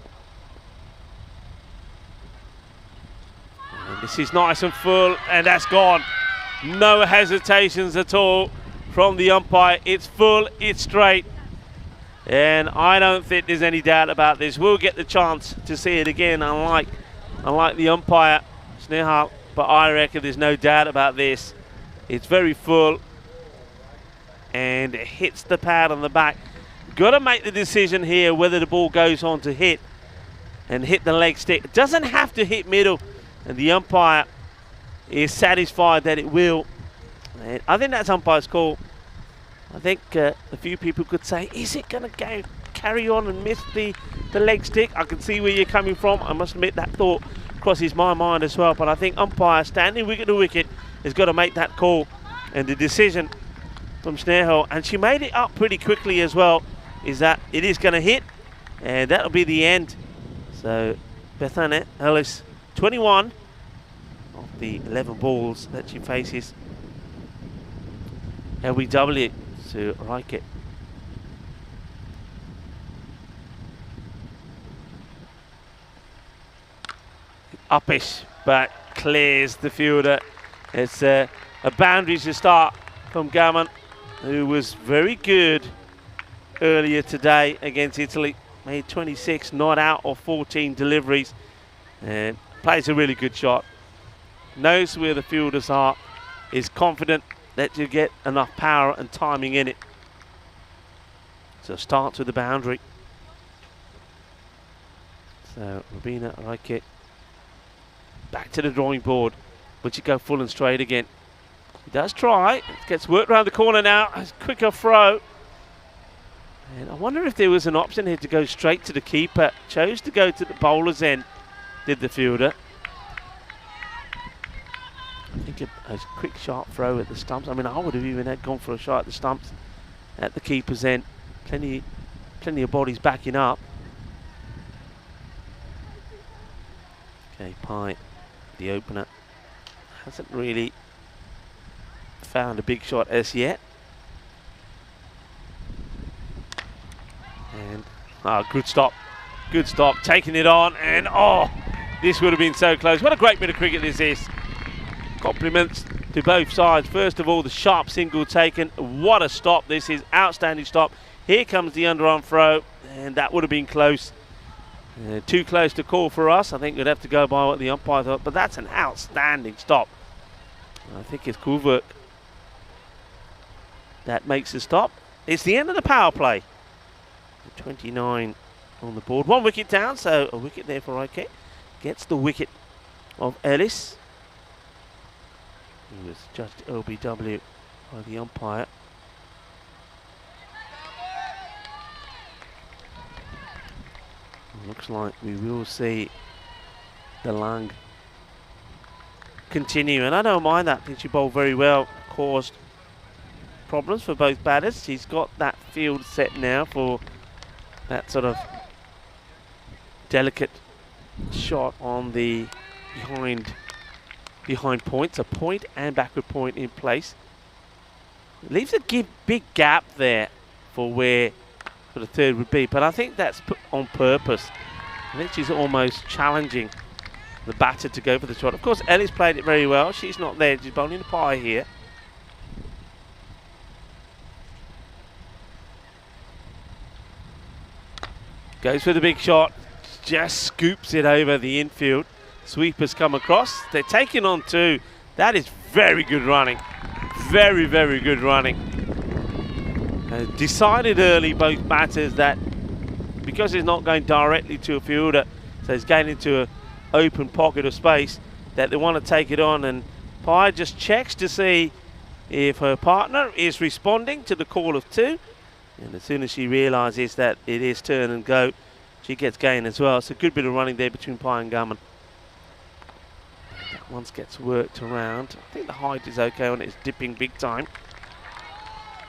And this is nice and full, and that's gone. No hesitations at all from the umpire. It's full, it's straight. And I don't think there's any doubt about this. We'll get the chance to see it again, unlike the umpire, Sneha, but I reckon there's no doubt about this. It's very full, and it hits the pad on the back. Got to make the decision here whether the ball goes on to hit and hit the leg stick. It doesn't have to hit middle, and the umpire is satisfied that it will. And I think that's umpire's call. I think a few people could say, is it going to carry on and miss the leg stick? I can see where you're coming from. I must admit that thought crosses my mind as well. But I think umpire standing wicket to wicket has got to make that call. And the decision from Sneha, and she made it up pretty quickly as well, is that it is going to hit. And that'll be the end. So Bethany Ellis, 21 of the 11 balls that she faces. LBW to Rijke. Uppish, but clears the fielder. It's a boundary to start from Gammon, who was very good earlier today against Italy. Made 26 not out of 14 deliveries, and plays a really good shot. Knows where the fielders are, is confident that you get enough power and timing in it. So starts with the boundary. So Robijn Rijke back to the drawing board. Would she go full and straight again? He does try. It gets worked around the corner now. A quicker throw. And I wonder if there was an option here to go straight to the keeper. Chose to go to the bowler's end, did the fielder. I think think a quick sharp throw at the stumps. I mean, I would have even gone for a shot at the stumps at the keeper's end. Plenty of bodies backing up. Okay, Pye, the opener, hasn't really found a big shot as yet. And good stop, taking it on, and this would have been so close. What a great bit of cricket this is. Compliments to both sides. First of all, the sharp single taken. What a stop this is, outstanding stop. Here comes the underarm throw, and that would have been close. Too close to call for us. I think we'd have to go by what the umpire thought, but that's an outstanding stop. I think it's Kulvik that makes the stop. It's the end of the power play. 29 on the board. 1 wicket down, so a wicket there for IK. Gets the wicket of Ellis. He was judged LBW by the umpire. Looks like we will see the Lang continue, and I don't mind that. I think she bowled very well, caused problems for both batters. She's got that field set now for that sort of delicate shot on the behind points, a point and backward point in place. It leaves a big gap there for where the third would be, but I think that's put on purpose. I think she's almost challenging the batter to go for the shot. Of course, Ellie's played it very well. She's not there. She's bowling the Pye here. Goes for the big shot. Just scoops it over the infield. Sweepers come across. They're taking on 2. That is very good running. Very, very good running. Decided early, both batters, that because he's not going directly to a fielder, so he's getting into an open pocket of space, that they want to take it on. And Pye just checks to see if her partner is responding to the call of 2. And as soon as she realises that it is turn and go, she gets gain as well. It's a good bit of running there between Pye and Gumman. That one gets worked around. I think the height is okay on it. It's dipping big time.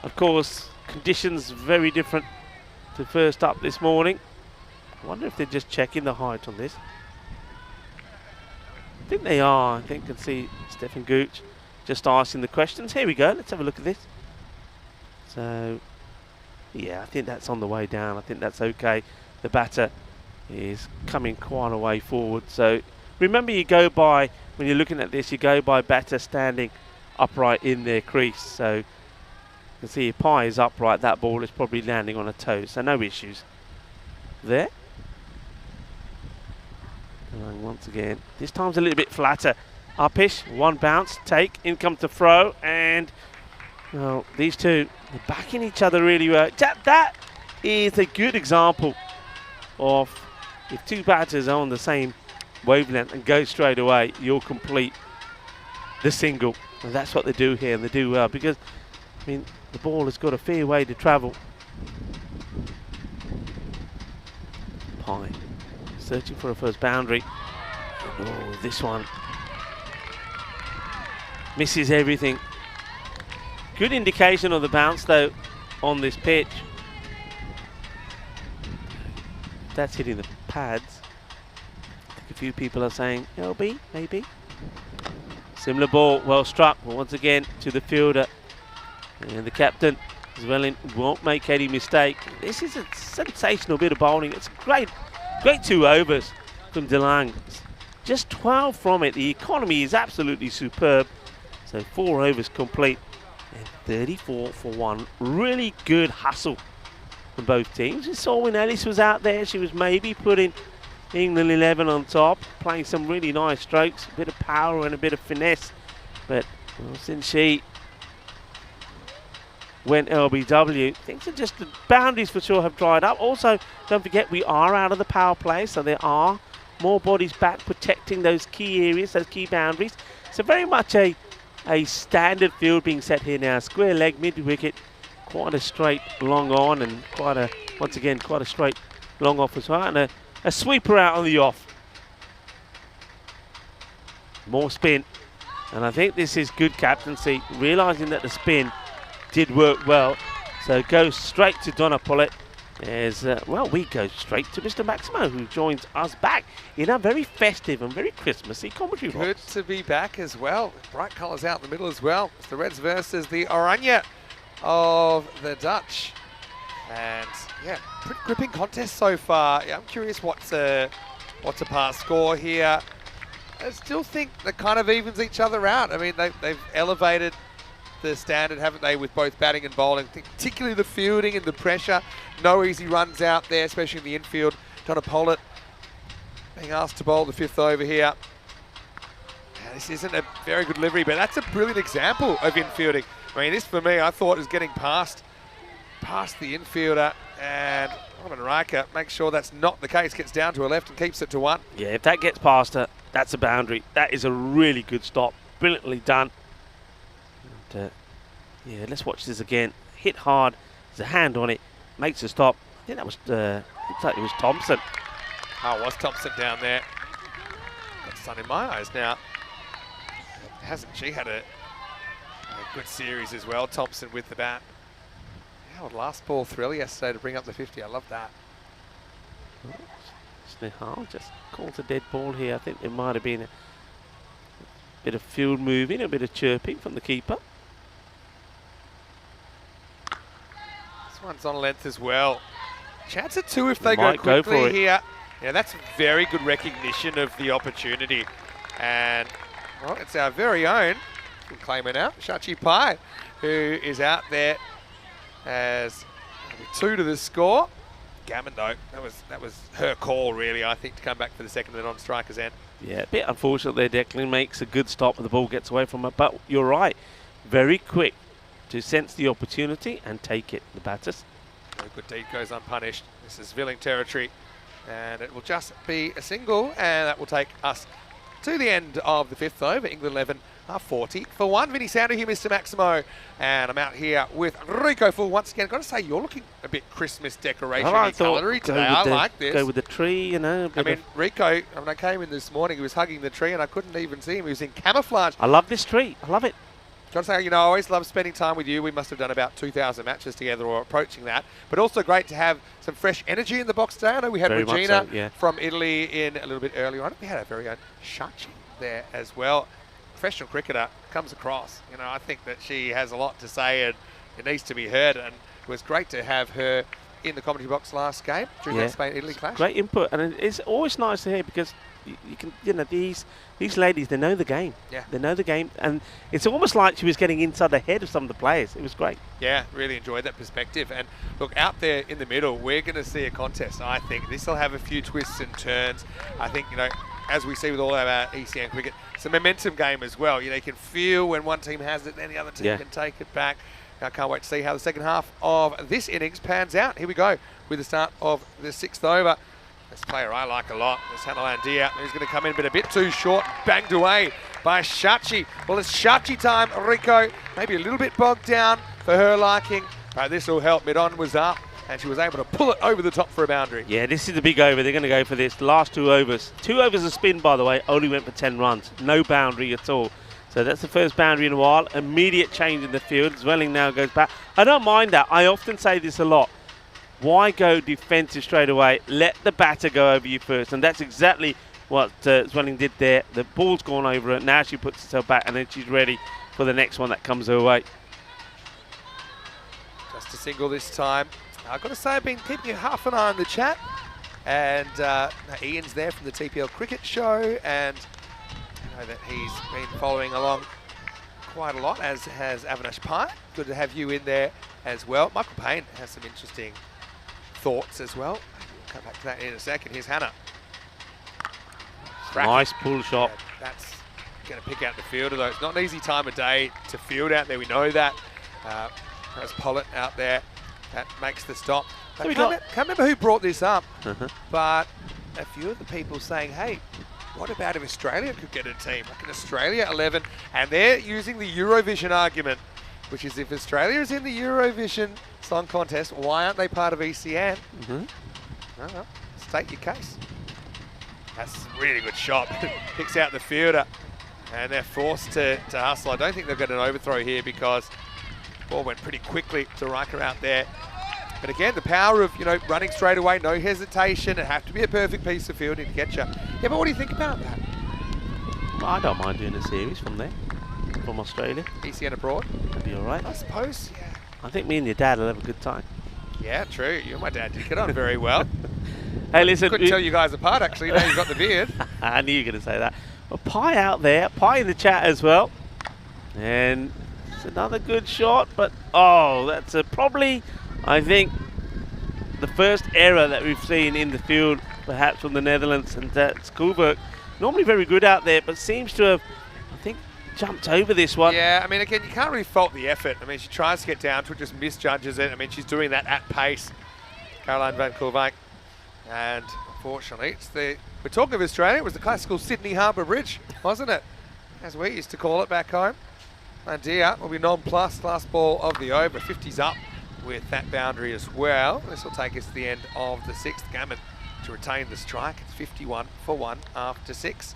Of course, conditions very different to first up this morning. I wonder if they're just checking the height on this. I think they are. I think I can see Stefan Gooch just asking the questions. Here we go. Let's have a look at this. So, yeah, I think that's on the way down. I think that's okay. The batter is coming quite a way forward. So, remember, you go by, when you're looking at this, you go by batter standing upright in their crease. So, you can see if Pye is upright, that ball is probably landing on a toe, so no issues there. And once again, this time's a little bit flatter. Uppish, 1 bounce, take, in comes the throw, and well, these two are backing each other really well. That is a good example of if 2 batters are on the same wavelength and go straight away, you'll complete the single. And that's what they do here, and they do well, because I mean, the ball has got a fair way to travel. Pye searching for a first boundary. Oh, this one misses everything. Good indication of the bounce though on this pitch. That's hitting the pads. I think a few people are saying LB, maybe. Similar ball, well struck, but once again to the fielder. And the captain, Zwelin, won't make any mistake. This is a sensational bit of bowling. It's great 2 overs from DeLange. Just 12 from it. The economy is absolutely superb. So 4 overs complete and 34 for 1. Really good hustle from both teams. We saw when Ellis was out there, she was maybe putting England 11 on top, playing some really nice strokes, a bit of power and a bit of finesse. But well, since she went LBW, things are just, the boundaries for sure have dried up. Also, don't forget we are out of the power play, so there are more bodies back protecting those key areas, those key boundaries. So very much a standard field being set here now. Square leg, mid wicket, quite a straight long on, and once again quite a straight long off as well, and a sweeper out on the off. More spin. And I think this is good captaincy, realising that the spin did work well. So go straight to Donna Pullett. Well, we go straight to Mr. Maximo, who joins us back in a very festive and very Christmassy commentary box. Good to be back as well. Bright colours out in the middle as well. It's the Reds versus the Oranje of the Dutch. And yeah, pretty gripping contest so far. Yeah, I'm curious what's a past score here. I still think that kind of evens each other out. I mean, they've elevated the standard, haven't they, with both batting and bowling, particularly the fielding and the pressure. No easy runs out there, especially in the infield. Donna Pullett being asked to bowl the 5th over here. Now, this isn't a very good delivery, but that's a brilliant example of infielding. I mean, this for me, I thought was getting past the infielder, and Robin Riker makes sure that's not the case, gets down to her left and keeps it to 1. Yeah, if that gets past her, that's a boundary. That is a really good stop. Brilliantly done. And, yeah, let's watch this again. Hit hard. There's a hand on it. Makes a stop. I think that was, looks like it was Thompson. Oh, it was Thompson down there. Got sun in my eyes now. Hasn't she had a good series as well, Thompson with the bat. Yeah, last ball thrill yesterday to bring up the 50. I love that. Snehal just calls a dead ball here. I think there might have been a bit of field moving, a bit of chirping from the keeper. This one's on length as well. Chance at 2 if they go quickly here. Yeah, that's very good recognition of the opportunity. And, well, it's our very own, we'll claim it out, Shachi Pai, who is out there as 2 to the score. Gammon, though, that was her call, really, I think, to come back for the second and on striker's end. Yeah, a bit unfortunate there. Declan makes a good stop, the ball gets away from her. But you're right, very quick to sense the opportunity and take it, the batters. No good deed goes unpunished. This is Villing territory, and it will just be a single, and that will take us to the end of the 5th over. England 11 are 40 for 1. Vinny Sandu here, Mr. Maximo, and I'm out here with Rico Full once again. Got to say, you're looking a bit Christmas decoration-y colour-y today. I like this. Go with the tree, you know. I mean, Rico, when I came in this morning, he was hugging the tree, and I couldn't even see him. He was in camouflage. I love this tree. I love it. Got to say, you know, I always love spending time with you. We must have done about 2,000 matches together or approaching that. But also great to have some fresh energy in the box today. I know we had Very Regina so, yeah. from Italy in a little bit earlier on. We had our very own Shachi there as well. Professional cricketer comes across. You know, I think that she has a lot to say and it needs to be heard. And it was great to have her in the commentary box last game during that Spain-Italy clash. Great input. And it's always nice to hear because you can, you know, these ladies, they know the game. Yeah. They know the game, and it's almost like she was getting inside the head of some of the players. It was great. Yeah, really enjoyed that perspective. And look, out there in the middle, we're going to see a contest. I think this will have a few twists and turns. I think, you know, as we see with all of our ECN cricket, it's a momentum game as well. You know, you can feel when one team has it, then the other team can take it back. I can't wait to see how the second half of this innings pans out. Here we go with the start of the 6th over. This player I like a lot, this Hanalan Dia, who's going to come in but a bit too short, banged away by Shachi. Well, it's Shachi time, Rico. Maybe a little bit bogged down for her liking, but this will help. Mid-on was up, and she was able to pull it over the top for a boundary. Yeah, this is the big over. They're going to go for this. The last 2 overs. 2 overs of spin, by the way, only went for 10 runs. No boundary at all. So that's the first boundary in a while. Immediate change in the field. Zwelling now goes back. I don't mind that. I often say this a lot. Why go defensive straight away? Let the batter go over you first. And that's exactly what Zwelling did there. The ball's gone over her. Now she puts herself back and then she's ready for the next one that comes her way. Just a single this time. I've got to say, I've been keeping half an eye on the chat. And Ian's there from the TPL Cricket Show. And I know that he's been following along quite a lot, as has Avinash Pai. Good to have you in there as well. Michael Payne has some interesting thoughts as well. We'll come back to that in a second. Here's Hannah. Nice pull shot. Yeah, that's going to pick out the fielder, though. It's not an easy time of day to field out there. We know that. There's Pollitt out there. That makes the stop. I can't remember who brought this up, but a few of the people saying, hey, what about if Australia could get a team? Like an Australia 11, and they're using the Eurovision argument, which is if Australia is in the Eurovision Song Contest, why aren't they part of ECN? State your case. That's a really good shot. Picks out the fielder. And they're forced to hustle. I don't think they'll get an overthrow here because the ball went pretty quickly to Riker out there. But again, the power of, running straight away, no hesitation. It have to be a perfect piece of fielding to get you. Yeah, but what do you think about that? Well, I don't mind doing a series from there, from Australia. ECN abroad? That'd be all right. I suppose, yeah. I think me and your dad will have a good time. Yeah, true. You and my dad did get on very well. Hey, listen. Couldn't tell you guys apart, actually. Now you've got the beard. I knew you were going to say that. Well, Pi out there. Pi in the chat as well. And it's another good shot. But, that's probably, I think, the first error that we've seen in the field, perhaps from the Netherlands. And that's Koolberg. Normally very good out there, but seems to have, I think, jumped over this one. Yeah, I mean, again, you can't really fault the effort. I mean, she tries to get down to it, just misjudges it. I mean, she's doing that at pace, Caroline van Koolwijk. And unfortunately, we're talking of Australia, it was the classical Sydney Harbour Bridge, wasn't it? As we used to call it back home. Mandia will be non-plus, last ball of the over. 50's up with that boundary as well. This will take us to the end of the 6th gammon to retain the strike. It's 51 for 1 after 6.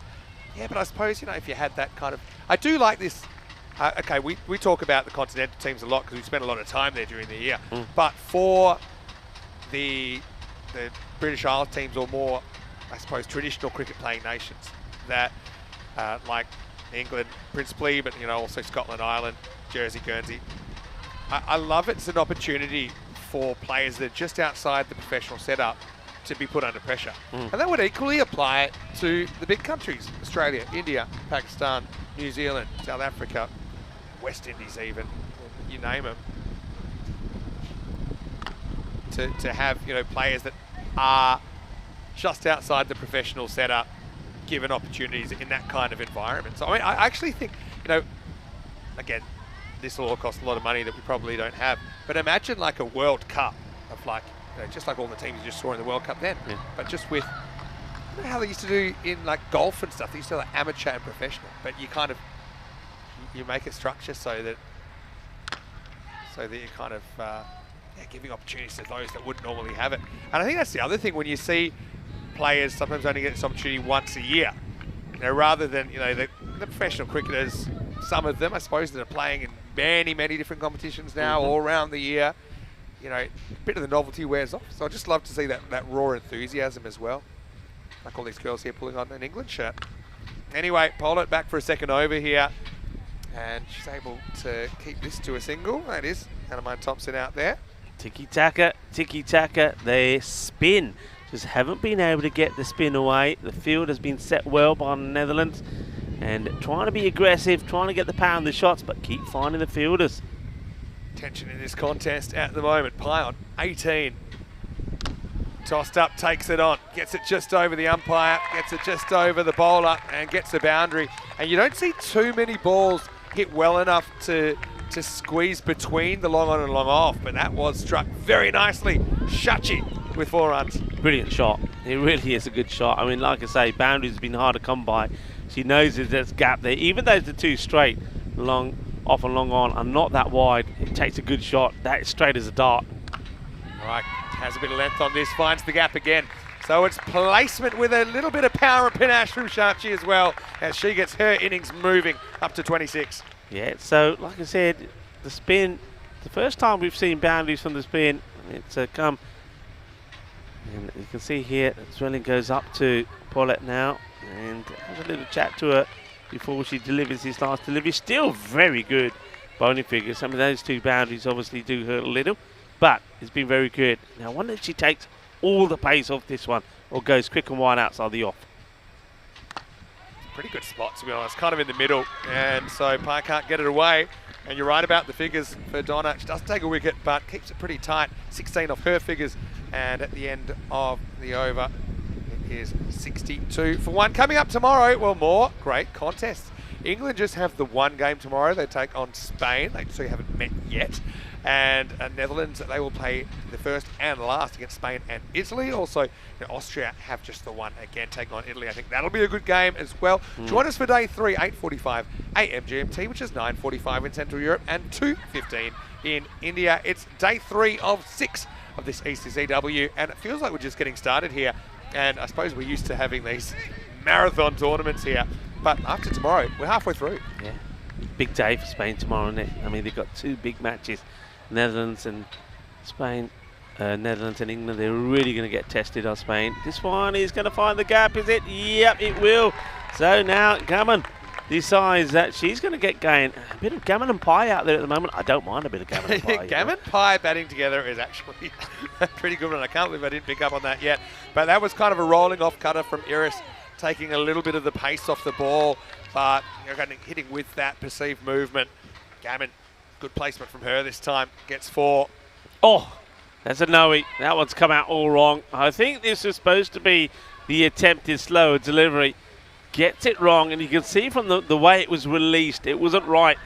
Yeah, but I suppose, if you had that kind of... I do like this... okay, we talk about the continental teams a lot because we spend a lot of time there during the year. But for the British Isles teams, or more, I suppose, traditional cricket-playing nations, that like England principally, but also Scotland, Ireland, Jersey, Guernsey, I love it as an opportunity for players that are just outside the professional setup to be put under pressure. And that would equally apply to the big countries, Australia, India, Pakistan, New Zealand, South Africa, West Indies even, you name them. To have, players that are just outside the professional setup given opportunities in that kind of environment. So, I mean, I actually think, again, this will all cost a lot of money that we probably don't have, but imagine like a World Cup of like, just like all the teams you just saw in the World Cup then, but just with, how they used to do in like golf and stuff, they used to have like amateur and professional, but you kind of, you make it structure so that you're kind of giving opportunities to those that wouldn't normally have it. And I think that's the other thing when you see players sometimes only get this opportunity once a year, rather than, the professional cricketers, some of them, I suppose, that are playing in many, many different competitions now, all around the year. A bit of the novelty wears off. So I just love to see that raw enthusiasm as well. Like all these girls here pulling on an England shirt. Anyway, Pollard back for a second over here. And she's able to keep this to a single. That is Hannah Thompson out there. Tiki-taka, tiki-taka. They spin. Just haven't been able to get the spin away. The field has been set well by the Netherlands. And trying to be aggressive, trying to get the power on the shots, but keep finding the fielders. Tension in this contest at the moment. Pi on 18. Tossed up, takes it on. Gets it just over the umpire, gets it just over the bowler, and gets the boundary. And you don't see too many balls hit well enough to squeeze between the long on and long off, but that was struck very nicely. Shachi with 4 runs. Brilliant shot. It really is a good shot. I mean, like I say, boundaries have been hard to come by. She knows there's a gap there. Even though the two straight, long off and long on, are not that wide, it takes a good shot. That is straight as a dart. All right, has a bit of length on this, finds the gap again. So it's placement with a little bit of power and panache from Shachi as well, as she gets her innings moving up to 26. Yeah, so like I said, the spin, the first time we've seen boundaries from the spin, it's come. And you can see here, Zwelling goes up to Paulette now and has a little chat to her before she delivers his last delivery. Still very good bowling figures. Some of those two boundaries obviously do hurt a little, but it's been very good. Now I wonder if she takes all the pace off this one or goes quick and wide outside the off. Pretty good spot, to be honest, kind of in the middle, and so Pi can't get it away. And you're right about the figures for Donna. She doesn't take a wicket, but keeps it pretty tight. 16 off her figures, and at the end of the over, it is 62 for 1. Coming up tomorrow, well, more great contests. England just have the one game tomorrow. They take on Spain. They still haven't met yet. And Netherlands, they will play the first and last against Spain and Italy. Also, Austria have just the one again, taking on Italy. I think that'll be a good game as well. Join us for day 3, 8:45 a.m. GMT, which is 9:45 in Central Europe and 2:15 in India. It's day 3 of 6 of this ECCW, and it feels like we're just getting started here. And I suppose we're used to having these marathon tournaments here But after tomorrow, we're halfway through. Yeah. Big day for Spain tomorrow, isn't it? I mean, they've got 2 big matches. Netherlands and Spain. Netherlands and England, they're really going to get tested on Spain. This one is going to find the gap, is it? Yep, it will. So now Gammon decides that she's going to get going. A bit of gammon and pie out there at the moment. I don't mind a bit of gammon and pie. Gammon pie batting together is actually a pretty good one. I can't believe I didn't pick up on that yet. But that was kind of a rolling off cutter from Iris, taking a little bit of the pace off the ball, but hitting with that perceived movement. Gammon, good placement from her this time, gets 4. Oh, that's a no-y. That one's come out all wrong. I think this is supposed to be the attempted slower delivery. Gets it wrong, and you can see from the way it was released, it wasn't right.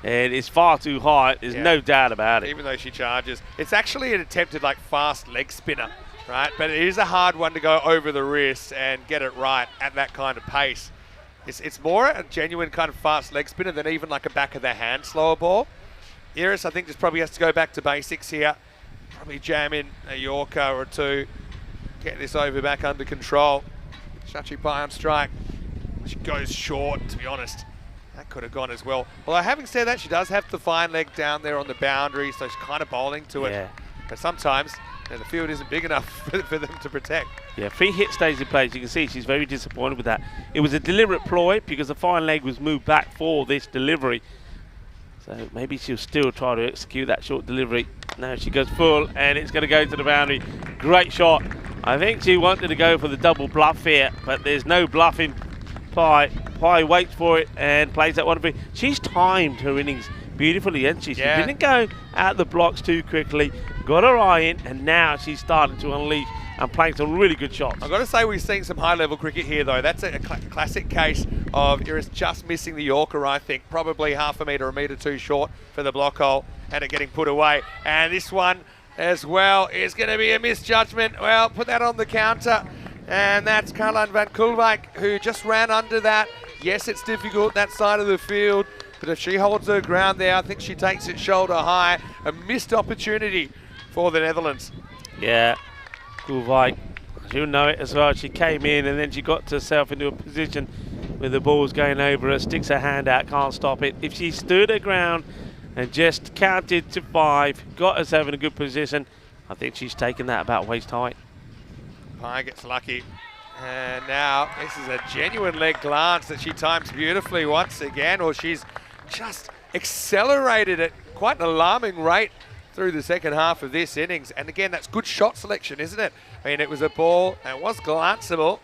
And it's far too high. There's no doubt about it. Even though she charges. It's actually an attempted fast leg spinner, right? But it is a hard one to go over the wrist and get it right at that kind of pace. It's more a genuine kind of fast leg spinner than even a back of the hand slower ball. Iris, I think, just probably has to go back to basics here. Probably jam in a Yorker or 2. Get this over back under control. Shachi Pai on strike. She goes short, to be honest. That could have gone as well. Although having said that, she does have the fine leg down there on the boundary, so she's kind of bowling to it. But sometimes the field isn't big enough for them to protect. Yeah, 3 hit stays in place. You can see she's very disappointed with that. It was a deliberate ploy because the fine leg was moved back for this delivery. So maybe she'll still try to execute that short delivery. Now she goes full, and it's going to go to the boundary. Great shot. I think she wanted to go for the double bluff here, but there's no bluffing. Pai waits for it and plays that one. She's timed her innings beautifully, hasn't she? She didn't go out the blocks too quickly, got her eye in, and now she's starting to unleash and playing some really good shots. I've got to say, we've seen some high-level cricket here, though. That's a classic case of Iris just missing the Yorker, I think. Probably half a metre, a metre too short for the block hole, and it getting put away. And this one as well is going to be a misjudgment. Well, put that on the counter. And that's Caroline van Koolwijk, who just ran under that. Yes, it's difficult, that side of the field. But if she holds her ground there, I think she takes it shoulder high. A missed opportunity for the Netherlands. Yeah, Koolwijk, she'll know it as well. She came in and then she got herself into a position where the ball's going over her, sticks her hand out, can't stop it. If she stood her ground and just counted to 5, got herself in a good position, I think she's taken that about waist height. Pai gets lucky. And now this is a genuine leg glance that she times beautifully once again, or she's just accelerated at quite an alarming rate through the second half of this innings. And again, that's good shot selection, isn't it? I mean, it was a ball and it was glanceable.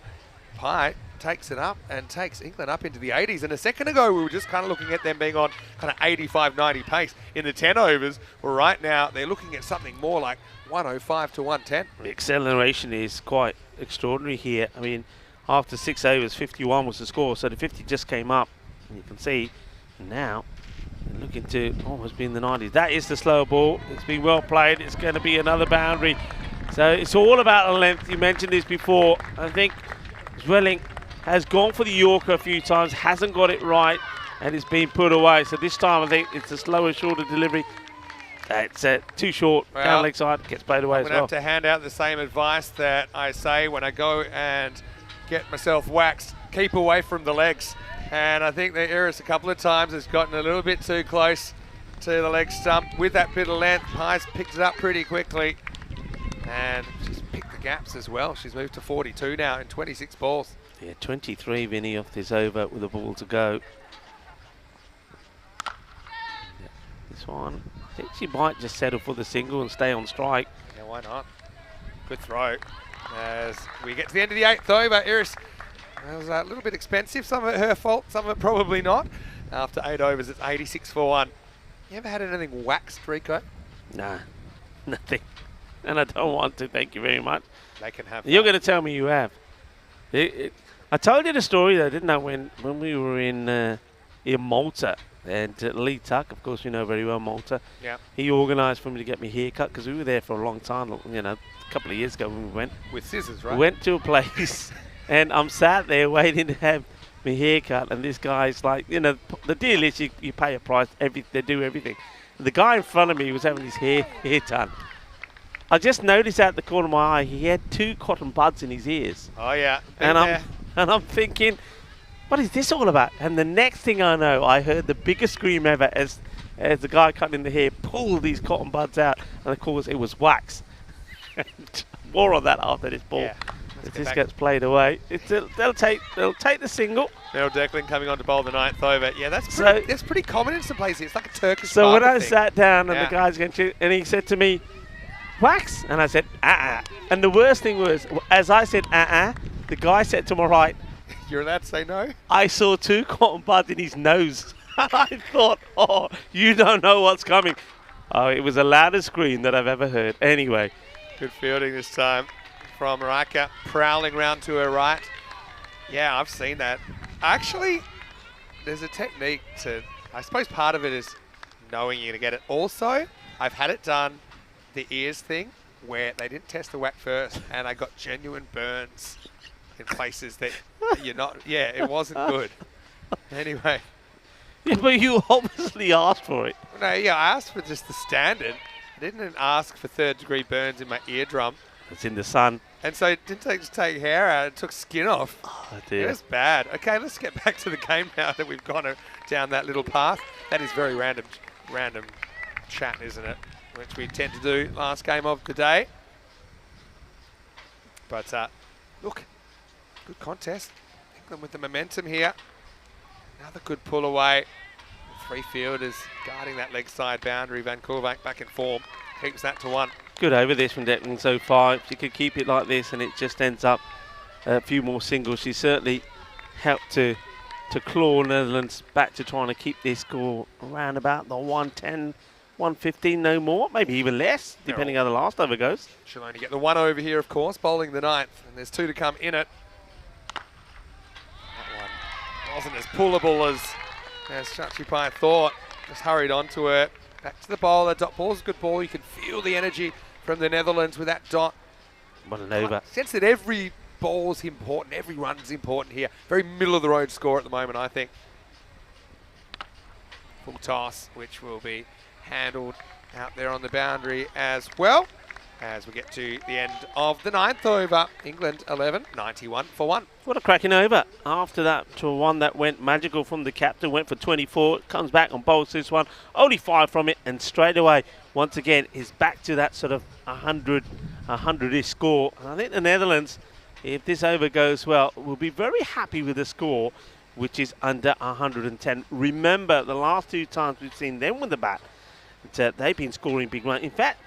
Pai takes it up and takes England up into the 80s. And a second ago, we were just kind of looking at them being on kind of 85, 90 pace in the 10 overs. Well, right now, they're looking at something more like 105 to 110. The acceleration is quite extraordinary here. I mean, after 6 overs, 51 was the score. So the 50 just came up. And you can see now they're looking to almost be in the 90s. That is the slow ball. It's been well played. It's going to be another boundary. So it's all about the length. You mentioned this before. I think Zwelling has gone for the Yorker a few times, hasn't got it right, and it's been put away. So this time I think it's a slower, shorter delivery. It's too short, down leg side, gets played away as well. I'm going to have to hand out the same advice that I say when I go and get myself waxed. Keep away from the legs. And I think that Iris a couple of times has gotten a little bit too close to the leg stump. With that bit of length, Pai's picked it up pretty quickly. And she's picked the gaps as well. She's moved to 42 now in 26 balls. Yeah, 23, Vinny, off this over with a ball to go. Yeah, this one, I think she might just settle for the single and stay on strike. Yeah, why not? Good throw. As we get to the end of the 8th over, Iris was a little bit expensive. Some of it her fault, some of it probably not. After 8 overs, it's 86 for 1. You ever had anything waxed, Rico? Nah, nothing. And I don't want to, thank you very much. They can have You're going to tell me you have. I told you the story though, didn't I, when we were in Malta, and Lee Tuck, of course you know very well Malta. Yeah. He organised for me to get me haircut because we were there for a long time, you know, a couple of years ago when we went. With scissors, right? We went to a place and I'm sat there waiting to have my haircut, and this guy's like, you know, the deal is you pay a price, they do everything. And the guy in front of me was having his hair done. I just noticed out the corner of my eye he had 2 cotton buds in his ears. Oh yeah. And I'm thinking, what is this all about? And the next thing I know, I heard the biggest scream ever as the guy cutting the hair pulled these cotton buds out, and of course it was wax. More on that after this ball. Yeah. If this gets played away, they'll take the single. Meryl Declan coming on to bowl the 9th over. Yeah, that's pretty common in some places. It's like a Turkish So when barber I thing. sat down and the guy's going to, and he said to me, wax? And I said, And the worst thing was, as I said, the guy said to my right, You're allowed to say no? I saw 2 cotton buds in his nose. And I thought, oh, you don't know what's coming. Oh, it was the loudest scream that I've ever heard. Anyway. Good fielding this time from Raka, prowling round to her right. Yeah, I've seen that. Actually, there's a technique to, I suppose part of it is knowing you're going to get it. Also, I've had it done, the ears thing, where they didn't test the whack first, and I got genuine burns in places that you're not, it wasn't good. Anyway. Yeah, but you obviously asked for it. No, yeah, I asked for just the standard. I didn't ask for 3rd-degree burns in my eardrum. It's in the sun. And so it didn't just take hair out, it took skin off. Oh, dear. It was bad. Okay, let's get back to the game now that we've gone down that little path. That is very random chat, isn't it? Which we tend to do last game of the day. But look, good contest. England with the momentum here. Another good pull away. 3 fielders guarding that leg side boundary. Van Koolwijk back in form. Keeps that to 1. Good over this from Declan so far. If she could keep it like this and it just ends up a few more singles, she certainly helped to claw Netherlands back to trying to keep this score around about the 110, 115, no more, maybe even less, depending how the last over goes. She'll only get the 1 over here, of course, bowling the 9th, and there's 2 to come in it. That one wasn't as pullable as Shachipai thought. Just hurried onto her. Back to the bowler. Dot ball's a good ball. You can feel the energy from the Netherlands with that dot. What an over. Sense that every ball's important, every run's important here. Very middle of the road score at the moment, I think. Full toss, which will be handled out there on the boundary as well. As we get to the end of the 9th over, England 11, 91 for 1. What a cracking over. After that, to one that went magical from the captain, went for 24, comes back and bowls this one, only 5 from it, and straight away, once again, is back to that sort of 100-ish score. And I think the Netherlands, if this over goes well, will be very happy with the score, which is under 110. Remember, the last 2 times we've seen them with the bat, they've been scoring big runs. In fact,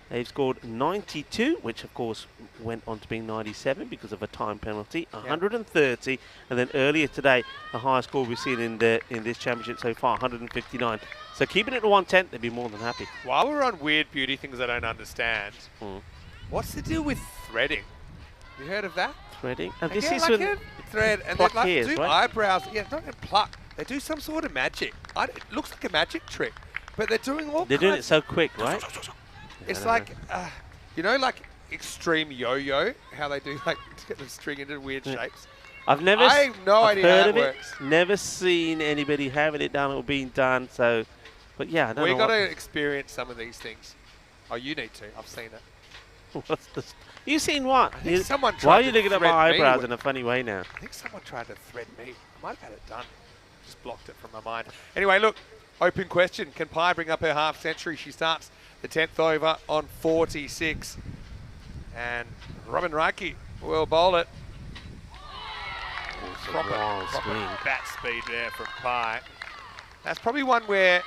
they've scored 92, which of course went on to being 97 because of a time penalty, 130, and then earlier today, the highest score we've seen in this championship so far, 159. So keeping it to 110, they'd be more than happy. While we're on weird beauty things I don't understand, what's the deal with threading? You heard of that? Threading? And They this get is like when a thread and pluck they like hairs, do right? eyebrows. Yeah, not even pluck. They do some sort of magic. It looks like a magic trick, but they're doing all They're doing it so quick, right? It's like, you know, like extreme yo-yo, how they do like to get the string into weird shapes. I have no I've idea heard how of it it. works. Never seen anybody having it done or being done. So, but yeah, I don't We know got to experience some of these things. Oh, you need to. I've seen it. what's this. You seen what? I think someone Why tried are you to looking at thread my me eyebrows with- in a funny way now? I think someone tried to thread me. I might have had it done. Just blocked it from my mind. Anyway, look, open question. Can Pai bring up her half century? She starts the 10th over on 46. And Robin Reike will bowl it. Proper swing. bat speed there from Pai. That's probably one where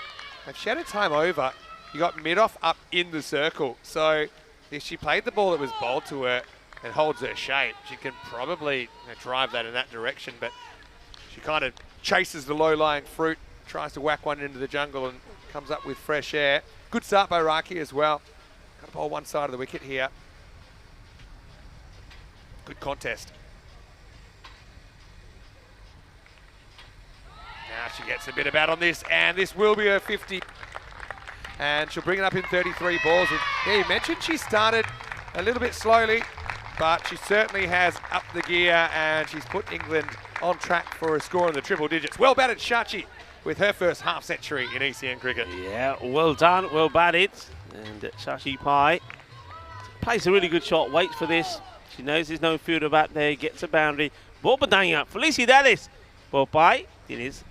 if she had a time over, you got mid-off up in the circle. So if she played the ball that was bowled to her and holds her shape, she can probably drive that in that direction. But she kind of chases the low-lying fruit, tries to whack one into the jungle and comes up with fresh air. Good start by Reike as well. Got to bowl one side of the wicket here. Good contest. Now she gets a bit of bat on this, and this will be her 50. And she'll bring it up in 33 balls. And, yeah, you mentioned she started a little bit slowly, but she certainly has upped the gear, and she's put England on track for a score in the triple digits. Well batted Shachi with her first half century in ECN cricket. Yeah, well done, well batted. And Shachi Pai plays a really good shot, waits for this. She knows there's no fielder back there, gets a boundary. Ball badang up. Felicidades. Popeye, tienes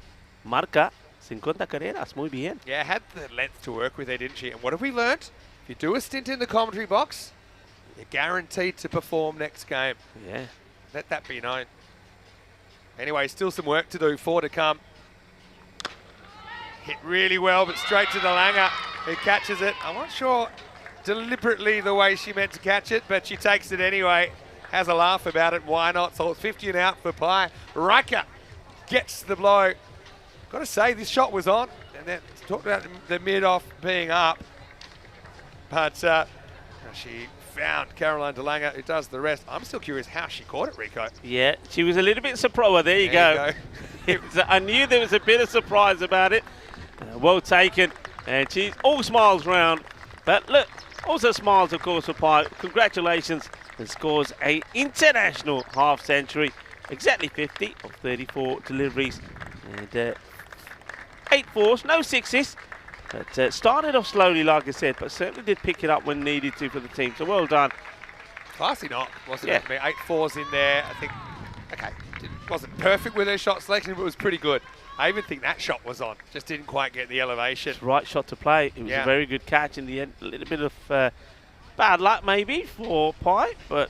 marca 50 carreras. Muy bien. Yeah, had the length to work with there, didn't she? And what have we learnt? If you do a stint in the commentary box, you're guaranteed to perform next game. Yeah. Let that be known. Anyway, still some work to do, 4 to come. Hit really well, but straight to the Langer, who catches it. I'm not sure deliberately the way she meant to catch it, but she takes it anyway. Has a laugh about it, why not? So it's 50 and out for Pai. Riker gets the blow. Got to say, this shot was on, and then talked about the mid-off being up. But she found Caroline de Lange, who does the rest. I'm still curious how she caught it, Rico. Yeah, she was a little bit surprised. Well, there you go. I knew there was a bit of surprise about it. Well taken, and she's all smiles round. But look, also smiles, of course, for Pai. Congratulations, and scores a international half century. Exactly 50 of 34 deliveries. And 8 fours, no sixes. But started off slowly, like I said, but certainly did pick it up when needed to for the team. So well done. Classy knock, wasn't it? I mean, 8 fours in there. I think, okay, wasn't perfect with her shot selection, but it was pretty good. I even think that shot was on. Just didn't quite get the elevation. Right shot to play. It was a very good catch in the end. A little bit of bad luck maybe for Pai, but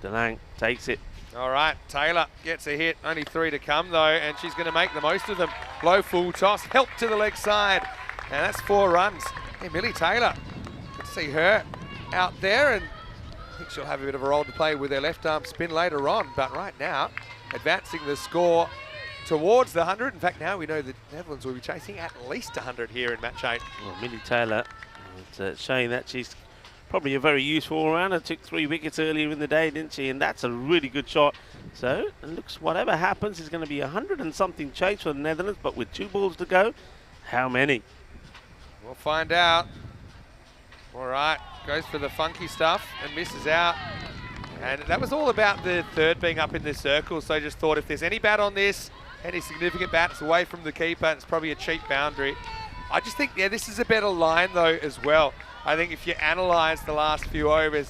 DeLange takes it. All right, Taylor gets a hit. Only 3 to come though, and she's going to make the most of them. Low full toss, help to the leg side, and that's 4 runs. Hey, Millie Taylor, good to see her out there, and I think she'll have a bit of a role to play with her left arm spin later on. But right now, advancing the score towards the 100. In fact, now we know the Netherlands will be chasing at least 100 here in match 8. Well, Millie Taylor, it's showing that she's probably a very useful all-rounder. Took 3 wickets earlier in the day, didn't she? And that's a really good shot. So it looks whatever happens is going to be 100 and something chase for the Netherlands, but with 2 balls to go, how many? We'll find out. All right, goes for the funky stuff and misses out. And that was all about the third being up in the circle. So just thought if there's any bat on this, any significant bats away from the keeper, it's probably a cheap boundary. I just think, yeah, this is a better line though as well. I think if you analyse the last few overs,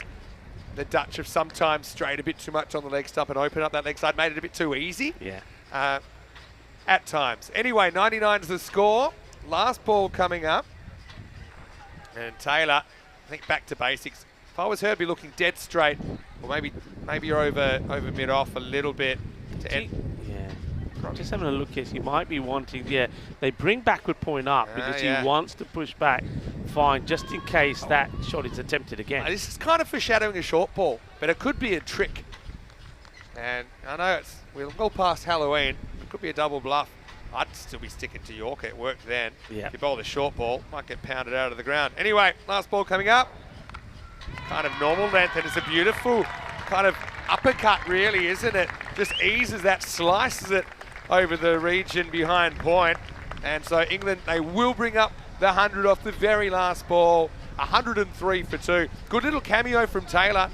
the Dutch have sometimes strayed a bit too much on the leg stump and opened up that leg side, made it a bit too easy. Yeah. At times. Anyway, 99 is the score. Last ball coming up. And Taylor, I think back to basics. If I was her, I'd be looking dead straight, or maybe you're over mid off a little bit to end. Just having a look here, he might be wanting, they bring backward point up because he wants to push back fine, just in case that shot is attempted again. This is kind of foreshadowing a short ball, but it could be a trick. And I know we're well past Halloween, it could be a double bluff. I'd still be sticking to Yorker, it worked then. Yeah. If you bowl the short ball, might get pounded out of the ground. Anyway, last ball coming up. Kind of normal length, and it's a beautiful kind of uppercut really, isn't it? Just eases that, slices it over the region behind point. And so England, they will bring up the 100 off the very last ball. 103 for 2. Good little cameo from Taylor.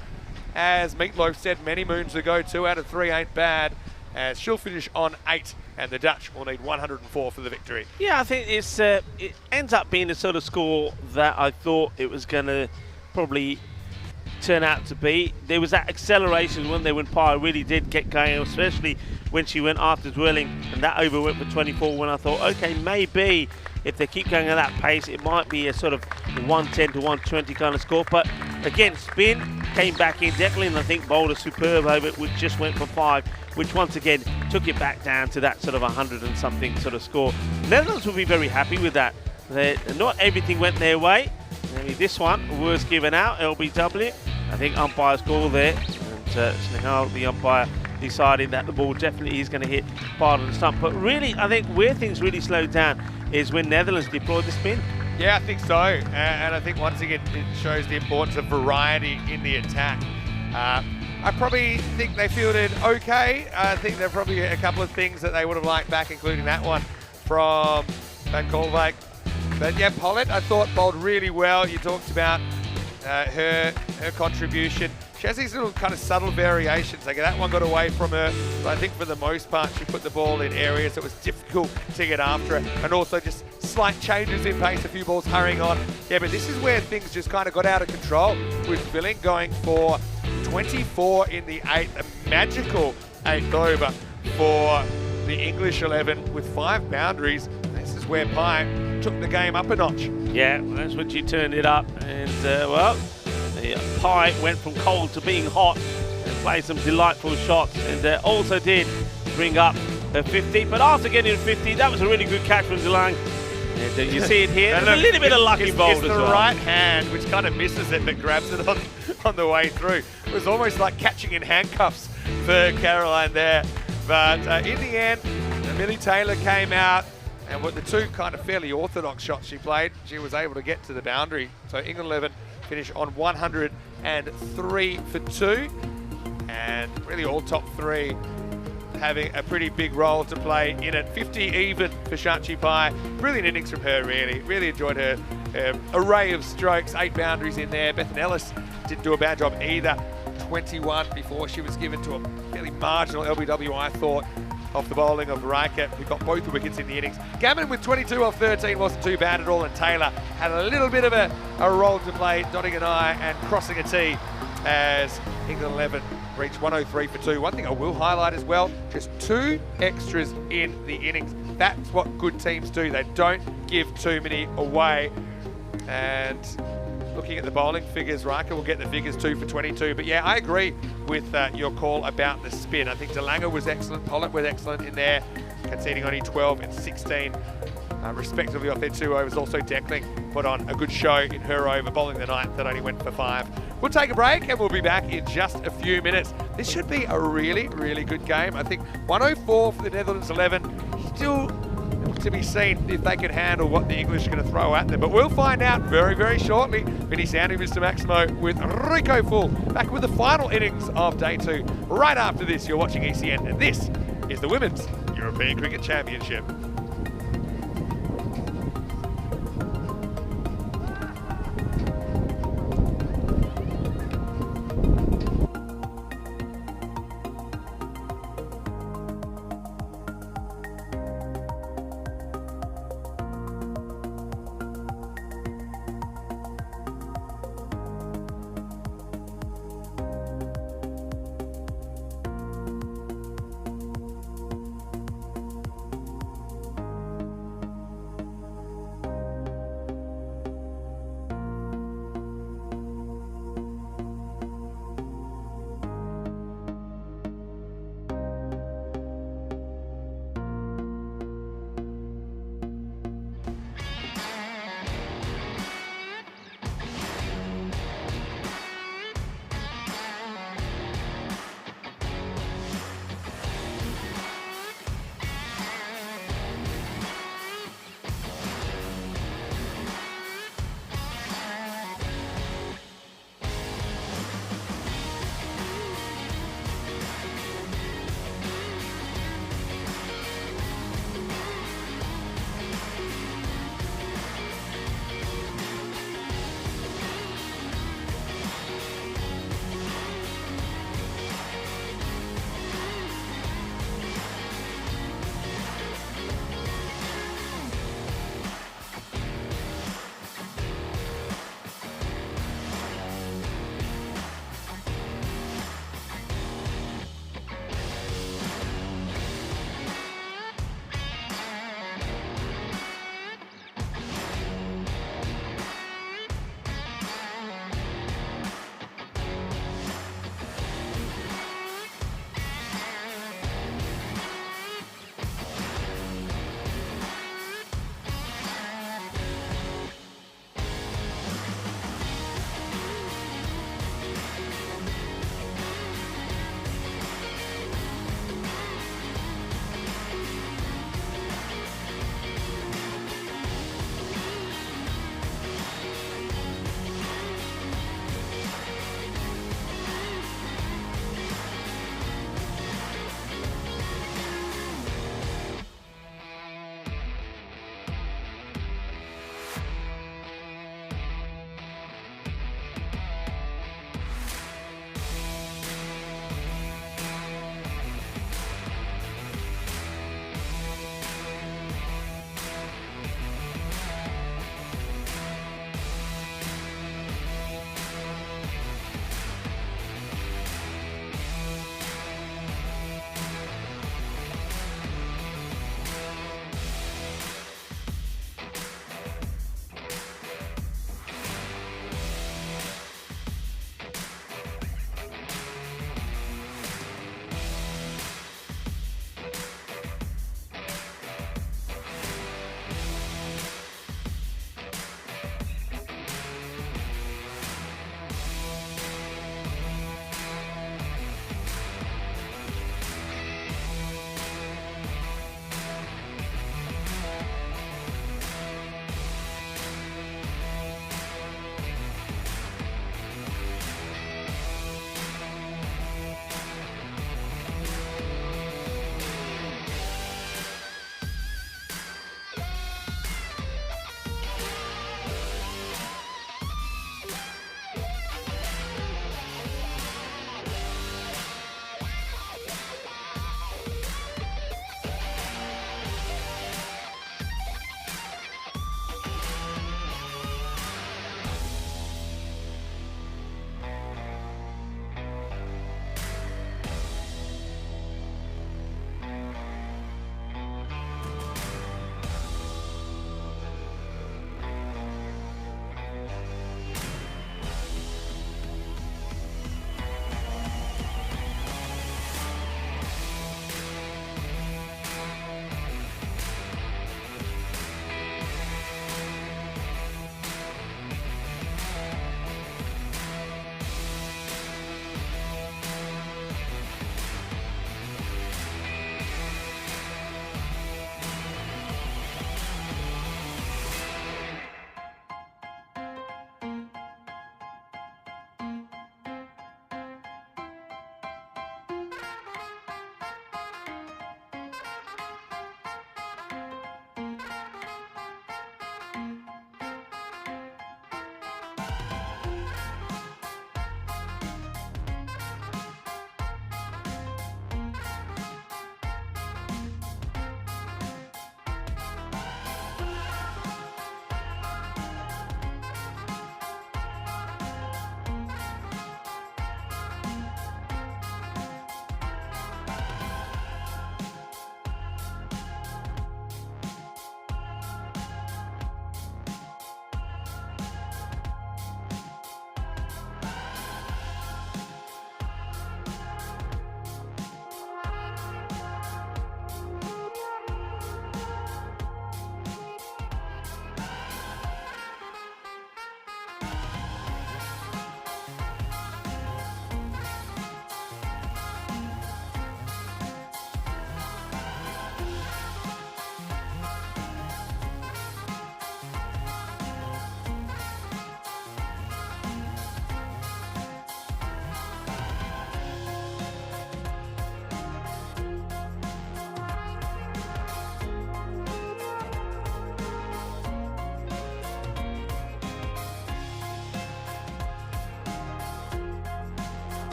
As Meatloaf said many moons ago, 2 out of 3 ain't bad. As she'll finish on 8, and the Dutch will need 104 for the victory. Yeah, I think it ends up being the sort of score that I thought it was going to probably turn out to be. There was that acceleration when Pai really did get going, especially when she went after dwelling, and that over went for 24, when I thought, okay, maybe if they keep going at that pace, it might be a sort of 110 to 120 kind of score. But again, spin came back in definitely, and I think bowled a superb over it, which just went for 5, which once again took it back down to that sort of 100 and something sort of score. Netherlands will be very happy with that. Not everything went their way. Maybe this one was given out, LBW. I think umpire's call there, and Snehal, the umpire, deciding that the ball definitely is going to hit part of the stump. But really, I think where things really slowed down is when Netherlands deployed the spin. Yeah, I think so. And I think once again, it shows the importance of variety in the attack. I probably think they fielded okay. I think there are probably a couple of things that they would have liked back, including that one from Van Kolwijk. But yeah, Pollard, I thought bowled really well. You talked about her contribution. She has these little kind of subtle variations. Like that one got away from her, but I think for the most part she put the ball in areas that was difficult to get after her, and also just slight changes in pace, a few balls hurrying on. Yeah, but this is where things just kind of got out of control with Filling going for 24 in the 8th, a magical 8th over for the English 11 with 5 boundaries. This is where Pai took the game up a notch. Yeah, that's when she turned it up. And, well, the Pai went from cold to being hot and played some delightful shots. And also did bring up her 50. But after getting 50, that was a really good catch from Delang. And you see it here. There's a little bit of luck involved It's as the well. right hand, which kind of misses it, but grabs it on the way through. It was almost like catching in handcuffs for Caroline there. But in the end, Millie Taylor came out, and with the 2 kind of fairly orthodox shots she played, she was able to get to the boundary. So England 11 finished on 103 for 2, and really all top 3 having a pretty big role to play in it. 50 even for Sarathy Pai. Brilliant innings from her, really. Really enjoyed her array of strokes, 8 boundaries in there. Bethan Ellis didn't do a bad job either. 21 before she was given to a fairly marginal LBW, I thought, off the bowling of Raika, who got both the wickets in the innings. Gammon with 22 off 13 wasn't too bad at all, and Taylor had a little bit of a role to play, dotting an I and crossing a T as England 11 reached 103 for 2. One thing I will highlight as well, just 2 extras in the innings. That's what good teams do. They don't give too many away. And looking at the bowling figures, Raika will get the figures 2 for 22. But yeah, I agree with your call about the spin. I think DeLange was excellent, Pollitt was excellent in there, conceding only 12 and 16 respectively off their 2 overs. Also Deckling put on a good show in her over, bowling the 9th that only went for 5. We'll take a break and we'll be back in just a few minutes. This should be a really, really good game. I think 104 for the Netherlands 11. Still to be seen if they can handle what the English are going to throw at them. But we'll find out very, very shortly. Vinny Sandu, Mr. Maximo with Rico Full. Back with the final innings of day 2. Right after this, you're watching ECN, and this is the Women's European Cricket Championship.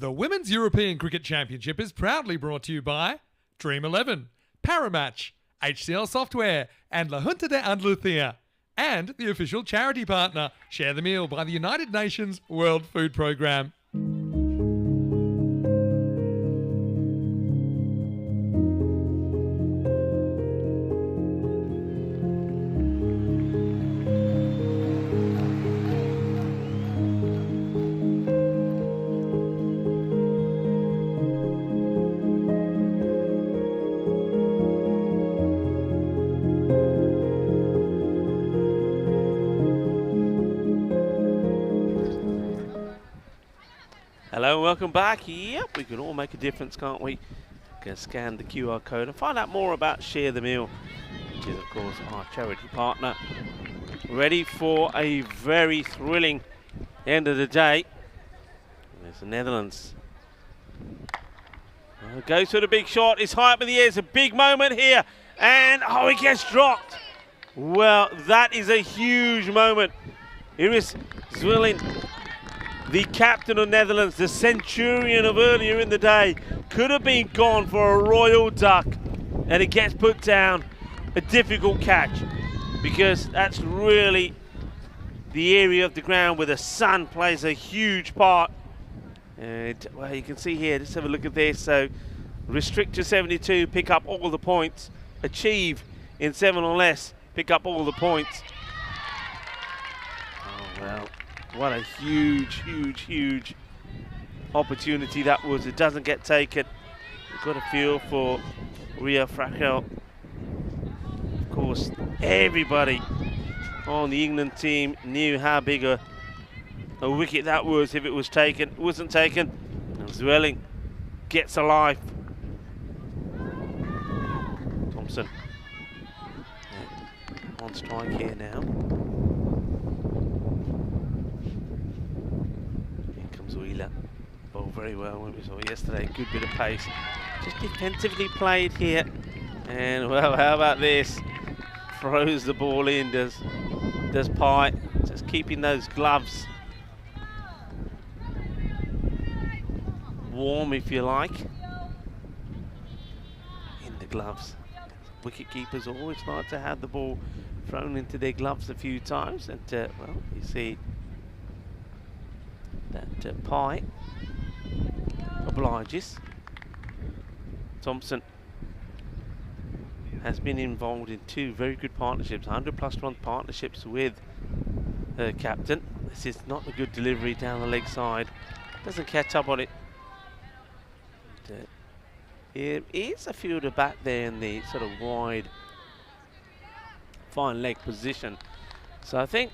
The Women's European Cricket Championship is proudly brought to you by Dream 11, Paramatch, HCL Software, and La Junta de Andalucía, and the official charity partner, Share the Meal by the United Nations World Food Programme. Hello and welcome back. Yep, we can all make a difference, can't we? Can scan the QR code and find out more about Share the Meal, which is of course our charity partner. Ready for a very thrilling end of the day. There's the Netherlands. Goes for the big shot. It's high up in the air. It's a big moment here. And oh, it gets dropped. Well, that is a huge moment. Here is Zwilling, the captain of Netherlands, the centurion of earlier in the day, could have been gone for a royal duck, and it gets put down. A difficult catch, because that's really the area of the ground where the sun plays a huge part. And well, you can see here, let's have a look at this. So restrict to 72, pick up all the points. Achieve in 7 or less, pick up all the points. Oh well. What a huge, huge, huge opportunity that was. It doesn't get taken. We've got a feel for Ria Frachel. Of course, everybody on the England team knew how big a wicket that was if it was taken. It wasn't taken. And Zwelling gets a life. Thompson. Yeah. On strike here now. Wheeler bowled very well when we saw yesterday. Good bit of pace. Just defensively played here. And well, how about this? Throws the ball in, does Pye. Just keeping those gloves warm, if you like. In the gloves. Wicket keepers always like to have the ball thrown into their gloves a few times. And well, you see that Pye obliges. Thompson has been involved in 2 very good partnerships, 100+ run partnerships with her captain. This is not a good delivery down the leg side. Doesn't catch up on it. Here is a fielder back there in the sort of wide fine leg position. So I think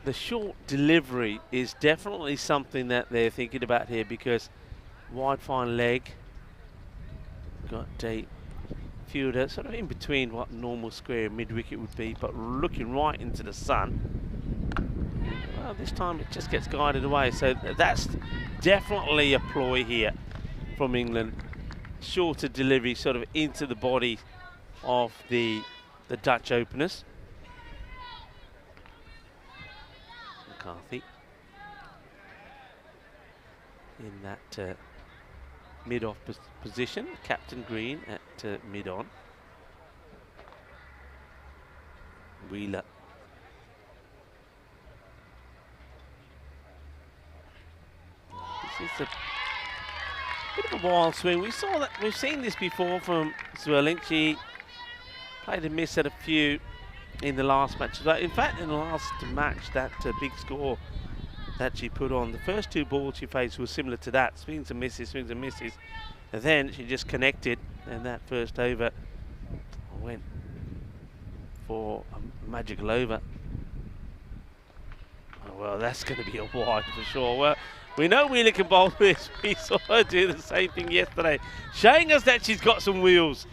the short delivery is definitely something that they're thinking about here, because wide fine leg, got a fielder sort of in between what normal square mid-wicket would be, but looking right into the sun. Well, this time it just gets guided away, so that's definitely a ploy here from England. Shorter delivery sort of into the body of the Dutch openers. McCarthy in that mid-off position. Captain Green at mid-on. Wheeler. This is a bit of a wild swing. We saw that. We've seen this before from Zwelling. She played a miss at a few in the last match. In fact, in the last match, that big score that she put on, the first 2 balls she faced were similar to that. Swings and misses, and then she just connected, and that first over went for a magical over. Oh, well, that's going to be a wide for sure. Well, we know Wheeler can bowl this. We saw her do the same thing yesterday, showing us that she's got some wheels,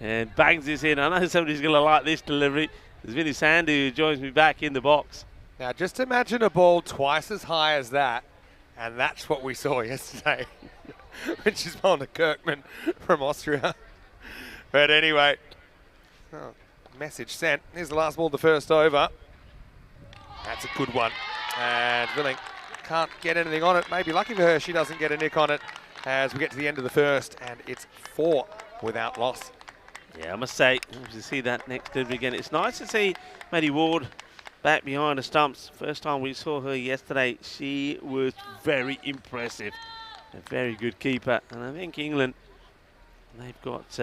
and bangs this in. I know somebody's going to like this delivery. There's Vinny Sandu, who joins me back in the box. Now, just imagine a ball twice as high as that, and that's what we saw yesterday when she's bowled to Kirkman from Austria. But anyway, message sent. Here's the last ball of the first over. That's a good one. And Willing can't get anything on it. Maybe lucky for her, she doesn't get a nick on it as we get to the end of the first, and it's 4 without loss. Yeah, I must say, to see that next delivery again, it's nice to see Maddie Ward back behind the stumps. First time we saw her yesterday, she was very impressive. A very good keeper, and I think England, they've got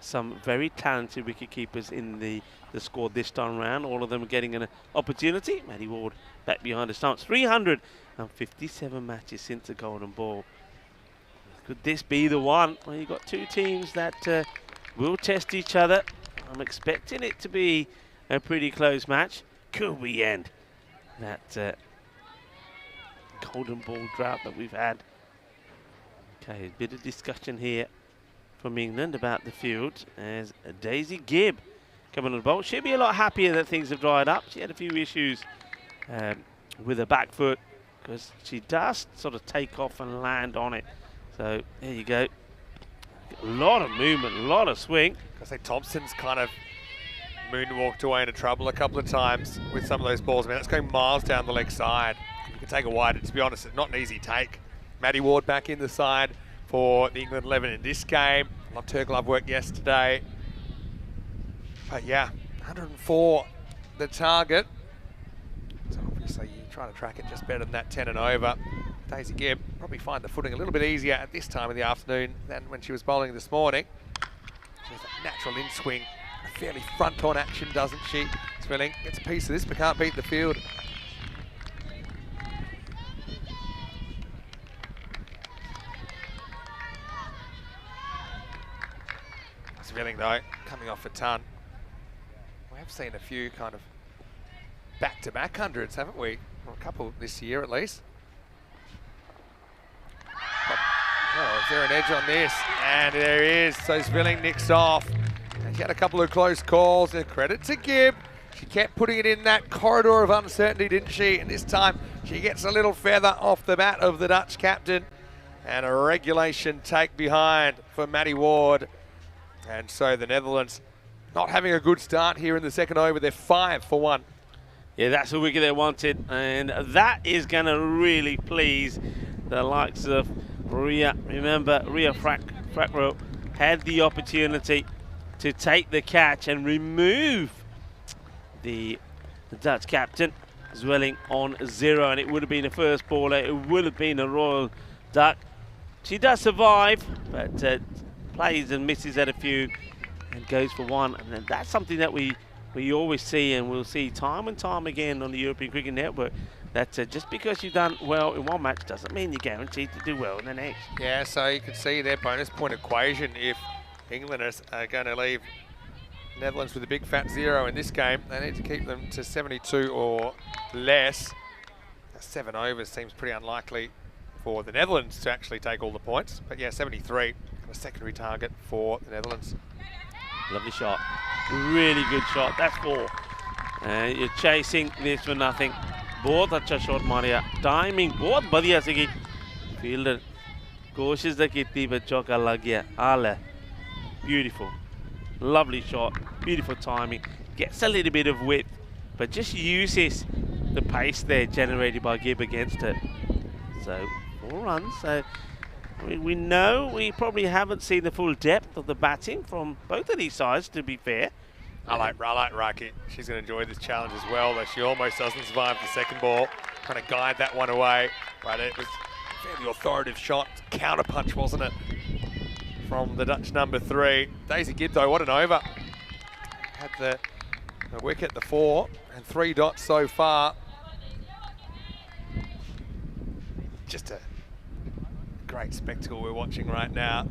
some very talented wicket keepers in the squad this time round. All of them are getting an opportunity. Maddie Ward back behind the stumps. 357 matches since the Golden Ball. Could this be the one? Well, you've got two teams that will test each other. I'm expecting it to be a pretty close match. Could we end that Golden Ball drought that we've had? Okay, a bit of discussion here from England about the field as Daisy Gibb coming on the bowl. She'll be a lot happier that things have dried up. She had a few issues with her back foot because she does sort of take off and land on it. So there you go. A lot of movement, a lot of swing. I say Thompson's kind of moonwalked away into trouble a couple of times with some of those balls. I mean, that's going miles down the leg side. You can take a wide. To be honest, it's not an easy take. Maddie Ward back in the side for the England 11 in this game. Loved her glove work yesterday. But yeah, 104 the target. So obviously you try to track it just better than that 10 and over. Daisy Gibb probably find the footing a little bit easier at this time of the afternoon than when she was bowling this morning. She has a natural in-swing, a fairly front-on action, doesn't she? Swilling gets a piece of this but can't beat the field. Swilling though, coming off a ton. We have seen a few kind of back-to-back hundreds, haven't we? Or a couple this year at least. Oh, is there an edge on this? And there is. So Swilling nicks off. And she had a couple of close calls. And credit to Gibb. She kept putting it in that corridor of uncertainty, didn't she? And this time she gets a little feather off the bat of the Dutch captain. And a regulation take behind for Maddie Ward. And so the Netherlands not having a good start here in the second over. They're 5 for 1. Yeah, that's the wicket they wanted. And that is going to really please the likes of Ria. Remember, Ria Frackrow had the opportunity to take the catch and remove the Dutch captain, Zwelling on 0, and it would have been a first baller. It would have been a Royal Duck. She does survive, but plays and misses at a few and goes for 1. And that's something that we always see, and we'll see time and time again on the European Cricket Network, that just because you've done well in one match doesn't mean you're guaranteed to do well in the next. Yeah, so you can see their bonus point equation. If England are going to leave Netherlands with a big fat 0 in this game, they need to keep them to 72 or less. 7 overs seems pretty unlikely for the Netherlands to actually take all the points. But yeah, 73, a secondary target for the Netherlands. Lovely shot. Really good shot. That's 4. And you're chasing this for nothing. बहुत अच्छा shot Maria timing बहुत बढ़िया सी fielder कोशिश तो की पर चौका लग गया आल है beautiful lovely shot beautiful timing gets a little bit of width but just uses the pace there generated by Gibb against it. So 4 runs. So I mean, we know we probably haven't seen the full depth of the batting from both of these sides, to be fair. I like Raki. She's going to enjoy this challenge as well, though she almost doesn't survive the second ball. Trying to guide that one away. But it was a fairly authoritative shot. Counter punch, wasn't it? From the Dutch number 3. Daisy Gibb, though, what an over. Had the wicket, the 4, and 3 dots so far. Just a great spectacle we're watching right now.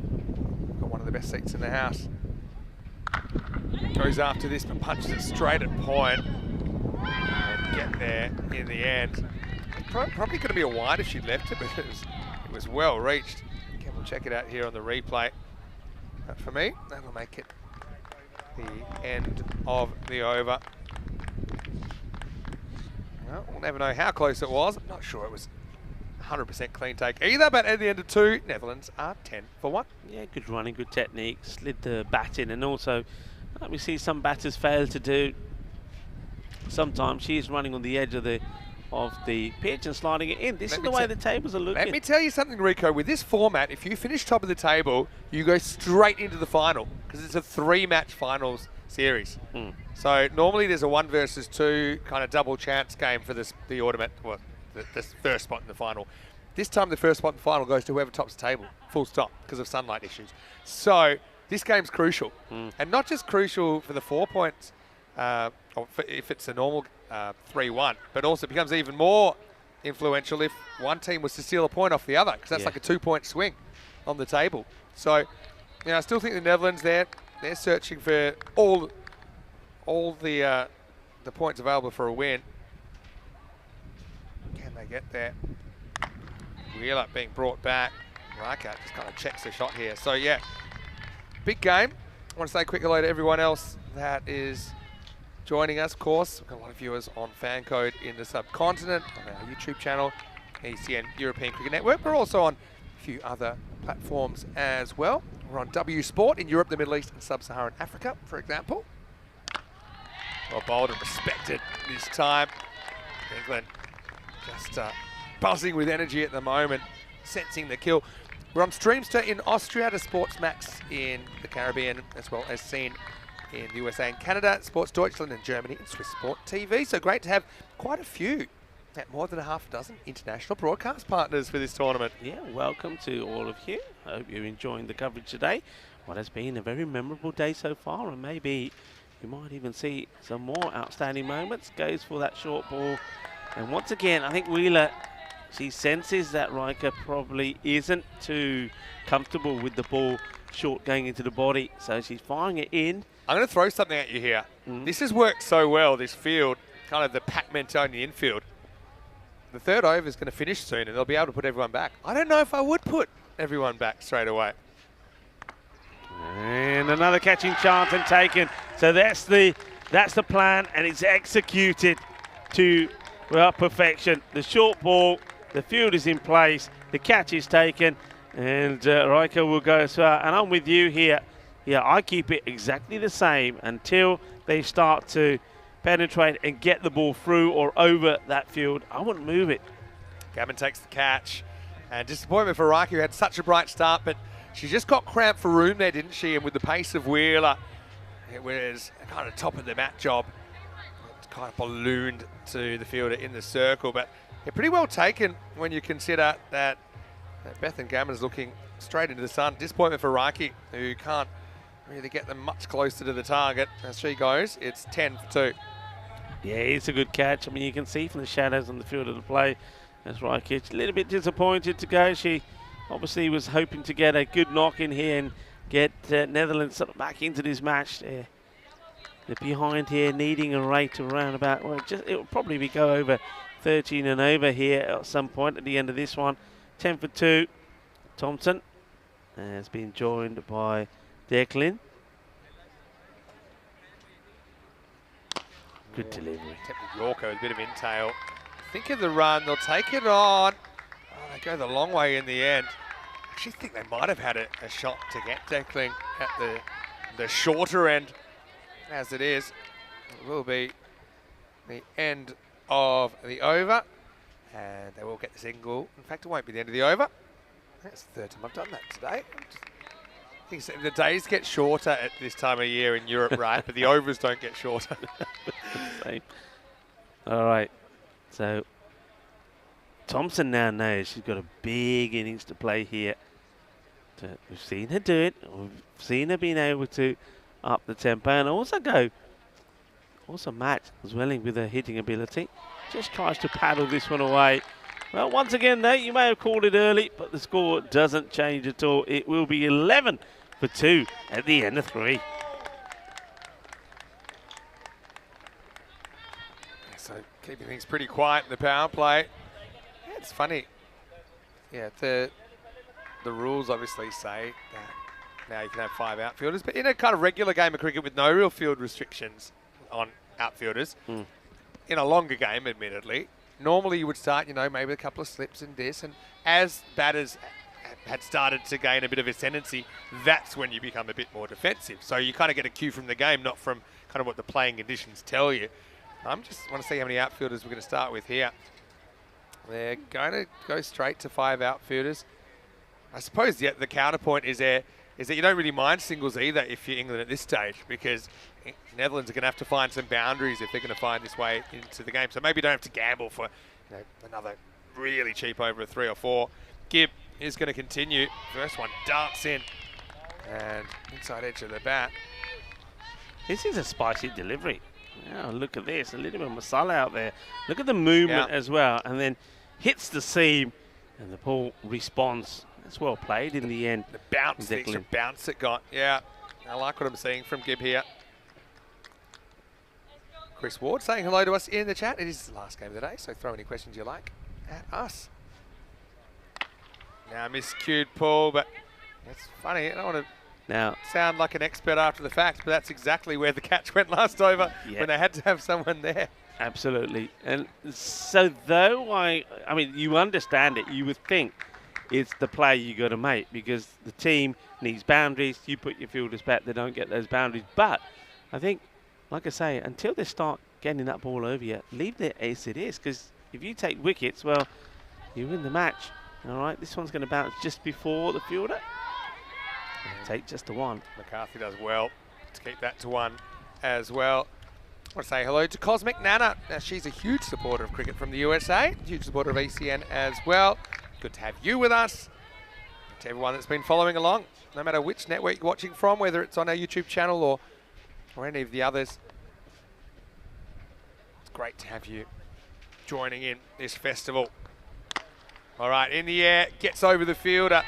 Got one of the best seats in the house. Goes after this but punches it straight at point. And get there in the end. Probably going to be a wide if she'd left it, but it was well reached. Again, we'll check it out here on the replay. But for me, that'll make it the end of the over. Well, we'll never know how close it was. I'm not sure it was 100% clean take either, but at the end of 2, Netherlands are 10 for 1. Yeah, good running, good technique, slid the bat in, and also like we see some batters fail to do. Sometimes she's running on the edge of the of the pitch and sliding it in. This is the way the tables are looking. Let me tell you something, Rico. With this format, if you finish top of the table, you go straight into the final because it's a 3-match finals series. So normally there's a 1 versus 2 kind of double chance game for the first spot in the final. This time the first spot in the final goes to whoever tops the table, full stop, because of sunlight issues. So this game's crucial. And not just crucial for the 4 points, if it's a normal 3-1, but also becomes even more influential if one team was to steal a point off the other, because that's like a 2-point swing on the table. So, I still think the Netherlands, they're searching for all the points available for a win. Can they get there? Wheeler being brought back. Raka just kind of checks the shot here. So yeah, big game. I want to say a quick hello to everyone else that is joining us, of course. We've got a lot of viewers on Fancode in the subcontinent, on our YouTube channel, ECN European Cricket Network. We're also on a few other platforms as well. We're on W Sport in Europe, the Middle East and Sub-Saharan Africa, for example. Well bowled and respected this time. England just buzzing with energy at the moment, sensing the kill. We're on Streamster in Austria, to Sportsmax in the Caribbean, as well as seen in the USA and Canada, Sports Deutschland and Germany, and Swiss Sport TV. So great to have quite a few, more than a half dozen international broadcast partners for this tournament. Yeah, welcome to all of you. I hope you're enjoying the coverage today. What has been a very memorable day so far, and maybe you might even see some more outstanding moments. Goes for that short ball, and once again, I think Wheeler, she senses that Riker probably isn't too comfortable with the ball short going into the body, so she's firing it in. I'm going to throw something at you here. This has worked so well, this field, kind of the Pac-Man in the infield. The third over is going to finish soon, and they'll be able to put everyone back. I don't know if I would put everyone back straight away. And another catching chance and taken. So that's the plan, and it's executed to perfection. The short ball, the field is in place, the catch is taken, and Riker will go as far. And I'm with you here. Yeah, I keep it exactly the same until they start to penetrate and get the ball through or over that field. I wouldn't move it. Gavin takes the catch. And disappointment for Riker, who had such a bright start, but she just got cramped for room there, didn't she? And with the pace of Wheeler, it was kind of top of the mat job. It's kind of ballooned to the fielder in the circle, but pretty well taken when you consider that Bethan Gammon is looking straight into the sun. Disappointment for Riker, who can't really get them much closer to the target. As she goes, it's 10 for 2. Yeah, it's a good catch. I mean, you can see from the shadows on the field of the play. That's Riker. A little bit disappointed to go. She obviously was hoping to get a good knock in here and get Netherlands sort of back into this match. They're behind here, needing a rate around about, well, it will probably go over 13 and over here at some point at the end of this one. 10 for 2. Thompson has been joined by Declan. Good delivery. Tempted Yorker with a bit of intail. Think of the run, they'll take it on. Oh, they go the long way in the end. I actually think they might have had a shot to get Declan at the shorter end. As it is, it will be the end of the over. And they will get the single. In fact, it won't be the end of the over. That's the third time I've done that today. I think the days get shorter at this time of year in Europe, right? But the overs don't get shorter. Same. All right. So Thompson now knows she's got a big innings to play here. We've seen her do it. We've seen her being able to up the tempo and also match as well with her hitting ability. Just tries to paddle this one away. Well, once again, though, you may have called it early, but the score doesn't change at all. It will be 11 for 2 at the end of 3. So keeping things pretty quiet in the power play. Yeah, it's funny. Yeah, the rules obviously say that now you can have 5 outfielders, but in a kind of regular game of cricket with no real field restrictions on outfielders, in a longer game, admittedly, normally you would start, maybe a couple of slips in this, and as batters had started to gain a bit of ascendancy, that's when you become a bit more defensive. So you kind of get a cue from the game, not from kind of what the playing conditions tell you. I just want to see how many outfielders we're going to start with here. They're going to go straight to 5 outfielders. I suppose the counterpoint is that you don't really mind singles either if you're England at this stage, because Netherlands are going to have to find some boundaries if they're going to find this way into the game. So maybe you don't have to gamble for another really cheap over a 3 or 4. Gibb is going to continue. First one darts in and inside edge of the bat. This is a spicy delivery. Oh, look at this, a little bit of masala out there. Look at the movement as well, and then hits the seam, and the ball responds. That's well played in the end. The bounce, the extra bounce it got. Yeah, I like what I'm seeing from Gibb here. Chris Ward saying hello to us in the chat. It is the last game of the day, so throw any questions you like at us. Now miscued pull, but that's funny. I don't want to sound like an expert after the fact, but that's exactly where the catch went last over when they had to have someone there. Absolutely. And so though I mean, you understand it, you would think it's the play you got to make because the team needs boundaries. You put your fielders back, they don't get those boundaries. But I think, like I say, until they start getting that ball over you, leave it as it is, because if you take wickets, well, you win the match. All right, this one's going to bounce just before the fielder. Take just the 1. McCarthy does well to keep that to 1 as well. I want to say hello to Cosmic Nana. Now, she's a huge supporter of cricket from the USA, huge supporter of ECN as well. Good to have you with us. To everyone that's been following along, no matter which network you're watching from, whether it's on our YouTube channel or any of the others. It's great to have you joining in this festival. All right, in the air, gets over the fielder,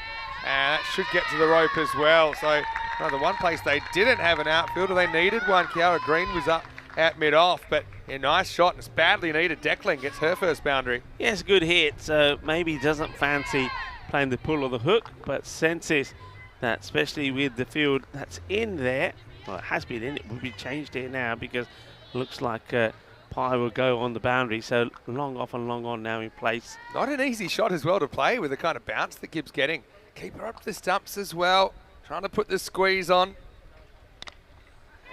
and that should get to the rope as well. So, the one place they didn't have an outfielder, they needed one. Kiara Green was up at mid-off, but a nice shot, and it's badly needed. Declan gets her first boundary. Yeah, it's a good hit, so maybe he doesn't fancy playing the pull or the hook, but senses that, especially with the field that's in there, well, it has been in, it will be changed here now because it looks like Pye will go on the boundary, so long off and long on now in place. Not an easy shot as well to play with the kind of bounce that Gibbs getting. Keep her up to the stumps as well, trying to put the squeeze on.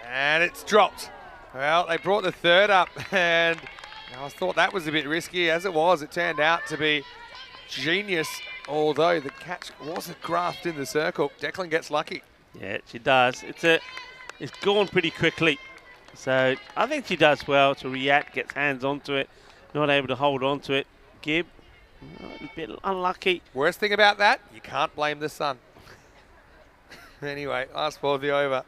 And it's dropped. Well, they brought the third up, and I thought that was a bit risky. As it was, it turned out to be genius, although the catch wasn't grasped in the circle. Declan gets lucky. Yeah, she does. It's gone pretty quickly. So I think she does well to react, gets hands onto it, not able to hold on to it. Gibb, a bit unlucky. Worst thing about that, you can't blame the sun. Anyway, last ball of the over.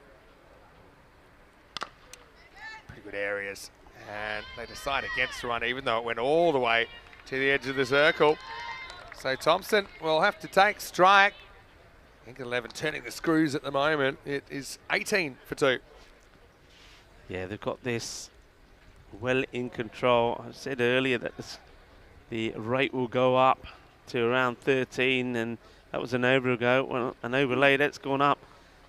Pretty good areas. And they decide against the run, even though it went all the way to the edge of the circle. So Thompson will have to take strike. England 11 turning the screws at the moment. It is 18 for 2. Yeah, they've got this well in control. I said earlier that the rate will go up to around 13, and that was an over ago. Well, an over later, it's gone up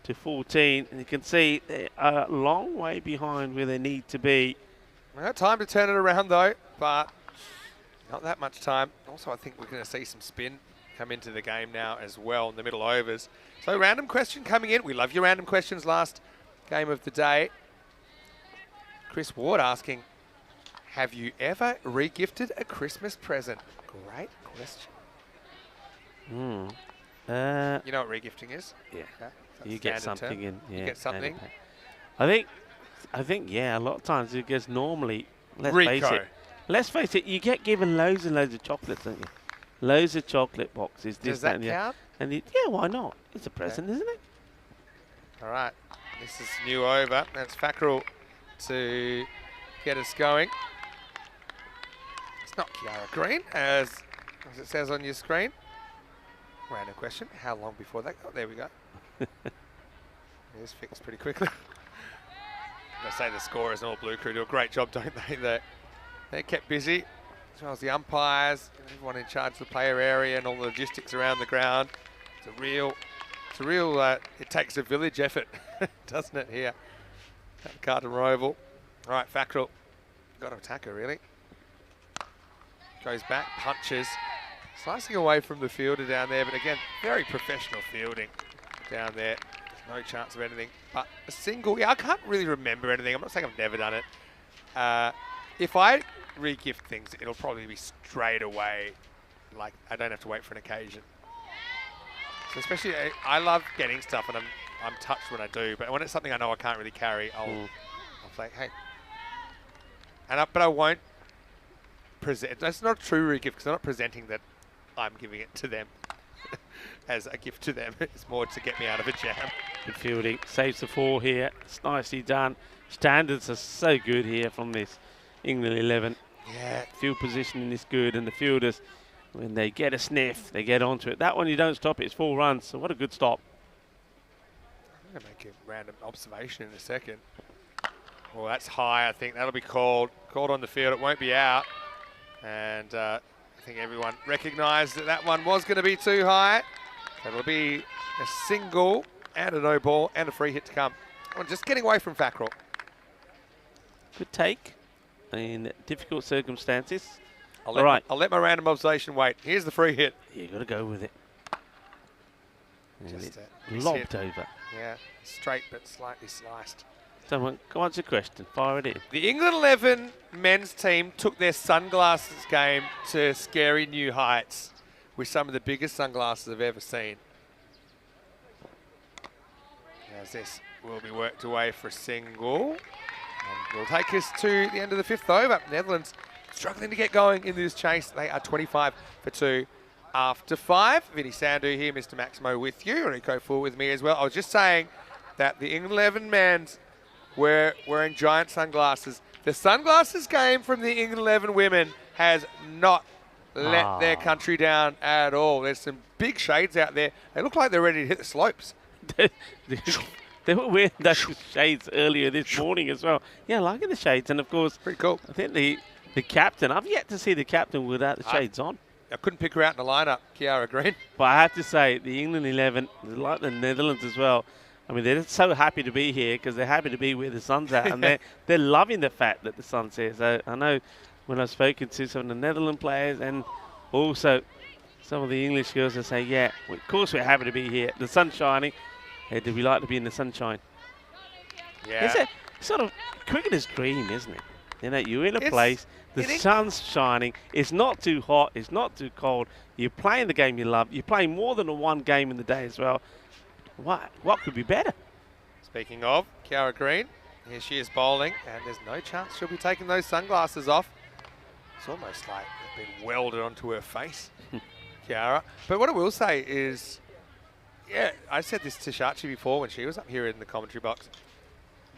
to 14, and you can see they're a long way behind where they need to be. Well, time to turn it around though, but not that much time. Also, I think we're going to see some spin come into the game now as well in the middle overs. So random question coming in. We love your random questions last game of the day. Chris Ward asking, have you ever re-gifted a Christmas present? Great question. You know what re-gifting is? Yeah. Okay. You get something in. Yeah, you get something. I think, yeah, a lot of times because normally, let's face it, you get given loads and loads of chocolates, don't you? Loads of chocolate boxes. Does that count? And yeah, why not? It's a present, isn't it? All right. This is new over. That's Fackrell to get us going. It's not Kiara Green, as it says on your screen. Random question. How long before that? Oh, there we go. It is fixed pretty quickly. I say the scorers and all Blue Crew do a great job, don't they? They're kept busy, as well as the umpires, and everyone in charge of the player area and all the logistics around the ground. It's a real, it takes a village effort, doesn't it, here at Carlton Roval. All right, Fackrell, got to attack her, really. Goes back, punches, slicing away from the fielder down there, but again, very professional fielding down there. No chance of anything, but a single. Yeah, I can't really remember anything. I'm not saying I've never done it. If I re-gift things, it'll probably be straight away. Like, I don't have to wait for an occasion. So especially, I love getting stuff, and I'm touched when I do. But when it's something I know I can't really carry, I'll say, hey. But I won't present. That's not a true re-gift because I'm not presenting that I'm giving it to them as a gift to them. It's more to get me out of a jam. Good fielding. Saves the 4 here. It's nicely done. Standards are so good here from this England 11. Yeah. Field positioning is good, and the fielders, when they get a sniff, they get onto it. That one, you don't stop it. It's 4 runs, so what a good stop. I'm going to make a random observation in a second. Well, that's high. I think that'll be called on the field. It won't be out. And I think everyone recognised that that one was going to be too high. So it'll be a single and a no ball and a free hit to come. Well, just getting away from Fackrell. Good take in difficult circumstances. I'll let my random observation wait. Here's the free hit. You got to go with it. Just lobbed over. Yeah, straight but slightly sliced. Someone, go on to question. Fire it in. The England 11 men's team took their sunglasses game to scary new heights with some of the biggest sunglasses I've ever seen. As this will be worked away for a single. And will take us to the end of the 5th over. Netherlands struggling to get going in this chase. They are 25 for 2 after 5. Vinny Sandhu here, Mr. Maximo with you. Enrico Full with me as well. I was just saying that the England 11 men's were wearing giant sunglasses. The sunglasses game from the England 11 women has not let their country down at all. There's some big shades out there. They look like they're ready to hit the slopes. They were wearing those shades earlier this morning as well. Yeah, liking the shades. And, of course, pretty cool. I think the captain, I've yet to see the captain without the shades on. I couldn't pick her out in the lineup, Kiara Green. But I have to say, the England 11, like the Netherlands as well, I mean, they're so happy to be here because they're happy to be where the sun's at. And they're loving the fact that the sun's here. So I know when I've spoken to some of the Netherlands players and also some of the English girls, they say, yeah, of course we're happy to be here. The sun's shining. Hey, do we like to be in the sunshine? Yeah. It's sort of, cricket is green, isn't it? You know, you're in a place, the sun's shining, it's not too hot, it's not too cold. You're playing the game you love. You're playing more than one game in the day as well. What could be better? Speaking of Kiara Green, here she is bowling, and there's no chance she'll be taking those sunglasses off. It's almost like they've been welded onto her face, Kiara. But what I will say is, yeah, I said this to Shachi before when she was up here in the commentary box.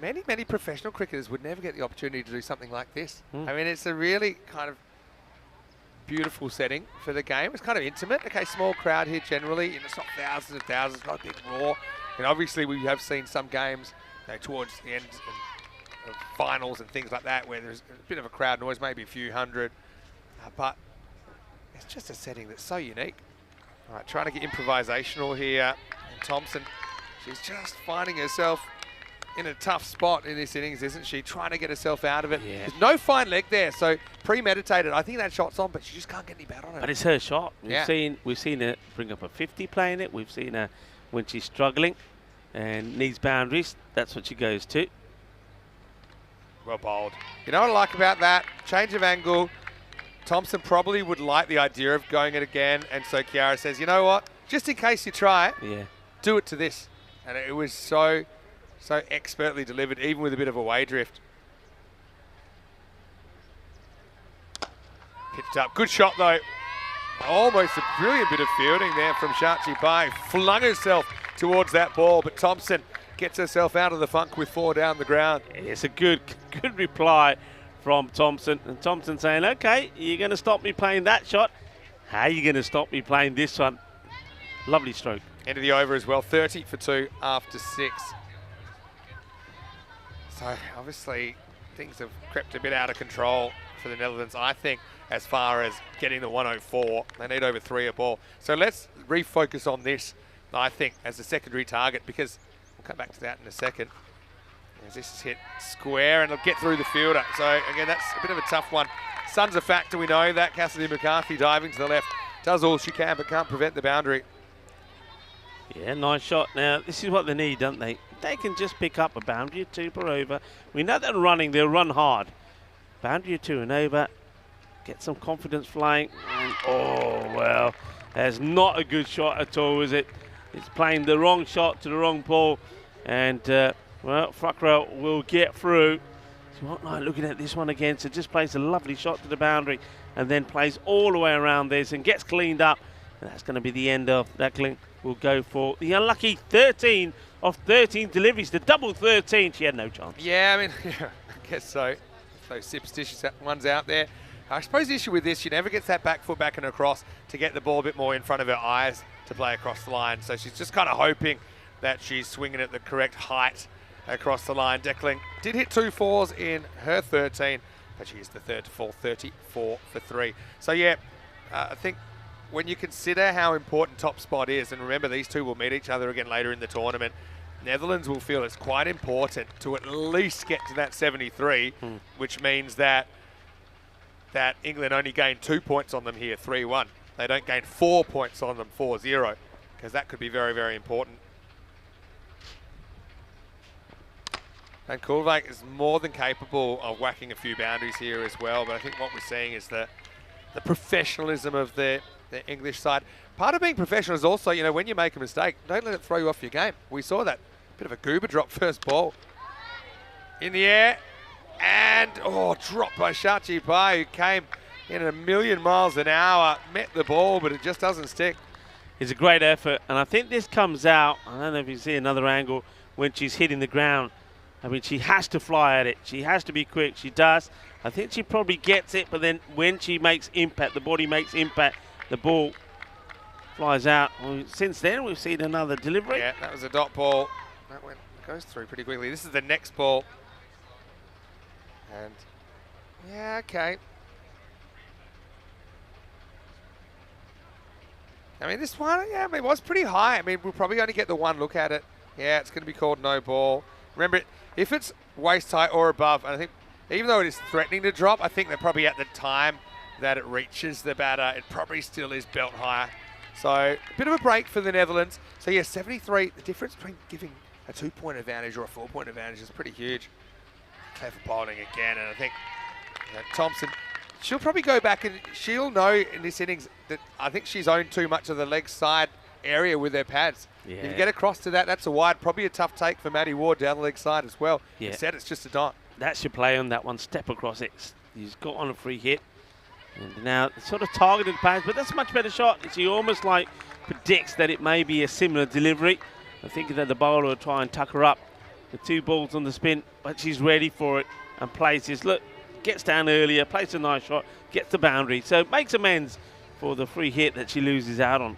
Many, many professional cricketers would never get the opportunity to do something like this. I mean, it's a really kind of beautiful setting for the game. It's kind of intimate. Okay, small crowd here generally. You know, it's not thousands and thousands, not a big roar. And obviously we have seen some games towards the end of finals and things like that where there's a bit of a crowd noise, maybe a few hundred. But it's just a setting that's so unique. All right, trying to get improvisational here. And Thompson, she's just finding herself in a tough spot in this innings, isn't she? Trying to get herself out of it. Yeah. There's no fine leg there, so premeditated. I think that shot's on, but she just can't get any bat on it. But it's her shot. We've seen her bring up a 50 playing it. We've seen her when she's struggling and needs boundaries. That's what she goes to. Well bowled. You know what I like about that? Change of angle. Thompson probably would like the idea of going it again, and so Kiara says, you know what? Just in case you try it, do it to this. And it was so expertly delivered, even with a bit of a way drift. Pitched up. Good shot, though. Almost a brilliant bit of fielding there from Shachi Pai. Flung herself towards that ball, but Thompson gets herself out of the funk with 4 down the ground. It's a good reply from Thompson. And Thompson saying, okay, you're going to stop me playing that shot. How are you going to stop me playing this one? Lovely stroke. End of the over as well. 30 for 2 after 6. So obviously things have crept a bit out of control for the Netherlands, I think, as far as getting the 104. They need over 3 a ball. So let's refocus on this, I think, as a secondary target, because we'll come back to that in a second. As this is hit square and it'll get through the fielder. So again, that's a bit of a tough one. Sun's a factor, we know that. Cassidy McCarthy diving to the left. Does all she can, but can't prevent the boundary. Yeah, nice shot. Now, this is what they need, don't they? They can just pick up a boundary or 2 per over. We know they're running, they'll run hard. Boundary or 2 and over, get some confidence flying. And, oh, well, that's not a good shot at all, is it? It's playing the wrong shot to the wrong ball. And, well, Fuckrell will get through. So what like looking at this one again. So just plays a lovely shot to the boundary and then plays all the way around this and gets cleaned up. And that's going to be the end of that. Clean will go for the unlucky 13 of 13 deliveries. The double 13. She had no chance. Yeah, I mean, I guess so. Those superstitious ones out there. I suppose the issue with this, she never gets that back foot back and across to get the ball a bit more in front of her eyes to play across the line. So she's just kind of hoping that she's swinging at the correct height across the line. Declan did hit 2 fours in her 13, but she is the third to fall, 34 for 3. So yeah, I think when you consider how important top spot is, and remember these two will meet each other again later in the tournament, Netherlands will feel it's quite important to at least get to that 73, which means that England only gain 2 points on them here, 3-1. They don't gain 4 points on them, 4-0, because that could be very, very important. And Koolwijk is more than capable of whacking a few boundaries here as well, but I think what we're seeing is the professionalism of the English side. Part of being professional is also, you know, when you make a mistake, don't let it throw you off your game. We saw that. Bit of a goober drop first ball. In the air. And, dropped by Shachi Pai, who came in at 1,000,000 miles an hour, met the ball, but it just doesn't stick. It's a great effort, and I think this comes out, I don't know if you see another angle, when she's hitting the ground. I mean, she has to fly at it. She has to be quick. She does. I think she probably gets it, but then when she makes impact, the body makes impact, the ball flies out. Well, since then, we've seen another delivery. Yeah, that was a dot ball. That goes through pretty quickly. This is the next ball. And, yeah, okay. I mean, this one, yeah, I mean, it was pretty high. I mean, we'll probably only get the one look at it. Yeah, it's going to be called no ball. Remember, if it's waist height or above, and I think even though it is threatening to drop, I think they're probably at the time that it reaches the batter, it probably still is belt high. So, a bit of a break for the Netherlands. So, yeah, 73, the difference between giving a 2-point advantage or a 4-point advantage is pretty huge. Clever bowling again, and I think Thompson, she'll probably go back and she'll know in this innings that I think she's owned too much of the leg side area with her pads. Yeah. If you get across to that, that's a wide. Probably a tough take for Maddie Ward down the leg side as well. Yeah. Instead, it's just a dot. That's your play on that one. Step across it. He's got on a free hit. And now sort of targeted pads, but that's a much better shot. She almost like predicts that it may be a similar delivery. I think that the bowler will try and tuck her up. The 2 balls on the spin, but she's ready for it and places. Look, gets down earlier, plays a nice shot, gets the boundary. So makes amends for the free hit that she loses out on.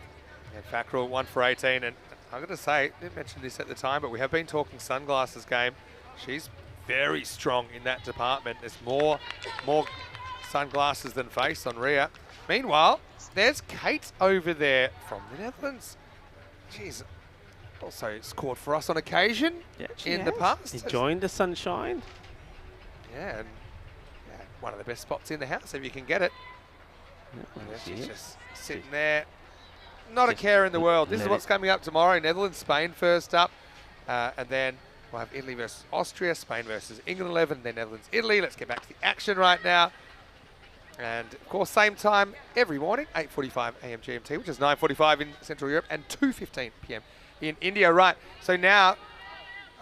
And Fackrell 1 for 18, and I'm going to say, I didn't mention this at the time, but we have been talking sunglasses game. She's very strong in that department. There's more sunglasses than face on Ria. Meanwhile, there's Kate over there from the Netherlands. Jeez, also scored for us on occasion in the past. Enjoying the sunshine. Yeah, and one of the best spots in the house if you can get it. She's just sitting there. Not a care in the world. This is what's coming up tomorrow. Netherlands, Spain first up. And then we'll have Italy versus Austria, Spain versus England 11, then Netherlands, Italy. Let's get back to the action right now. And, of course, same time every morning, 8:45 a.m. GMT, which is 9:45 in Central Europe, and 2:15 p.m. in India. Right, so now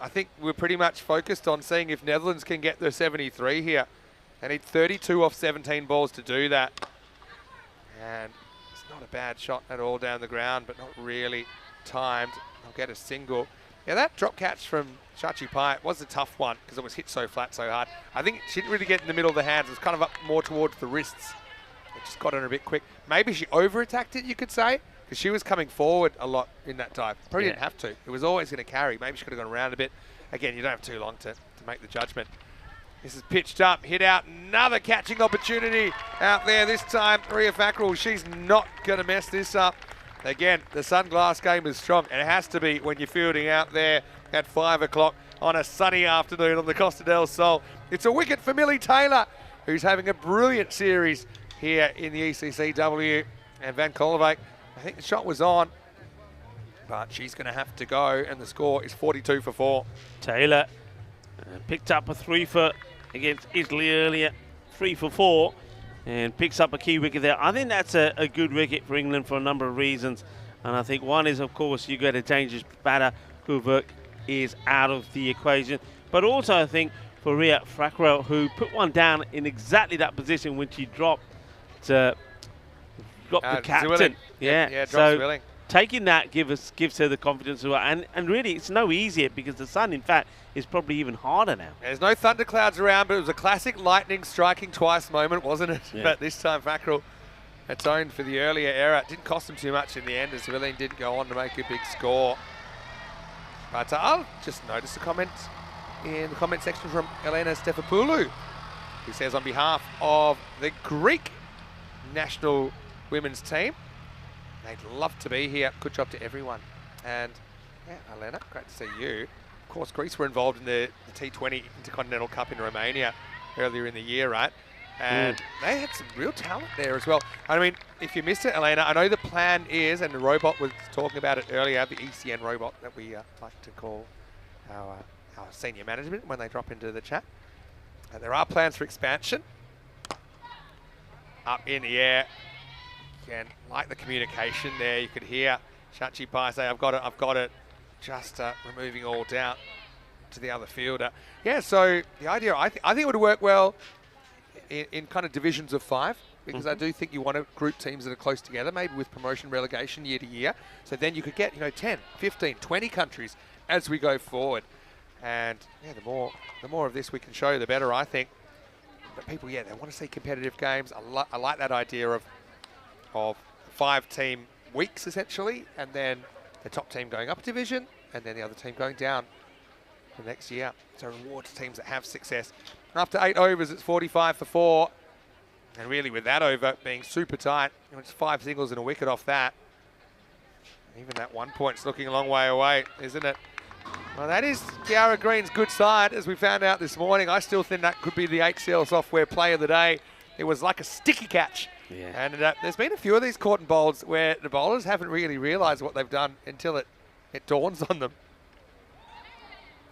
I think we're pretty much focused on seeing if Netherlands can get the 73 here. They need 32 off 17 balls to do that. And it's not a bad shot at all down the ground, but not really timed. They'll get a single. Yeah, that drop catch from Shachi Pai was a tough one because it was hit so flat, so hard. I think she didn't really get in the middle of the hands. It was kind of up more towards the wrists. It just got on a bit quick. Maybe she over-attacked it, you could say, because she was coming forward a lot in that dive. Probably didn't have to. It was always going to carry. Maybe she could have gone around a bit. Again, you don't have too long to make the judgment. This is pitched up, hit out, another catching opportunity out there. This time, Ria Fackrell, she's not going to mess this up. Again, the sunglass game is strong. It has to be when you're fielding out there at 5 o'clock on a sunny afternoon on the Costa del Sol. It's a wicket for Millie Taylor, who's having a brilliant series here in the ECCW. And Van Koolwijk, I think the shot was on, but she's going to have to go, and the score is 42 for 4. Taylor picked up a 3 for against Italy earlier, 3 for 4. and picks up a key wicket there. I think that's a good wicket for England for a number of reasons. And I think one is, of course, you get a dangerous batter. Hoover is out of the equation. But also, I think, for Ria Frackrell, who put one down in exactly that position when she dropped the captain. Zwilling. Yeah, drops so Zwilling. taking that gives her the confidence as well. And really, it's no easier because the sun, in fact, is probably even harder now. There's no thunderclouds around, but it was a classic lightning striking twice moment, wasn't it? Yeah. But this time, Frackrell atoned for the earlier error. It didn't cost him too much in the end, as Zwilling did go on to make a big score. But I'll just notice a comment in the comment section from Elena Stefapoulou, who says, on behalf of the Greek national women's team, they'd love to be here. Good job to everyone. And yeah, Elena, great to see you. Of course, Greece were involved in the T20 Intercontinental Cup in Romania earlier in the year, right? And they had some real talent there as well. I mean, if you missed it, Elena, I know the plan is, and the robot was talking about it earlier, the ECN robot that we like to call our senior management when they drop into the chat. There are plans for expansion. Up in the air. Again, like the communication there, you could hear Shachi Pai say, I've got it. Just removing all doubt to the other fielder. Yeah, so the idea, I think it would work well in kind of divisions of 5, because I do think you want to group teams that are close together, maybe with promotion relegation year to year. So then you could get, 10, 15, 20 countries as we go forward. And yeah, the more of this we can show, the better, I think. But people, yeah, they want to see competitive games. I like that idea of 5-team weeks, essentially, and then the top team going up a division, and then the other team going down for next year. So rewards teams that have success. And after 8 overs, it's 45 for 4. And really, with that over being super tight, it's 5 singles and a wicket off that. Even that 1 point's looking a long way away, isn't it? Well, that is Kiara Green's good side, as we found out this morning. I still think that could be the HCL Software Play of the Day. It was like a sticky catch. Yeah. And there's been a few of these caught and bowls where the bowlers haven't really realised what they've done until it dawns on them.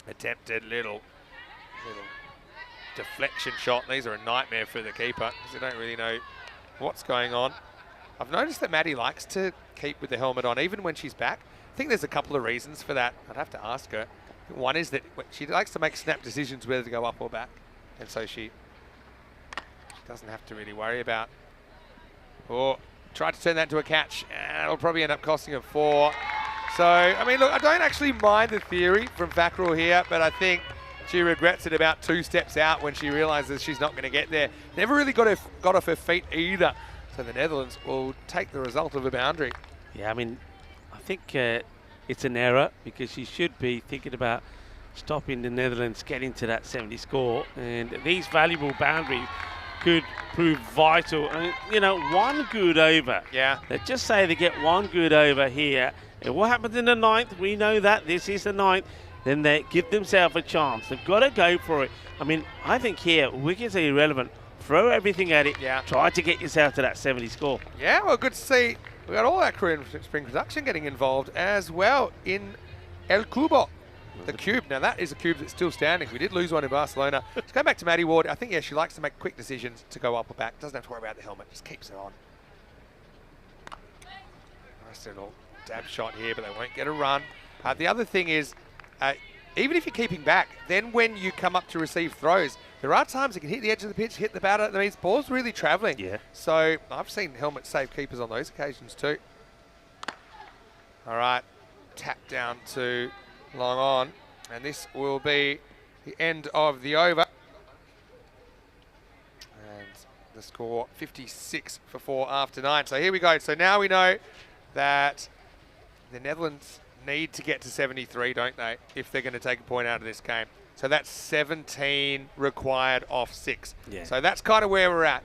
Attempted little deflection shot. These are a nightmare for the keeper because they don't really know what's going on. I've noticed that Maddie likes to keep with the helmet on even when she's back. I think there's a couple of reasons for that. I'd have to ask her. One is that she likes to make snap decisions whether to go up or back. And so she doesn't have to really worry about. Or tried to turn that into a catch, and it'll probably end up costing her 4. So, I mean, look, I don't actually mind the theory from Frackrell here, but I think she regrets it about 2 steps out when she realises she's not going to get there. Never really got off her feet either. So the Netherlands will take the result of a boundary. Yeah, I mean, I think it's an error because she should be thinking about stopping the Netherlands getting to that 70 score. And these valuable boundaries could prove vital. And, 1 good over. Yeah. Let's just say they get 1 good over here. And what happens in the 9th? We know that. This is the 9th. Then they give themselves a chance. They've got to go for it. I mean, I think here, wickets are irrelevant. Throw everything at it. Yeah. Try to get yourself to that 70 score. Yeah, well, good to see. We've got all our crew in Spring Production getting involved as well in El Cubo. The cube. Now, that is a cube that's still standing. We did lose one in Barcelona. Let's go back to Maddie Ward. I think, yeah, she likes to make quick decisions to go up or back. Doesn't have to worry about the helmet. Just keeps it on. Nice little dab shot here, but they won't get a run. The other thing is, even if you're keeping back, then when you come up to receive throws, there are times it can hit the edge of the pitch, hit the batter. That means the ball's really travelling. Yeah. So I've seen helmets save keepers on those occasions too. All right, tap down to long on, and this will be the end of the over. And the score 56 for 4 after 9. So here we go. So now we know that the Netherlands need to get to 73, don't they, if they're going to take a point out of this game. So that's 17 required off 6. Yeah. So that's kind of where we're at.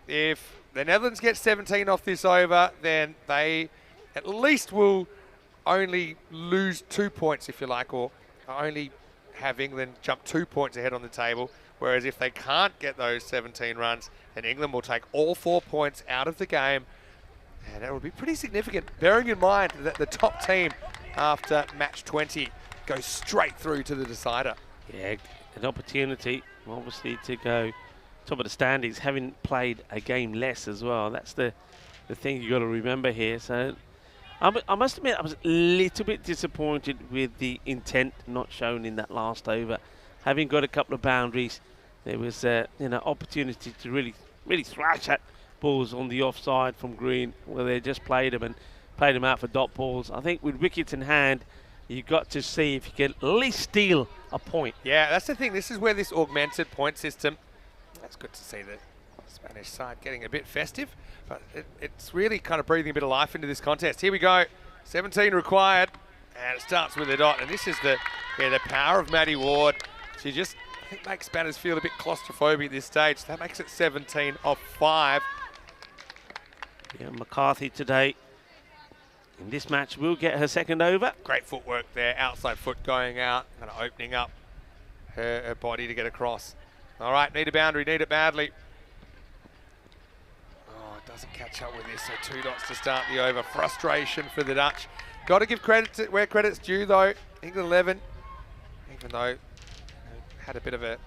If the Netherlands get 17 off this over, then they at least will only lose 2 points, if you like, or only have England jump 2 points ahead on the table. Whereas if they can't get those 17 runs, then England will take all 4 points out of the game. And that would be pretty significant, bearing in mind that the top team after match 20 goes straight through to the decider. Yeah, an opportunity, obviously, to go top of the standings, having played a game less as well. That's the thing you got to remember here. So I must admit, I was a little bit disappointed with the intent not shown in that last over. Having got a couple of boundaries, there was opportunity to really thrash at balls on the offside from green, where they just played them out for dot balls. I think with wickets in hand, you've got to see if you can at least steal a point. Yeah, that's the thing. This is where this augmented point system, that's good to see the Spanish side getting a bit festive, but it's really kind of breathing a bit of life into this contest. Here we go, 17 required, and it starts with a dot, and this is the power of Maddie Ward. She just, I think, makes batters feel a bit claustrophobic at this stage. That makes it 17 off 5. Yeah, McCarthy today in this match will get her second over. Great footwork there, outside foot going out, kind of opening up her body to get across. All right, need a boundary, need it badly. Oh, it doesn't catch up with this, so 2 dots to start the over. Frustration for the Dutch. Got to give credit to where credit's due, though. England 11, even though had a bit of a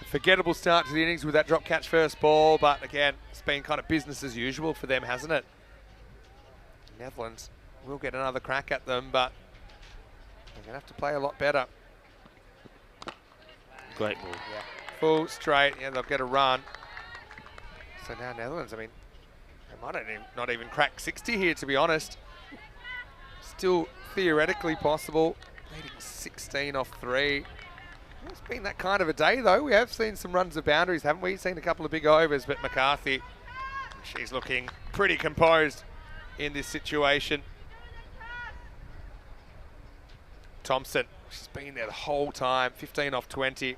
forgettable start to the innings with that drop catch first ball, but again, it's been kind of business as usual for them, hasn't it? Netherlands will get another crack at them, but they're going to have to play a lot better. Great ball. Yeah. Full straight, yeah, they'll get a run. So now Netherlands, I mean, they might not even crack 60 here, to be honest. Still theoretically possible. Leading 16 off 3. It's been that kind of a day, though. We have seen some runs of boundaries, haven't we? Seen a couple of big overs, but McCarthy, she's looking pretty composed in this situation. Thompson, she's been there the whole time. 15 off 20.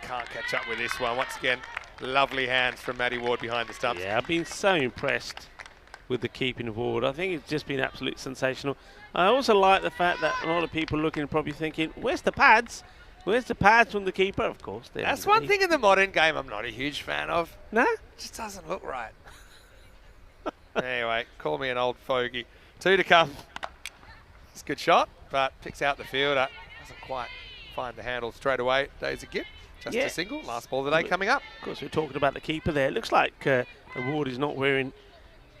Can't catch up with this one. Once again, lovely hands from Maddie Ward behind the stumps. Yeah, I've been so impressed with the keeping of Ward. I think it's just been absolutely sensational. I also like the fact that a lot of people looking probably thinking, where's the pads? Where's the pads from the keeper? Of course. That's one thing in the modern game I'm not a huge fan of. No? It just doesn't look right. Anyway, call me an old fogey. 2 to come. It's a good shot, but picks out the fielder. Doesn't quite find the handle straight away. Daisy Gibb, just a single. Last ball of the day coming up. Of course, we're talking about the keeper there. It looks like Ward is not wearing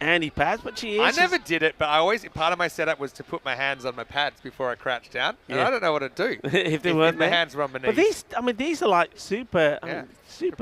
any pads, but she is. I never did it, but I always, part of my setup was to put my hands on my pads before I crouched down. And I don't know what to do if they weren't my there. hands were on my knees. But these are like super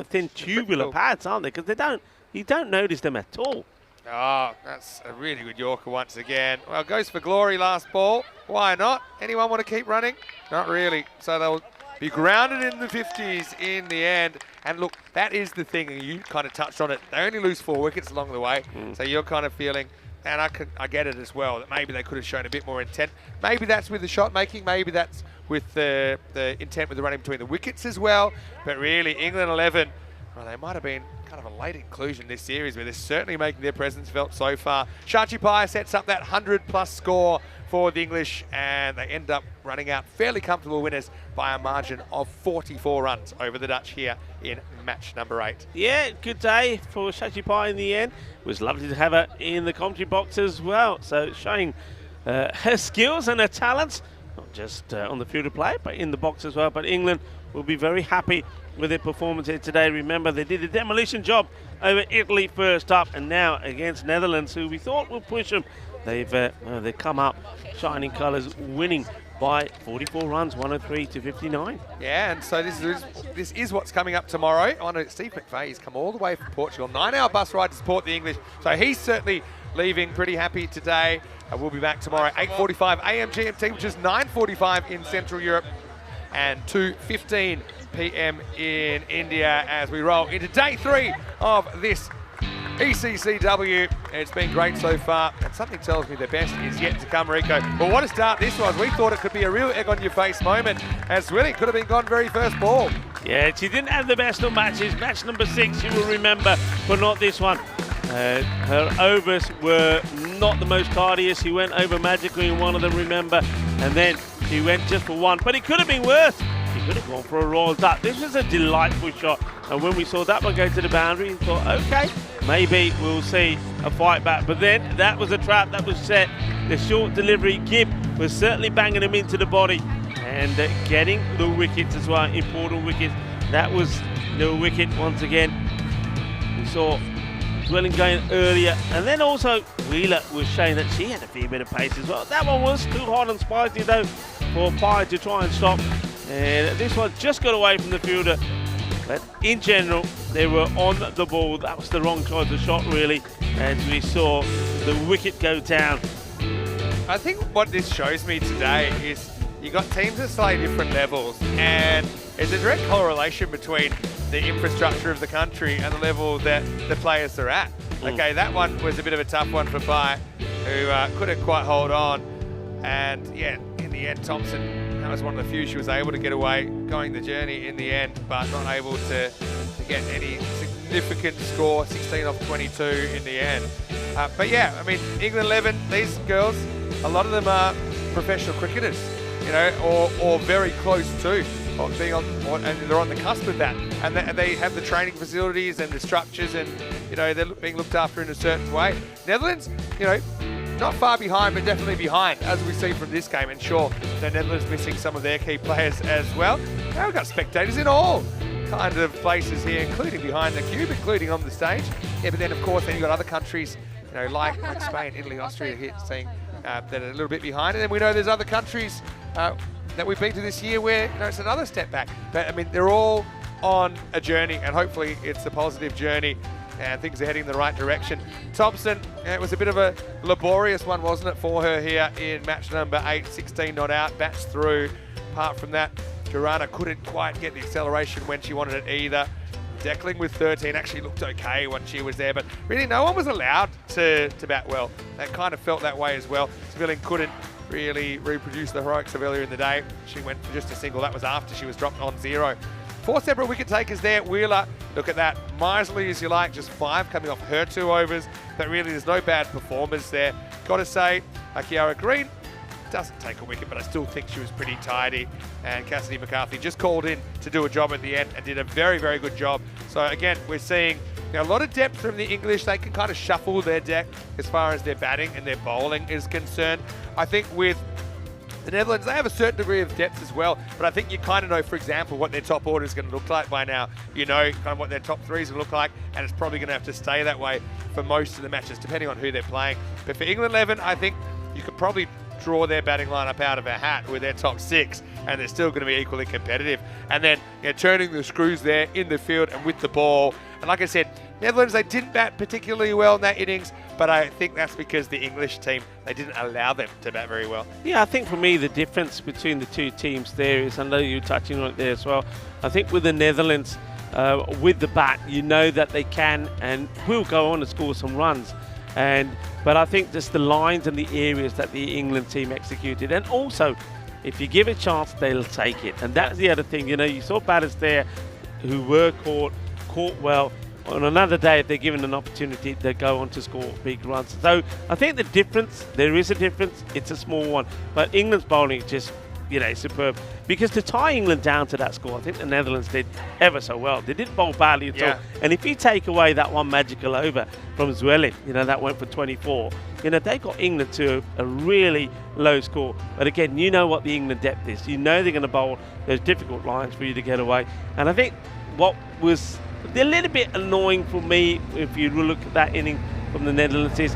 thin tubular pads, aren't they? Because you don't notice them at all. Oh, that's a really good Yorker once again. Well, goes for glory last ball. Why not? Anyone want to keep running? Not really. So they'll be grounded in the 50s in the end. And look, that is the thing, and you kind of touched on it. They only lose 4 wickets along the way. So you're kind of feeling, and I get it as well, that maybe they could have shown a bit more intent. Maybe that's with the shot making. Maybe that's with the intent with the running between the wickets as well. But really, England 11, well, they might have been kind of a late inclusion this series, but they're certainly making their presence felt so far. Shachi Pai sets up that 100+ score for the English, and they end up running out fairly comfortable winners by a margin of 44 runs over the Dutch here in match number 8. Yeah, good day for Shachi Pai in the end. It was lovely to have her in the commentary box as well, so showing her skills and her talents, not just on the field of play, but in the box as well. But England will be very happy with their performance here today. Remember, they did a demolition job over Italy first up, and now against Netherlands, who we thought would push them. They've come up shining colours, winning by 44 runs, 103 to 59. Yeah, and so this is what's coming up tomorrow. I know Steve McVeigh's come all the way from Portugal, 9-hour bus ride to support the English. So he's certainly leaving pretty happy today. We'll be back tomorrow, 8:45 a.m. GMT, which is 9:45 in Central Europe, and 2:15 p.m. in India as we roll into day 3 of this ECCW. It's been great so far, and something tells me the best is yet to come, Rico. But what a start this was. We thought it could be a real egg-on-your-face moment, as Swilling could have been gone very first ball. Yeah, she didn't have the best of matches. Match number 6, you will remember, but not this one. Her overs were not the most courteous. She went over magically in one of them, remember, and then she went just for 1. But it could have been worse. She could have gone for a royal duck. This was a delightful shot, and when we saw that one go to the boundary, we thought, okay, maybe we'll see a fight back. But then that was a trap that was set. The short delivery, Gibb was certainly banging them into the body and getting the wickets as well, important wickets. That was the wicket once again. We saw Dwelling going earlier, and then also Wheeler was showing that she had a fair bit of pace as well. That one was too hot and spicy though for Pai to try and stop, and this one just got away from the fielder. But in general, they were on the ball. That was the wrong choice of shot really, as we saw the wicket go down. I think what this shows me today is you got teams at slightly different levels, and there's a direct correlation between the infrastructure of the country and the level that the players are at. Okay, that one was a bit of a tough one for Pai, who couldn't quite hold on. And yeah, in the end, Thompson, that was one of the few she was able to get away going the journey in the end, but not able to get any significant score, 16 off 22 in the end. But yeah, I mean, England 11, these girls, a lot of them are professional cricketers, you know, or very close to. Being on, and they're on the cusp of that, and they have the training facilities and the structures, and you know they're being looked after in a certain way. Netherlands, you know, not far behind, but definitely behind, as we see from this game. And sure, the Netherlands missing some of their key players as well. Now we've got spectators in all kind of places here, including behind the cube, including on the stage. Yeah, but then of course, then you've got other countries, you know, like Spain, Italy, Austria here, seeing that are a little bit behind, and then we know there's other countries that we've been to this year where, you know, it's another step back. But I mean, they're all on a journey, and hopefully it's a positive journey and things are heading in the right direction. Thompson, it was a bit of a laborious one, wasn't it, for her here in match number 8, 16 not out, bats through. Apart from that, Durana couldn't quite get the acceleration when she wanted it either. Deckling with 13 actually looked okay when she was there, but really no one was allowed to bat well. That kind of felt that way as well. Civilian couldn't really reproduce the heroics of earlier in the day. She went for just a single. That was after she was dropped on 0. 4 separate wicket takers there. Wheeler, look at that. Miserly as you like, just 5 coming off her 2 overs. But really, there's no bad performers there. Got to say, Kiara Green doesn't take a wicket, but I still think she was pretty tidy. And Cassidy McCarthy just called in to do a job at the end and did a very, very good job. So again, we're seeing a lot of depth from the English. They can kind of shuffle their deck as far as their batting and their bowling is concerned. I think with the Netherlands, they have a certain degree of depth as well, but I think you kind of know, for example, what their top order is going to look like by now. You know kind of what their top 3 is going to look like, and it's probably going to have to stay that way for most of the matches, depending on who they're playing. But for England 11, I think you could probably draw their batting lineup out of a hat with their top 6, and they're still going to be equally competitive. And then turning the screws there in the field and with the ball. And like I said, Netherlands, they didn't bat particularly well in that innings, but I think that's because the English team, they didn't allow them to bat very well. Yeah, I think for me the difference between the two teams there is, I know you're touching on it there as well, I think with the Netherlands, with the bat, you know that they can and will go on to score some runs. But I think just the lines and the areas that the England team executed, and also if you give a chance, they'll take it. And that's the other thing, you know, you saw batters there who were caught well. On another day, if they're given an opportunity, they go on to score big runs. So I think the difference, there is a difference, it's a small one, but England's bowling is just, you know, superb. Because to tie England down to that score, I think the Netherlands did ever so well. They didn't bowl badly at all. And if you take away that one magical over from Zwelling, you know, that went for 24, you know, they got England to a really low score. But again, you know what the England depth is. You know they're going to bowl those difficult lines for you to get away. And I think what was a little bit annoying for me, if you look at that inning from the Netherlands, is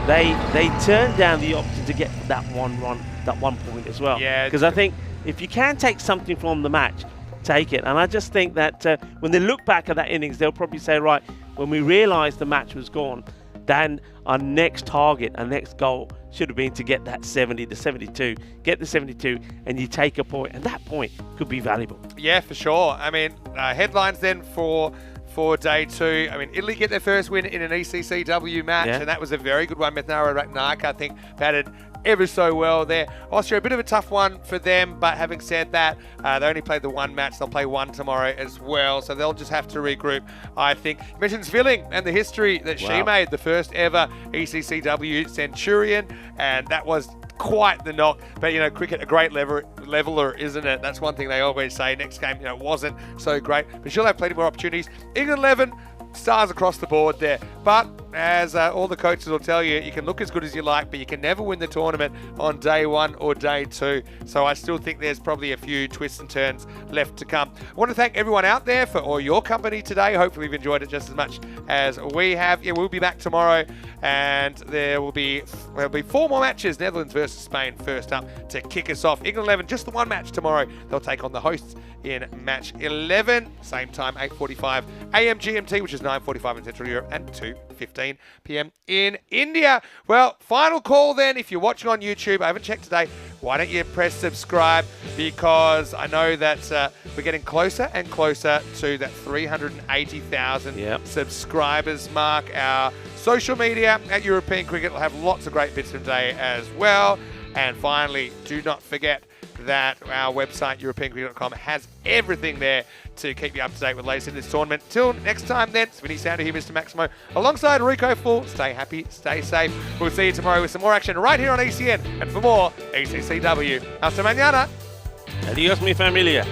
they turned down the option to get that one run, that 1 point as well. Yeah. Because I think if you can take something from the match, take it. And I just think that when they look back at that innings, they'll probably say, right, when we realised the match was gone, then our next target, our next goal should have been to get that 70 to 72, get the 72, and you take a point, and that point could be valuable. Yeah, for sure. I mean, headlines then for day 2. I mean, Italy get their first win in an ECCW match, and that was a very good one. Methnara Ratnaka, I think, batted ever so well there. Austria, a bit of a tough one for them, but having said that, they only played the 1 match. They'll play 1 tomorrow as well, so they'll just have to regroup, I think. You mentioned Zwilling and the history that she made, the first ever ECCW Centurion, and that was quite the knock. But, you know, cricket, a great leveler, isn't it? That's one thing they always say. Next game, you know, wasn't so great, but she'll have plenty more opportunities. England 11, stars across the board there. But as all the coaches will tell you, you can look as good as you like, but you can never win the tournament on day 1 or day 2. So I still think there's probably a few twists and turns left to come. I want to thank everyone out there for all your company today. Hopefully you've enjoyed it just as much as we have. Yeah, we'll be back tomorrow, and there'll be 4 more matches. Netherlands versus Spain first up to kick us off. England 11, just the one match tomorrow. They'll take on the hosts in match 11. Same time, 8:45 a.m. GMT, which is 9:45 in Central Europe, and 2:15 p.m. in India. Well, final call then. If you're watching on YouTube, I haven't checked today, why don't you press subscribe, because I know that we're getting closer and closer to that 380,000 subscribers mark. Our social media at European Cricket will have lots of great bits from today as well. And finally, do not forget that our website, europeancricket.com, has everything there to keep you up to date with latest in this tournament. Till next time then, it's Vinny Sander here, Mr. Maximo, alongside Rico Full. Stay happy, stay safe. We'll see you tomorrow with some more action right here on ECN. And for more, ECCW. Hasta mañana. Adios, mi familia.